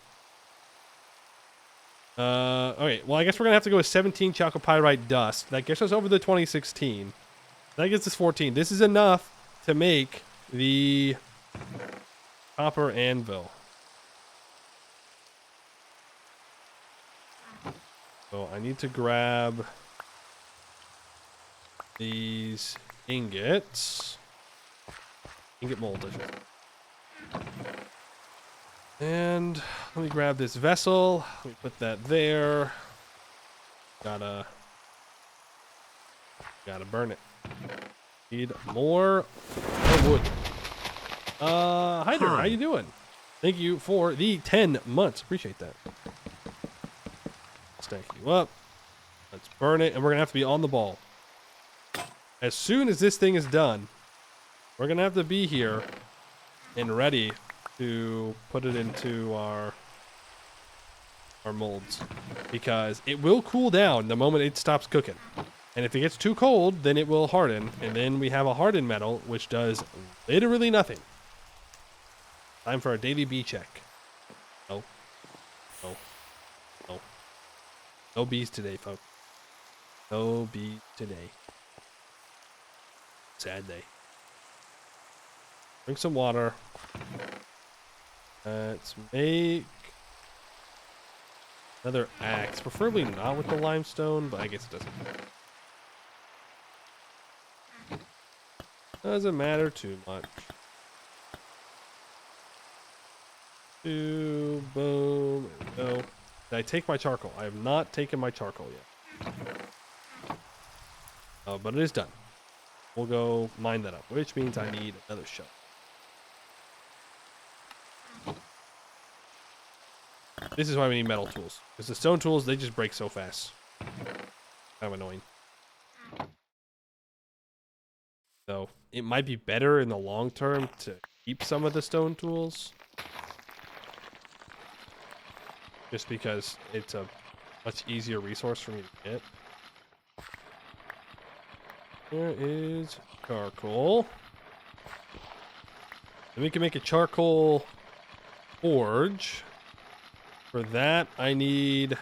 Okay. Well, I guess we're going to have to go with 17 chalcopyrite dust. That gets us over the 2016. That gets us 14. This is enough to make the copper anvil. So I need to grab these ingots. Ingot mold. And let me grab this vessel. Let me put that there. Gotta burn it. Need more wood. Hi there. How you doing? Thank you for the 10 months. Appreciate that. Stack you up. Let's burn it, and we're gonna have to be on the ball. As soon as this thing is done, we're gonna have to be here and ready to put it into our molds, because it will cool down the moment it stops cooking. And if it gets too cold, then it will harden, and then we have a hardened metal, which does literally nothing. Time for our daily bee check. No. No. No. No bees today, folks. No bees today. Sad day. Drink some water. Let's make another axe. Preferably not with the limestone, but I guess it doesn't matter too much. Boom. There we go. Did I take my charcoal? I have not taken my charcoal yet. But it is done. We'll go mine that up, which means I need another shovel. This is why we need metal tools, because the stone tools, they just break so fast. Kind of annoying. So it might be better in the long term to keep some of the stone tools, just because it's a much easier resource for me to get. There is charcoal. And we can make a charcoal forge. For that, I need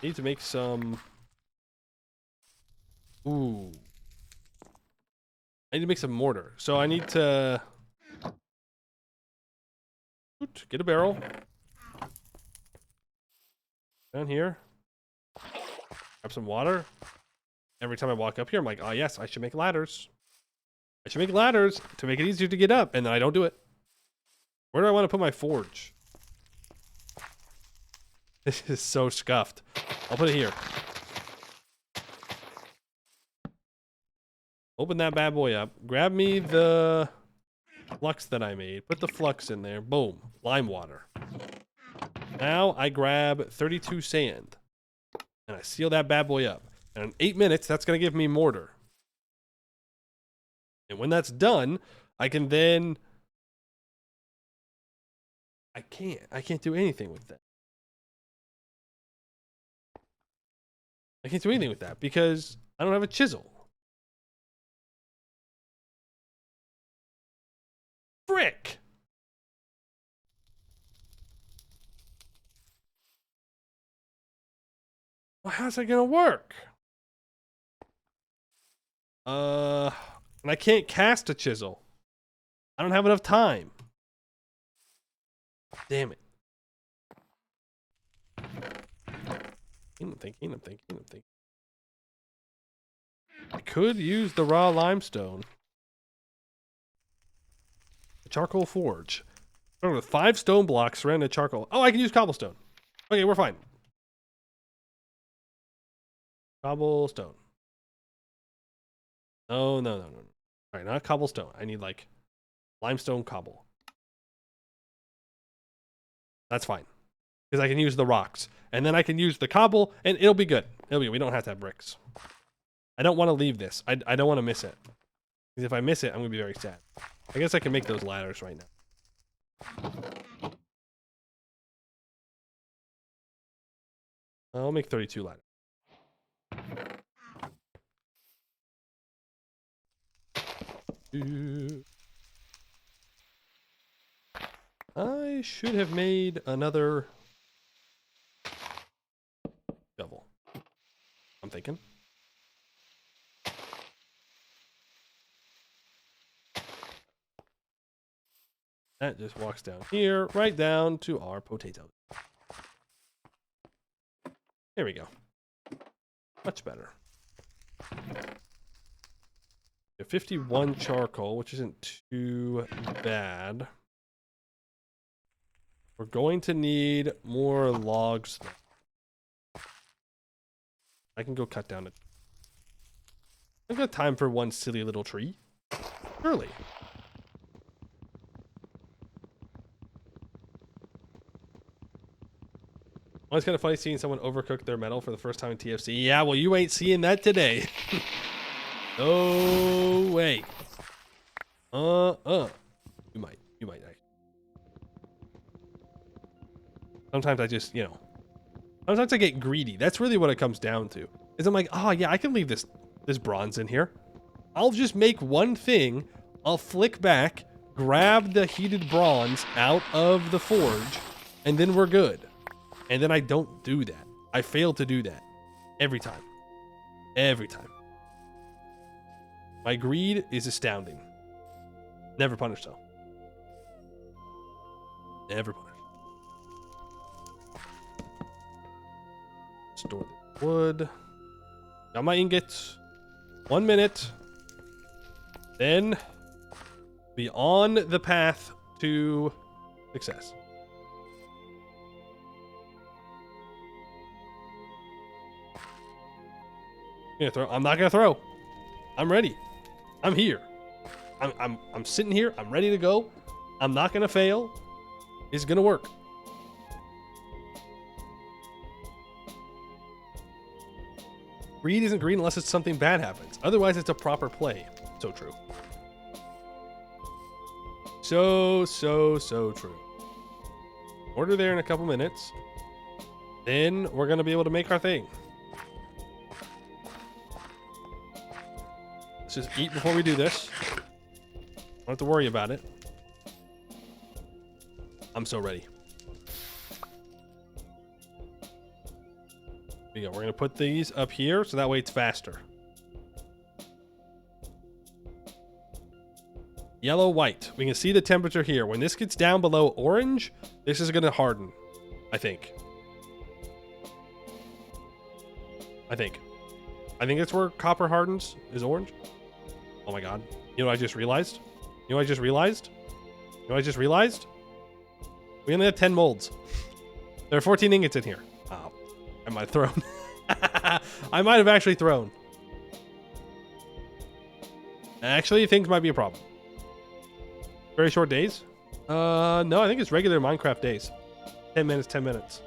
to make some. Ooh. I need to make some mortar. So I need to get a barrel down here. Grab some water. Every time I walk up here, I'm like, oh yes, I should make ladders. I should make ladders to make it easier to get up, and then I don't do it. Where do I want to put my forge? This is so scuffed. I'll put it here. Open that bad boy up. Grab me the flux that I made. Put the flux in there. Boom. Lime water. Now I grab 32 sand. And I seal that bad boy up. And in 8 minutes, that's going to give me mortar. And when that's done, I can then... I can't do anything with that. I can't do anything with that because I don't have a chisel. Frick! Well, how's that gonna work? And I can't cast a chisel. I don't have enough time. Damn it. I'm thinking. I could use the raw limestone. The charcoal forge. With 5 stone blocks surrounding charcoal. Oh, I can use cobblestone. Okay, we're fine. Cobblestone. No. Alright, not cobblestone. I need like limestone cobble. That's fine. Because I can use the rocks. And then I can use the cobble, and it'll be good. We don't have to have bricks. I don't want to leave this. I don't want to miss it. Because if I miss it, I'm going to be very sad. I guess I can make those ladders right now. I'll make 32 ladders. I should have made another shovel. I'm thinking. That just walks down here, right down to our potatoes. There we go. Much better. 51 charcoal, which isn't too bad. We're going to need more logs, though. I can go cut down it. I've got time for one silly little tree. Surely. Well, it's kind of funny seeing someone overcook their metal for the first time in TFC. Yeah, well, you ain't seeing that today. No way. You might actually. Sometimes I just, sometimes I get greedy. That's really what it comes down to. Is I'm like, oh yeah, I can leave this bronze in here. I'll just make one thing. I'll flick back, grab the heated bronze out of the forge, and then we're good. And then I don't do that. I fail to do that. Every time. Every time. My greed is astounding. Never punished though. Never punished. Store the wood. Got my ingots. 1 minute. Then be on the path to success. I'm not gonna throw. I'm ready. I'm here. I'm sitting here. I'm ready to go. I'm not gonna fail. It's gonna work. Greed isn't greed unless it's something bad happens. Otherwise, it's a proper play. So true. So true. Order there in a couple minutes. Then we're gonna be able to make our thing. Let's just eat before we do this. Don't have to worry about it. I'm so ready. Here we go. We're going to put these up here so that way it's faster. Yellow, white. We can see the temperature here. When this gets down below orange, this is going to harden. I think that's where copper hardens, is orange. Oh my god. You know what I just realized? We only have 10 molds. There are 14 ingots in here. Oh, I might have thrown. I might have actually thrown. Actually, things might be a problem. Very short days? No, I think it's regular Minecraft days. 10 minutes, 10 minutes.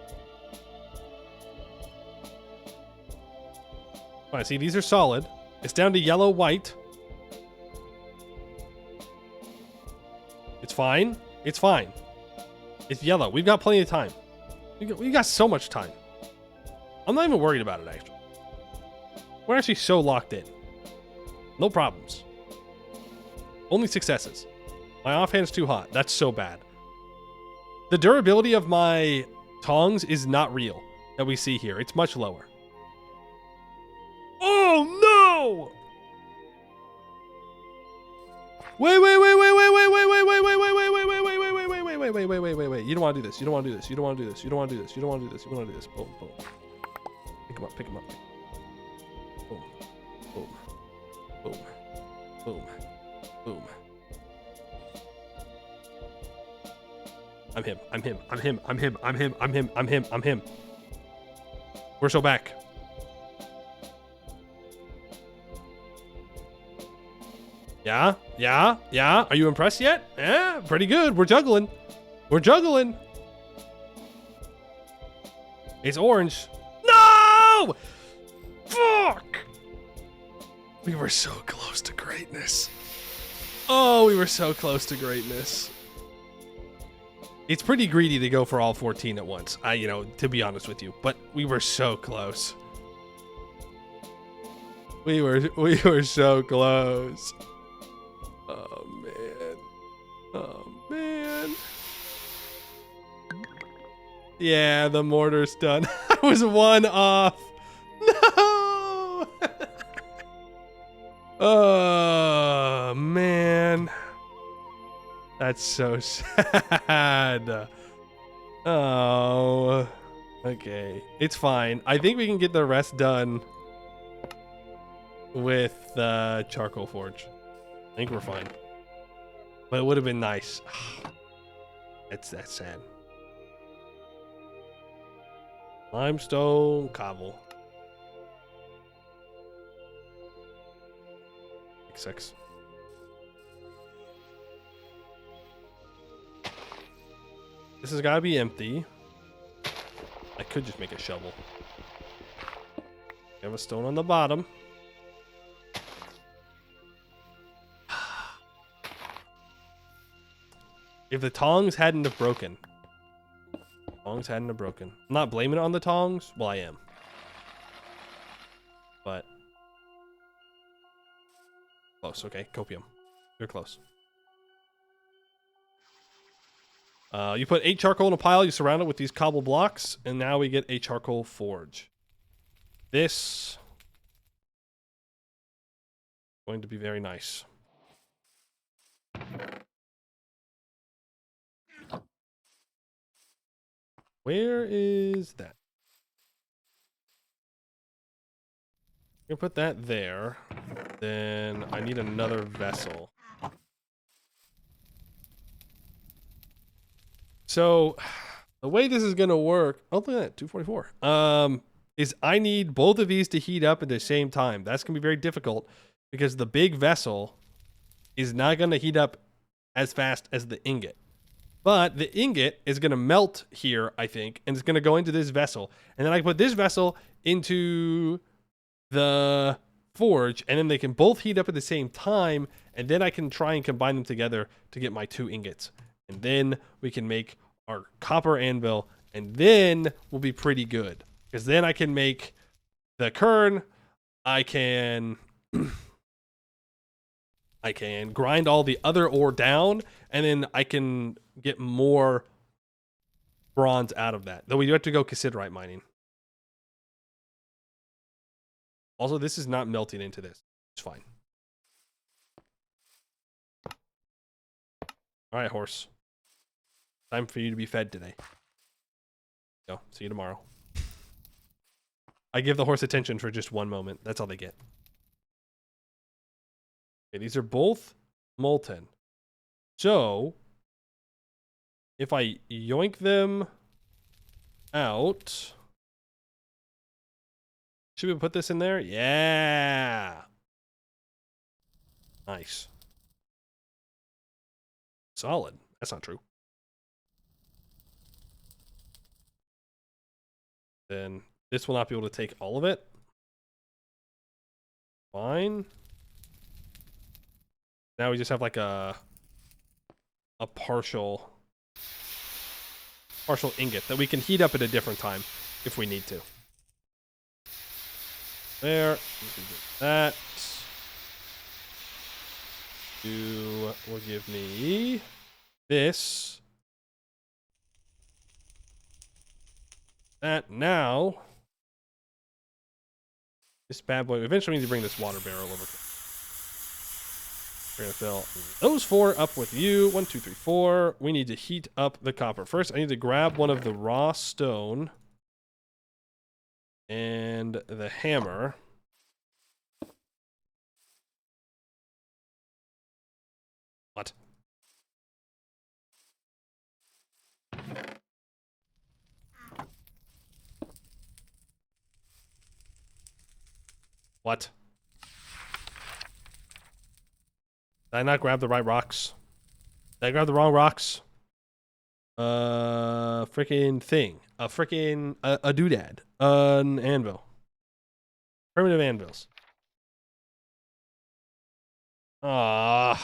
All right, see, these are solid. It's down to yellow, white. It's fine. It's fine. It's yellow. We've got plenty of time. We got so much time. I'm not even worried about it, actually. We're actually so locked in. No problems. Only successes. My offhand's too hot. That's so bad. The durability of my tongs is not real that we see here. It's much lower. Oh, no! Wait. You don't want to do this. You don't want to do this. You don't want to do this. You don't want to do this. You don't want to do this. You want to do this. Boom, boom. Pick him up. Pick him up. Boom. Boom. Boom. Boom. Boom. I'm him. I'm him. I'm him. I'm him. I'm him. I'm him. I'm him. I'm him. We're so back. Yeah? Yeah? Yeah? Are you impressed yet? Yeah, pretty good. We're juggling. We're juggling. It's orange. No! Fuck! We were so close to greatness. Oh, we were so close to greatness. It's pretty greedy to go for all 14 at once. To be honest with you, but we were so close. We were so close. Oh man. Oh man. Yeah, the mortar's done. I was one off. No. Oh man. That's so sad. Oh. Okay. It's fine. I think we can get the rest done with the charcoal forge. I think we're fine. But it would have been nice. That's sad. Limestone cobble. 6. This has got to be empty. I could just make a shovel. We have a stone on the bottom. If the tongs hadn't have broken. I'm not blaming it on the tongs. Well, I am. But. Close, okay. Copium. You're close. You put 8 charcoal in a pile, you surround it with these cobble blocks, and now we get a charcoal forge. This is going to be very nice. Where is that? I'm gonna put that there. Then I need another vessel. So the way this is gonna work, oh look at that, 244. Is I need both of these to heat up at the same time. That's gonna be very difficult because the big vessel is not gonna heat up as fast as the ingot. But the ingot is going to melt here, I think, and it's going to go into this vessel. And then I put this vessel into the forge, and then they can both heat up at the same time, and then I can try and combine them together to get my 2 ingots. And then we can make our copper anvil, and then we'll be pretty good. Because then I can make the kern, I can grind all the other ore down, and then I can get more bronze out of that. Though we do have to go cassiterite mining. Also, this is not melting into this. It's fine. All right, horse. Time for you to be fed today. Go. See you tomorrow. I give the horse attention for just 1 moment. That's all they get. Okay, these are both molten. So, if I yoink them out, should we put this in there? Yeah. Nice. Solid. That's not true. Then this will not be able to take all of it. Fine. Now we just have like a partial ingot that we can heat up at a different time if we need to. There. We can do that. You will give me this. That now. This bad boy. Eventually we need to bring this water barrel over. We're gonna fill those 4 up with you. 1, 2, 3, 4. We need to heat up the copper. First, I need to grab one of the raw stone and the hammer. What? What? Did I not grab the right rocks? Did I grab the wrong rocks? Freaking thing. A freaking a doodad. An anvil. Primitive anvils. Ah.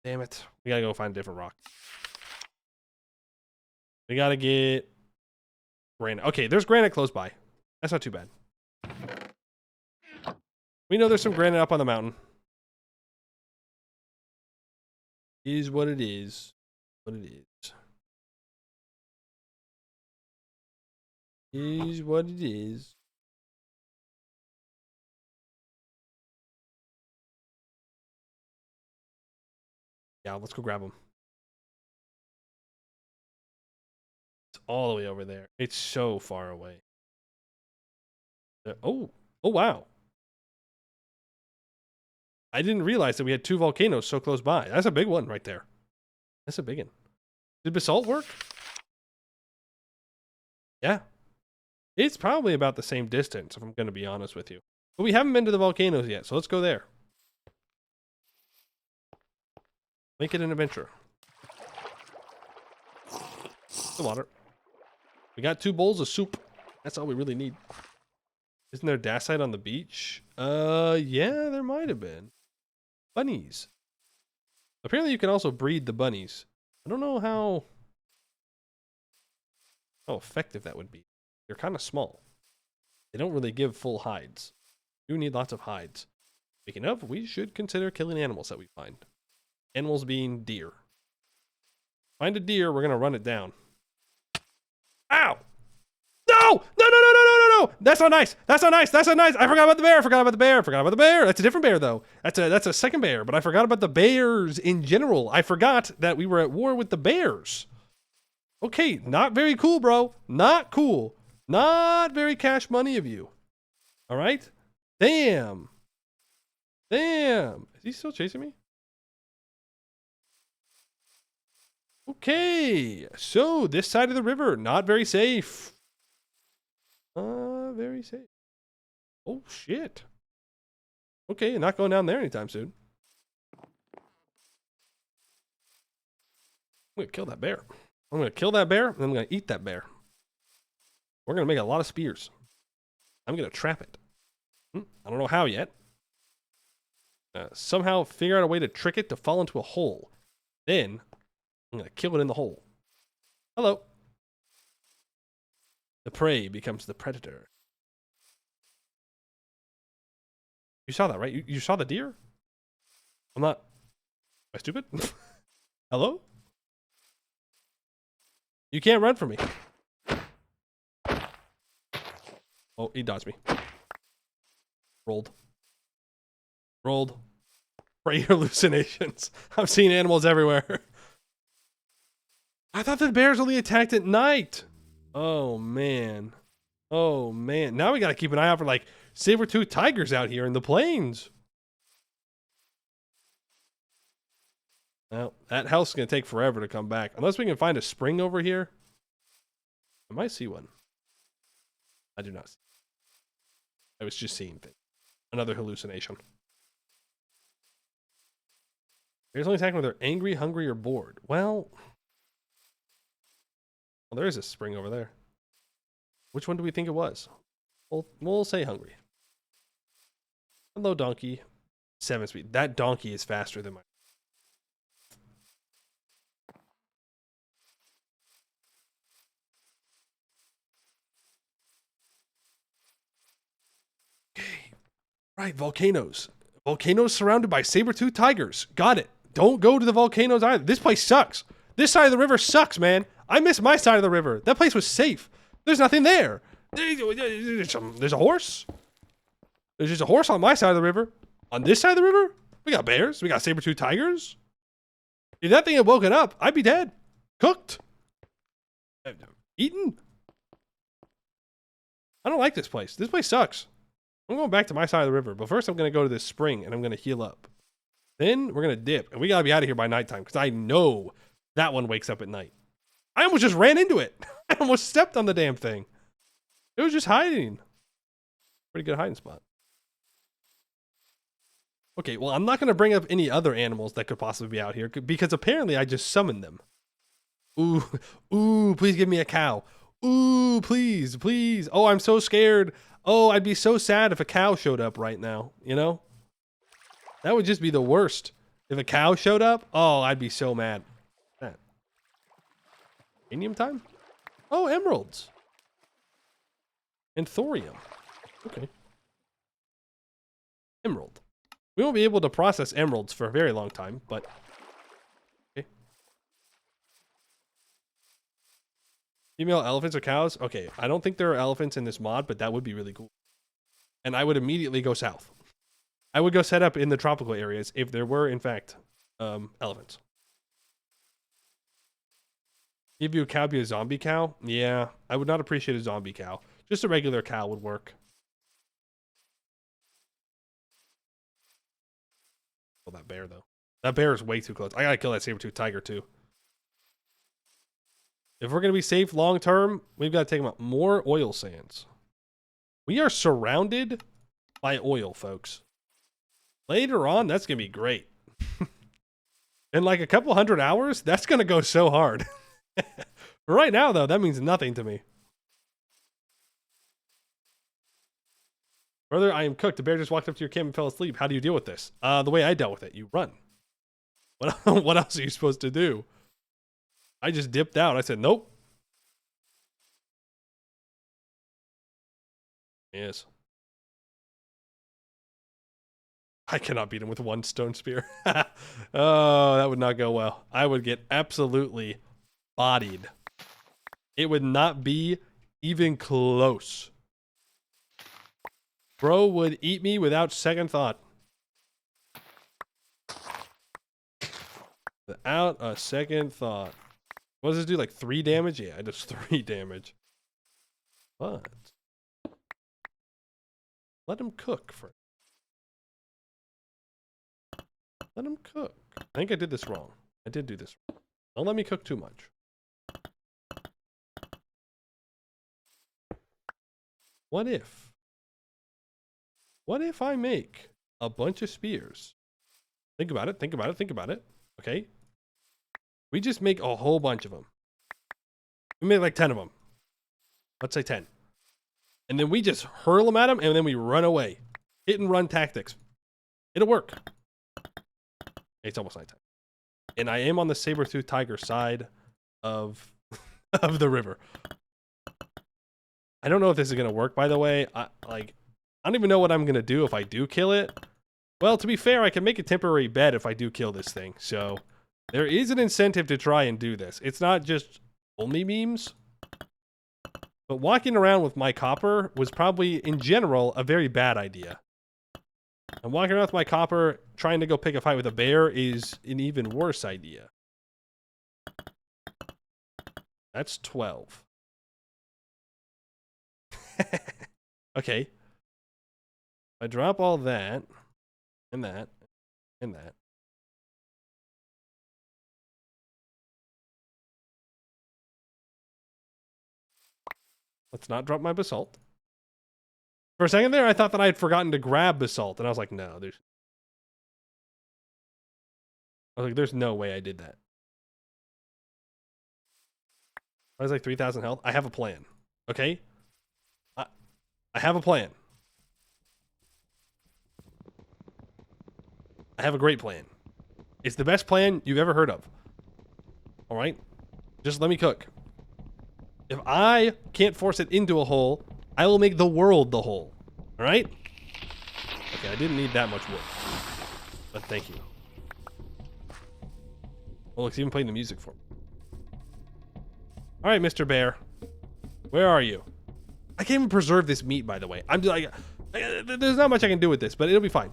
Damn it. We gotta go find a different rock. We gotta get granite. Okay, there's granite close by. That's not too bad. We know there's some granite up on the mountain. Is what it is. What it is. Is what it is. Yeah, let's go grab them. It's all the way over there. It's so far away. Oh wow. I didn't realize that we had 2 volcanoes so close by. That's a big one right there. That's a big one. Did basalt work? Yeah. It's probably about the same distance, if I'm going to be honest with you. But we haven't been to the volcanoes yet, so let's go there. Make it an adventure. The water. We got 2 bowls of soup. That's all we really need. Isn't there dacite on the beach? Yeah, there might have been. Bunnies. Apparently you can also breed the bunnies. I don't know how effective that would be. They're kind of small. They don't really give full hides. You need lots of hides. Speaking of, we should consider killing animals that we find. Animals being deer. Find a deer, we're gonna run it down. Ow! No! No! That's not nice. That's not nice. That's not nice. I forgot about the bear. Forgot about the bear. That's a different bear though. That's a second bear, but I forgot about the bears in general. I forgot that we were at war with the bears. Okay, not very cool, bro. Not cool. Not very cash money of you. All right? Damn. Damn. Is he still chasing me? Okay. So, this side of the river, not very safe. Very safe. Oh, shit. Okay, not going down there anytime soon. I'm going to kill that bear. I'm going to kill that bear, and I'm going to eat that bear. We're going to make a lot of spears. I'm going to trap it. I don't know how yet. Somehow figure out a way to trick it to fall into a hole. Then, I'm going to kill it in the hole. Hello. The prey becomes the predator. You saw that, right? You saw the deer? I'm not... Am I stupid? Hello? You can't run from me. Oh, he dodged me. Rolled. Rolled. Prey hallucinations. I'm seeing animals everywhere. I thought the bears only attacked at night. Oh, man. Oh, man. Now we got to keep an eye out for, like, saber-toothed tigers out here in the plains. Well, that house is going to take forever to come back. Unless we can find a spring over here. I might see one. I do not see. I was just seeing things. Another hallucination. Bears only attack when they're angry, hungry, or bored. Well, there is a spring over there. Which one do we think it was? We'll say hungry. Hello, donkey. 7 speed. That donkey is faster than my... Okay. Right, volcanoes. Volcanoes surrounded by saber-toothed tigers. Got it. Don't go to the volcanoes either. This place sucks. This side of the river sucks, man. I miss my side of the river. That place was safe. There's nothing there. There's a horse. There's just a horse on my side of the river. On this side of the river, we got bears. We got saber-toothed tigers. If that thing had woken up, I'd be dead. Cooked. Eaten. I don't like this place. This place sucks. I'm going back to my side of the river. But first, I'm going to go to this spring, and I'm going to heal up. Then, we're going to dip. And we got to be out of here by nighttime, because I know that one wakes up at night. I almost just ran into it. I almost stepped on the damn thing. It was just hiding. Pretty good hiding spot. Okay, well, I'm not going to bring up any other animals that could possibly be out here, because apparently I just summoned them. Ooh, ooh, please give me a cow. Ooh, please, please. Oh, I'm so scared. Oh, I'd be so sad if a cow showed up right now, you know? That would just be the worst. If a cow showed up, oh, I'd be so mad. That. Uranium time? Oh, emeralds. And thorium. Okay. Emerald. We won't be able to process emeralds for a very long time, but... Okay. Female elephants or cows? Okay, I don't think there are elephants in this mod, but that would be really cool. And I would immediately go south. I would go set up in the tropical areas if there were, in fact, elephants. Give you a cow, be a zombie cow? Yeah, I would not appreciate a zombie cow. Just a regular cow would work. Oh, that bear, though. That bear is way too close. I gotta kill that saber-tooth tiger, too. If we're gonna be safe long-term, we've got to take them out. More oil sands. We are surrounded by oil, folks. Later on, that's gonna be great. In like a couple 100 hours, that's gonna go so hard. Right now, though, that means nothing to me. Brother, I am cooked. The bear just walked up to your camp and fell asleep. How do you deal with this? The way I dealt with it, you run. What else are you supposed to do? I just dipped out. I said, nope. Yes. I cannot beat him with one stone spear. Oh, that would not go well. I would get absolutely bodied. It would not be even close. Bro would eat me without second thought. Without a second thought. What does this do? Like 3 damage? Yeah, it does 3 damage. But let him cook for. Let him cook. I think I did this wrong. I did do this wrong. Don't let me cook too much. What if? What if I make a bunch of spears? Think about it, think about it, think about it. Okay? We just make a whole bunch of them. We make like 10 of them. Let's say 10. And then we just hurl them at them and then we run away. Hit and run tactics. It'll work. It's almost nighttime. And I am on the saber-tooth tiger side of, of the river. I don't know if this is going to work, by the way. I don't even know what I'm going to do if I do kill it. Well, to be fair, I can make a temporary bed if I do kill this thing. So there is an incentive to try and do this. It's not just only memes. But walking around with my copper was probably, in general, a very bad idea. And walking around with my copper, trying to go pick a fight with a bear is an even worse idea. That's 12. Okay. I drop all that, and that, and that. Let's not drop my basalt. For a second there, I thought that I had forgotten to grab basalt, and I was like, no, there's no way I did that. I was like 3,000 health. I have a plan. Okay? I have a plan. I have a great plan. It's the best plan you've ever heard of. All right? Just let me cook. If I can't force it into a hole, I will make the world the hole. All right? Okay, I didn't need that much wood. But thank you. Oh, look, it's even playing the music for me. All right, Mr. Bear. Where are you? I can't even preserve this meat, by the way. I'm just like, there's not much I can do with this, but it'll be fine.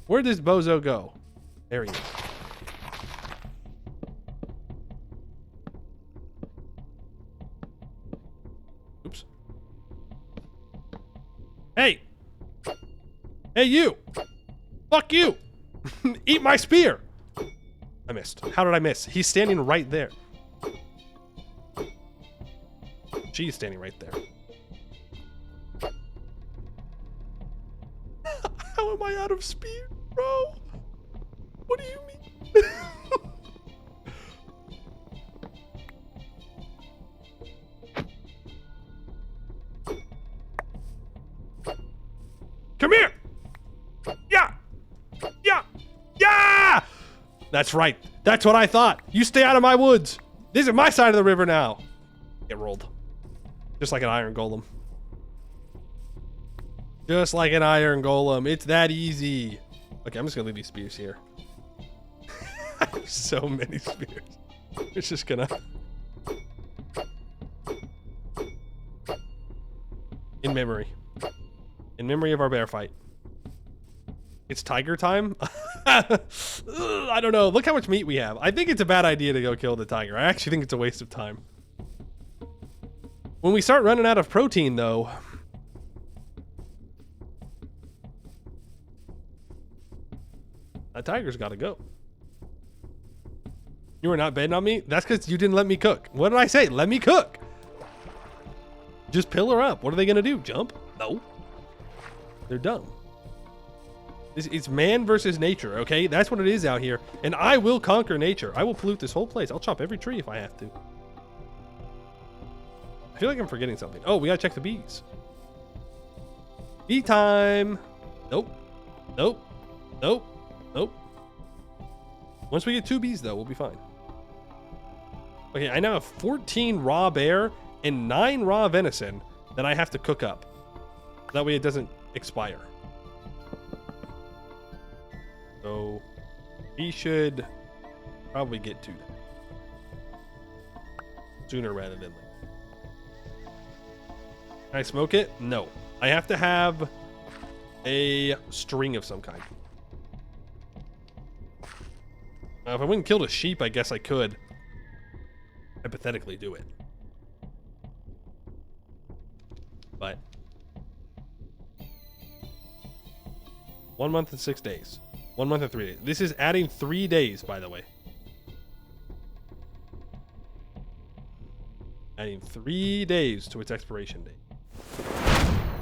Where'd this bozo go? There he is. Oops. Hey! Hey, you! Fuck you! Eat my spear! I missed. How did I miss? He's standing right there. She's standing right there. How am I out of speed, bro? What do you mean? That's right. That's what I thought. You stay out of my woods. This is my side of the river now. Get rolled. Just like an iron golem. Just like an iron golem. It's that easy. Okay, I'm just gonna leave these spears here. I have so many spears. It's just gonna... In memory. In memory of our bear fight. It's tiger time? I don't know. Look how much meat we have. I think it's a bad idea to go kill the tiger. I actually think it's a waste of time. When we start running out of protein, though... That tiger's gotta go. You were not betting on me? That's because you didn't let me cook. What did I say? Let me cook. Just pill her up. What are they gonna do? Jump? No. They're dumb. It's man versus nature, okay? That's what it is out here. And I will conquer nature. I will pollute this whole place. I'll chop every tree if I have to. I feel like I'm forgetting something. Oh, we gotta check the bees. Bee time. Nope. Nope. Nope. Nope. Once we get 2 bees, though, we'll be fine. Okay, I now have 14 raw bear and 9 raw venison that I have to cook up. That way it doesn't expire. So we should probably get to them sooner rather than later. Can I smoke it? No. I have to have a string of some kind. If I wouldn't kill a sheep, I guess I could hypothetically do it. But 1 month and 6 days. 1 month and 3 days. This is adding 3 days, by the way. Adding 3 days to its expiration date.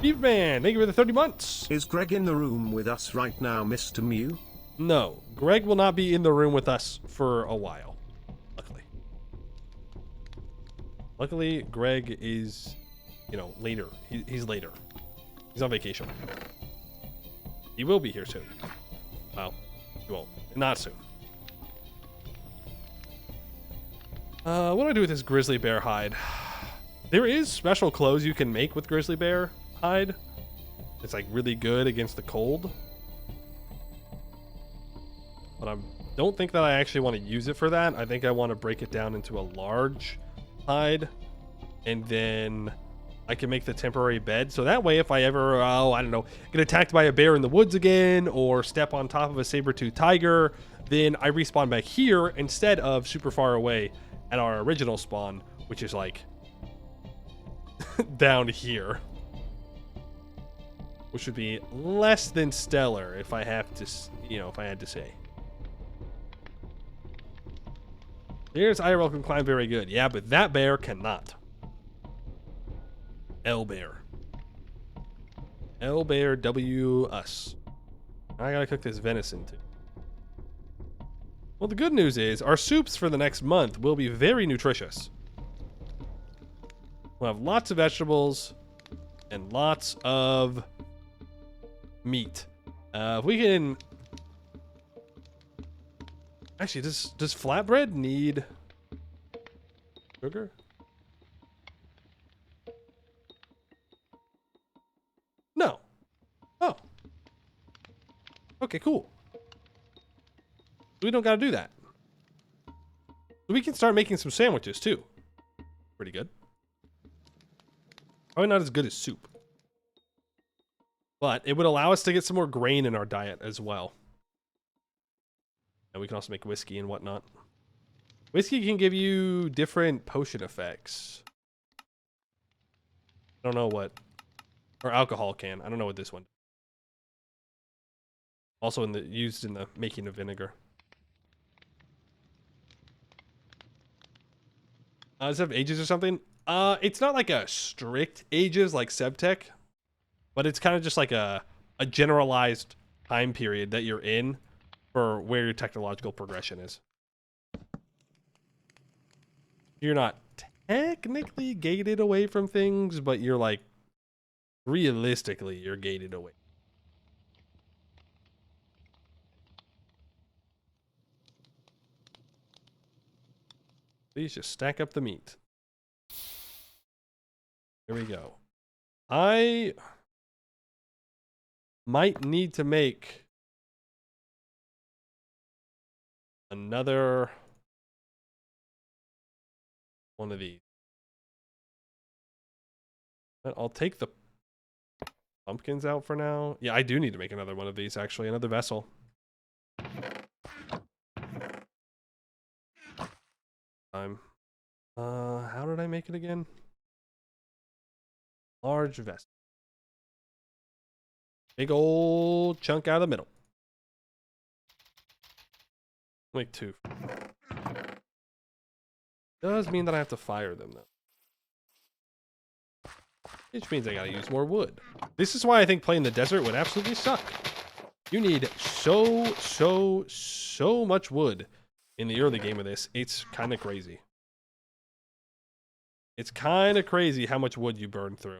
Beefman, thank you for the 30 months. Is Greg in the room with us right now, Mr. Mew? No, Greg will not be in the room with us for a while. Luckily. Luckily, Greg is, you know, later. He's later. He's on vacation. He will be here soon. Well, he won't. Not soon. What do I do with this grizzly bear hide? There is special clothes you can make with grizzly bear hide. It's like really good against the cold. But I don't think that I actually want to use it for that. I think I want to break it down into a large hide. And then I can make the temporary bed. So that way if I ever, I don't know, get attacked by a bear in the woods again, or step on top of a saber-toothed tiger, then I respawn back here instead of super far away at our original spawn, which is like down here. Which would be less than stellar if I have to, you know, if I had to say. Here's IRL can climb very good. Yeah, but that bear cannot. L bear. L bear W us. I gotta cook this venison too. Well, the good news is our soups for the next month will be very nutritious. We'll have lots of vegetables and lots of meat. If we can... Actually, does flatbread need sugar? No. Oh. Okay, cool. We don't gotta do that. We can start making some sandwiches too. Pretty good. Probably not as good as soup. But it would allow us to get some more grain in our diet as well. And we can also make whiskey and whatnot. Whiskey can give you different potion effects. I don't know what. Or alcohol can. I don't know what this one. Also used in the making of vinegar. Does it have ages or something? It's not like a strict ages like Sebtech, but it's kind of just like a generalized time period that you're in for where your technological progression is. You're not technically gated away from things, but you're like, realistically, you're gated away. Please just stack up the meat. Here we go. I might need to make another one of these. But I'll take the pumpkins out for now. Yeah, I do need to make another one of these, actually. Another vessel. How did I make it again? Large vessel. Big old chunk out of the middle. Make 2. Does mean that I have to fire them, though. Which means I gotta use more wood. This is why I think playing the desert would absolutely suck. You need so much wood in the early game of this. It's kind of crazy. It's kind of crazy how much wood you burn through.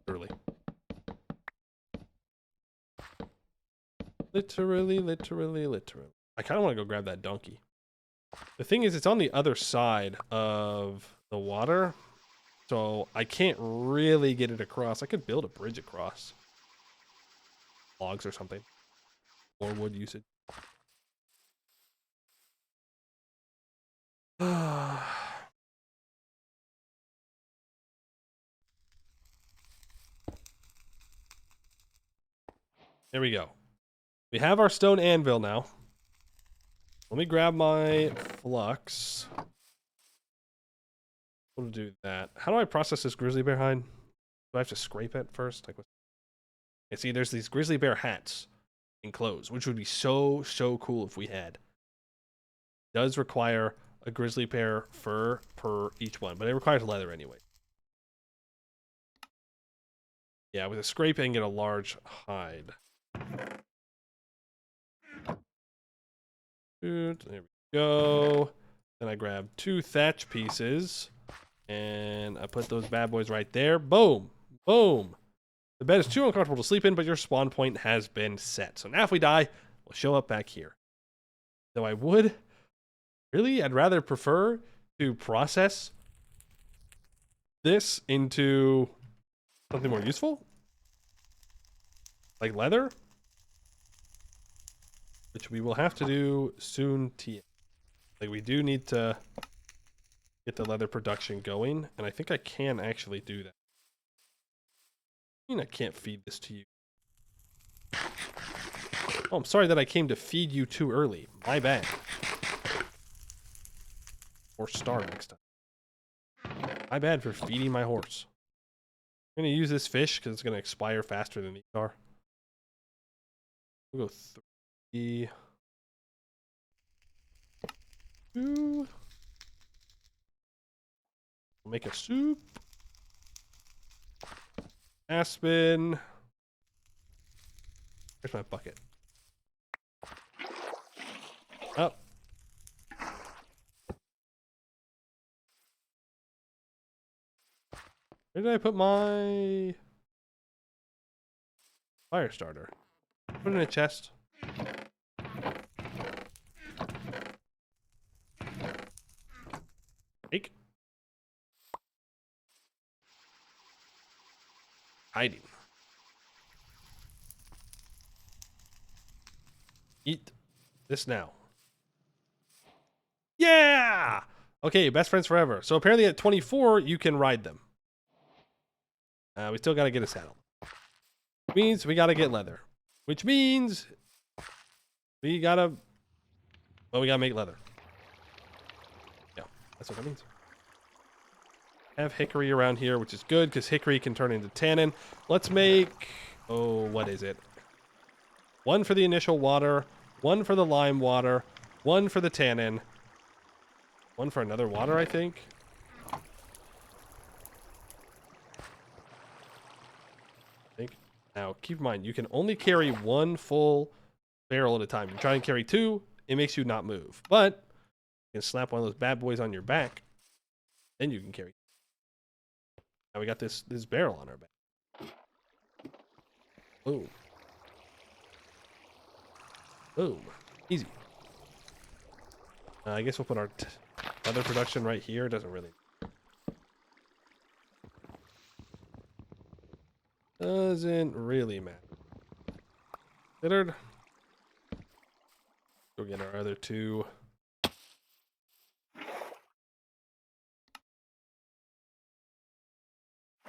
Literally. Literally. I kind of want to go grab that donkey. The thing is, it's on the other side of the water, so I can't really get it across. I could build a bridge across. Logs or something. More wood usage. There we go. We have our stone anvil now. Let me grab my flux. We'll do that. How do I process this grizzly bear hide? Do I have to scrape it first? Like, yeah, see, there's these grizzly bear hats and clothes, which would be so cool if we had. Does require a grizzly bear fur per each one, but it requires leather anyway. Yeah, with a scrape I can get a large hide. There we go. Then I grab 2 thatch pieces and I put those bad boys right there. Boom. Boom. The bed is too uncomfortable to sleep in, but your spawn point has been set. So now if we die, we'll show up back here. Though I would, really, I'd rather prefer to process this into something more useful. Like leather. Which we will have to do soon. Like, we do need to get the leather production going, and I think I can actually do that. I mean, I can't feed this to you. Oh, I'm sorry that I came to feed you too early. My bad. Or starve next time. My bad for feeding my horse. I'm going to use this fish because it's going to expire faster than these are. We'll go 3, 2. We'll make a soup. Aspen. Where's my bucket? Up. Where did I put my fire starter? Put it in a chest. Take. Hiding. Eat this now. Yeah! Okay, best friends forever. So apparently at 24, you can ride them. We still got to get a saddle. Which means we got to get leather. Which means we got to... Well, we got to make leather. Yeah, that's what that means. Have hickory around here, which is good because hickory can turn into tannin. Let's make... Oh, what is it? 1 for the initial water, 1 for the lime water, 1 for the tannin, 1 for another water, I think. Now, keep in mind, you can only carry 1 full barrel at a time. You try and carry 2, it makes you not move. But you can slap one of those bad boys on your back, then you can carry. Now we got this barrel on our back. Boom. Boom. Easy. I guess we'll put our leather production right here. It doesn't really. Doesn't really matter. Considered. Go get our other two.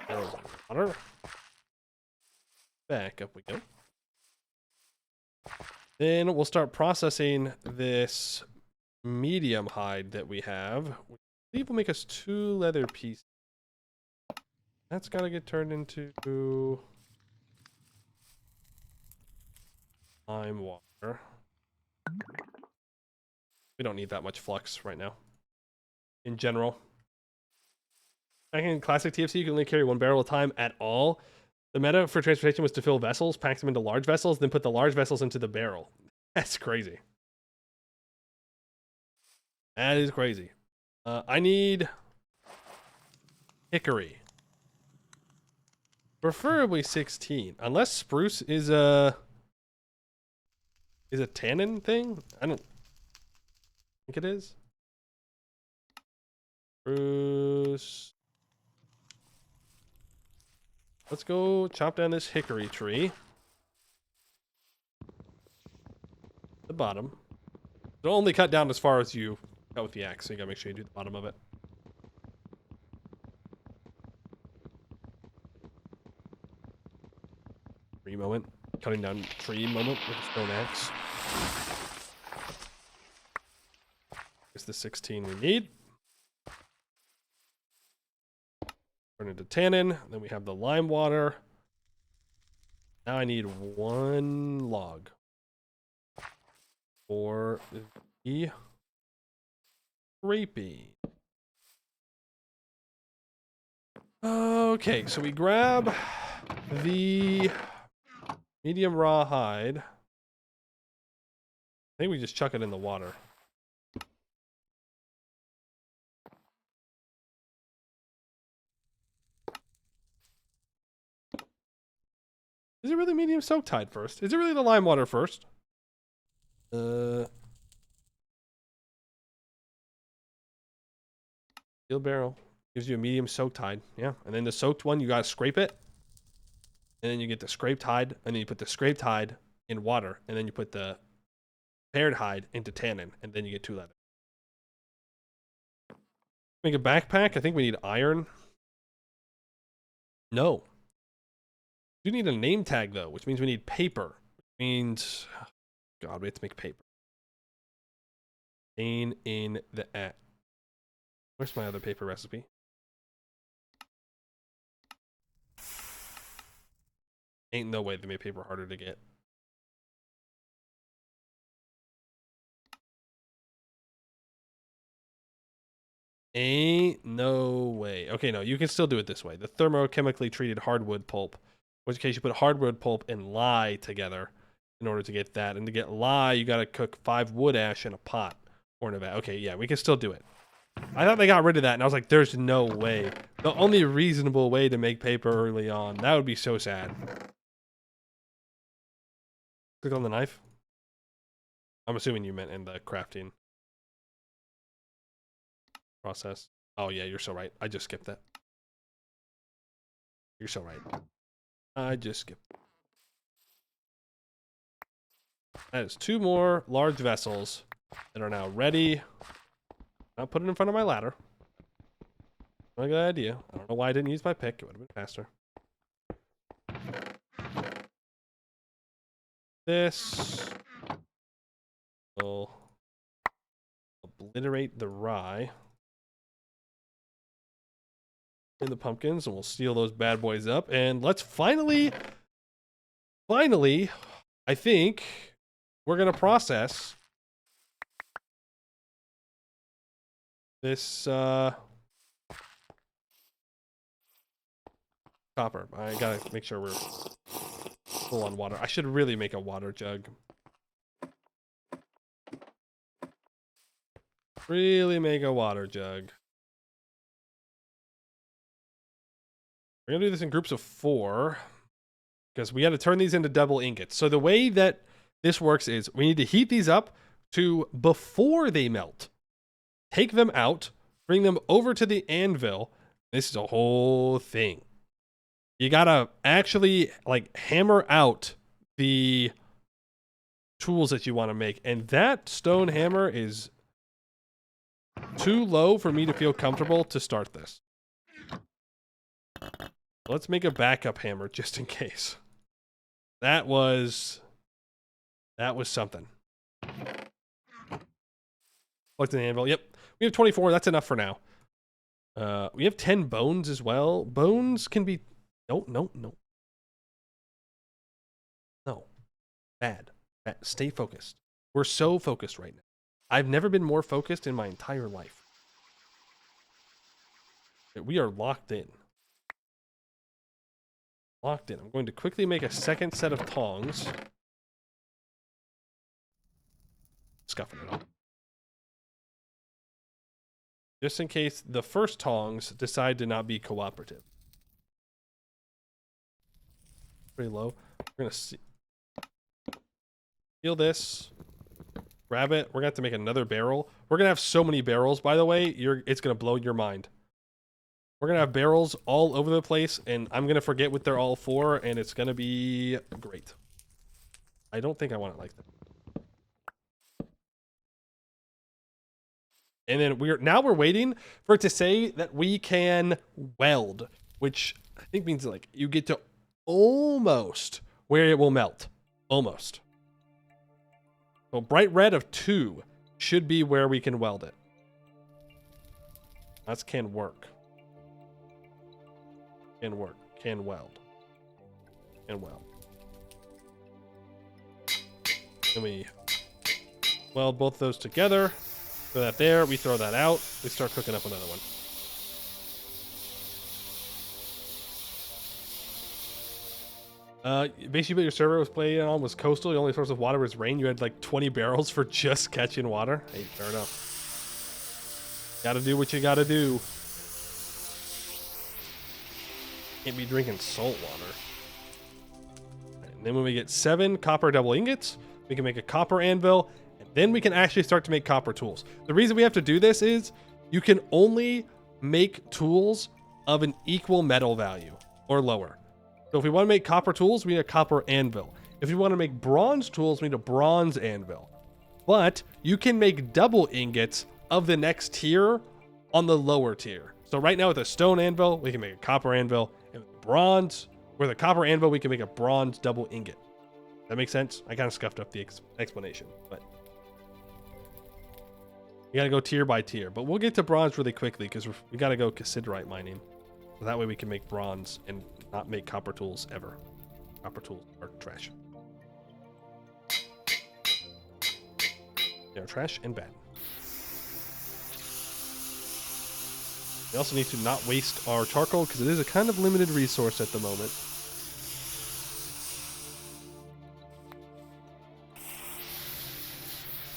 Barrels of water. Back up we go. Then we'll start processing this medium hide that we have. I believe will make us 2 leather pieces. That's got to get turned into lime water. We don't need that much flux right now. In general. Back in classic TFC, you can only carry 1 barrel at a time at all. The meta for transportation was to fill vessels, pack them into large vessels, then put the large vessels into the barrel. That's crazy. That is crazy. I need hickory. Preferably 16. Unless spruce is a tannin thing? I don't think it is. Spruce. Let's go chop down this hickory tree. The bottom. It'll only cut down as far as you cut with the axe, so you gotta make sure you do the bottom of it. Tree moment. Cutting down tree moment with a stone axe. Here's the 16 we need. Turn into tannin. Then we have the lime water. Now I need 1 log for the scraping. Okay, so we grab the medium raw hide. I think we just chuck it in the water. Is it really medium soaked hide first? Is it really the lime water first? Steel barrel gives you a medium soaked hide. Yeah, and then the soaked one, you gotta scrape it. And then you get the scraped hide, and then you put the scraped hide in water, and then you put the prepared hide into tannin, and then you get 2 leather. Make a backpack. I think we need iron. No. We do need a name tag, though, which means we need paper. Which means, God, we have to make paper. Pain in the ass. Where's my other paper recipe? Ain't no way they made paper harder to get. Ain't no way. Okay, no, you can still do it this way. The thermochemically treated hardwood pulp. In which case you put hardwood pulp and lye together in order to get that. And to get lye, you gotta cook 5 wood ash in a pot or in a vat. Okay, yeah, we can still do it. I thought they got rid of that, and I was like, there's no way. The only reasonable way to make paper early on. That would be so sad. Click on the knife. I'm assuming you meant in the crafting process. Oh, yeah, you're so right. I just skipped that. You're so right. I just skipped. That is 2 more large vessels that are now ready. I'll put it in front of my ladder. Not a good idea. I don't know why I didn't use my pick. It would have been faster. This will obliterate the rye in the pumpkins, and we'll seal those bad boys up. And let's finally, I think we're going to process this copper. I gotta make sure we're full on water. I should really make a water jug. Really make a water jug. We're gonna do this in groups of 4 because we got to turn these into double ingots. So the way that this works is we need to heat these up to before they melt. take them out, bring them over to the anvil. This is a whole thing. You gotta actually like hammer out the tools that you want to make. And that stone hammer is too low for me to feel comfortable to start this. Let's make a backup hammer just in case. That was something. Plugged in the anvil. Yep. We have 24. That's enough for now. We have 10 bones as well. Bones can be... No. No. Bad. Stay focused. We're so focused right now. I've never been more focused in my entire life. We are locked in. Locked in. I'm going to quickly make a second set of tongs. Scuffing it up. Just in case the first tongs decide to not be cooperative. Pretty low. We're going to steal this. Grab it. We're going to have to make another barrel. We're going to have so many barrels, by the way. It's going to blow your mind. We're going to have barrels all over the place, and I'm going to forget what they're all for, and it's going to be great. I don't think I want it like that. And then we're waiting for it to say that we can weld, which I think means like you get to almost where it will melt. Almost. So bright red of 2 should be where we can weld it. That's can work. Can work. Can weld. Can weld. And we weld both those together. Throw that there. We throw that out. We start cooking up another one. Basically what your server was playing on was coastal. The only source of water was rain. You had like 20 barrels for just catching water. Hey, fair enough. Gotta do what you gotta do. Can't be drinking salt water. And then when we get 7 copper double ingots, we can make a copper anvil, and then we can actually start to make copper tools. The reason we have to do this is you can only make tools of an equal metal value or lower. So if we want to make copper tools, we need a copper anvil. If we want to make bronze tools, we need a bronze anvil. But you can make double ingots of the next tier on the lower tier. So right now with a stone anvil, we can make a copper anvil. And with bronze, with a copper anvil, we can make a bronze double ingot. That makes sense? I kind of scuffed up the explanation, but you got to go tier by tier. But we'll get to bronze really quickly because we got to go cassiterite mining. So that way we can make bronze and not make copper tools ever. Copper tools are trash. They're trash and bad. We also need to not waste our charcoal because it is a kind of limited resource at the moment.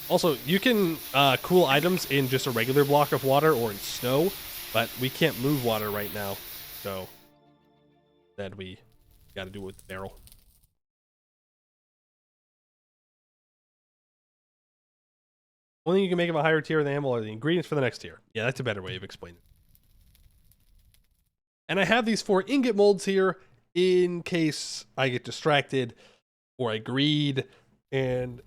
Also, you can cool items in just a regular block of water or in snow, but we can't move water right now. So, instead we got to do it with the barrel. Only thing you can make of a higher tier of the anvil are the ingredients for the next tier. Yeah, that's a better way of explaining it. And I have these 4 ingot molds here in case I get distracted or I greed and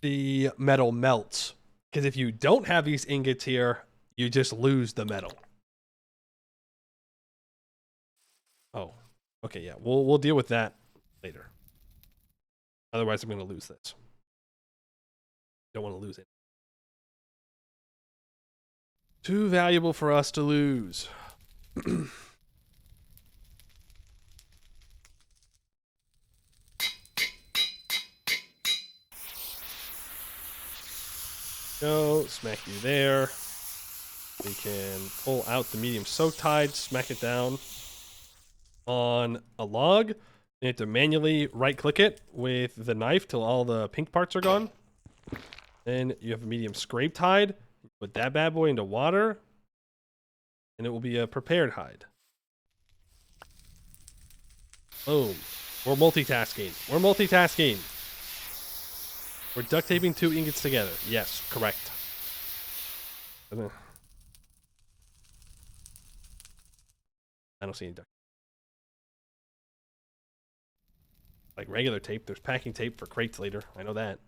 the metal melts. Because if you don't have these ingots here, you just lose the metal. Oh, okay, yeah. We'll deal with that later. Otherwise, I'm going to lose this. Don't want to lose it. Too valuable for us to lose. Go, smack you there. We can pull out the medium soak tide, smack it down on a log. You have to manually right click it with the knife till all the pink parts are gone. Then you have a medium scrape hide. Put that bad boy into water, and it will be a prepared hide. Boom. We're multitasking. We're multitasking. We're duct taping 2 ingots together. Yes, correct. I don't see any duct. Like regular tape. There's packing tape for crates later. I know that.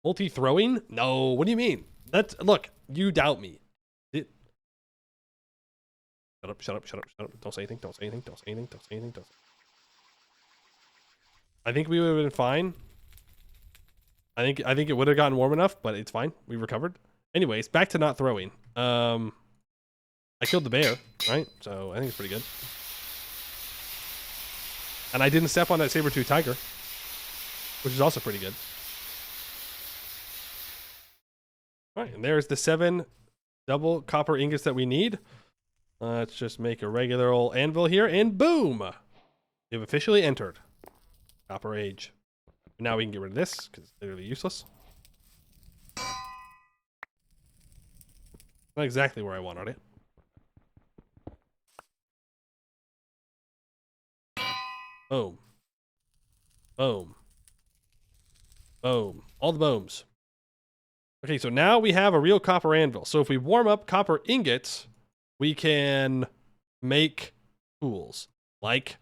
Multi-throwing? No. What do you mean? That's look. You doubt me. Shut up. Shut up. Shut up. Shut up. Don't say anything. Don't say anything. Don't say anything. Don't say anything. Don't say... I think we would have been fine. I think it would have gotten warm enough, but it's fine. We recovered. Anyways, back to not throwing. I killed the bear, right? So I think it's pretty good. And I didn't step on that saber-tooth tiger, which is also pretty good. All right, and there's the 7 double copper ingots that we need. Let's just make a regular old anvil here, and boom! You've officially entered Copper Age. Now we can get rid of this, because it's literally useless. Not exactly where I wanted it. Boom. Boom. Boom. All the booms. Okay, so now we have a real copper anvil. So if we warm up copper ingots, we can make tools. Like,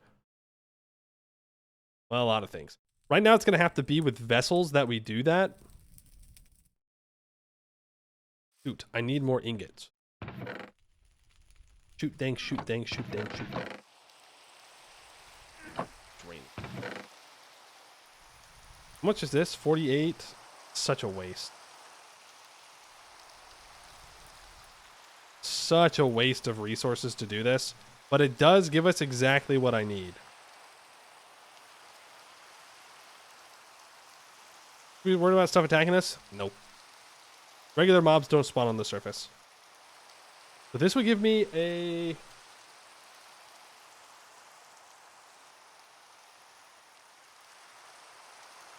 well, a lot of things. Right now it's going to have to be with vessels that we do that. Shoot, I need more ingots. Shoot, dang, shoot, dang, shoot, dang, shoot, dang. Drain. How much is this? 48? Such a waste. Such a waste of resources to do this. But it does give us exactly what I need. Are we worried about stuff attacking us? Nope. Regular mobs don't spawn on the surface. So this would give me a...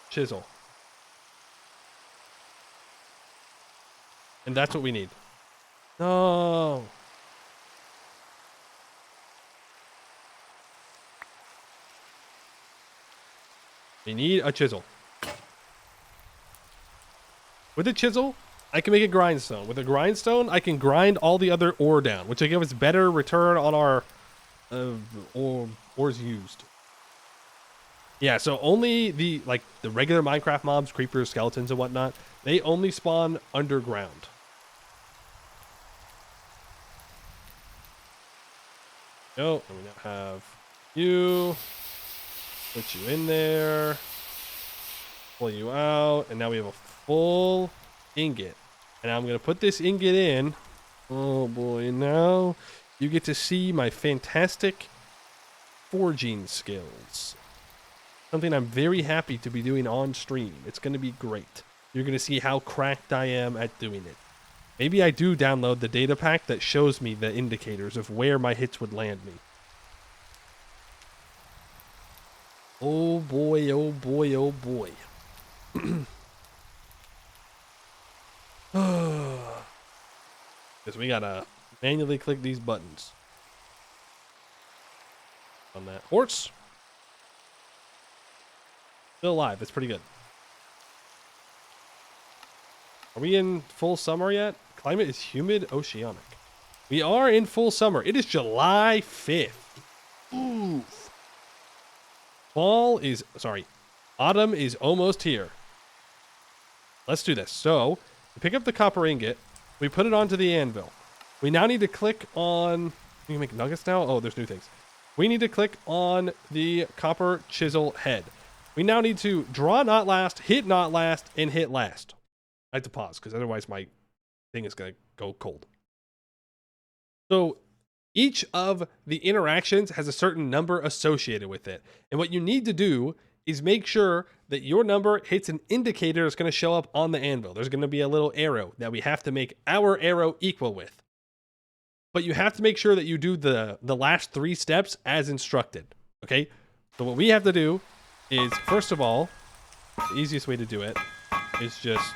chisel. And that's what we need. No. We need a chisel. With a chisel, I can make a grindstone. With a grindstone, I can grind all the other ore down, which will give us better return on our ores used. Yeah, so only the regular Minecraft mobs, creepers, skeletons, and whatnot, they only spawn underground. Oh, and we now have you. Put you in there. Pull you out, and now we have a full ingot. And I'm gonna put this ingot in. Oh boy, now you get to see my fantastic forging skills. Something I'm very happy to be doing on stream. It's gonna be great. You're gonna see how cracked I am at doing it. Maybe I do download the data pack that shows me the indicators of where my hits would land me. Oh boy, oh boy, oh boy. Because we gotta manually click these buttons. On that horse. Still alive. That's pretty good. Are we in full summer yet? Climate is humid, oceanic. We are in full summer. It is July 5th. Oof. Autumn is almost here. Let's do this. So, we pick up the copper ingot. We put it onto the anvil. We now need to click on... We can make nuggets now? Oh, there's new things. We need to click on the copper chisel head. We now need to draw not last, hit not last, and hit last. I have to pause, because otherwise my thing is going to go cold. So, each of the interactions has a certain number associated with it. And what you need to do is make sure that your number hits an indicator that's going to show up on the anvil. There's going to be a little arrow that we have to make our arrow equal with. But you have to make sure that you do the last 3 steps as instructed. Okay? So what we have to do is, first of all, the easiest way to do it is just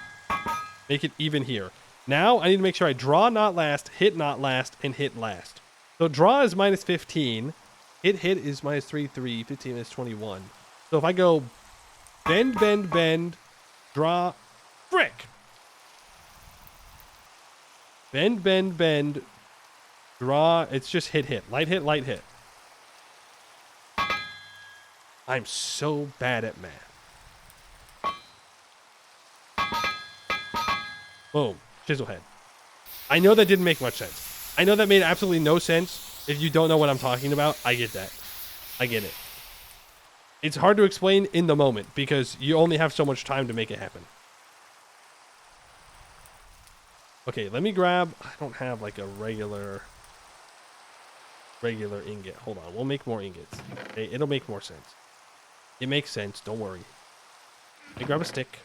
make it even here. Now I need to make sure I draw not last, hit not last, and hit last. So draw is minus 15. Hit is minus 3, 15 is 21. So if I go bend, bend, bend, draw, frick. Bend, bend, bend. Draw. It's just hit, hit. Light hit, light hit. I'm so bad at math. Boom. Chisel head. I know that didn't make much sense. I know that made absolutely no sense. If you don't know what I'm talking about, I get that. I get it. It's hard to explain in the moment because you only have so much time to make it happen. Okay, let me grab... I don't have like a regular ingot. Hold on. We'll make more ingots. Okay, it'll make more sense. It makes sense. Don't worry. Let me grab a stick.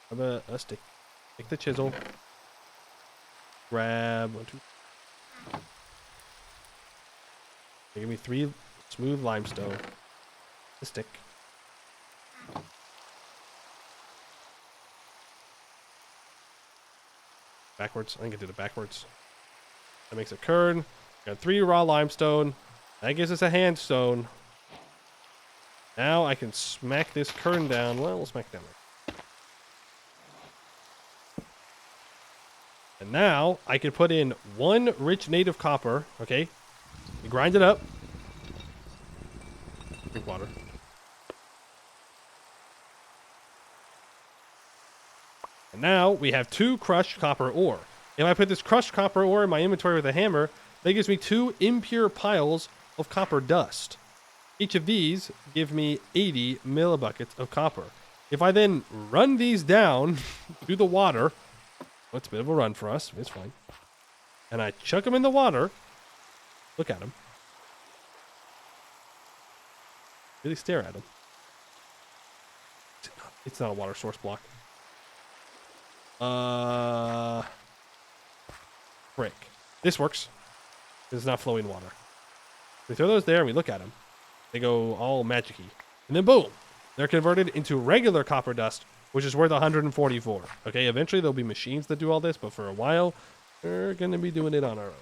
Grab a stick. Take the chisel. Grab 1, 2. Give me 3 smooth limestone. The stick. Backwards. I think I did it backwards. That makes a kern. Got 3 raw limestone. That gives us a handstone. Now I can smack this kern down. Well, we'll smack it down there. And now I can put in 1 rich native copper. Okay. We grind it up. Drink water. And now we have 2 crushed copper ore. If I put this crushed copper ore in my inventory with a hammer, that gives me 2 impure piles of copper dust. Each of these give me 80 millibuckets of copper. If I then run these down through the water, well, it's a bit of a run for us. It's fine. And I chuck them in the water. Look at them. Really stare at them. It's not a water source block. Frick. This works. It's not flowing water. We throw those there and we look at them. They go all magic-y. And then boom! They're converted into regular copper dust, which is worth 144. Okay, eventually there'll be machines that do all this, but for a while, we're going to be doing it on our own.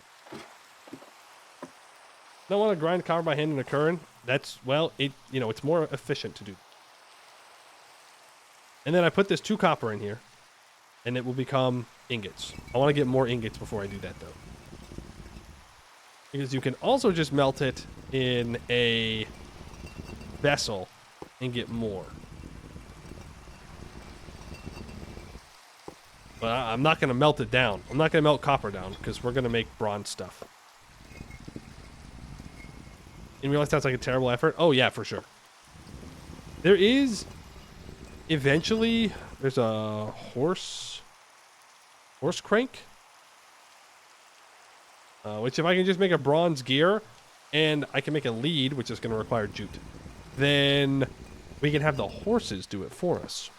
Don't want to grind copper by hand in a kern. That's, well, it's more efficient to do. And then I put this 2 copper in here, and it will become ingots. I want to get more ingots before I do that, though. Because you can also just melt it in a vessel and get more. But I'm not going to melt it down. I'm not going to melt copper down because we're going to make bronze stuff. You realize that's like a terrible effort? Oh, yeah, for sure. There is... Eventually, there's a horse crank. Which if I can just make a bronze gear and I can make a lead, which is going to require jute, then we can have the horses do it for us.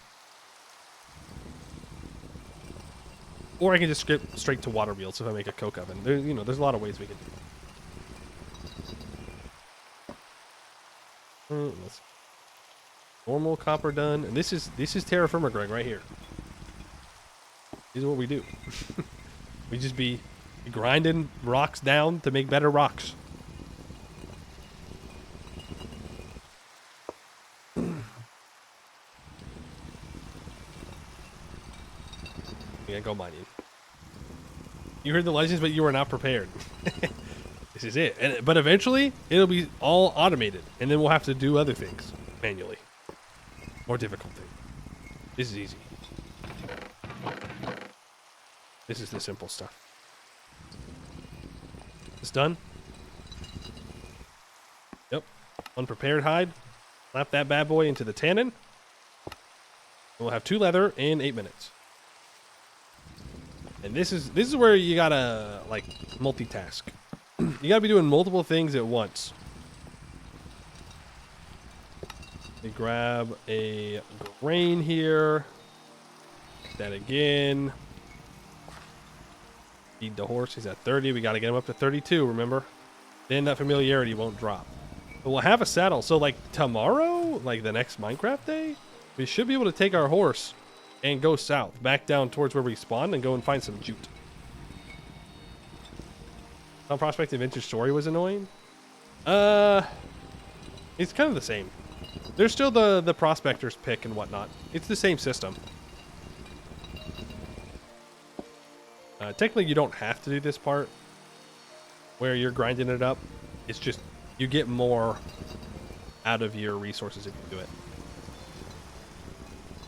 Or I can just skip straight to water wheels if I make a coke oven. There's a lot of ways we can do it. Normal copper done. And this is TerraFirmaGreg right here. This is what we do. We just be grinding rocks down to make better rocks. Yeah, go mining. You heard the legends, but you were not prepared. This is it. But eventually, it'll be all automated, and then we'll have to do other things manually. More difficult thing. This is easy. This is the simple stuff. It's done. Yep. Unprepared hide. Slap that bad boy into the tannin. We'll have 2 leather in 8 minutes. And this is where you gotta like multitask. You gotta be doing multiple things at once. We grab a grain here. That again. Feed the horse. He's at 30. We gotta get him up to 32. Remember? Then that familiarity won't drop. But we'll have a saddle. So like tomorrow, like the next Minecraft day, we should be able to take our horse and go south, back down towards where we spawned, and go and find some jute. Some Prospect Adventure story was annoying. It's kind of the same. There's still the prospector's pick and whatnot. It's the same system. Technically, you don't have to do this part where you're grinding it up. It's just you get more out of your resources if you do it.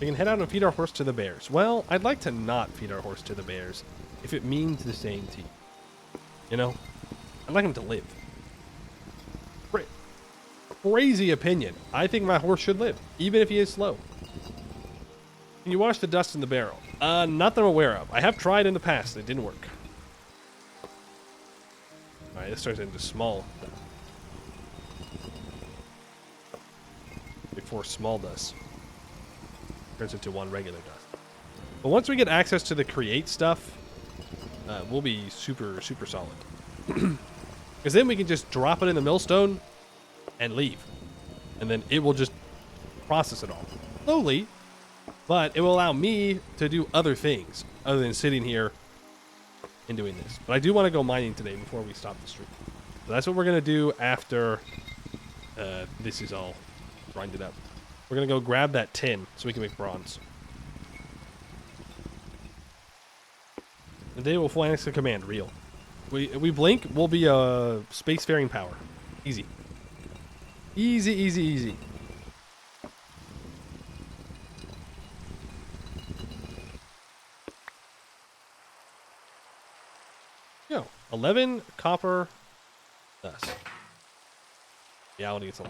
We can head out and feed our horse to the bears. Well, I'd like to not feed our horse to the bears if it means the same to you. You know? I'd like him to live. Crazy opinion. I think my horse should live, even if he is slow. Can you wash the dust in the barrel? Not that I'm aware of. I have tried in the past. It didn't work. Alright, this turns into small. Before small dust turns into one regular dust. But once we get access to the create stuff, we'll be super, super solid. Because then we can just drop it in the millstone and leave. And then it will just process it all. Slowly, but it will allow me to do other things other than sitting here and doing this. But I do want to go mining today before we stop the stream. So that's what we're going to do after this is all grinded up. We're going to go grab that tin so we can make bronze. The day will fly next to command, real. We blink, we'll be a spacefaring power. Easy. Easy, easy, easy. Yo, 11 copper dust. Yeah, I'll need some.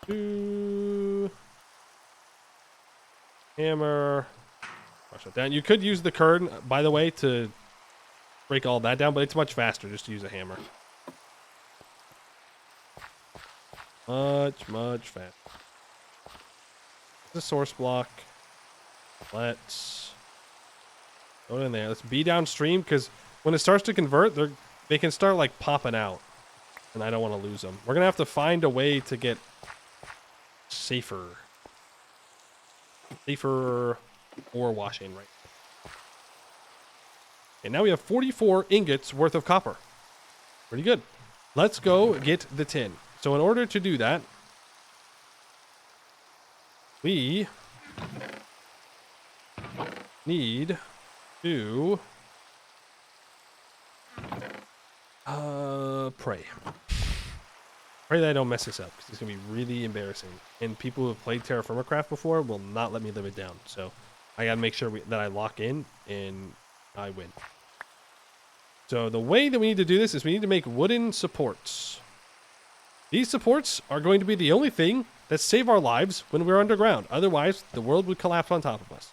Two hammer. Brush it down. You could use the kern, by the way, to break all that down, but it's much faster just to use a hammer. Much faster. The source block. Let's go in there. Let's be downstream, because when it starts to convert, they can start like popping out, and I don't want to lose them. We're gonna have to find a way to get safer ore washing right. And now we have 44 ingots worth of copper. Pretty good. Let's go get the tin. So in order to do that, we need to pray. Pray that I don't mess this up, because it's going to be really embarrassing. And people who have played TerraFirmaGreg before will not let me live it down. So I got to make sure that I lock in and I win. So the way that we need to do this is we need to make wooden supports. These supports are going to be the only thing that save our lives when we're underground. Otherwise, the world would collapse on top of us.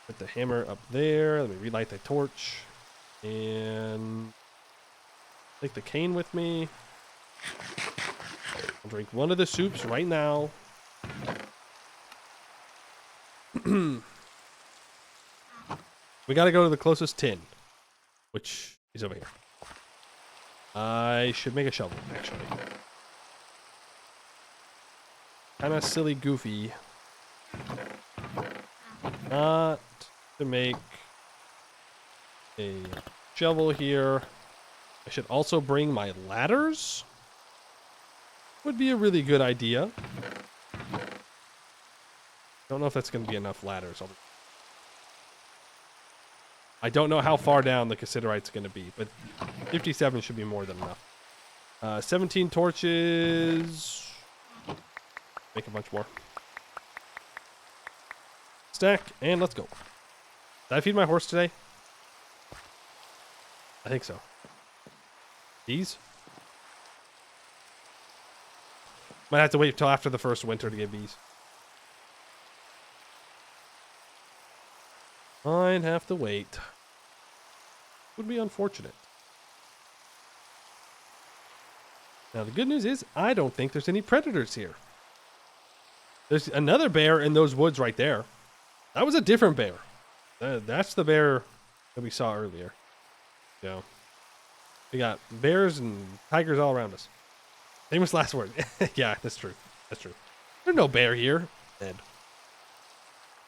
Put the hammer up there. Let me relight the torch. And take the cane with me. I'll drink one of the soups right now. We got to go to the closest tin, which is over here. I should make a shovel, actually. Kind of silly goofy. Not to make a shovel here. I should also bring my ladders. Would be a really good idea. Don't know if that's going to be enough ladders. I don't know how far down the cassiterite's going to be, but 57 should be more than enough. 17 torches. Make a bunch more. Stack, and let's go. Did I feed my horse today? I think so. Bees? Might have to wait till after the first winter to get bees. Might have to wait. Would be unfortunate. Now the good news is I don't think there's any predators here. There's another bear in those woods right there. That was a different bear. That's the bear that we saw earlier. So we got bears and tigers all around us. Famous last word. Yeah, that's true. That's true. There's no bear here. Dead.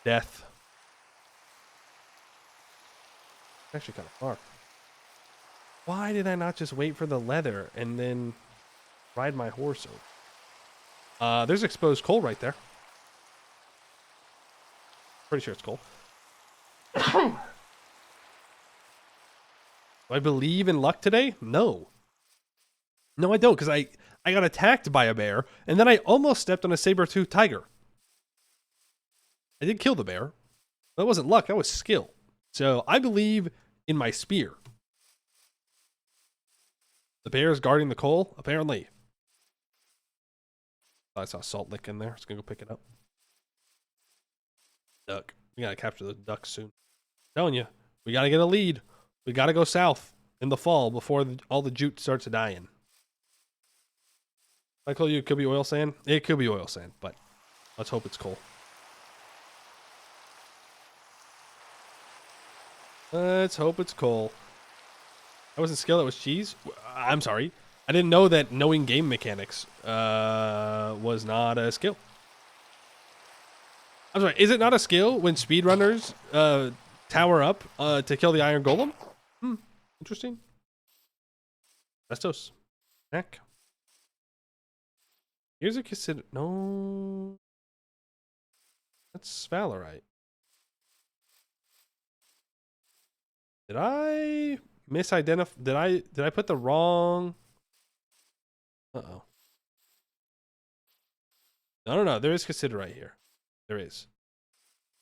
Death. Actually kind of far. Why did I not just wait for the leather and then ride my horse over? There's exposed coal right there. Pretty sure it's coal. Do I believe in luck today? No. No, I don't, because I got attacked by a bear, and then I almost stepped on a saber-toothed tiger. I did kill the bear. That wasn't luck, that was skill. So I believe in my spear. The bear is guarding the coal, apparently. I saw a salt lick in there. I was gonna go pick it up. Duck. We gotta capture the ducks soon. I'm telling you, we gotta get a lead. We gotta go south in the fall before all the jute starts dying. I told you it could be oil sand. It could be oil sand, but let's hope it's coal. Let's hope it's coal. That wasn't skill, it was cheese. I'm sorry. I didn't know that knowing game mechanics was not a skill. I'm sorry, is it not a skill when speedrunners tower up to kill the iron golem? Interesting. Restos. Heck. Here's a consider. No. That's sphalerite. Did I misidentify? Did I put the wrong? Uh-oh. No. There is considerite here. There is.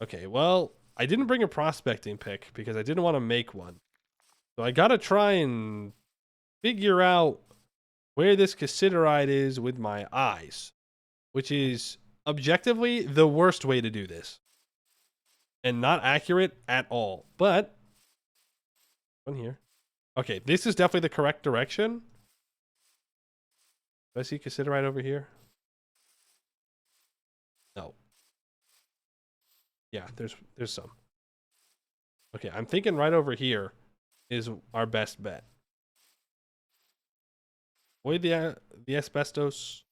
Okay, well, I didn't bring a prospecting pick because I didn't want to make one. So I gotta try and figure out where this considerite is with my eyes, which is objectively the worst way to do this. And not accurate at all. But one here. Okay, this is definitely the correct direction. Do I see considerite over here? No. Yeah, there's some. Okay, I'm thinking right over here is our best bet. Avoid the asbestos.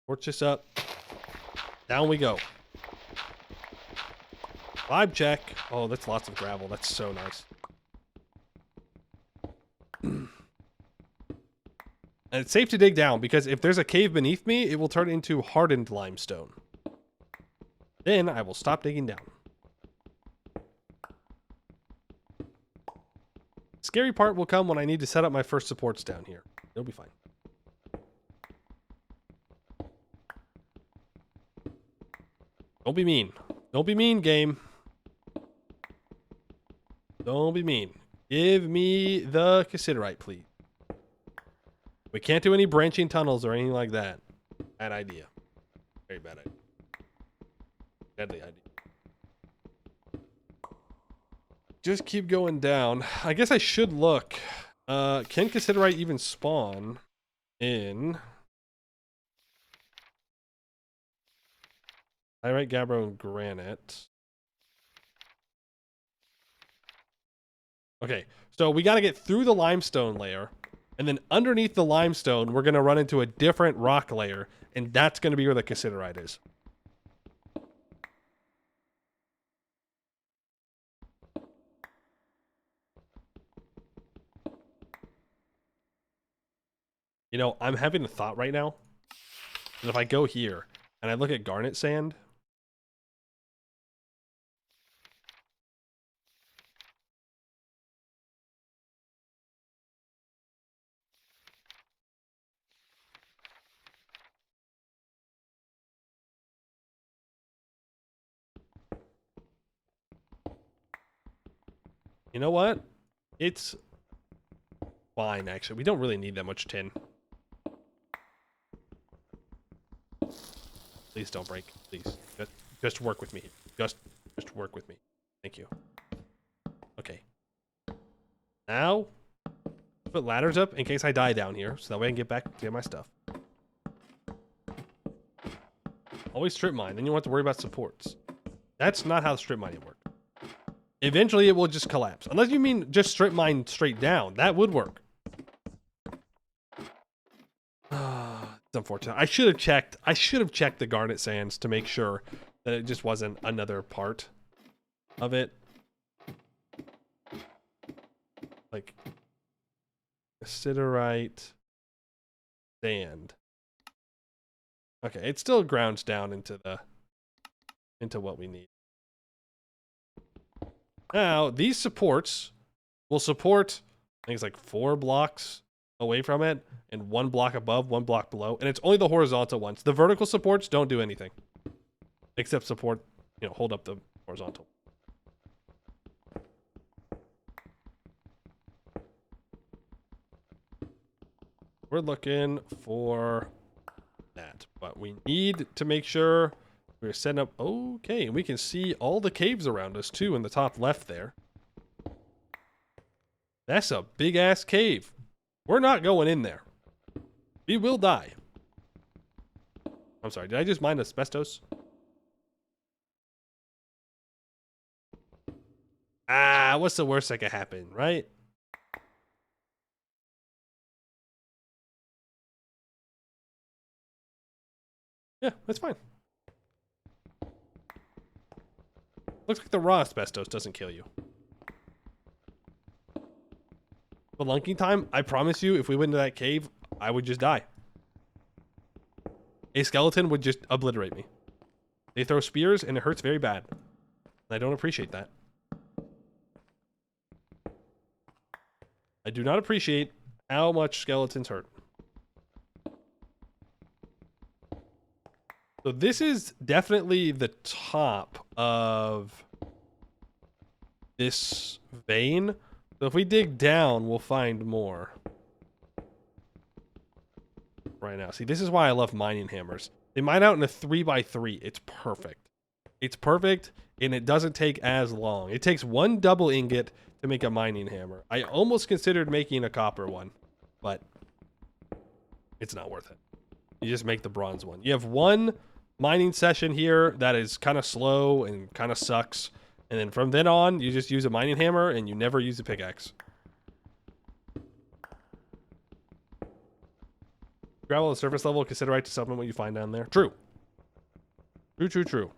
Torch this up. Down we go. Vibe check. Oh, that's lots of gravel. That's so nice. And it's safe to dig down because if there's a cave beneath me, it will turn into hardened limestone. Then I will stop digging down. Scary part will come when I need to set up my first supports down here. It'll be fine. Don't be mean. Don't be mean, game. Don't be mean. Give me the considerite, please. We can't do any branching tunnels or anything like that. Bad idea. Very bad idea. Deadly idea. Just keep going down. I guess I should look. Can considerite even spawn in pyrite, gabbro, and granite? Okay, so we got to get through the limestone layer, and then underneath the limestone, we're going to run into a different rock layer, and that's going to be where the considerite is. You know, I'm having a thought right now that if I go here and I look at garnet sand, you know what? It's fine, actually. We don't really need that much tin. Please don't break. Please. Just work with me. Just work with me. Thank you. Okay. Now, put ladders up in case I die down here, so that way I can get back to get my stuff. Always strip mine, then you don't have to worry about supports. That's not how strip mining works. Eventually, it will just collapse. Unless you mean just strip mine straight down. That would work. It's unfortunate. I should have checked. I should have checked the garnet sands to make sure that it just wasn't another part of it. Like siderite sand. Okay, it still grounds down into what we need. Now, these supports will support, I think it's like 4 blocks away from it, and 1 block above, 1 block below, and it's only the horizontal ones. The vertical supports don't do anything, except support, hold up the horizontal. We're looking for that, but we need to make sure we're setting up. Okay, we can see all the caves around us too in the top left there. That's a big ass cave. We're not going in there. We will die. I'm sorry, did I just mine asbestos? Ah, what's the worst that could happen, right? Yeah, that's fine. Looks like the raw asbestos doesn't kill you. The lunking time, I promise you, if we went into that cave, I would just die. A skeleton would just obliterate me. They throw spears and it hurts very bad. I don't appreciate that. I do not appreciate how much skeletons hurt. So this is definitely the top of this vein. So if we dig down, we'll find more. Right now. See, this is why I love mining hammers. They mine out in a 3x3. It's perfect. It's perfect, and it doesn't take as long. It takes 1 double ingot to make a mining hammer. I almost considered making a copper one, but it's not worth it. You just make the bronze one. You have 1 mining session here that is kind of slow and kind of sucks. And then from then on, you just use a mining hammer and you never use a pickaxe. Gravel at the surface level, consider right to supplement what you find down there. True. True.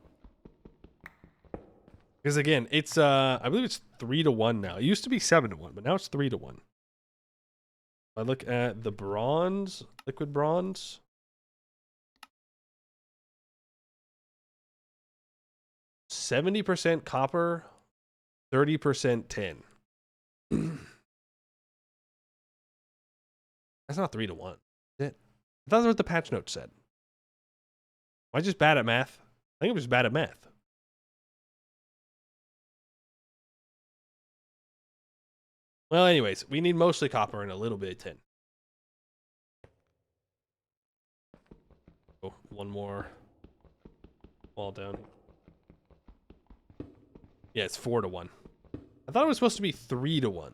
Because again, it's I believe it's 3-1 now. It used to be 7-1, but now it's 3-1. I look at the bronze, liquid bronze. 70% copper, 30% tin. That's not 3-1. Is it? I thought that's what the patch note said. Am I just bad at math? I think I'm just bad at math. Well, anyways, we need mostly copper and a little bit of tin. Oh, 1 more wall down. Yeah, it's 4-1. I thought it was supposed to be 3-1.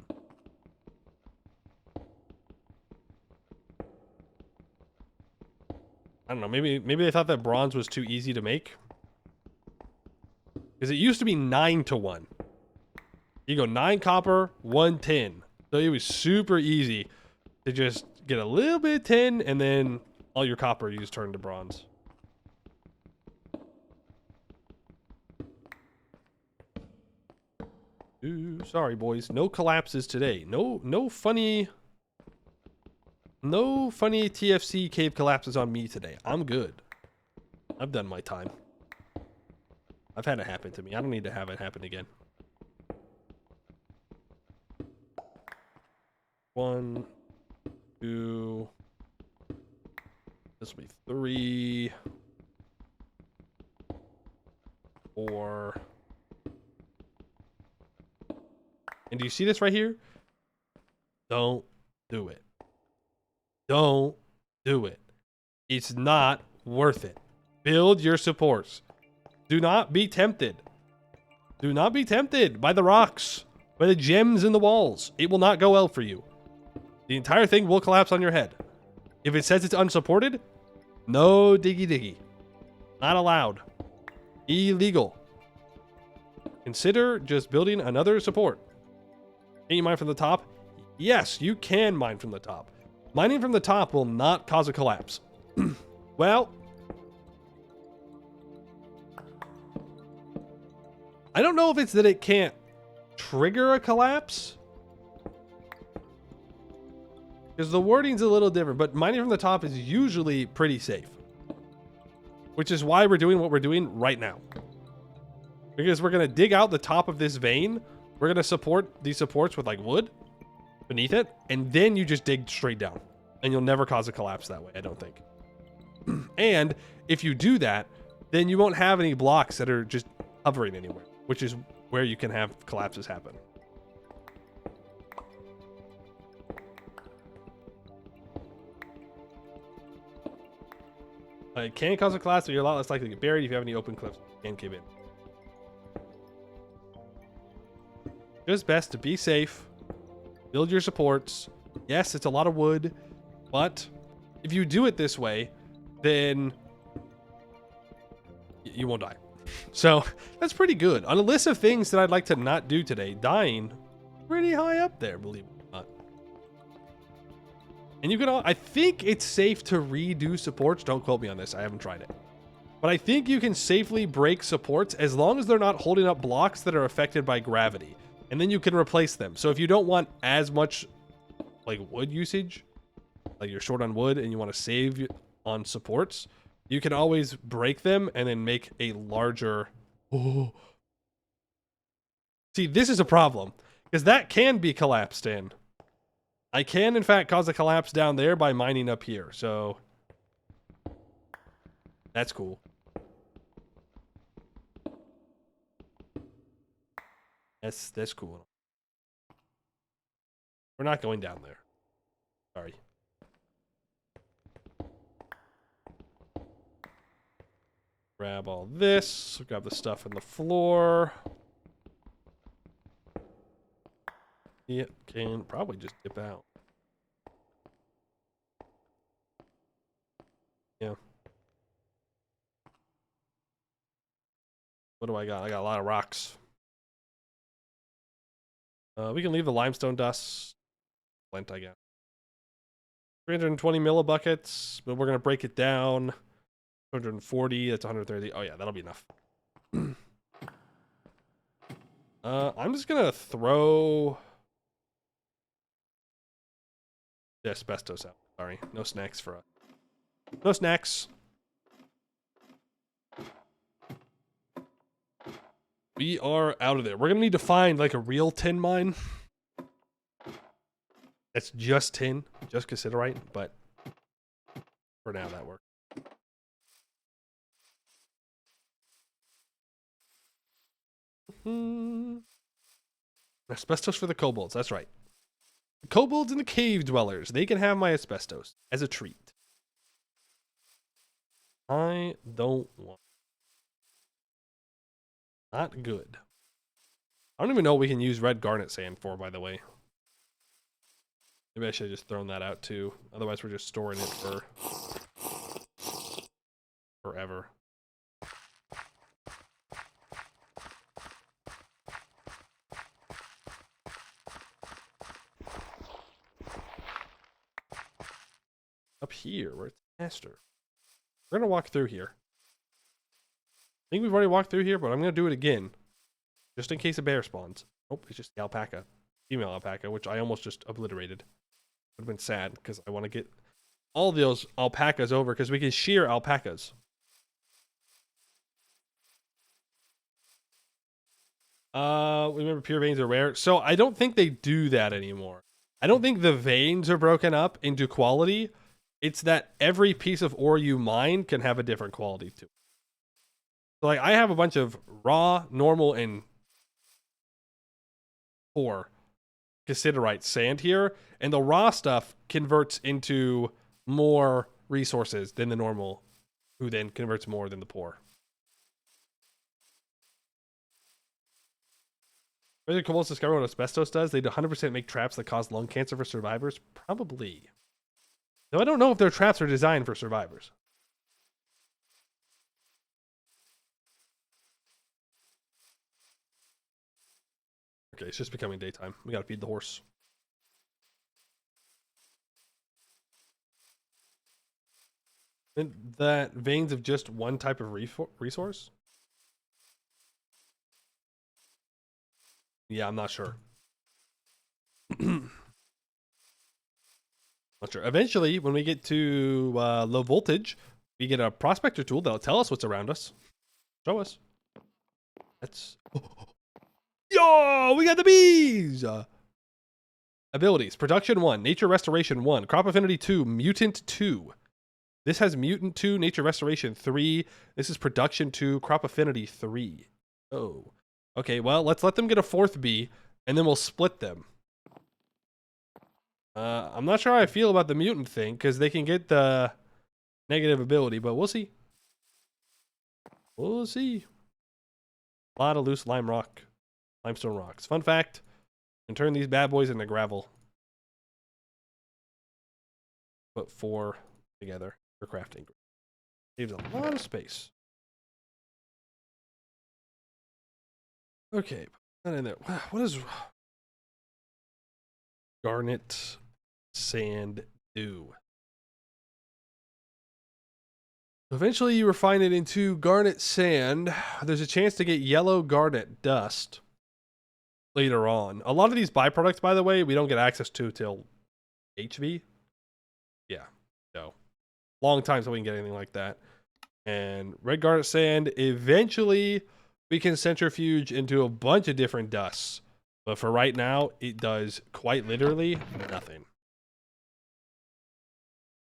I don't know. Maybe they thought that bronze was too easy to make. Because it used to be 9-1. You go 9 copper, 1 tin. So it was super easy to just get a little bit of tin, and then all your copper you just turn to bronze. Ooh, sorry boys, no collapses today. No funny TFC cave collapses on me today. I'm good. I've done my time. I've had it happen to me. I don't need to have it happen again. 1, 2. This will be 3, 4. And do you see this right here? Don't do it. Don't do it. It's not worth it. Build your supports. Do not be tempted. Do not be tempted by the rocks, by the gems in the walls. It will not go well for you. The entire thing will collapse on your head. If it says it's unsupported, no diggy. Not allowed. Illegal. Consider just building another support. Can you mine from the top? Yes, you can mine from the top. Mining from the top will not cause a collapse. Well, I don't know if it's that it can't trigger a collapse, because the wording's a little different, but mining from the top is usually pretty safe. which is why we're doing what we're doing right now. Because we're going to dig out the top of this vein. We're going to support these supports with like wood beneath it. And then you just dig straight down. And you'll never cause a collapse that way, I don't think. And if you do that, then you won't have any blocks that are just hovering anywhere, which is where you can have collapses happen. It can cause a collapse, but you're a lot less likely to get buried if you have any open cliffs and cave in. Just best to be safe, build your supports. Yes, it's a lot of wood, but if you do it this way, then you won't die. So that's pretty good. On a list of things that I'd like to not do today, dying pretty high up there, believe it or not. And you can all, I think it's safe to redo supports. Don't quote me on this. I haven't tried it. But I think you can safely break supports as long as they're not holding up blocks that are affected by gravity. And then you can replace them. So if you don't want as much like wood usage, like you're short on wood and you want to save on supports, you can always break them and then make a larger... Oh. See, this is a problem because that can be collapsed in. I can, in fact, cause a collapse down there by mining up here. So that's cool. That's cool. We're not going down there. Sorry. Grab all this. Grab the stuff on the floor. Yeah, can probably just dip out. Yeah. What do I got? I got a lot of rocks. We can leave the limestone dust. Flint, I guess. 320 millibuckets, but we're going to break it down. 240, that's 130. Oh yeah, that'll be enough. I'm just going to throw the asbestos out. Sorry, no snacks for us. No snacks. We are out of there. We're going to need to find like a real tin mine. That's just tin, just cassiterite, but for now that works. Asbestos for the kobolds, that's right. The kobolds and the cave dwellers, they can have my asbestos as a treat. I don't want. Not good. I don't even know what we can use red garnet sand for, by the way. Maybe I should have just thrown that out too. Otherwise, we're just storing it for forever. Up here, where it's faster. We're gonna walk through here. I think we've already walked through here, but I'm gonna do it again. Just in case a bear spawns. Oh, it's just the alpaca. Female alpaca, which I almost just obliterated. Would have been sad, because I want to get all those alpacas over, because we can shear alpacas. Remember pure veins are rare. So I don't think they do that anymore. I don't think the veins are broken up into quality. It's that every piece of ore you mine can have a different quality to it. So like I have a bunch of raw, normal, and poor cassiterite sand here, and the raw stuff converts into more resources than the normal, who then converts more than the poor. Whether kobolds discover what asbestos does, they'd 100% make traps that cause lung cancer for survivors? Probably. Though I don't know if their traps are designed for survivors. Okay, it's just becoming daytime. We gotta feed the horse. And that veins of just one type of resource? Yeah, I'm not sure. Not sure. Eventually, when we get to low voltage, we get a prospector tool that'll tell us what's around us. Show us. That's... Yo, we got the bees! Abilities. Production 1. Nature Restoration 1. Crop Affinity 2. Mutant 2. This has Mutant 2. Nature Restoration 3. This is Production 2. Crop Affinity 3. Oh. Okay, well, let's let them get a 4th bee, and then we'll split them. I'm not sure how I feel about the mutant thing, because they can get the negative ability, but we'll see. We'll see. A lot of loose limestone rocks. Fun fact, and turn these bad boys into gravel. Put 4 together for crafting. Saves a lot of space. Okay, put that in there. What is garnet sand do? Eventually you refine it into garnet sand. There's a chance to get yellow garnet dust later on. A lot of these byproducts, by the way, we don't get access to till HV. Yeah, no. Long time till we can get anything like that. And red garnet sand, eventually we can centrifuge into a bunch of different dusts. But for right now, it does quite literally nothing.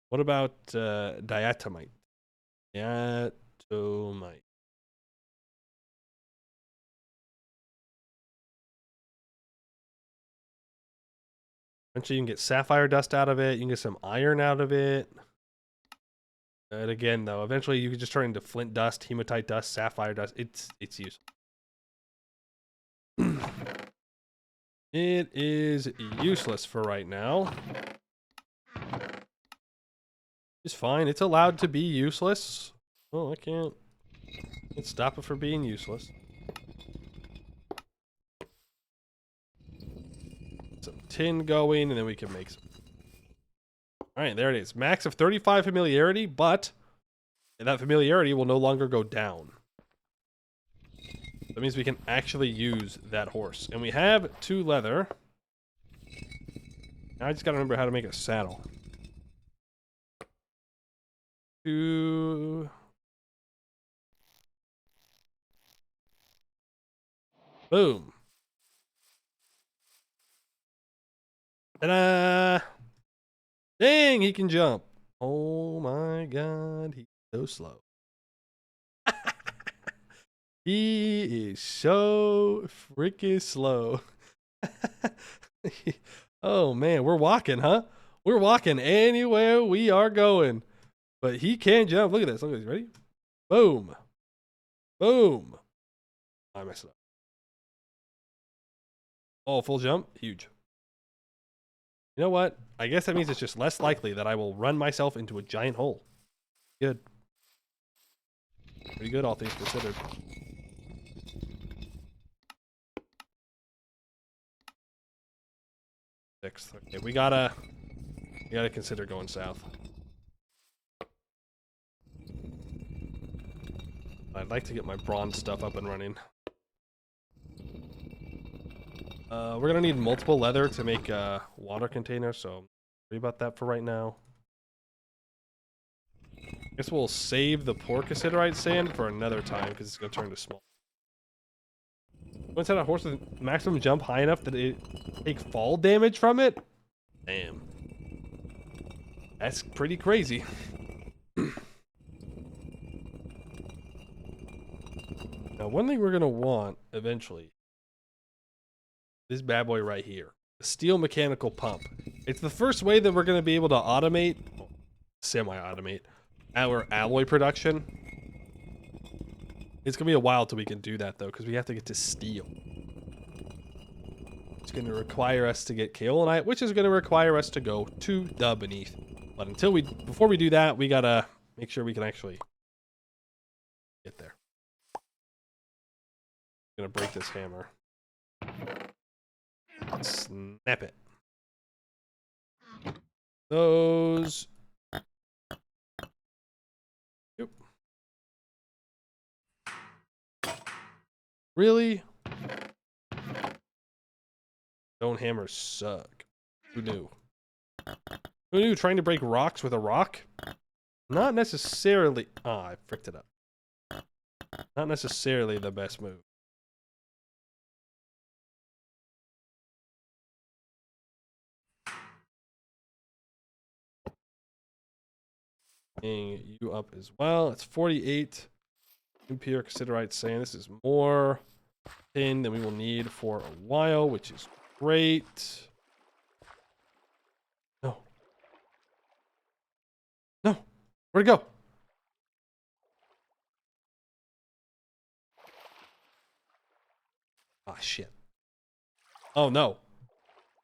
What about diatomite? Diatomite. Eventually you can get sapphire dust out of it. You can get some iron out of it. And again, though, eventually you can just turn into flint dust, hematite dust, sapphire dust. It's useful. It is useless for right now. It's fine. It's allowed to be useless. Oh, I can't stop it from being useless. Some tin going, and then we can make some. All right, there it is. Max of 35 familiarity, but that familiarity will no longer go down. That means we can actually use that horse. And we have 2 leather. Now I just gotta remember how to make a saddle. 2. Boom. Ta-da! Dang, he can jump. Oh my god, he's so slow. He is so freaking slow. Oh man, we're walking, huh? We're walking anywhere we are going. But he can jump. Look at this. Look at this. Ready? Boom. Boom. I messed it up. Oh, full jump. Huge. You know what? I guess that means it's just less likely that I will run myself into a giant hole. Good. Pretty good, all things considered. Sixth. Okay, we gotta consider going south. I'd like to get my bronze stuff up and running. We're gonna need multiple leather to make a water container, so worry about that for right now. I guess we'll save the porcasiderite sand for another time because it's gonna turn to small. Once had a horse with maximum jump high enough that it take fall damage from it? Damn. That's pretty crazy. Now, one thing we're gonna want eventually, this bad boy right here, the steel mechanical pump. It's the first way that we're gonna be able to automate, semi-automate, our alloy production. It's gonna be a while till we can do that though, because we have to get to steel. It's gonna require us to get kaolinite, which is gonna require us to go to the beneath. But before we do that, we gotta make sure we can actually get there. I'm gonna break this hammer. Snap it. Those. Yep. Really? Stone hammers suck. Who knew? Who knew trying to break rocks with a rock? Not necessarily... Ah, I fricked it up. Not necessarily the best move. Bring you up as well. It's 48 impure cassiterite sand. This is more tin than we will need for a while, which is great. No. No. Where'd it go? Ah, shit. Oh, no.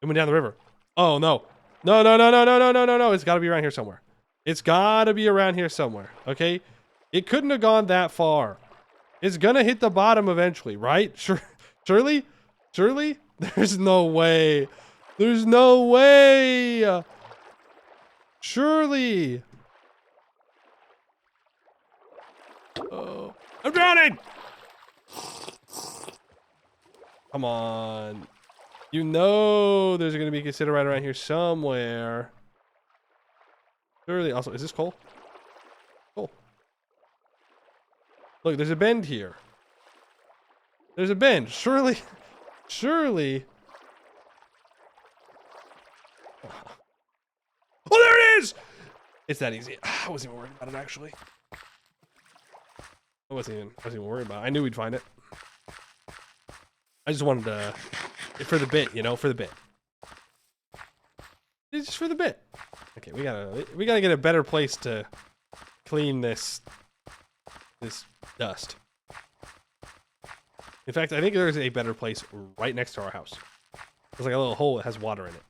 It went down the river. Oh, no. No, no, no, no, no, no, no, no, no. It's got to be around here somewhere. It's got to be around here somewhere, okay? It couldn't have gone that far. It's going to hit the bottom eventually, right? Sure. Surely? Surely? There's no way. There's no way. Surely. Oh, I'm drowning. Come on. You know there's going to be cassiterite around here somewhere. Surely. Also, is this coal? Coal. Look, there's a bend here. There's a bend. Surely. Surely. Oh, there it is! It's that easy. I wasn't even worried about it, actually. I wasn't even worried about it. I knew we'd find it. I just wanted to... For the bit, you know? For the bit. It's just for the bit. Okay, we gotta get a better place to clean this dust. In fact, I think there's a better place right next to our house. There's like a little hole that has water in it.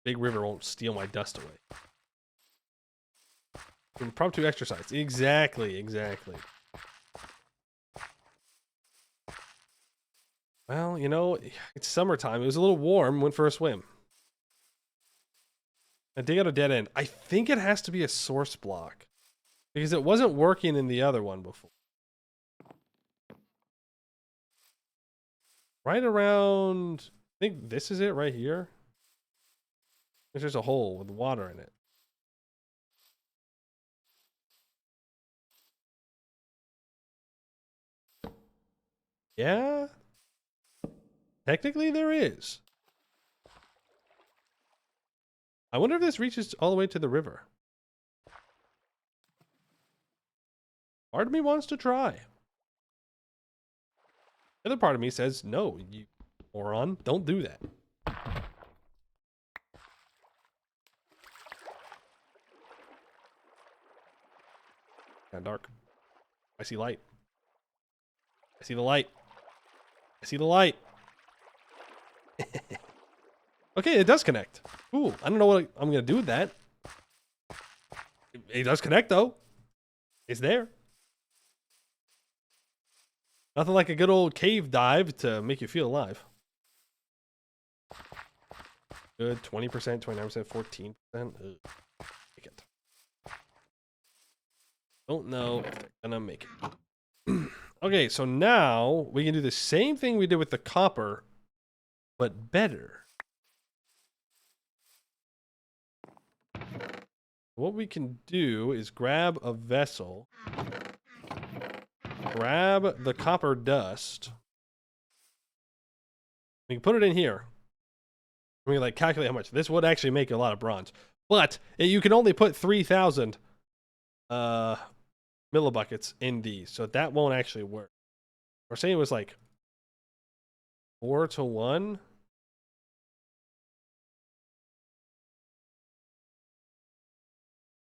Big river won't steal my dust away. Impromptu exercise. Exactly, exactly. Well, you know, it's summertime. It was a little warm. Went for a swim. I dig out a dead end. I think it has to be a source block. Because it wasn't working in the other one before. Right around... I think this is it right here. There's just a hole with water in it. Yeah? Technically there is. I wonder if this reaches all the way to the river. Part of me wants to try. The other part of me says, no, you moron, don't do that. Kind of dark. I see light. I see the light. I see the light. Okay, it does connect. Cool. I don't know what I'm going to do with that. It does connect, though. It's there. Nothing like a good old cave dive to make you feel alive. Good. 20%, 29%, 14%. Make it. Don't know if they're gonna make it. Okay, so now we can do the same thing we did with the copper, but better. What we can do is grab a vessel, grab the copper dust. We can put it in here. We can like calculate how much. This would actually make a lot of bronze, but you can only put 3,000 millibuckets in these, so that won't actually work. We're saying it was like 4 to 1.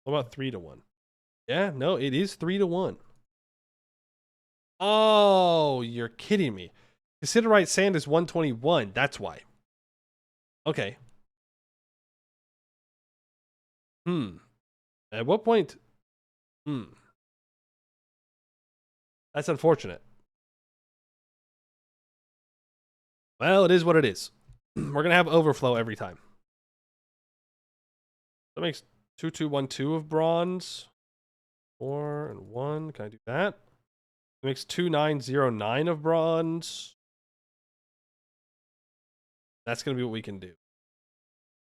What about 3 to 1? Yeah, no, it is 3 to 1. Oh, you're kidding me. Cassiterite sand is 121. That's why. Okay. At what point? That's unfortunate. Well, it is what it is. We're going to have overflow every time. That makes 2212 of bronze. 4 and 1. Can I do that? It makes 2909 of bronze. That's going to be what we can do.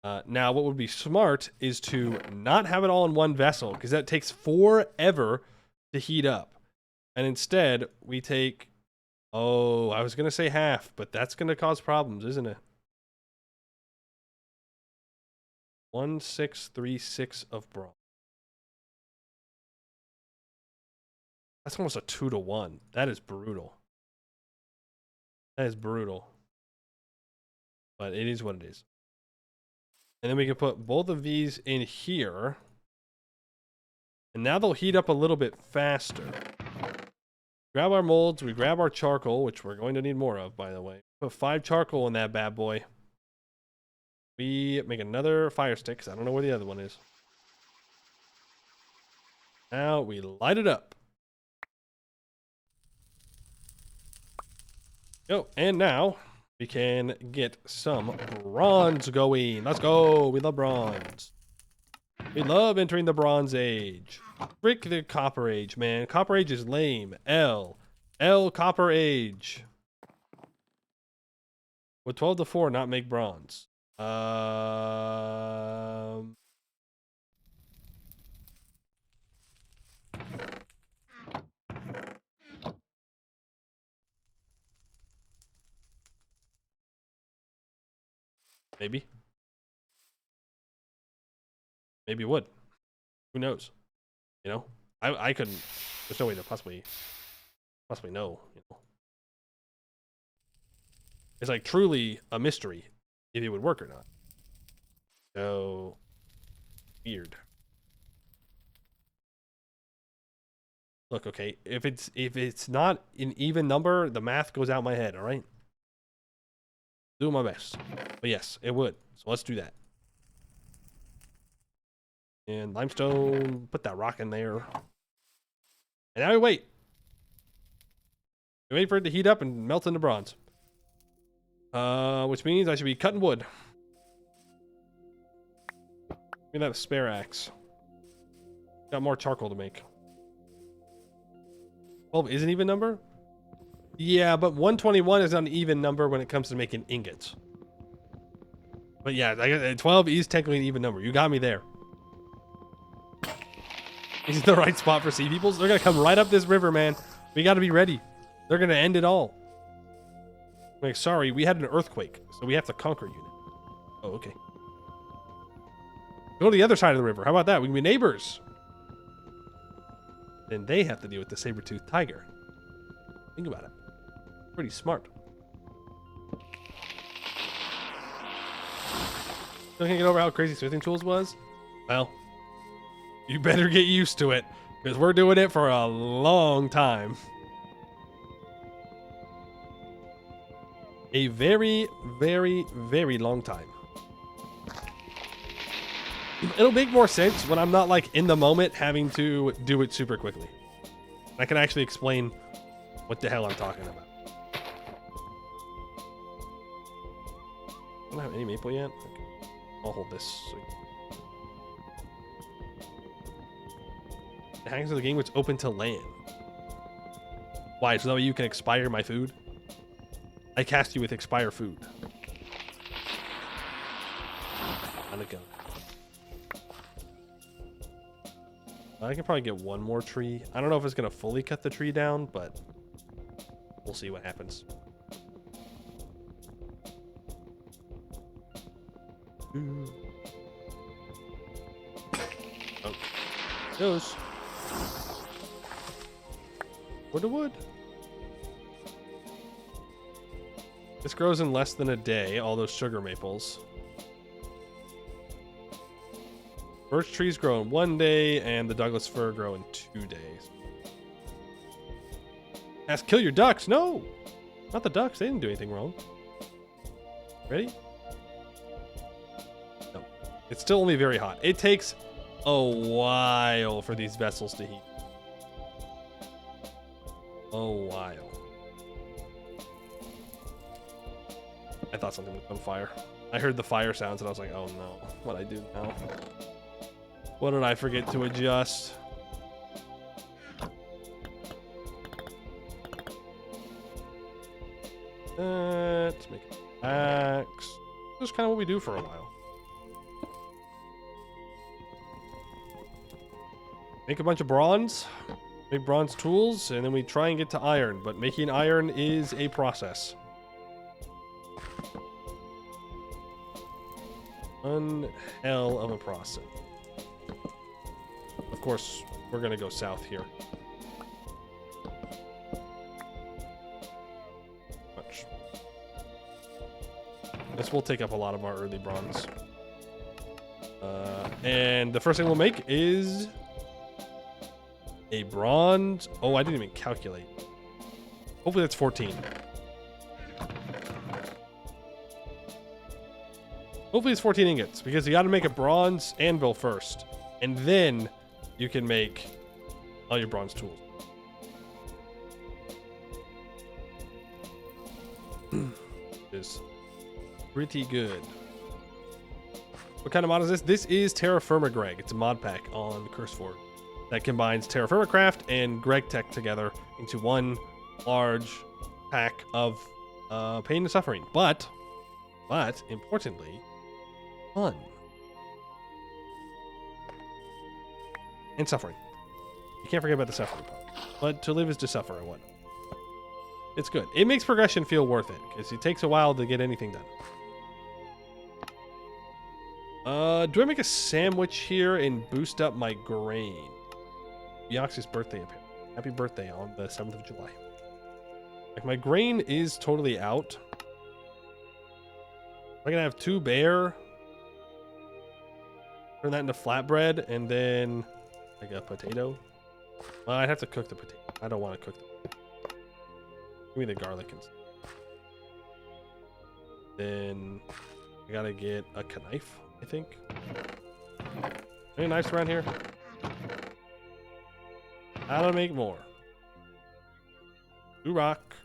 Now, what would be smart is to not have it all in one vessel, because that takes forever to heat up. And instead, we take... Oh, I was going to say half, but that's going to cause problems, isn't it? 1636 of bronze. That's almost a 2-to-1. That is brutal. That is brutal. But it is what it is. And then we can put both of these in here. And now they'll heat up a little bit faster. Grab our molds, we grab our charcoal, which we're going to need more of, by the way. Put 5 charcoal in that bad boy. We make another fire stick, because I don't know where the other one is. Now we light it up. Go, and now we can get some bronze going. Let's go. We love bronze. We love entering the Bronze Age. Frick the Copper Age, man. Copper Age is lame. L Copper Age. Would 12 to 4 not make bronze? Maybe. Maybe it would. Who knows? You know? I couldn't. There's no way to possibly know, you know. It's like truly a mystery if it would work or not. So weird. Look, okay, if it's not an even number, the math goes out my head, all right? Doing my best. But yes, it would. So let's do that. And limestone, put that rock in there. And now we wait. We wait for it to heat up and melt into bronze. Which means I should be cutting wood. Give me that spare axe. Got more charcoal to make. 12 is an even number? Yeah, but 121 is not an even number when it comes to making ingots. But yeah, 12 is technically an even number. You got me there. Is it the right spot for sea peoples? They're going to come right up this river, man. We got to be ready. They're going to end it all. Like, sorry, we had an earthquake, so we have to conquer you now. Oh, okay. Go to the other side of the river. How about that? We can be neighbors. Then they have to deal with the saber-toothed tiger. Think about it. Pretty smart. Still can't get over how crazy smithing tools was? Well, you better get used to it, because we're doing it for a long time. A very, very, very long time. It'll make more sense when I'm not like in the moment having to do it super quickly. I can actually explain what the hell I'm talking about. I don't have any maple yet. Okay. I'll hold this. The hangs of the game was open to land. Why? So that way you can expire my food? I cast you with expire food. On a gun. I can probably get one more tree. I don't know if it's going to fully cut the tree down, but we'll see what happens. Oh. Goes. Wood to wood. This grows in less than a day, all those sugar maples. Birch trees grow in 1 day, and the Douglas fir grow in 2 days. Ask, kill your ducks. No! Not the ducks. They didn't do anything wrong. Ready? No. It's still only very hot. It takes a while for these vessels to heat. A while. I thought something was on fire. I heard the fire sounds, and I was like, oh no. What'd I do now? What did I forget to adjust? Let's make an axe. This is kind of what we do for a while. Make a bunch of bronze. Make bronze tools, and then we try and get to iron. But making iron is a process. One hell of a process. Of course, we're gonna go south here. Much. This will take up a lot of our early bronze. And the first thing we'll make is a bronze. Oh, I didn't even calculate. Hopefully that's 14. Hopefully it's 14 ingots, because you got to make a bronze anvil first, and then you can make all your bronze tools. Is pretty good. What kind of mod is this? This is TerraFirmaGreg. It's a mod pack on CurseForge that combines TerraFirmaCraft and Greg Tech together into one large pack of pain and suffering. But importantly, fun and suffering. You can't forget about the suffering part. But to live is to suffer and whatnot. It's good. It makes progression feel worth it, because it takes a while to get anything done. Do I make a sandwich here and boost up my grain? Bioxy's birthday apparently. Happy birthday on the 7th of July. Like, my grain is totally out. I'm gonna have 2 bear. Turn that into flatbread, and then like a potato. Well, I'd have to cook the potato. I don't want to cook the potato. Give me the garlic and stuff. Then I gotta get a knife, I think. Any knives around here? How to make more. 2 rock.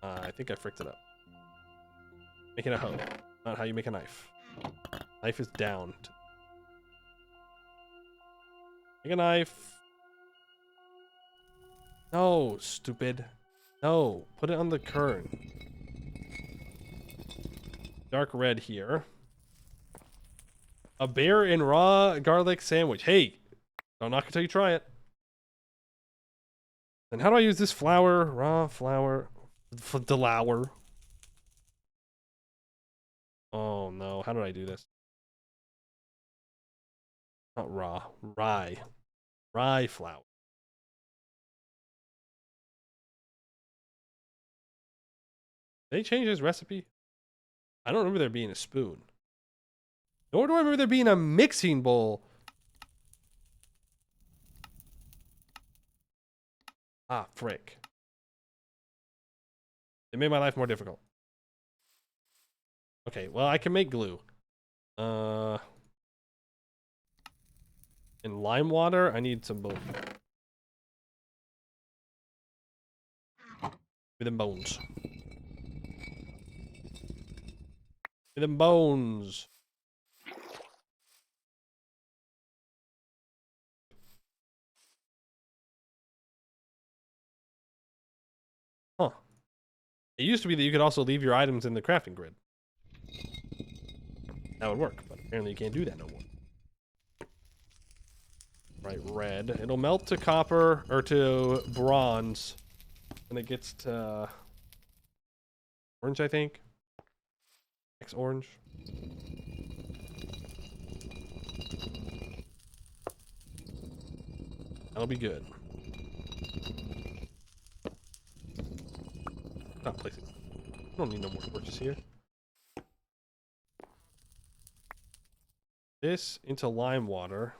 I think I fricked it up. Making a hoe. Not how you make a knife. Knife is down. Make a knife. No, stupid. No, put it on the current. Dark red here. A bear and raw garlic sandwich. Hey, don't knock it till you try it. Then how do I use this flour? Raw flour. Flour. Oh no, how did I do this? Not raw. Rye. Rye flour. Did they change this recipe? I don't remember there being a spoon. Nor do I remember there being a mixing bowl. Ah, frick. It made my life more difficult. Okay, well, I can make glue. And lime water, I need some both. With them bones. With them bones. Huh. It used to be that you could also leave your items in the crafting grid. That would work, but apparently you can't do that no more. Right, red. It'll melt to copper, or to bronze when it gets to orange, I think. X orange. That'll be good. Not placing. I don't need no more torches here. This into lime water.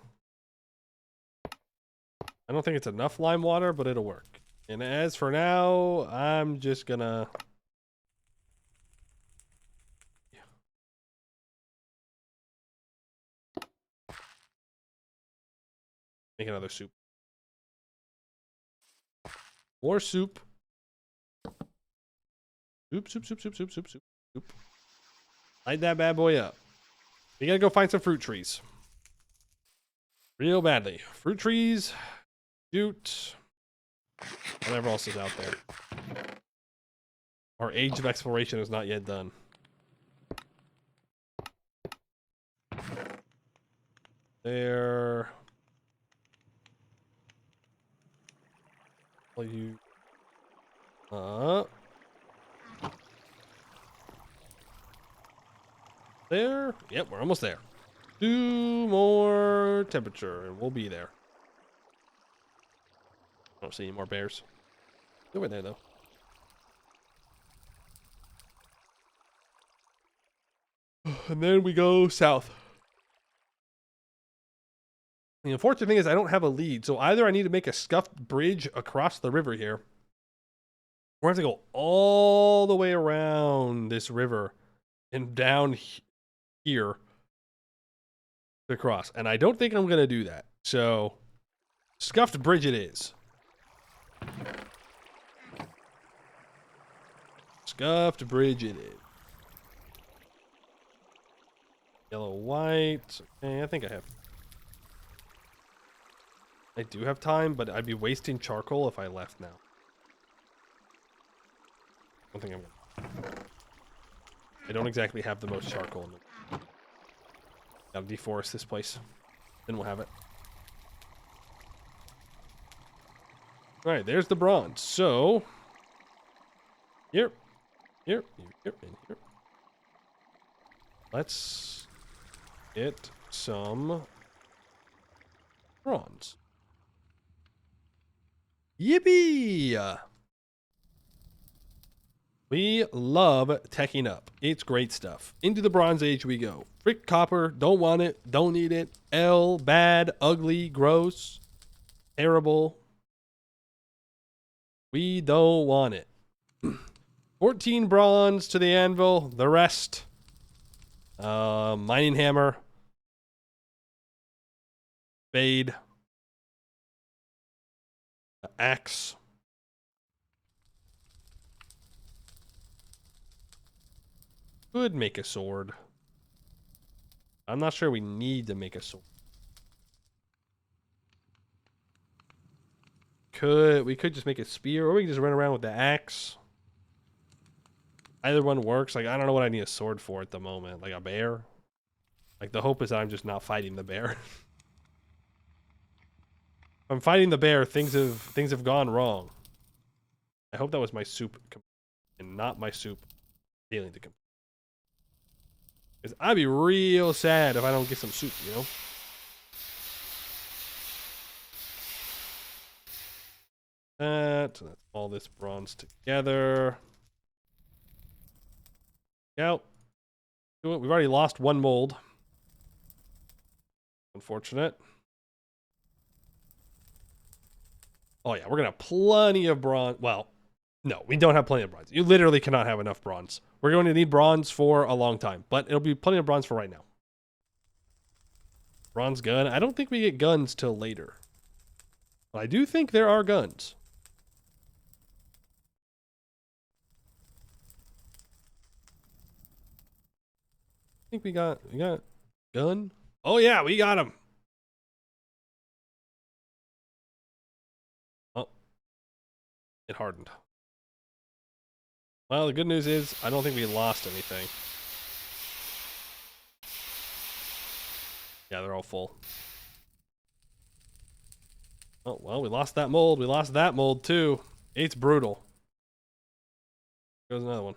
I don't think it's enough lime water, but it'll work. And as for now, I'm just gonna... make another soup. More soup. Soup. Light that bad boy up. We gotta go find some fruit trees. Real badly. Fruit trees. Jute. Whatever else is out there. Our age of exploration is not yet done. There. Will you? There. Yep, we're almost there. 2 more temperature, and we'll be there. I don't see any more bears. Over there, though. And then we go south. The unfortunate thing is I don't have a lead, so either I need to make a scuffed bridge across the river here, or I have to go all the way around this river and down here to cross. And I don't think I'm going to do that. So, scuffed bridge it is. Scuffed bridge it is. Yellow, white. Okay, I think I have. I do have time, but I'd be wasting charcoal if I left now. I don't think I'm gonna. I don't exactly have the most charcoal in it. Gotta deforest this place. Then we'll have it. Alright, there's the bronze. So, here, and here. Let's get some bronze. Yippee! We love teching up. It's great stuff. Into the Bronze Age we go. Frick copper, don't want it, don't need it. L, bad, ugly, gross, terrible. We don't want it. 14 bronze to the anvil, the rest. Mining hammer. Spade. Axe. Could make a sword. I'm not sure we need to make a sword. We could just make a spear, or we can just run around with the axe. Either one works. Like, I don't know what I need a sword for at the moment. Like a bear? Like, the hope is that I'm just not fighting the bear. If I'm fighting the bear, things have gone wrong. I hope that was my soup and not my soup failing to complete. Because I'd be real sad if I don't get some soup, you know? That's all this bronze together. Yep. We've already lost 1 mold. Unfortunate. Oh yeah, we're gonna have plenty of bronze. Well, no, we don't have plenty of bronze. You literally cannot have enough bronze. We're going to need bronze for a long time, but it'll be plenty of bronze for right now. Bronze gun. I don't think we get guns till later. But I do think there are guns. I think we got gun. Oh yeah, we got him. Oh, it hardened. Well, the good news is I don't think we lost anything. Yeah, they're all full. Oh, well, we lost that mold. We lost that mold too. It's brutal. Goes another one.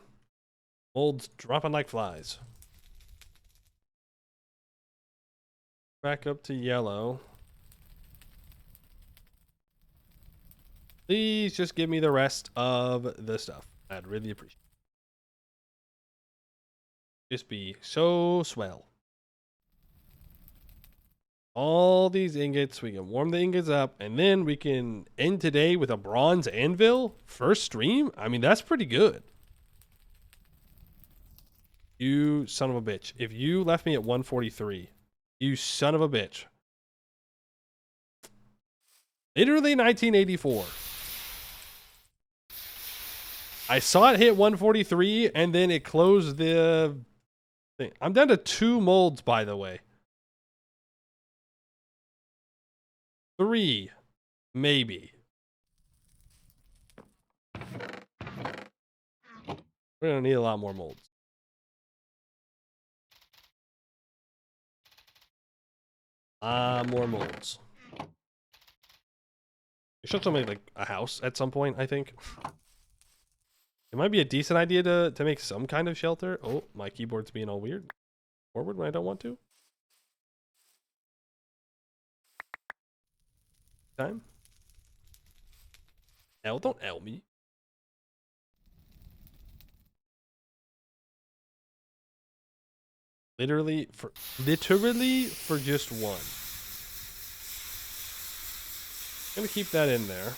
Molds dropping like flies. Back up to yellow. Please just give me the rest of the stuff. I'd really appreciate it. Just be so swell. All these ingots, we can warm the ingots up, and then we can end today with a bronze anvil. First stream? I mean, that's pretty good. You son of a bitch. If you left me at 143, you son of a bitch. Literally 1984. I saw it hit 143, and then it closed the thing. I'm down to 2 molds, by the way. 3, maybe. We're gonna need a lot more molds. More molds. We should also make like a house at some point, I think. It might be a decent idea to make some kind of shelter. Oh, my keyboard's being all weird. Forward when I don't want to. Time. L, don't L me. Literally for just one. I'm gonna keep that in there.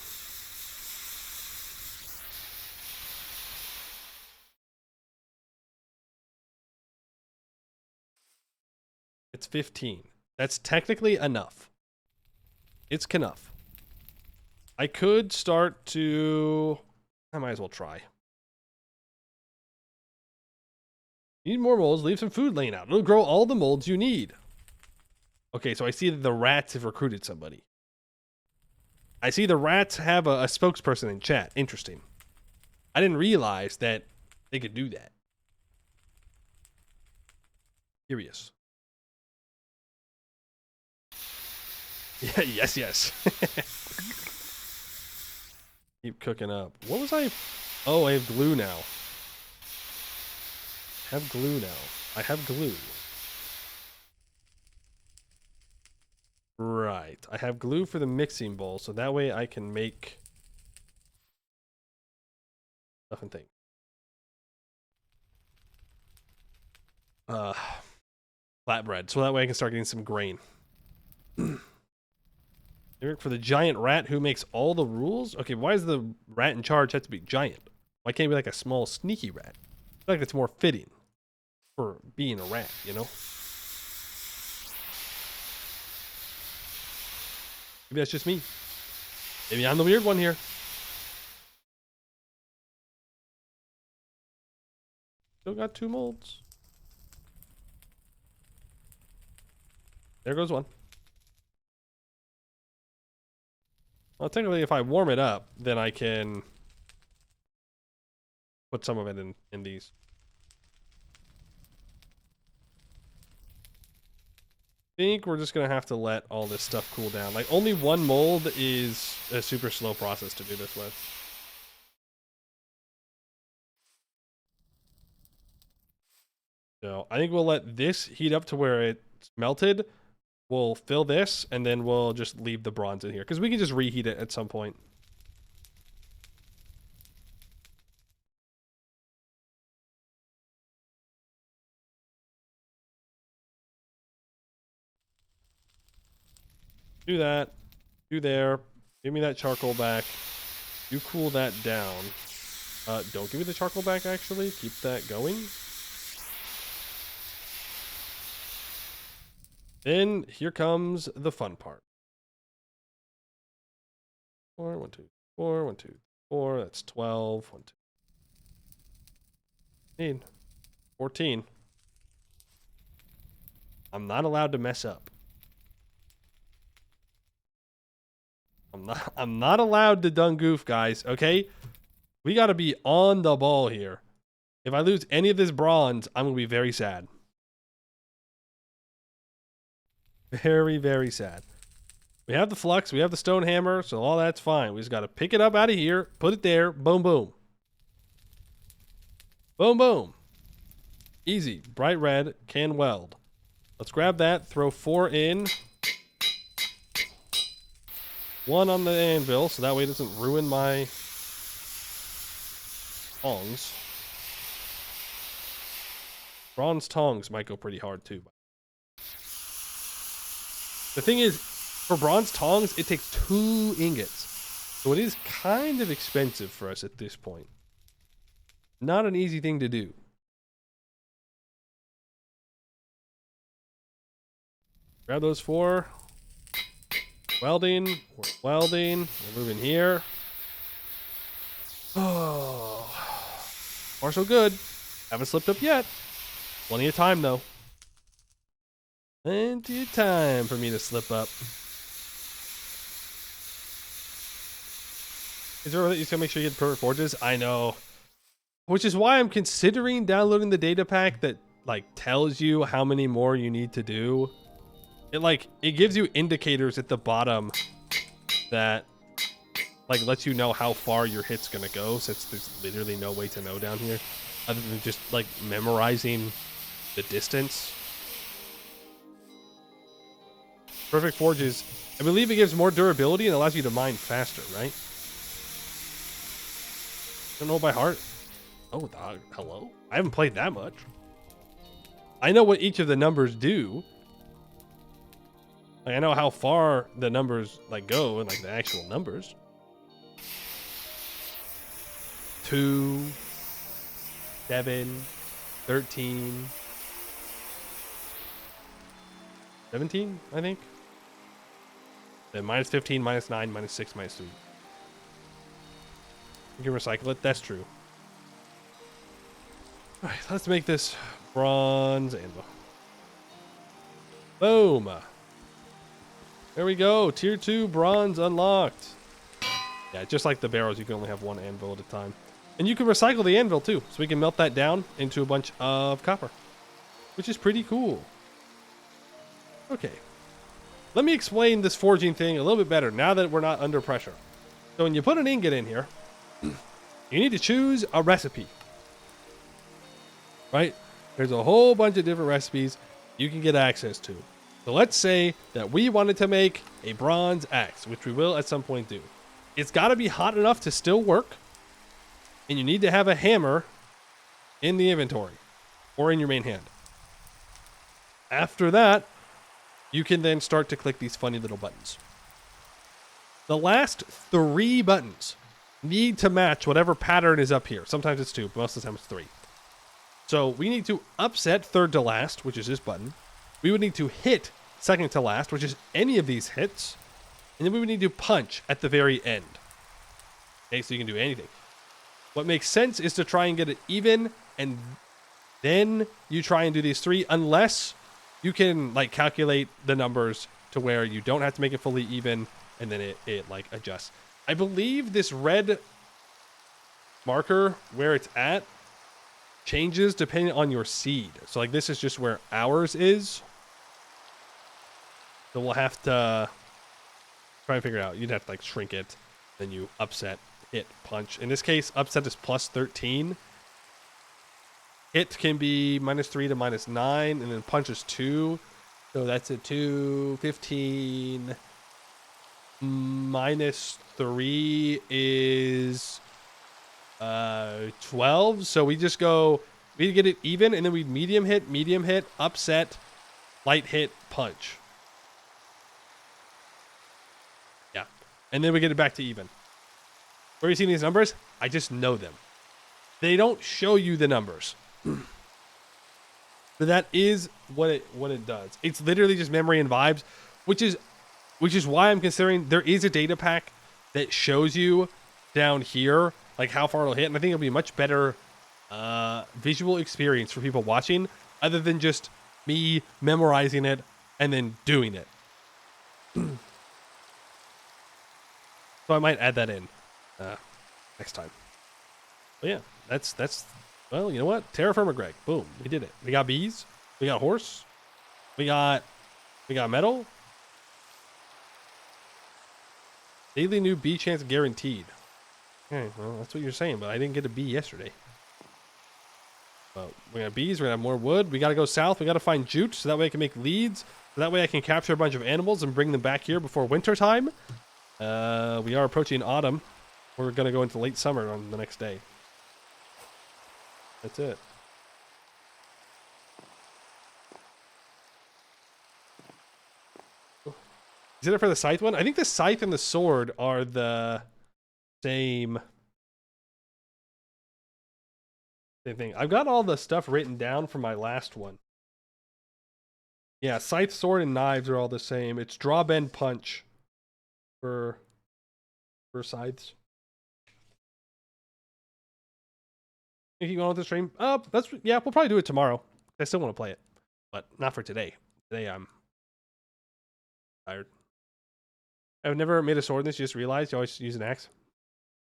It's 15. That's technically enough. It's enough. I could start to... I might as well try. Need more molds, leave some food laying out. It'll grow all the molds you need. Okay, so I see that the rats have recruited somebody. I see the rats have a spokesperson in chat. Interesting. I didn't realize that they could do that. Curious. Yeah, yes. Keep cooking up. What was I? Oh, I have glue now. I have glue. Right. I have glue for the mixing bowl, so that way I can make stuff and things. Flatbread, so that way I can start getting some grain. For the giant rat who makes all the rules? Okay, why does the rat in charge have to be giant? Why can't it be like a small, sneaky rat? I feel like it's more fitting for being a rat, you know? Maybe that's just me. Maybe I'm the weird one here. Still got 2 molds. There goes one. Well, technically, if I warm it up, then I can put some of it in these. I think we're just going to have to let all this stuff cool down. Like, only 1 mold is a super slow process to do this with. So, I think we'll let this heat up to where it's melted. We'll fill this, and then we'll just leave the bronze in here. Because we can just reheat it at some point. Do that. Do there. Give me that charcoal back. You cool that down. Don't give me the charcoal back, actually. Keep that going. Then here comes the fun part. 4, 1, 2, 4, 1, 2, 4. That's 12. 1, 2, 14. I'm not allowed to mess up. I'm not allowed to done goof, guys, okay? We gotta be on the ball here. If I lose any of this bronze, I'm gonna be very sad. Very, very sad. We have the flux, we have the stone hammer, so all that's fine. We just gotta pick it up out of here, put it there, boom, boom. Boom, boom. Easy. Bright red, can weld. Let's grab that, throw 4 in. 1 on the anvil, so that way it doesn't ruin my tongs. Bronze tongs might go pretty hard too. The thing is, for bronze tongs, it takes 2 ingots. So it is kind of expensive for us at this point. Not an easy thing to do. Grab those 4. Welding. We're welding. We're moving here. Oh. Far so good. Haven't slipped up yet. Plenty of time though. Plenty of time for me to slip up. Is there a you gonna make sure you get perfect forges? I know. Which is why I'm considering downloading the data pack that like tells you how many more you need to do. it gives you indicators at the bottom that like lets you know how far your hit's gonna go, since there's literally no way to know down here other than just like memorizing the distance. Perfect Forges, I believe it gives more durability and allows you to mine faster, right? Don't know by heart. Oh, hello? I haven't played that much. I know what each of the numbers do. Like, I know how far the numbers like go and like the actual numbers. 2, 7, 13, 17, I think. Then minus 15, minus 9, minus 6, minus 3. You can recycle it. That's true. All right, let's make this bronze anvil. Boom. There we go. Tier 2 bronze unlocked. Yeah, just like the barrels, you can only have one anvil at a time. And you can recycle the anvil too, so we can melt that down into a bunch of copper, which is pretty cool. Okay. Let me explain this forging thing a little bit better now that we're not under pressure. So when you put an ingot in here, you need to choose a recipe. Right? There's a whole bunch of different recipes you can get access to. So let's say that we wanted to make a bronze axe, which we will at some point do. It's got to be hot enough to still work, and you need to have a hammer in the inventory or in your main hand. After that, you can then start to click these funny little buttons. The last 3 buttons need to match whatever pattern is up here. Sometimes it's 2, but most of the time it's 3. So we need to upset third to last, which is this button. We would need to hit second to last, which is any of these hits. And then we would need to punch at the very end. Okay, so you can do anything. What makes sense is to try and get it even, and then you try and do these 3, unless you can like calculate the numbers to where you don't have to make it fully even, and then it like adjusts. I believe this red marker where it's at changes depending on your seed. So like this is just where ours is. So we'll have to try and figure it out. You'd have to like shrink it, then you upset, hit, punch. In this case, upset is plus 13. Hit can be minus 3 to minus 9, and then punch is 2. So that's a 2, 15. Minus 3 is 12. So we just go, we get it even, and then we medium hit, upset, light hit, punch. Yeah. And then we get it back to even. Where are you seeing these numbers? I just know them. They don't show you the numbers. But that is what it does. It's literally just memory and vibes, which is why I'm considering there is a data pack that shows you down here like how far it'll hit, and I think it'll be a much better visual experience for people watching, other than just me memorizing it and then doing it. So I might add that in next time. But yeah, that's well, you know what? TerraFirmaGreg. Boom, we did it. We got bees. We got horse. We got metal. Daily new bee chance guaranteed. Okay, well, that's what you're saying, but I didn't get a bee yesterday. Well, we got bees. We're gonna have more wood. We gotta go south. We gotta find jute, so that way I can make leads. So that way I can capture a bunch of animals and bring them back here before winter time. We are approaching autumn. We're gonna go into late summer on the next day. That's it. Is it for the scythe one? I think the scythe and the sword are the same thing. I've got all the stuff written down from my last one. Yeah, scythe, sword, and knives are all the same. It's draw, bend, punch for scythes. You keep going with the stream? Yeah, we'll probably do it tomorrow. I still want to play it, but not for today. Today I'm tired. I've never made a sword in this. You just realized you always use an axe.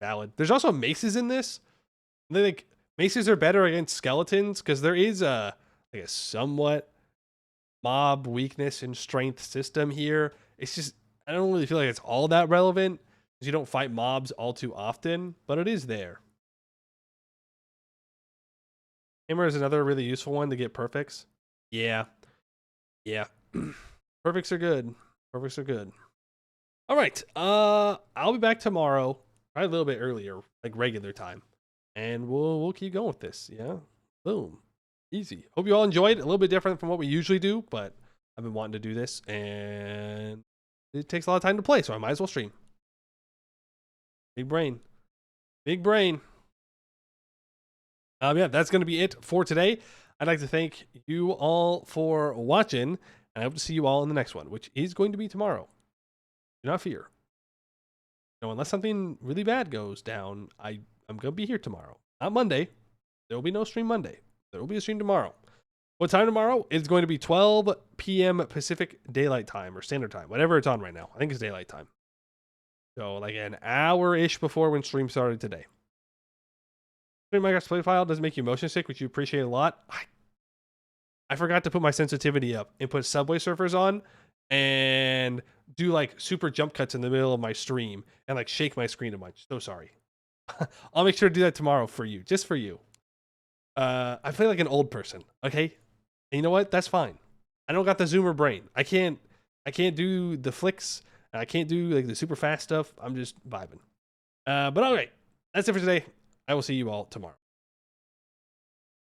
Valid. There's also maces in this. They like maces are better against skeletons because there is a somewhat mob weakness and strength system here. It's just, I don't really feel like it's all that relevant because you don't fight mobs all too often, but it is there. Hammer is another really useful one to get perfects. Yeah. Yeah. Perfects are good. Perfects are good. All right. I'll be back tomorrow, probably a little bit earlier, like regular time. And we'll keep going with this. Yeah. Boom. Easy. Hope you all enjoyed. A little bit different from what we usually do, but I've been wanting to do this and it takes a lot of time to play, so I might as well stream. Big brain. Big brain. Yeah, that's going to be it for today. I'd like to thank you all for watching, and I hope to see you all in the next one, which is going to be tomorrow. Do not fear. No, unless something really bad goes down, I'm going to be here tomorrow. Not Monday. There will be no stream Monday. There will be a stream tomorrow. What time tomorrow? It's going to be 12 p.m. Pacific Daylight Time or Standard Time, whatever it's on right now. I think it's Daylight Time. So like an hour-ish before when stream started today. Minecraft play file doesn't make you motion sick, which you appreciate a lot. I forgot to put my sensitivity up and put Subway Surfers on and do like super jump cuts in the middle of my stream and like shake my screen a bunch. So sorry. I'll make sure to do that tomorrow for you, just for you. I play like an old person, okay? And you know what? That's fine. I don't got the zoomer brain. I can't do the flicks. I can't do like the super fast stuff. I'm just vibing. But all right, that's it for today. I will see you all tomorrow.